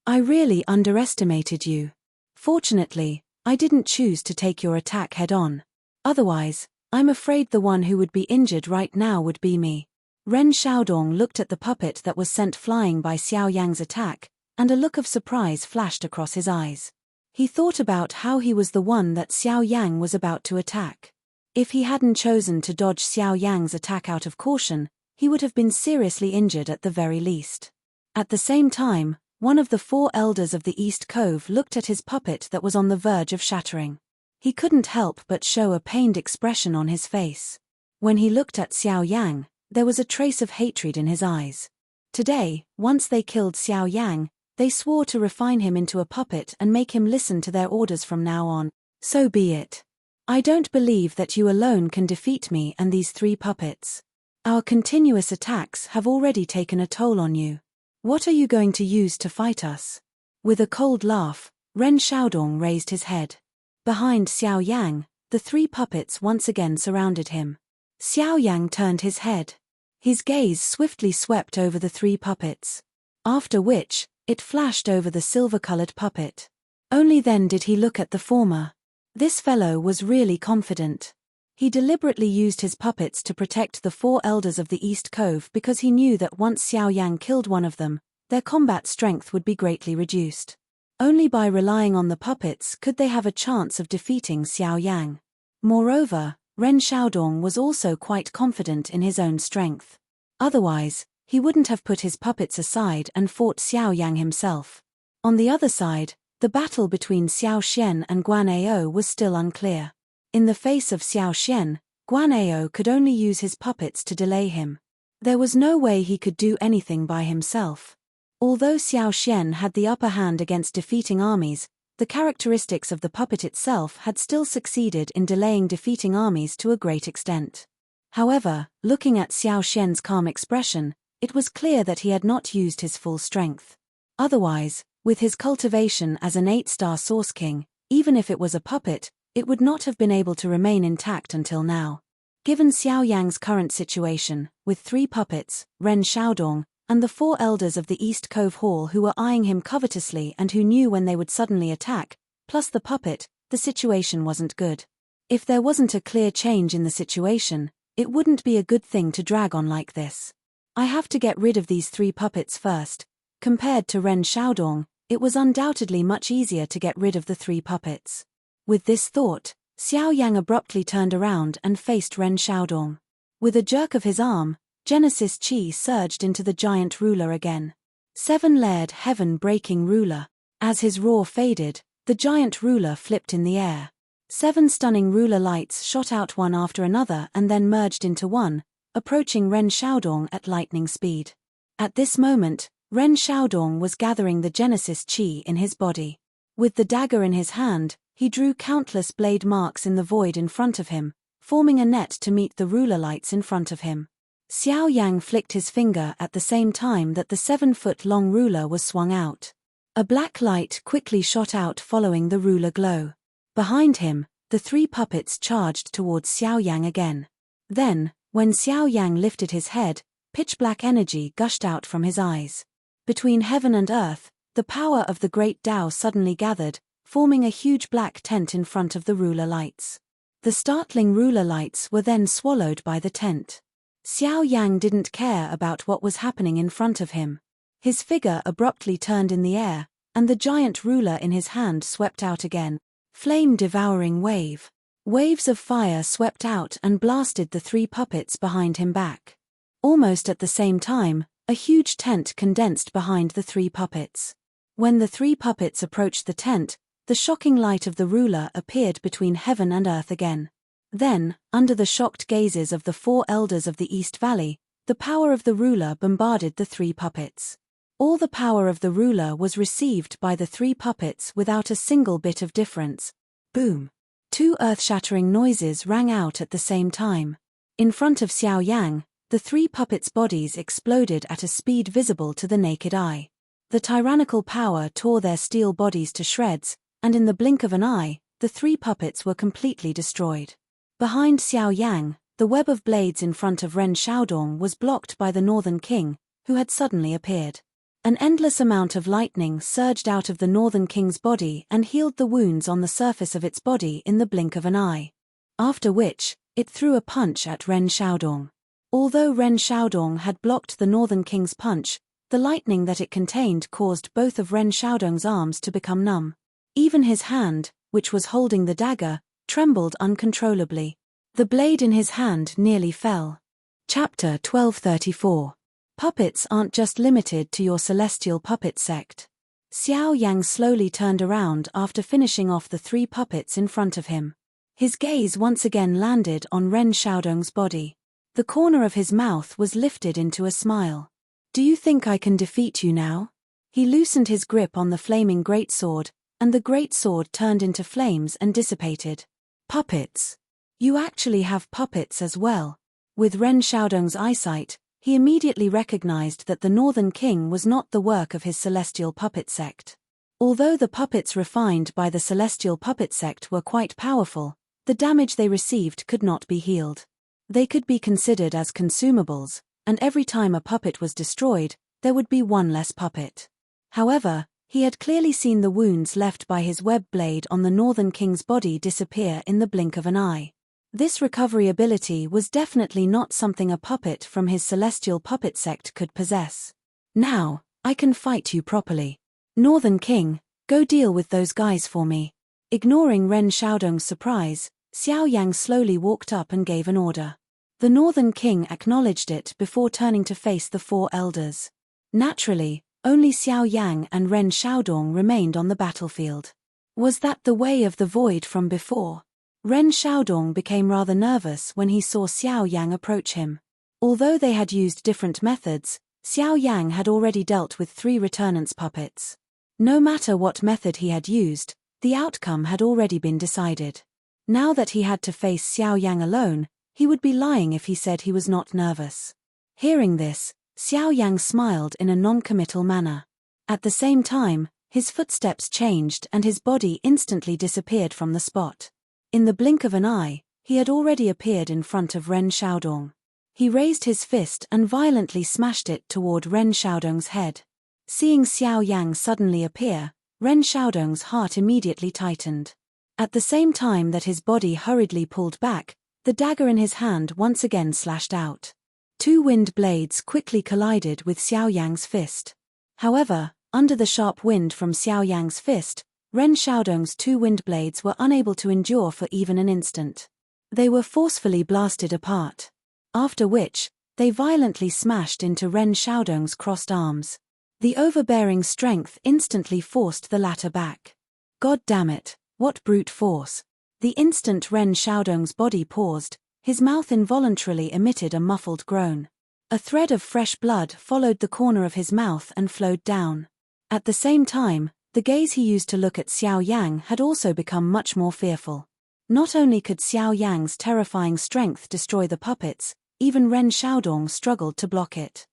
I really underestimated you. Fortunately, I didn't choose to take your attack head-on. Otherwise, I'm afraid the one who would be injured right now would be me. Ren Xiaodong looked at the puppet that was sent flying by Xiao Yang's attack, and a look of surprise flashed across his eyes. He thought about how he was the one that Xiao Yang was about to attack. If he hadn't chosen to dodge Xiao Yang's attack out of caution, he would have been seriously injured at the very least. At the same time, one of the 4 elders of the East Cove looked at his puppet that was on the verge of shattering. He couldn't help but show a pained expression on his face. When he looked at Xiao Yang, there was a trace of hatred in his eyes. Today, once they killed Xiao Yang, they swore to refine him into a puppet and make him listen to their orders from now on. So be it. I don't believe that you alone can defeat me and these 3 puppets. Our continuous attacks have already taken a toll on you. What are you going to use to fight us? With a cold laugh, Ren Xiaodong raised his head. Behind Xiao Yang, the 3 puppets once again surrounded him. Xiao Yang turned his head. His gaze swiftly swept over the 3 puppets. After which, it flashed over the silver-colored puppet. Only then did he look at the former. This fellow was really confident. He deliberately used his puppets to protect the 4 elders of the East Cove because he knew that once Xiao Yang killed one of them, their combat strength would be greatly reduced. Only by relying on the puppets could they have a chance of defeating Xiao Yang. Moreover, Ren Xiaodong was also quite confident in his own strength. Otherwise, he wouldn't have put his puppets aside and fought Xiao Yang himself. On the other side, the battle between Xiao Xian and Guan Ao was still unclear. In the face of Xiao Xian, Guan Ao could only use his puppets to delay him. There was no way he could do anything by himself. Although Xiao Xian had the upper hand against defeating armies, the characteristics of the puppet itself had still succeeded in delaying defeating armies to a great extent. However, looking at Xiao Xian's calm expression, it was clear that he had not used his full strength. Otherwise, with his cultivation as an 8-star Source King, even if it was a puppet, it would not have been able to remain intact until now. Given Xiao Yang's current situation, with 3 puppets, Ren Xiaodong, and the 4 elders of the East Cove Hall who were eyeing him covetously and who knew when they would suddenly attack, plus the puppet, the situation wasn't good. If there wasn't a clear change in the situation, it wouldn't be a good thing to drag on like this. I have to get rid of these 3 puppets first. Compared to Ren Xiaodong, it was undoubtedly much easier to get rid of the 3 puppets. With this thought, Xiao Yang abruptly turned around and faced Ren Xiaodong. With a jerk of his arm, Genesis Qi surged into the giant ruler again. 7-layered heaven-breaking ruler. As his roar faded, the giant ruler flipped in the air. 7 stunning ruler lights shot out one after another and then merged into one, approaching Ren Xiaodong at lightning speed. At this moment, Ren Xiaodong was gathering the Genesis Qi in his body. With the dagger in his hand, he drew countless blade marks in the void in front of him, forming a net to meet the ruler lights in front of him. Xiao Yang flicked his finger at the same time that the 7-foot-long ruler was swung out. A black light quickly shot out following the ruler glow. Behind him, the 3 puppets charged towards Xiao Yang again. Then, when Xiao Yang lifted his head, pitch-black energy gushed out from his eyes. Between heaven and earth, the power of the great Tao suddenly gathered, forming a huge black tent in front of the ruler lights. The startling ruler lights were then swallowed by the tent. Xiao Yang didn't care about what was happening in front of him. His figure abruptly turned in the air, and the giant ruler in his hand swept out again. Flame-devouring wave. Waves of fire swept out and blasted the 3 puppets behind him back. Almost at the same time, a huge tent condensed behind the 3 puppets. When the 3 puppets approached the tent, the shocking light of the ruler appeared between heaven and earth again. Then, under the shocked gazes of the 4 elders of the East Valley, the power of the ruler bombarded the 3 puppets. All the power of the ruler was received by the 3 puppets without a single bit of difference. Boom! 2 earth-shattering noises rang out at the same time. In front of Xiao Yang, the 3 puppets' bodies exploded at a speed visible to the naked eye. The tyrannical power tore their steel bodies to shreds, and in the blink of an eye, the 3 puppets were completely destroyed. Behind Xiao Yang, the web of blades in front of Ren Xiaodong was blocked by the Northern King, who had suddenly appeared. An endless amount of lightning surged out of the Northern King's body and healed the wounds on the surface of its body in the blink of an eye. After which, it threw a punch at Ren Xiaodong. Although Ren Xiaodong had blocked the Northern King's punch, the lightning that it contained caused both of Ren Xiaodong's arms to become numb. Even his hand, which was holding the dagger, trembled uncontrollably. The blade in his hand nearly fell. Chapter 1234. Puppets aren't just limited to your celestial puppet sect. Xiao Yang slowly turned around after finishing off the 3 puppets in front of him. His gaze once again landed on Ren Xiaodong's body. The corner of his mouth was lifted into a smile. Do you think I can defeat you now? He loosened his grip on the flaming greatsword, and the greatsword turned into flames and dissipated. Puppets. You actually have puppets as well. With Ren Xiaodong's eyesight, he immediately recognized that the Northern King was not the work of his celestial puppet sect. Although the puppets refined by the celestial puppet sect were quite powerful, the damage they received could not be healed. They could be considered as consumables, and every time a puppet was destroyed, there would be one less puppet. However, he had clearly seen the wounds left by his web blade on the Northern King's body disappear in the blink of an eye. This recovery ability was definitely not something a puppet from his celestial puppet sect could possess. Now, I can fight you properly. Northern King, go deal with those guys for me. Ignoring Ren Xiaodong's surprise, Xiao Yang slowly walked up and gave an order. The Northern King acknowledged it before turning to face the 4 elders. Naturally, only Xiao Yang and Ren Xiaodong remained on the battlefield. Was that the way of the void from before? Ren Xiaodong became rather nervous when he saw Xiao Yang approach him. Although they had used different methods, Xiao Yang had already dealt with 3 returnance puppets. No matter what method he had used, the outcome had already been decided. Now that he had to face Xiao Yang alone, he would be lying if he said he was not nervous. Hearing this, Xiao Yang smiled in a non-committal manner. At the same time, his footsteps changed and his body instantly disappeared from the spot. In the blink of an eye, he had already appeared in front of Ren Xiaodong. He raised his fist and violently smashed it toward Ren Xiaodong's head. Seeing Xiao Yang suddenly appear, Ren Xiaodong's heart immediately tightened. At the same time that his body hurriedly pulled back, the dagger in his hand once again slashed out. 2 wind blades quickly collided with Xiao Yang's fist. However, under the sharp wind from Xiao Yang's fist, Ren Xiaodong's 2 wind blades were unable to endure for even an instant. They were forcefully blasted apart. After which, they violently smashed into Ren Xiaodong's crossed arms. The overbearing strength instantly forced the latter back. God damn it, what brute force! The instant Ren Xiaodong's body paused, his mouth involuntarily emitted a muffled groan. A thread of fresh blood followed the corner of his mouth and flowed down. At the same time, the gaze he used to look at Xiao Yang had also become much more fearful. Not only could Xiao Yang's terrifying strength destroy the puppets, even Ren Xiaodong struggled to block it.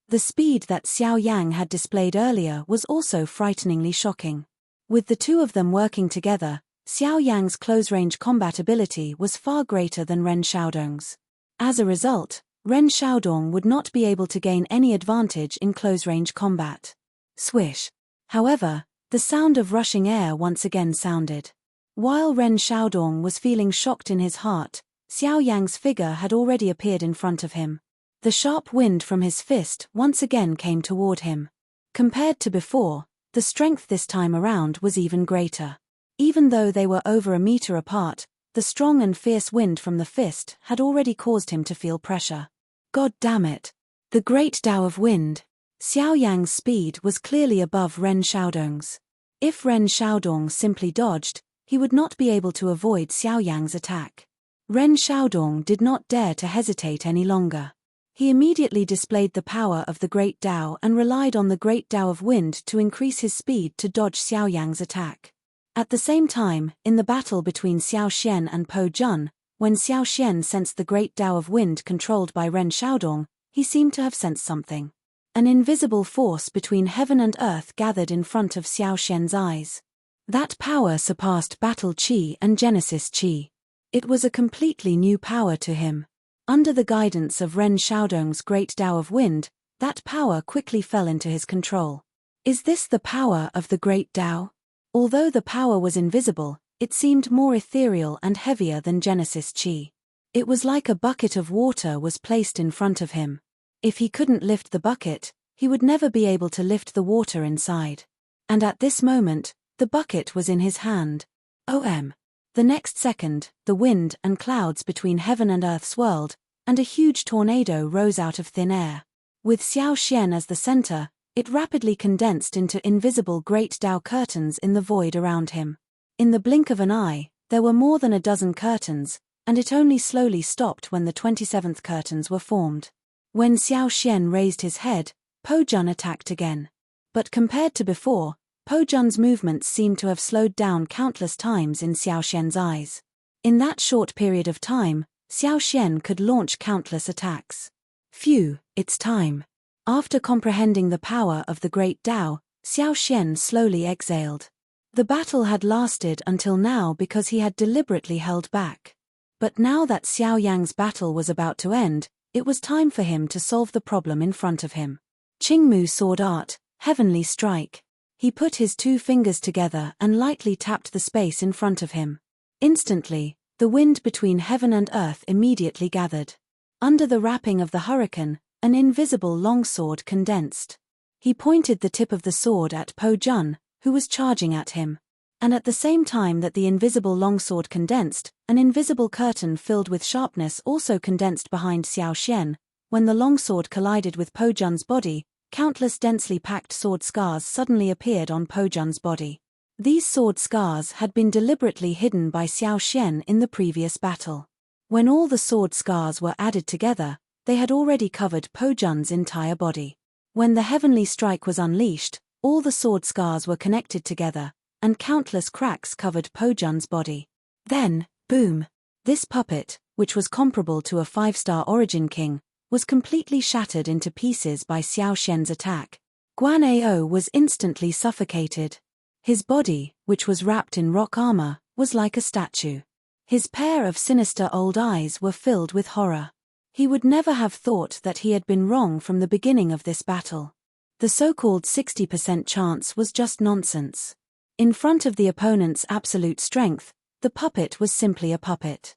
The speed that Xiao Yang had displayed earlier was also frighteningly shocking. With the 2 of them working together, Xiao Yang's close-range combat ability was far greater than Ren Xiaodong's. As a result, Ren Xiaodong would not be able to gain any advantage in close-range combat. Swish. However, the sound of rushing air once again sounded. While Ren Xiaodong was feeling shocked in his heart, Xiao Yang's figure had already appeared in front of him. The sharp wind from his fist once again came toward him. Compared to before, the strength this time around was even greater. Even though they were over a meter apart, the strong and fierce wind from the fist had already caused him to feel pressure. God damn it! The great Tao of wind! Xiao Yang's speed was clearly above Ren Xiaodong's. If Ren Xiaodong simply dodged, he would not be able to avoid Xiao Yang's attack. Ren Xiaodong did not dare to hesitate any longer. He immediately displayed the power of the Great Tao and relied on the Great Tao of Wind to increase his speed to dodge Xiao Yang's attack. At the same time, in the battle between Xiao Xian and Po Jun, when Xiao Xian sensed the Great Tao of Wind controlled by Ren Xiaodong, he seemed to have sensed something. An invisible force between heaven and earth gathered in front of Xiao Xian's eyes. That power surpassed Battle Qi and Genesis Qi. It was a completely new power to him. Under the guidance of Ren Xiaodong's Great Tao of Wind, that power quickly fell into his control. Is this the power of the Great Tao? Although the power was invisible, it seemed more ethereal and heavier than Genesis Qi. It was like a bucket of water was placed in front of him. If he couldn't lift the bucket, he would never be able to lift the water inside. And at this moment, the bucket was in his hand. The next second, the wind and clouds between heaven and earth swirled, and a huge tornado rose out of thin air. With Xiao Xian as the center, it rapidly condensed into invisible great Dao curtains in the void around him. In the blink of an eye, there were more than a dozen curtains, and it only slowly stopped when the 27th curtains were formed. When Xiao Xian raised his head, Po Jun attacked again. But compared to before, Po Jun's movements seemed to have slowed down countless times in Xiao Xian's eyes. In that short period of time, Xiao Xian could launch countless attacks. Phew, it's time. After comprehending the power of the great Dao, Xiao Xian slowly exhaled. The battle had lasted until now because he had deliberately held back. But now that Xiao Yang's battle was about to end, it was time for him to solve the problem in front of him. Qingmu Sword Art, Heavenly Strike. He put his 2 fingers together and lightly tapped the space in front of him. Instantly, the wind between heaven and earth immediately gathered. Under the wrapping of the hurricane, an invisible longsword condensed. He pointed the tip of the sword at Po Jun, who was charging at him. And at the same time that the invisible longsword condensed, an invisible curtain filled with sharpness also condensed behind Xiao Xian. When the longsword collided with Po Jun's body, countless densely packed sword scars suddenly appeared on Po Jun's body. These sword scars had been deliberately hidden by Xiao Xian in the previous battle. When all the sword scars were added together, they had already covered Po Jun's entire body. When the heavenly strike was unleashed, all the sword scars were connected together, and countless cracks covered Po Jun's body. Then, boom! This puppet, which was comparable to a 5-star origin king, was completely shattered into pieces by Xiao Xian's attack. Guan Ao was instantly suffocated. His body, which was wrapped in rock armor, was like a statue. His pair of sinister old eyes were filled with horror. He would never have thought that he had been wrong from the beginning of this battle. The so-called 60% chance was just nonsense. In front of the opponent's absolute strength, the puppet was simply a puppet.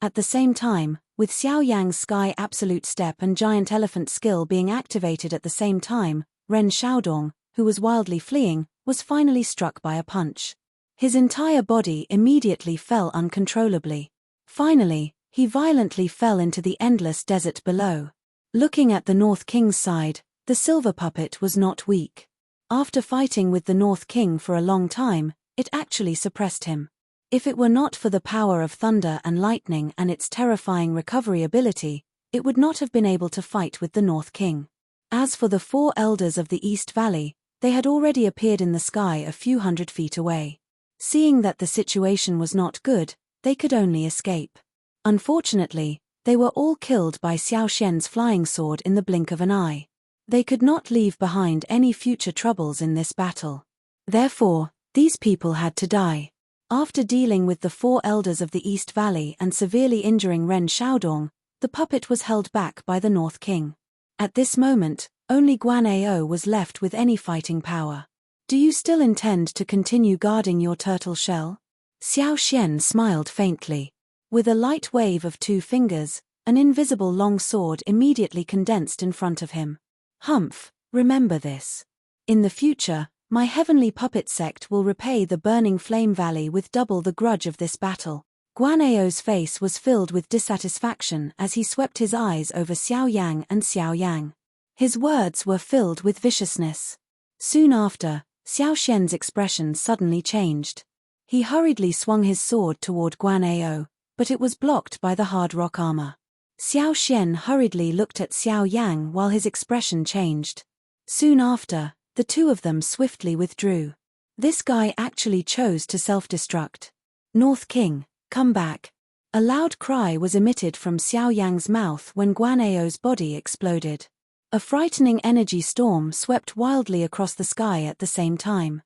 At the same time, with Xiao Yang's Sky Absolute Step and Giant Elephant skill being activated at the same time, Ren Xiaodong, who was wildly fleeing, was finally struck by a punch. His entire body immediately fell uncontrollably. Finally, he violently fell into the endless desert below. Looking at the North King's side, the silver puppet was not weak. After fighting with the North King for a long time, it actually suppressed him. If it were not for the power of thunder and lightning and its terrifying recovery ability, it would not have been able to fight with the North King. As for the 4 elders of the East Valley, they had already appeared in the sky a few hundred feet away. Seeing that the situation was not good, they could only escape. Unfortunately, they were all killed by Xiao Xian's flying sword in the blink of an eye. They could not leave behind any future troubles in this battle. Therefore, these people had to die. After dealing with the 4 elders of the East Valley and severely injuring Ren Xiaodong, the puppet was held back by the North King. At this moment, only Guan Ao was left with any fighting power. Do you still intend to continue guarding your turtle shell? Xiao Xian smiled faintly. With a light wave of 2 fingers, an invisible long sword immediately condensed in front of him. Humph, remember this. In the future, my heavenly puppet sect will repay the burning flame valley with double the grudge of this battle. Guan Ao's face was filled with dissatisfaction as he swept his eyes over Xiao Yang and Xiao Yang. His words were filled with viciousness. Soon after, Xiao Xian's expression suddenly changed. He hurriedly swung his sword toward Guan Ao, but it was blocked by the hard rock armor. Xiao Xian hurriedly looked at Xiao Yang while his expression changed. Soon after, the 2 of them swiftly withdrew. This guy actually chose to self-destruct. North King, come back. A loud cry was emitted from Xiao Yang's mouth when Guan Ao's body exploded. A frightening energy storm swept wildly across the sky at the same time.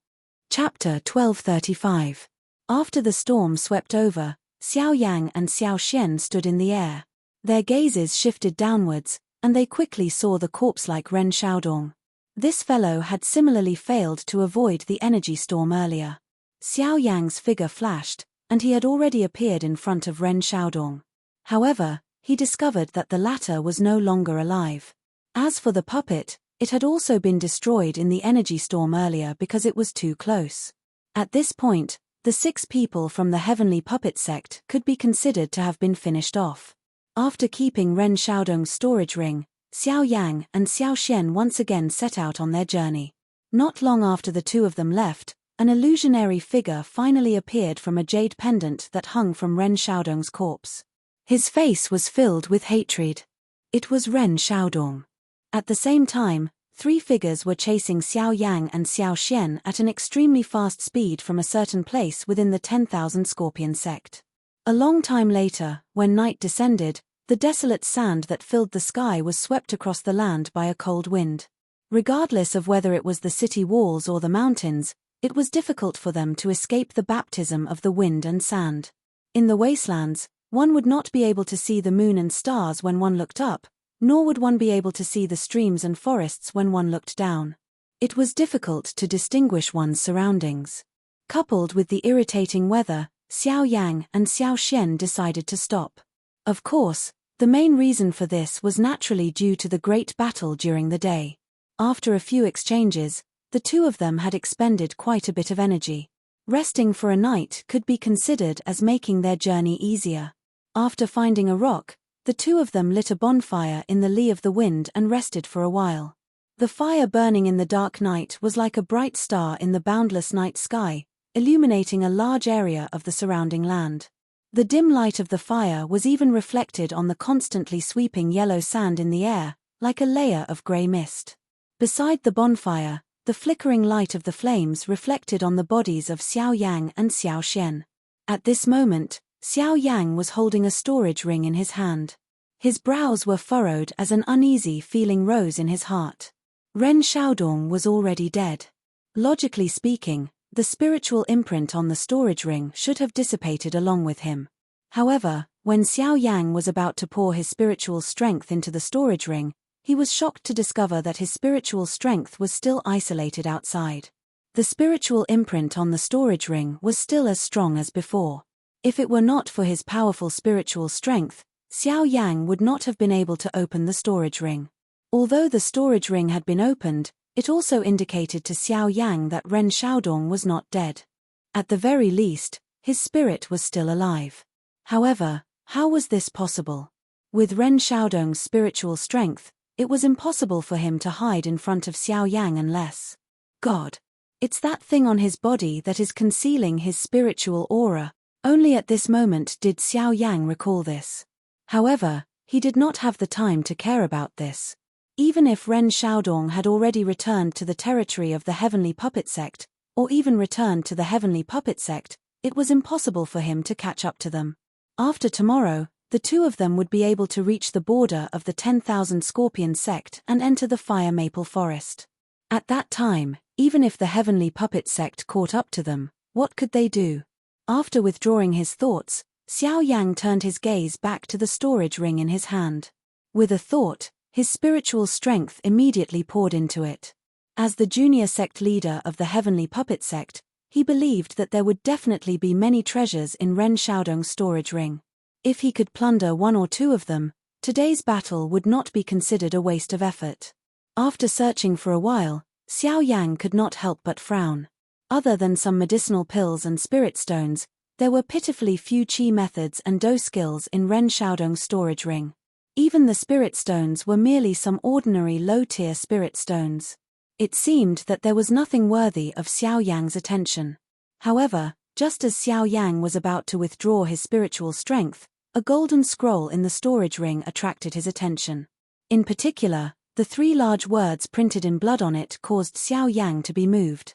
Chapter 1235. After the storm swept over, Xiao Yang and Xiao Xian stood in the air. Their gazes shifted downwards, and they quickly saw the corpse-like Ren Xiaodong. This fellow had similarly failed to avoid the energy storm earlier. Xiao Yang's figure flashed, and he had already appeared in front of Ren Xiaodong. However, he discovered that the latter was no longer alive. As for the puppet, it had also been destroyed in the energy storm earlier because it was too close. At this point, the 6 people from the heavenly puppet sect could be considered to have been finished off. After keeping Ren Xiaodong's storage ring, Xiao Yang and Xiao Xian once again set out on their journey. Not long after the 2 of them left, an illusionary figure finally appeared from a jade pendant that hung from Ren Xiaodong's corpse. His face was filled with hatred. It was Ren Xiaodong. At the same time, 3 figures were chasing Xiao Yang and Xiao Xian at an extremely fast speed from a certain place within the 10,000 Scorpion sect. A long time later, when night descended, the desolate sand that filled the sky was swept across the land by a cold wind. Regardless of whether it was the city walls or the mountains, it was difficult for them to escape the baptism of the wind and sand. In the wastelands, one would not be able to see the moon and stars when one looked up, nor would one be able to see the streams and forests when one looked down. It was difficult to distinguish one's surroundings. Coupled with the irritating weather, Xiao Yang and Xiao Xian decided to stop. Of course, the main reason for this was naturally due to the great battle during the day. After a few exchanges, the 2 of them had expended quite a bit of energy. Resting for a night could be considered as making their journey easier. After finding a rock, the 2 of them lit a bonfire in the lee of the wind and rested for a while. The fire burning in the dark night was like a bright star in the boundless night sky, illuminating a large area of the surrounding land. The dim light of the fire was even reflected on the constantly sweeping yellow sand in the air, like a layer of grey mist. Beside the bonfire, the flickering light of the flames reflected on the bodies of Xiao Yang and Xiao Xian. At this moment, Xiao Yang was holding a storage ring in his hand. His brows were furrowed as an uneasy feeling rose in his heart. Ren Xiaodong was already dead. Logically speaking, the spiritual imprint on the storage ring should have dissipated along with him. However, when Xiao Yang was about to pour his spiritual strength into the storage ring, he was shocked to discover that his spiritual strength was still isolated outside. The spiritual imprint on the storage ring was still as strong as before. If it were not for his powerful spiritual strength, Xiao Yang would not have been able to open the storage ring. Although the storage ring had been opened, it also indicated to Xiao Yang that Ren Xiaodong was not dead. At the very least, his spirit was still alive. However, how was this possible? With Ren Xiaodong's spiritual strength, it was impossible for him to hide in front of Xiao Yang unless... God! It's that thing on his body that is concealing his spiritual aura. Only at this moment did Xiao Yang recall this. However, he did not have the time to care about this. Even if Ren Xiaodong had already returned to the territory of the Heavenly Puppet Sect, or even returned to the Heavenly Puppet Sect, it was impossible for him to catch up to them. After tomorrow, the 2 of them would be able to reach the border of the 10,000 Scorpion Sect and enter the Fire Maple Forest. At that time, even if the Heavenly Puppet Sect caught up to them, what could they do? After withdrawing his thoughts, Xiao Yang turned his gaze back to the storage ring in his hand. With a thought, his spiritual strength immediately poured into it. As the junior sect leader of the Heavenly Puppet Sect, he believed that there would definitely be many treasures in Ren Xiaodong's storage ring. If he could plunder 1 or 2 of them, today's battle would not be considered a waste of effort. After searching for a while, Xiao Yang could not help but frown. Other than some medicinal pills and spirit stones, there were pitifully few chi methods and do skills in Ren Xiaodong's storage ring. Even the spirit stones were merely some ordinary low-tier spirit stones. It seemed that there was nothing worthy of Xiao Yang's attention. However, just as Xiao Yang was about to withdraw his spiritual strength, a golden scroll in the storage ring attracted his attention. In particular, the 3 large words printed in blood on it caused Xiao Yang to be moved.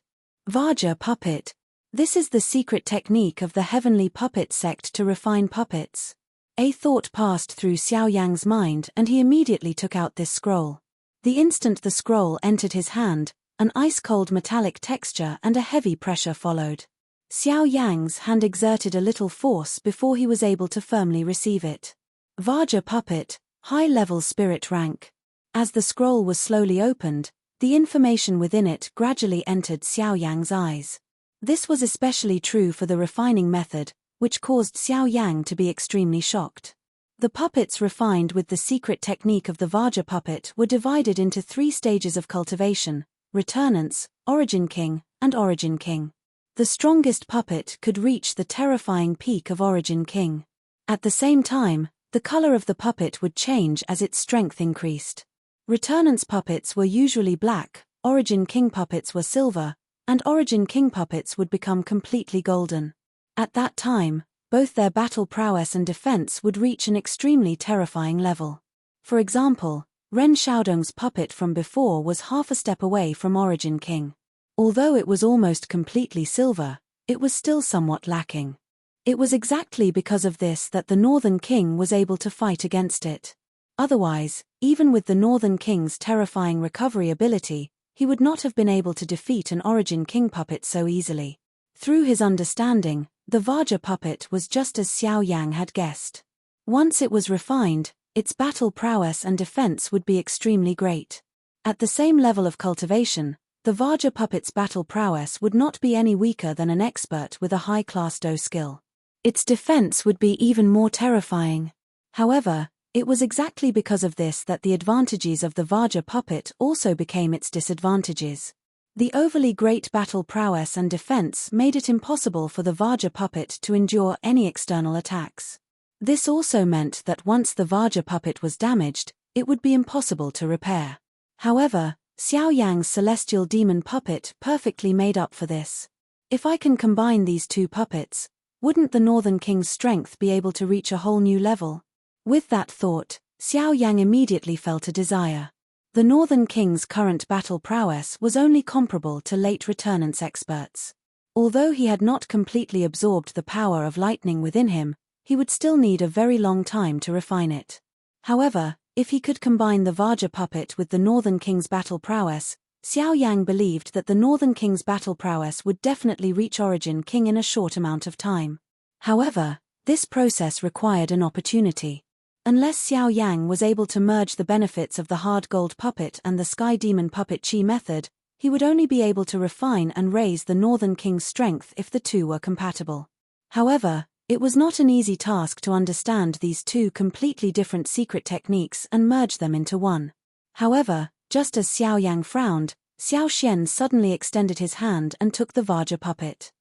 Vajra puppet. This is the secret technique of the Heavenly Puppet Sect to refine puppets. A thought passed through Xiao Yang's mind and he immediately took out this scroll. The instant the scroll entered his hand, an ice-cold metallic texture and a heavy pressure followed. Xiao Yang's hand exerted a little force before he was able to firmly receive it. Vajra puppet, high-level spirit rank. As the scroll was slowly opened, the information within it gradually entered Xiao Yang's eyes. This was especially true for the refining method, which caused Xiao Yang to be extremely shocked. The puppets refined with the secret technique of the Vajra puppet were divided into 3 stages of cultivation: Returnance, Origin King, and Origin King. The strongest puppet could reach the terrifying peak of Origin King. At the same time, the color of the puppet would change as its strength increased. Returnance puppets were usually black, Origin King puppets were silver, and Origin King puppets would become completely golden. At that time, both their battle prowess and defense would reach an extremely terrifying level. For example, Ren Xiaodong's puppet from before was half a step away from Origin King. Although it was almost completely silver, it was still somewhat lacking. It was exactly because of this that the Northern King was able to fight against it. Otherwise, even with the Northern King's terrifying recovery ability, he would not have been able to defeat an Origin King puppet so easily. Through his understanding, the Vajra puppet was just as Xiao Yang had guessed. Once it was refined, its battle prowess and defense would be extremely great. At the same level of cultivation, the Vajra puppet's battle prowess would not be any weaker than an expert with a high-class Do skill. Its defense would be even more terrifying. However, it was exactly because of this that the advantages of the Vajra puppet also became its disadvantages. The overly great battle prowess and defense made it impossible for the Vajra puppet to endure any external attacks. This also meant that once the Vajra puppet was damaged, it would be impossible to repair. However, Xiao Yang's celestial demon puppet perfectly made up for this. If I can combine these 2 puppets, wouldn't the Northern King's strength be able to reach a whole new level? With that thought, Xiao Yang immediately felt a desire. The Northern King's current battle prowess was only comparable to late Returnance experts. Although he had not completely absorbed the power of lightning within him, he would still need a very long time to refine it. However, if he could combine the Vajra puppet with the Northern King's battle prowess, Xiao Yang believed that the Northern King's battle prowess would definitely reach Origin King in a short amount of time. However, this process required an opportunity. Unless Xiao Yang was able to merge the benefits of the hard gold puppet and the sky demon puppet chi method, he would only be able to refine and raise the Northern King's strength if the 2 were compatible. However, it was not an easy task to understand these 2 completely different secret techniques and merge them into one. However, just as Xiao Yang frowned, Xiao Xian suddenly extended his hand and took the Vajra puppet.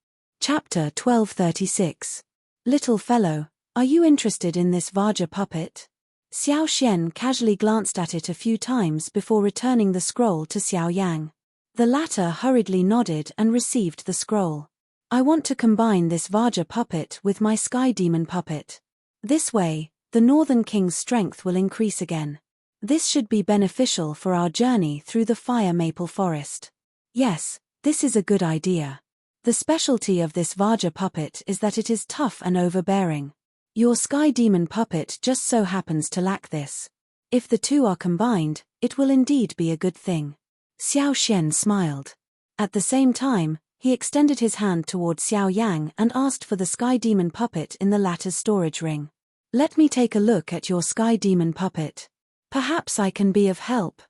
Chapter 1236. Little fellow, are you interested in this Vajra puppet? Xiao Xian casually glanced at it a few times before returning the scroll to Xiao Yang. The latter hurriedly nodded and received the scroll. I want to combine this Vajra puppet with my sky demon puppet. This way, the Northern King's strength will increase again. This should be beneficial for our journey through the fire maple forest. Yes, this is a good idea. The specialty of this Vajra puppet is that it is tough and overbearing. Your sky demon puppet just so happens to lack this. If the 2 are combined, it will indeed be a good thing. Xiao Xian smiled. At the same time, he extended his hand toward Xiao Yang and asked for the sky demon puppet in the latter's storage ring. Let me take a look at your sky demon puppet. Perhaps I can be of help.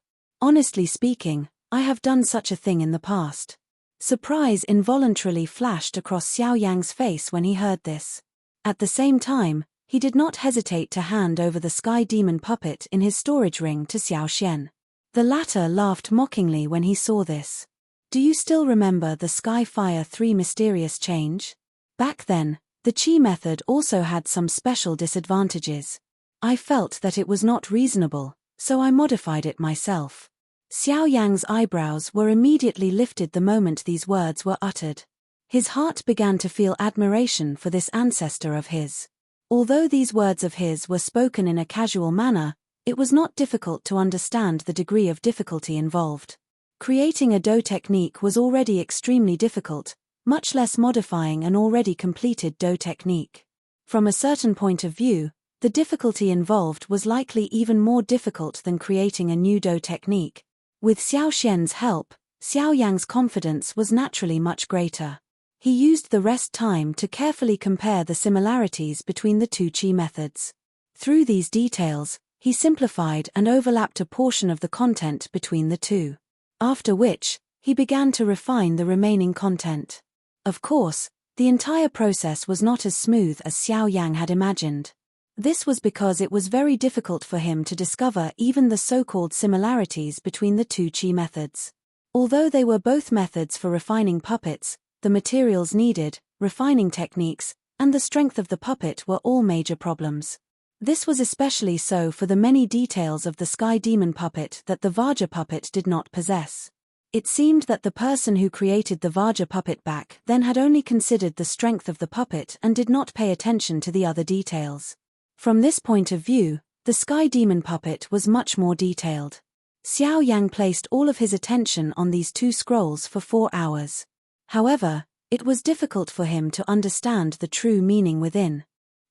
Honestly speaking, I have done such a thing in the past. Surprise involuntarily flashed across Xiao Yang's face when he heard this. At the same time, he did not hesitate to hand over the sky demon puppet in his storage ring to Xiao Xian. The latter laughed mockingly when he saw this. Do you still remember the Sky Fire 3 mysterious change? Back then, the Qi method also had some special disadvantages. I felt that it was not reasonable, so I modified it myself. Xiao Yang's eyebrows were immediately lifted the moment these words were uttered. His heart began to feel admiration for this ancestor of his. Although these words of his were spoken in a casual manner, it was not difficult to understand the degree of difficulty involved. Creating a Do technique was already extremely difficult, much less modifying an already completed Do technique. From a certain point of view, the difficulty involved was likely even more difficult than creating a new Do technique. With Xiao Xian's help, Xiao Yang's confidence was naturally much greater. He used the rest time to carefully compare the similarities between the 2 Qi methods. Through these details, he simplified and overlapped a portion of the content between the 2. After which, he began to refine the remaining content. Of course, the entire process was not as smooth as Xiao Yang had imagined. This was because it was very difficult for him to discover even the so-called similarities between the two chi methods. Although they were both methods for refining puppets, the materials needed, refining techniques, and the strength of the puppet were all major problems. This was especially so for the many details of the Sky Demon puppet that the Vajra puppet did not possess. It seemed that the person who created the Vajra puppet back then had only considered the strength of the puppet and did not pay attention to the other details. From this point of view, the Sky Demon puppet was much more detailed. Xiao Yang placed all of his attention on these two scrolls for 4 hours. However, it was difficult for him to understand the true meaning within.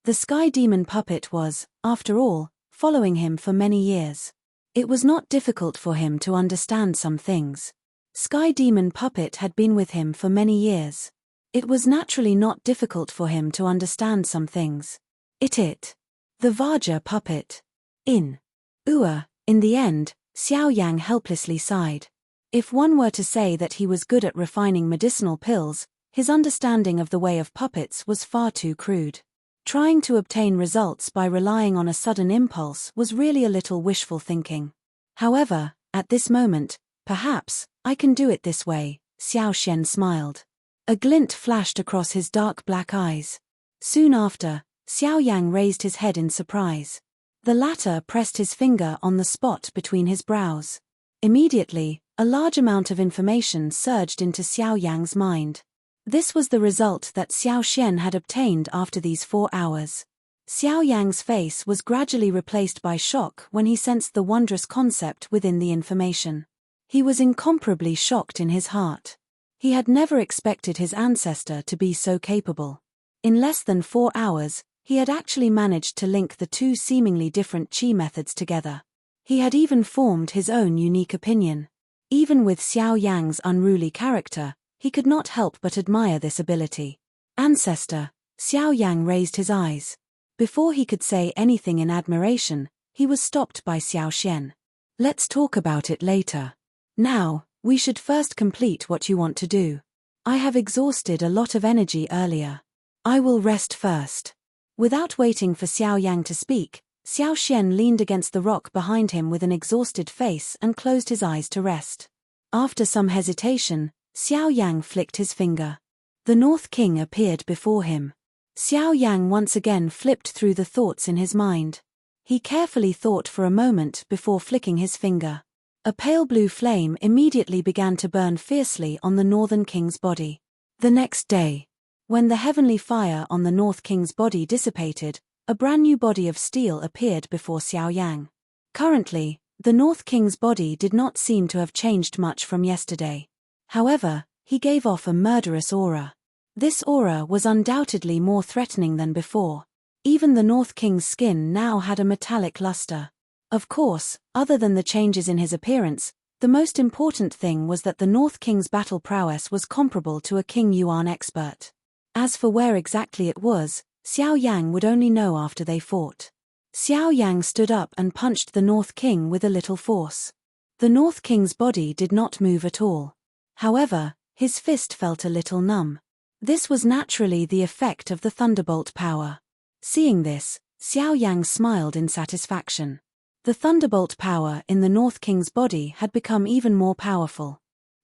The Sky Demon puppet was, after all, following him for many years. It was not difficult for him to understand some things. Sky Demon puppet had been with him for many years. It was naturally not difficult for him to understand some things. The Vajra puppet. In the end, Xiao Yang helplessly sighed. If one were to say that he was good at refining medicinal pills, his understanding of the way of puppets was far too crude. Trying to obtain results by relying on a sudden impulse was really a little wishful thinking. However, at this moment, perhaps, I can do it this way, Xiao Xian smiled. A glint flashed across his dark black eyes. Soon after, Xiao Yang raised his head in surprise. The latter pressed his finger on the spot between his brows. Immediately, a large amount of information surged into Xiao Yang's mind. This was the result that Xiao Xian had obtained after these 4 hours. Xiao Yang's face was gradually replaced by shock when he sensed the wondrous concept within the information. He was incomparably shocked in his heart. He had never expected his ancestor to be so capable. In less than 4 hours, he had actually managed to link the two seemingly different chi methods together. He had even formed his own unique opinion. Even with Xiao Yang's unruly character, he could not help but admire this ability. Ancestor, Xiao Yang raised his eyes. Before he could say anything in admiration, he was stopped by Xiao Xian. Let's talk about it later. Now, we should first complete what you want to do. I have exhausted a lot of energy earlier. I will rest first. Without waiting for Xiao Yang to speak, Xiao Xian leaned against the rock behind him with an exhausted face and closed his eyes to rest. After some hesitation, Xiao Yang flicked his finger. The North King appeared before him. Xiao Yang once again flipped through the thoughts in his mind. He carefully thought for a moment before flicking his finger. A pale blue flame immediately began to burn fiercely on the Northern King's body. The next day, when the heavenly fire on the North King's body dissipated, a brand new body of steel appeared before Xiao Yang. Currently, the North King's body did not seem to have changed much from yesterday. However, he gave off a murderous aura. This aura was undoubtedly more threatening than before. Even the North King's skin now had a metallic luster. Of course, other than the changes in his appearance, the most important thing was that the North King's battle prowess was comparable to a King Yuan expert. As for where exactly it was, Xiao Yang would only know after they fought. Xiao Yang stood up and punched the North King with a little force. The North King's body did not move at all. However, his fist felt a little numb. This was naturally the effect of the thunderbolt power. Seeing this, Xiao Yang smiled in satisfaction. The thunderbolt power in the North King's body had become even more powerful.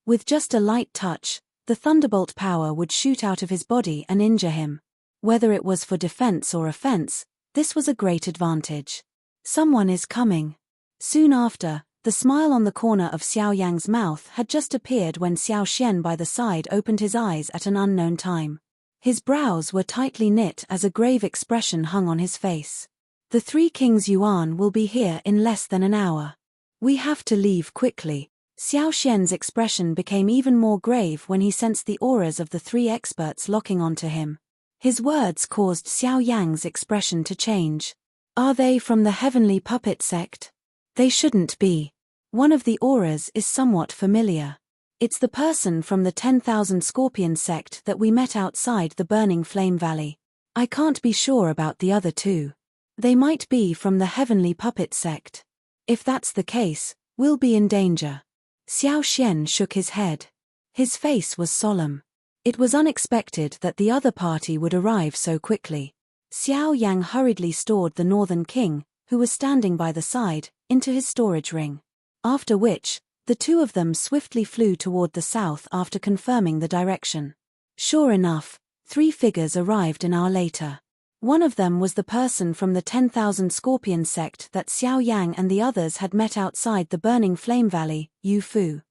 With just a light touch, the thunderbolt power would shoot out of his body and injure him. Whether it was for defense or offense, this was a great advantage. Someone is coming. Soon after, the smile on the corner of Xiao Yang's mouth had just appeared when Xiao Xian by the side opened his eyes at an unknown time. His brows were tightly knit as a grave expression hung on his face. The 3 Kings Yuan will be here in less than an hour. We have to leave quickly. Xiao Xian's expression became even more grave when he sensed the auras of the 3 experts locking onto him. His words caused Xiao Yang's expression to change. Are they from the Heavenly Puppet sect? They shouldn't be. One of the auras is somewhat familiar. It's the person from the 10,000 Scorpion sect that we met outside the Burning Flame Valley. I can't be sure about the other 2. They might be from the Heavenly Puppet sect. If that's the case, we'll be in danger. Xiao Xian shook his head. His face was solemn. It was unexpected that the other party would arrive so quickly. Xiao Yang hurriedly stored the Northern King, who was standing by the side, into his storage ring. After which, the two of them swiftly flew toward the south after confirming the direction. Sure enough, 3 figures arrived an hour later. One of them was the person from the 10,000 Scorpion sect that Xiao Yang and the others had met outside the Burning Flame Valley, Yu Fu.